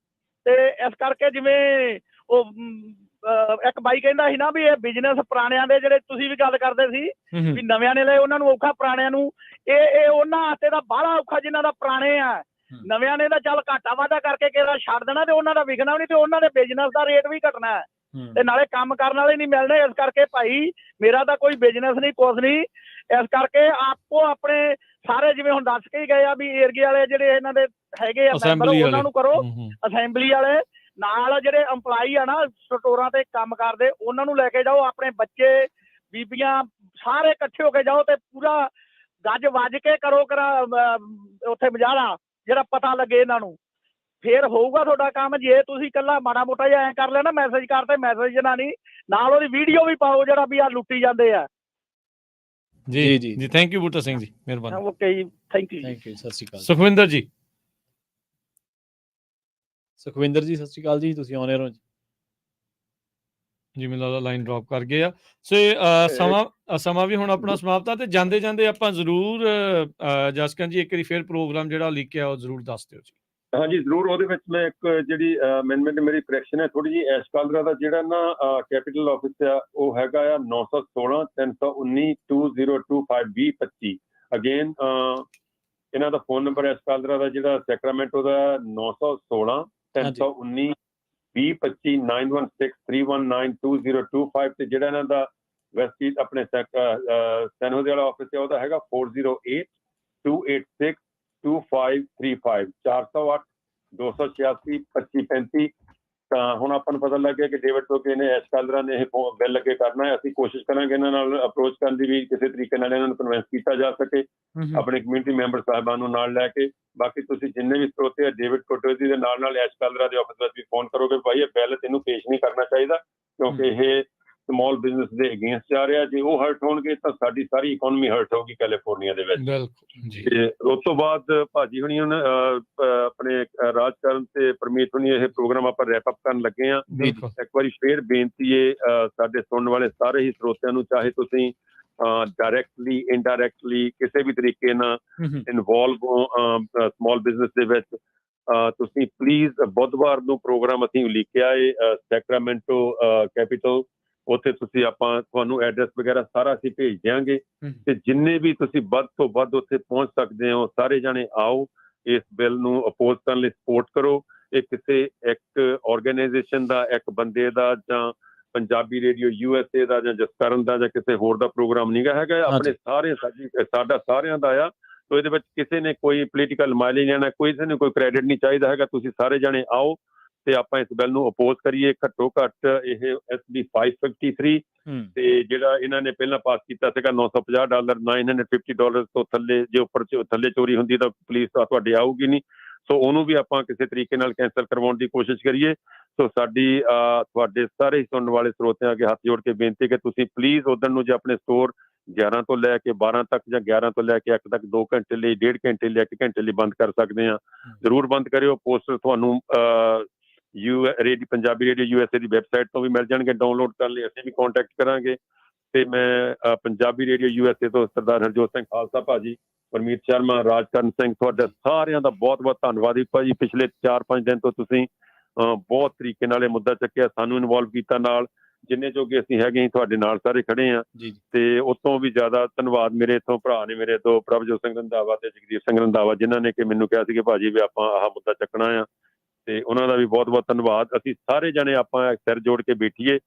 ਤੇ ਇਸ ਕਰਕੇ ਜਿਵੇਂ ਉਹ ਇੱਕ ਬਾਈ ਕਹਿੰਦਾ ਸੀ ਨਾ ਵੀ ਇਹ ਬਿਜ਼ਨਸ ਪੁਰਾਣਿਆਂ ਦੇ, ਜਿਹੜੇ ਤੁਸੀਂ ਵੀ ਗੱਲ ਕਰਦੇ ਸੀ ਵੀ ਨਵਿਆਂ ਨੇ ਲਏ ਉਹਨਾਂ ਨੂੰ ਔਖਾ, ਪੁਰਾਣਿਆਂ ਨੂੰ ਇਹ ਉਹਨਾਂ ਹੱਥੇ ਦਾ ਬਾਹਲਾ ਔਖਾ ਜਿਨ੍ਹਾਂ ਦਾ ਪੁਰਾਣੇ ਆ। ਨਵਿਆਂ ਨੇ ਤਾਂ ਚੱਲ ਘਾਟਾ ਵਾਧਾ ਕਰਕੇ ਕਿਹੜਾ ਛੱਡ ਦੇਣਾ ਤੇ ਉਹਨਾਂ ਦਾ ਵਿਕਣਾ ਵੀ ਨਹੀਂ ਤੇ ਉਹਨਾਂ ਦੇ ਬਿਜ਼ਨਸ ਦਾ ਰੇਟ ਵੀ ਘਟਣਾ ਤੇ ਨਾਲੇ ਕੰਮ ਕਰਨ ਵਾਲੇ ਨਹੀਂ ਮਿਲਣੇ। ਇਸ ਕਰਕੇ ਭਾਈ ਮੇਰਾ ਤਾਂ ਕੋਈ ਬਿਜ਼ਨਸ ਨਹੀਂ, ਕੁਛ ਨਹੀਂ। ਇਸ ਕਰਕੇ ਆਪੋ ਆਪਣੇ ਸਾਰੇ ਜਿਵੇਂ ਹੁਣ ਦੱਸ ਕੇ ਹੀ ਗਏ ਆ ਵੀ ਏਰੀਏ ਵਾਲੇ ਜਿਹੜੇ ਇਹਨਾਂ ਦੇ ਹੈਗੇ ਆ ਮੈਂਬਰ ਉਹਨਾਂ ਨੂੰ ਕਰੋ, ਅਸੈਂਬਲੀ ਵਾਲੇ ਨਾਲ ਜਿਹੜੇ EMPLOYE ਆ ਨਾ ਸਟੋਰਾਂ ਤੇ ਕੰਮ ਕਰਦੇ ਉਹਨਾਂ ਨੂੰ ਲੈ ਕੇ ਜਾਓ, ਆਪਣੇ ਬੱਚੇ ਬੀਬੀਆਂ ਸਾਰੇ ਇਕੱਠੇ ਹੋ ਕੇ ਜਾਓ ਤੇ ਪੂਰਾ ਗੱਜ ਵੱਜ ਕੇ ਕਰੋ ਉੱਥੇ ਮੁਜ਼ਾਹਰਾ, ਜਿਹੜਾ ਪਤਾ ਲੱਗੇ ਇਹਨਾਂ ਨੂੰ, ਫੇਰ ਹੋਊਗਾ ਤੁਹਾਡਾ ਕੰਮ। ਜੇ ਤੁਸੀਂ ਇਕੱਲਾ ਮਾੜਾ ਮੋਟਾ ਜਿਹਾ ਐਂ ਕਰ ਲੈਣਾ ਮੈਸੇਜ ਕਰਤੇ, ਮੈਸੇਜ ਨਾ ਨਹੀਂ ਨਾਲ ਉਹਦੀ ਵੀਡੀਓ ਵੀ ਪਾਓ ਜਿਹੜਾ ਵੀ ਆ ਲੁੱਟੀ ਜਾਂਦੇ ਆ। ਜੀ ਜੀ ਜੀ ਥੈਂਕ ਯੂ ਬੂਟਾ ਸਿੰਘ ਜੀ, ਮਿਹਰਬਾਨੀ। ਓਕੇ ਜੀ, ਥੈਂਕ ਯੂ। ਸਤਿ ਸ਼੍ਰੀ ਅਕਾਲ। ਸੁਖਵਿੰਦਰ ਜੀ। ਸੁਖਵਿੰਦਰ ਜੀ ਸਤਿ ਸ਼੍ਰੀ ਅਕਾਲ ਜੀ, ਤੁਸੀਂ ਆਨ 에ਅਰ ਹੋ ਜੀ। ਮੈਨੂੰ ਲੱਗਦਾ ਲਾਈਨ ਡ੍ਰੌਪ ਕਰ ਗਏ ਆ। ਸੋ ਸਮਾਂ ਵੀ ਹੁਣ ਆਪਣਾ ਸਮਾਪਤ ਆ ਤੇ ਜਾਂਦੇ ਜਾਂਦੇ ਆਪਾਂ ਜ਼ਰੂਰ ਜਸਕਰਨ ਜੀ ਇੱਕ ਵਾਰੀ ਫਿਰ ਪ੍ਰੋਗਰਾਮ ਜਿਹੜਾ ਲਿਖਿਆ ਉਹ ਜ਼ਰੂਰ ਦੱਸ ਦਿਓ ਜੀ। ਹਾਂਜੀ ਜ਼ਰੂਰ। ਉਹਦੇ ਵਿੱਚ ਮੈਂ ਇੱਕ ਜਿਹੜੀ ਅਮੈਂਡਮੈਂਟ ਮੇਰੀ ਕਰੈਕਸ਼ਨ ਹੈ ਥੋੜੀ ਜਿਹੀ, ਇਸ ਕਾਲਰ ਦਾ ਜਿਹੜਾ ਨਾ ਕੈਪੀਟਲ ਆਫਿਸ ਆ ਉਹ ਹੈਗਾ ਆ 916-319-2025-2025। ਅਗੇਨ ਇਹਨਾਂ ਦਾ ਫੋਨ ਨੰਬਰ ਇਸ ਕਾਲਰ ਦਾ ਜਿਹੜਾ ਸੈਕਰਾਮੈਂਟੋ ਦਾ 916-325-916-319-2025 ਤੇ ਜਿਹੜਾ ਇਹਨਾਂ ਦਾ ਵੈਸਟ ਆਪਣੇ ਸੈਨ ਹੋਜ਼ੇ ਵਾਲਾ ਆਫਿਸ ਹੈ ਉਹਦਾ ਹੈਗਾ 4082862535 408-286-2535। ਤਾਂ ਹੁਣ ਆਪਾਂ ਨੂੰ ਪਤਾ ਲੱਗ ਗਿਆ ਕਿ ਡੇਵਿਡ ਤੋਂ ਕਿ ਇਸ ਕਾਲਰਾਂ ਨੇ ਇਹ ਬਿੱਲ ਅੱਗੇ ਕਰਨਾ ਹੈ। ਅਸੀਂ ਕੋਸ਼ਿਸ਼ ਕਰਾਂਗੇ ਇਹਨਾਂ ਨਾਲ ਅਪਰੋਚ ਕਰਨ ਦੀ ਵੀ ਕਿਸੇ ਤਰੀਕੇ ਨਾਲ ਇਹਨਾਂ ਨੂੰ ਕਨਵਿੰਸ ਕੀਤਾ ਜਾ ਸਕੇ ਆਪਣੇ ਕਮਿਊਨਿਟੀ ਮੈਂਬਰ ਸਾਹਿਬਾਨ ਨੂੰ ਨਾਲ ਲੈ ਕੇ। ਬਾਕੀ ਤੁਸੀਂ ਜਿੰਨੇ ਵੀ ਸਰੋਤੇ ਆ ਡੇਵਿਡ ਕੋਟੋਜੀ ਦੇ ਨਾਲ ਇਸ ਕਾਲਰਾਂ ਦੇ ਆਫਿਸ ਵਿੱਚ ਵੀ ਫੋਨ ਕਰੋਗੇ ਭਾਈ ਇਹ ਬਿੱਲ ਤੈਨੂੰ ਪੇਸ਼ ਨਹੀਂ ਕਰਨਾ ਚਾਹੀਦਾ ਕਿਉਂਕਿ ਇਹ ਸਮਾਲ ਬਿਜ਼ਨਸ ਦੇ ਅਗੇਂਸਟ ਜਾ ਰਿਹਾ। ਜੇ ਉਹ ਹਰਟ ਹੋਣਗੇ ਤਾਂ ਸਾਡੀ ਸਾਰੀ ਇਕਨੋਮੀ ਹਰਟ ਹੋਊਗੀ ਕੈਲੀਫੋਰਨੀਆ ਦੇ ਵਿੱਚ। ਤੇ ਉਸ ਤੋਂ ਬਾਅਦ ਭਾਜੀ ਹੁਣੀ ਹੁਣ ਆਪਣੇ ਰਾਜਕਰਨ ਤੇ ਪਰਮੀਤ ਹੁਣੀ ਇਹ ਪ੍ਰੋਗਰਾਮ ਆਪਾਂ ਰੈਪ ਅਪ ਕਰਨ ਲੱਗੇ ਆ। ਇੱਕ ਵਾਰੀ ਫੇਰ ਬੇਨਤੀ ਹੈ ਸਾਡੇ ਸੁਣਨ ਵਾਲੇ ਸਾਰੇ ਹੀ ਸਰੋਤਿਆਂ ਨੂੰ, ਚਾਹੇ ਤੁਸੀਂ ਡਾਇਰੈਕਟਲੀ ਇਨਡਾਇਰੈਕਟਲੀ ਕਿਸੇ ਵੀ ਤਰੀਕੇ ਨਾਲ ਇਨਵੋਲਵ ਹੋ ਸਮਾਲ ਬਿਜ਼ਨਸ ਦੇ ਵਿੱਚ, ਤੁਸੀਂ ਪਲੀਜ਼ ਬੁੱਧਵਾਰ ਨੂੰ ਪ੍ਰੋਗਰਾਮ ਅਸੀਂ ਲਿਖਿਆ ਹੈ ਸੈਕਰਾਮੈਂਟੋ ਕੈਪੀਟਲ, ਉੱਥੇ ਤੁਸੀਂ ਆਪਾਂ ਤੁਹਾਨੂੰ ਐਡਰੈਸ ਵਗੈਰਾ ਸਾਰਾ ਅਸੀਂ ਭੇਜ ਦਿਆਂਗੇ ਤੇ ਜਿੰਨੇ ਵੀ ਤੁਸੀਂ ਵੱਧ ਤੋਂ ਵੱਧ ਉੱਥੇ ਪਹੁੰਚ ਸਕਦੇ ਹੋ ਸਾਰੇ ਜਾਣੇ ਆਓ, ਇਸ ਬਿੱਲ ਨੂੰ ਅਪੋਜ਼ ਕਰਨ ਲਈ ਸਪੋਰਟ ਕਰੋ। ਇਹ ਕਿਸੇ ਇੱਕ ਆਰਗੇਨਾਈਜੇਸ਼ਨ ਦਾ, ਇੱਕ ਬੰਦੇ ਦਾ ਜਾਂ ਪੰਜਾਬੀ ਰੇਡੀਓ USA ਦਾ ਜਾਂ ਜਸਕਰਨ ਦਾ ਜਾਂ ਕਿਸੇ ਹੋਰ ਦਾ ਪ੍ਰੋਗਰਾਮ ਨਹੀਂ ਹੈਗਾ, ਆਪਣੇ ਸਾਰੇ ਸਾਡਾ ਸਾਰਿਆਂ ਦਾ ਆ। ਸੋ ਇਹਦੇ ਵਿੱਚ ਕਿਸੇ ਨੇ ਕੋਈ ਪੋਲੀਟੀਕਲ ਮਾਈਲੇਜ ਲੈਣਾ, ਕਿਸੇ ਨੇ ਕੋਈ ਕ੍ਰੈਡਿਟ ਨਹੀਂ ਚਾਹੀਦਾ ਹੈਗਾ। ਤੁਸੀਂ ਸਾਰੇ ਜਾਣੇ ਆਓ ਤੇ ਆਪਾਂ ਇਸ ਬਿੱਲ ਨੂੰ ਅਪੋਜ਼ ਕਰੀਏ। ਘੱਟੋ ਘੱਟ ਇਹ SB 553 ਤੇ ਜਿਹੜਾ ਇਹਨਾਂ ਨੇ ਪਹਿਲਾਂ ਪਾਸ ਕੀਤਾ ਸੀਗਾ $950 $950 ਤੋਂ ਥੱਲੇ, ਜੇ ਉੱਪਰ ਥੱਲੇ ਚੋਰੀ ਹੁੰਦੀ ਤਾਂ ਪੁਲਿਸ ਤੁਹਾਡੇ ਆਊਗੀ ਨਹੀਂ। ਸੋ ਉਹਨੂੰ ਵੀ ਆਪਾਂ ਕਿਸੇ ਤਰੀਕੇ ਨਾਲ ਕੈਂਸਲ ਕਰਵਾਉਣ ਦੀ ਕੋਸ਼ਿਸ਼ ਕਰੀਏ। ਸੋ ਸਾਡੀ ਤੁਹਾਡੇ ਸਾਰੇ ਸੁਣਨ ਵਾਲੇ ਸਰੋਤਿਆਂ ਅੱਗੇ ਹੱਥ ਜੋੜ ਕੇ ਬੇਨਤੀ ਕਿ ਤੁਸੀਂ ਪਲੀਜ਼ ਉਦੋਂ ਨੂੰ ਜੇ ਆਪਣੇ ਸਟੋਰ 11 ਤੋਂ ਲੈ ਕੇ 12 ਤੱਕ ਜਾਂ 11 ਤੋਂ ਲੈ ਕੇ 1 ਤੱਕ 2 ਘੰਟੇ ਲਈ, 1.5 ਘੰਟੇ ਲਈ, 1 ਘੰਟੇ ਲਈ ਬੰਦ ਕਰ ਸਕਦੇ ਆ, ਜ਼ਰੂਰ ਬੰਦ ਕਰਿਓ। ਪੋਸਟਰ ਤੁਹਾਨੂੰ ਪੰਜਾਬੀ ਰੇਡੀਓ USA ਦੀ ਵੈਬਸਾਈਟ ਤੋਂ ਵੀ ਮਿਲ ਜਾਣਗੇ ਡਾਊਨਲੋਡ ਕਰਨ ਲਈ। ਅਸੀਂ ਵੀ ਕੰਟੈਕਟ ਕਰਾਂਗੇ। ਤੇ ਮੈਂ ਪੰਜਾਬੀ ਰੇਡੀਓ USA ਤੋਂ ਸਰਦਾਰ ਹਰਜੋਤ ਸਿੰਘ ਖਾਲਸਾ ਭਾਜੀ, ਪਰਮੀਤ ਸ਼ਰਮਾ, ਰਾਜਕਰਨ ਸਿੰਘ, ਤੁਹਾਡਾ ਸਾਰਿਆਂ ਦਾ ਬਹੁਤ ਬਹੁਤ ਧੰਨਵਾਦੀ ਭਾਜੀ। ਪਿਛਲੇ 4-5 ਦਿਨ ਤੋਂ ਤੁਸੀਂ ਬਹੁਤ ਤਰੀਕੇ ਨਾਲ ਇਹ ਮੁੱਦਾ ਚੱਕਿਆ, ਸਾਨੂੰ ਇਨਵੋਲਵ ਕੀਤਾ ਨਾਲ, ਜਿੰਨੇ ਜੋਗੇ ਅਸੀਂ ਹੈਗੇ ਤੁਹਾਡੇ ਨਾਲ ਸਾਰੇ ਖੜੇ ਆ। ਤੇ ਉਤੋਂ ਵੀ ਜ਼ਿਆਦਾ ਧੰਨਵਾਦ ਮੇਰੇ ਇੱਥੋਂ ਭਰਾ ਨੇ, ਮੇਰੇ ਤੋਂ ਪ੍ਰਭਜੋਤ ਸਿੰਘ ਰੰਧਾਵਾ ਤੇ ਜਗਦੀਪ ਸਿੰਘ ਰੰਧਾਵਾ, ਜਿਨ੍ਹਾਂ ਨੇ ਕਿ ਮੈਨੂੰ ਕਿਹਾ ਸੀ ਕਿ ਭਾਜੀ ਵੀ ਆਪਾਂ ਆਹ ਮੁੱਦਾ ਚੱਕਣਾ ਆ, ਤੇ ਉਹਨਾਂ ਦਾ ਵੀ ਬਹੁਤ ਬਹੁਤ ਧੰਨਵਾਦ। ਅਸੀਂ ਸਾਰੇ ਜਣੇ ਆਪਾਂ ਸਿਰ ਜੋੜ ਕੇ ਬੈਠੀਏ,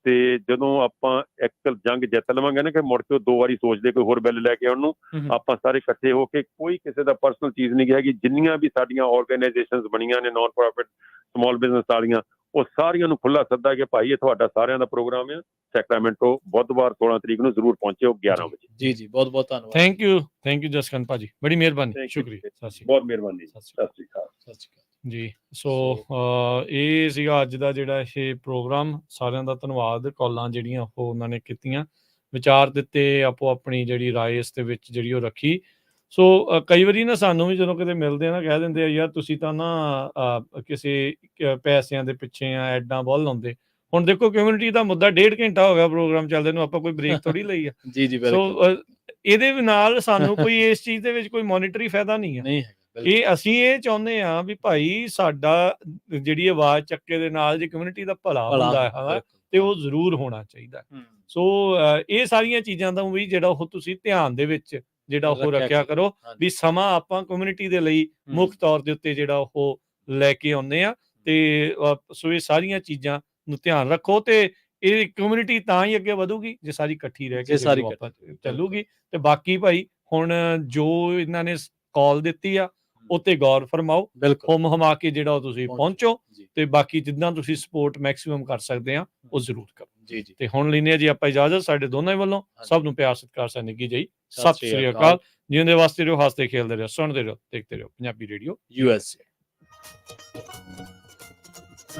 ਤੇ ਜਦੋਂ ਆਪਾਂ ਇੱਕ ਜੰਗ ਜਿੱਤ ਲਵਾਂਗੇ ਨਾ, ਕਿ ਮੁੜ ਕੇ 2 ਵਾਰੀ ਸੋਚਦੇ ਕੋਈ ਹੋਰ ਬਿੱਲ ਲੈ ਕੇ ਆਉਣ ਨੂੰ, ਆਪਾਂ ਸਾਰੇ ਇਕੱਠੇ ਹੋ ਕੇ, ਕੋਈ ਕਿਸੇ ਦਾ ਪਰਸਨਲ ਚੀਜ਼ ਨਹੀਂ ਹੈਗੀ, ਜਿੰਨੀਆਂ ਵੀ ਸਾਡੀਆਂ ਆਰਗੇਨਾਈਜੇਸ਼ਨਸ ਬਣੀਆਂ ਨੇ ਨਾਨ ਪ੍ਰੋਫਿਟ ਸਮਾਲ ਬਿਜ਼ਨਸ ਵਾਲੀਆਂ, ਉਹ ਸਾਰੀਆਂ ਨੂੰ ਖੁੱਲਾ ਸੱਦਾ ਕਿ ਭਾਈ ਇਹ ਤੁਹਾਡਾ ਸਾਰਿਆਂ ਦਾ ਪ੍ਰੋਗਰਾਮ ਆ ਸੈਕਰਾਮੈਂਟੋ, ਬੁੱਧਵਾਰ 16 ਤਰੀਕ ਨੂੰ ਜ਼ਰੂਰ ਪਹੁੰਚਿਓ 11 ਵਜੇ। ਜੀ ਬਹੁਤ ਬਹੁਤ ਧੰਨਵਾਦ। ਥੈਂਕ ਯੂ ਜਸਕਰਨ ਭਾਜੀ, ਬੜੀ ਮਿਹਰਬਾਨੀ, ਸ਼ੁਕਰੀਆ, ਬਹੁਤ ਮਿਹਰਬਾਨੀ, ਸਤਿ ਸ਼੍ਰੀ ਅਕਾਲ ਜੀ। ਸੋ ਇਹ ਸੀਗਾ ਅੱਜ ਦਾ ਜਿਹੜਾ ਇਹ ਪ੍ਰੋਗਰਾਮ। ਸਾਰਿਆਂ ਦਾ ਧੰਨਵਾਦ, ਕਾਲਾਂ ਜਿਹੜੀਆਂ ਉਹ ਉਹਨਾਂ ਨੇ ਕੀਤੀਆਂ, ਵਿਚਾਰ ਦਿੱਤੇ, ਆਪੋ ਆਪਣੀ ਜਿਹੜੀ ਰਾਏ ਇਸ ਦੇ ਵਿੱਚ ਜਿਹੜੀ ਉਹ ਰੱਖੀ। ਸੋ ਕਈ ਵਾਰੀ ਨਾ ਸਾਨੂੰ ਵੀ ਜਦੋਂ ਕਿਤੇ ਮਿਲਦੇ ਆ ਨਾ, ਕਹਿ ਦਿੰਦੇ ਆ ਯਾਰ ਤੁਸੀਂ ਤਾਂ ਨਾ ਕਿਸੇ ਪੈਸਿਆਂ ਦੇ ਪਿੱਛੇ ਆ, ਐਡਾਂ ਬਹੁਤ ਲਾਉਂਦੇ। ਹੁਣ ਦੇਖੋ ਕਮਿਊਨਿਟੀ ਦਾ ਮੁੱਦਾ 1.5 ਘੰਟਾ ਹੋ ਗਿਆ ਪ੍ਰੋਗਰਾਮ ਚੱਲਦੇ ਨੂੰ, ਆਪਾਂ ਕੋਈ ਬ੍ਰੇਕ ਥੋੜੀ ਲਈ ਆ। ਸੋ ਇਹਦੇ ਨਾਲ ਸਾਨੂੰ ਕੋਈ ਇਸ ਚੀਜ਼ ਦੇ ਵਿੱਚ ਕੋਈ ਮੋਨੀਟਰੀ ਫਾਇਦਾ ਨਹੀਂ ਹੈ। ਇਹ ਅਸੀਂ ਇਹ ਚਾਹੁੰਦੇ ਆ ਵੀ ਭਾਈ ਸਾਡਾ ਜਿਹੜੀ ਆਵਾਜ਼ ਚੱਕੇ ਦੇ ਨਾਲ ਜੇ ਕਮਿਊਨਿਟੀ ਦਾ ਭਲਾ ਹੁੰਦਾ ਹੈ ਤੇ ਉਹ ਜ਼ਰੂਰ ਹੋਣਾ ਚਾਹੀਦਾ। ਸੋ ਇਹ ਸਾਰੀਆਂ ਚੀਜ਼ਾਂ ਦਾ ਵੀ ਜਿਹੜਾ ਉਹ ਤੁਸੀਂ ਧਿਆਨ ਦੇ ਵਿੱਚ ਜਿਹੜਾ ਉਹ ਰੱਖਿਆ ਕਰੋ ਵੀ ਸਮਾਂ ਆਪਾਂ ਕਮਿਊਨਿਟੀ ਦੇ ਲਈ ਮੁੱਖ ਤੌਰ ਦੇ ਉੱਤੇ ਜਿਹੜਾ ਉਹ ਲੈ ਕੇ ਆਉਂਦੇ ਆ। ਤੇ ਸੋ ਇਹ ਸਾਰੀਆਂ ਚੀਜ਼ਾਂ ਨੂੰ ਧਿਆਨ ਰੱਖੋ, ਤੇ ਇਹ ਕਮਿਊਨਿਟੀ ਤਾਂ ਹੀ ਅੱਗੇ ਵਧੂਗੀ ਜੇ ਸਾਰੀ ਇਕੱਠੀ ਰਹਿ ਕੇ ਚੱਲੂਗੀ। ਤੇ ਬਾਕੀ ਭਾਈ ਹੁਣ ਜੋ ਇਹਨਾਂ ਨੇ ਕਾਲ ਦਿੱਤੀ ਆ ਉੱਤੇ ਗੌਰ ਫਰਮਾਓ, ਹੁਮ ਹਮਾ ਕੇ ਜਿਹੜਾ ਤੁਸੀਂ ਪਹੁੰਚੋ, ਤੇ ਬਾਕੀ ਜਿੱਦਾਂ ਤੁਸੀਂ ਸਪੋਰਟ ਮੈਕਸਿਮਮ ਕਰ ਸਕਦੇ ਆ ਉਹ ਜ਼ਰੂਰ ਕਰੋ। ਤੇ ਹੁਣ ਲੈਨੇ ਜੀ ਆਪਾਂ ਇਜਾਜ਼ਤ, ਸਾਡੇ ਦੋਨਾਂ ਹੀ ਵੱਲੋਂ ਸਭ ਨੂੰ ਪਿਆਰ ਸਤਿਕਾਰ ਸਹਿ ਨਿੱਘੀ ਜਿਹੀ ਸਤਿ ਸ੍ਰੀ ਅਕਾਲ। ਜਿਉਂਦੇ ਵਾਸਤੇ ਰਹੋ, ਹੱਸਦੇ ਖੇਲਦੇ ਰਹੋ, ਸੁਣਦੇ ਰਹੋ, ਦੇਖਦੇ ਰਹੋ ਪੰਜਾਬੀ ਰੇਡੀਓ USA।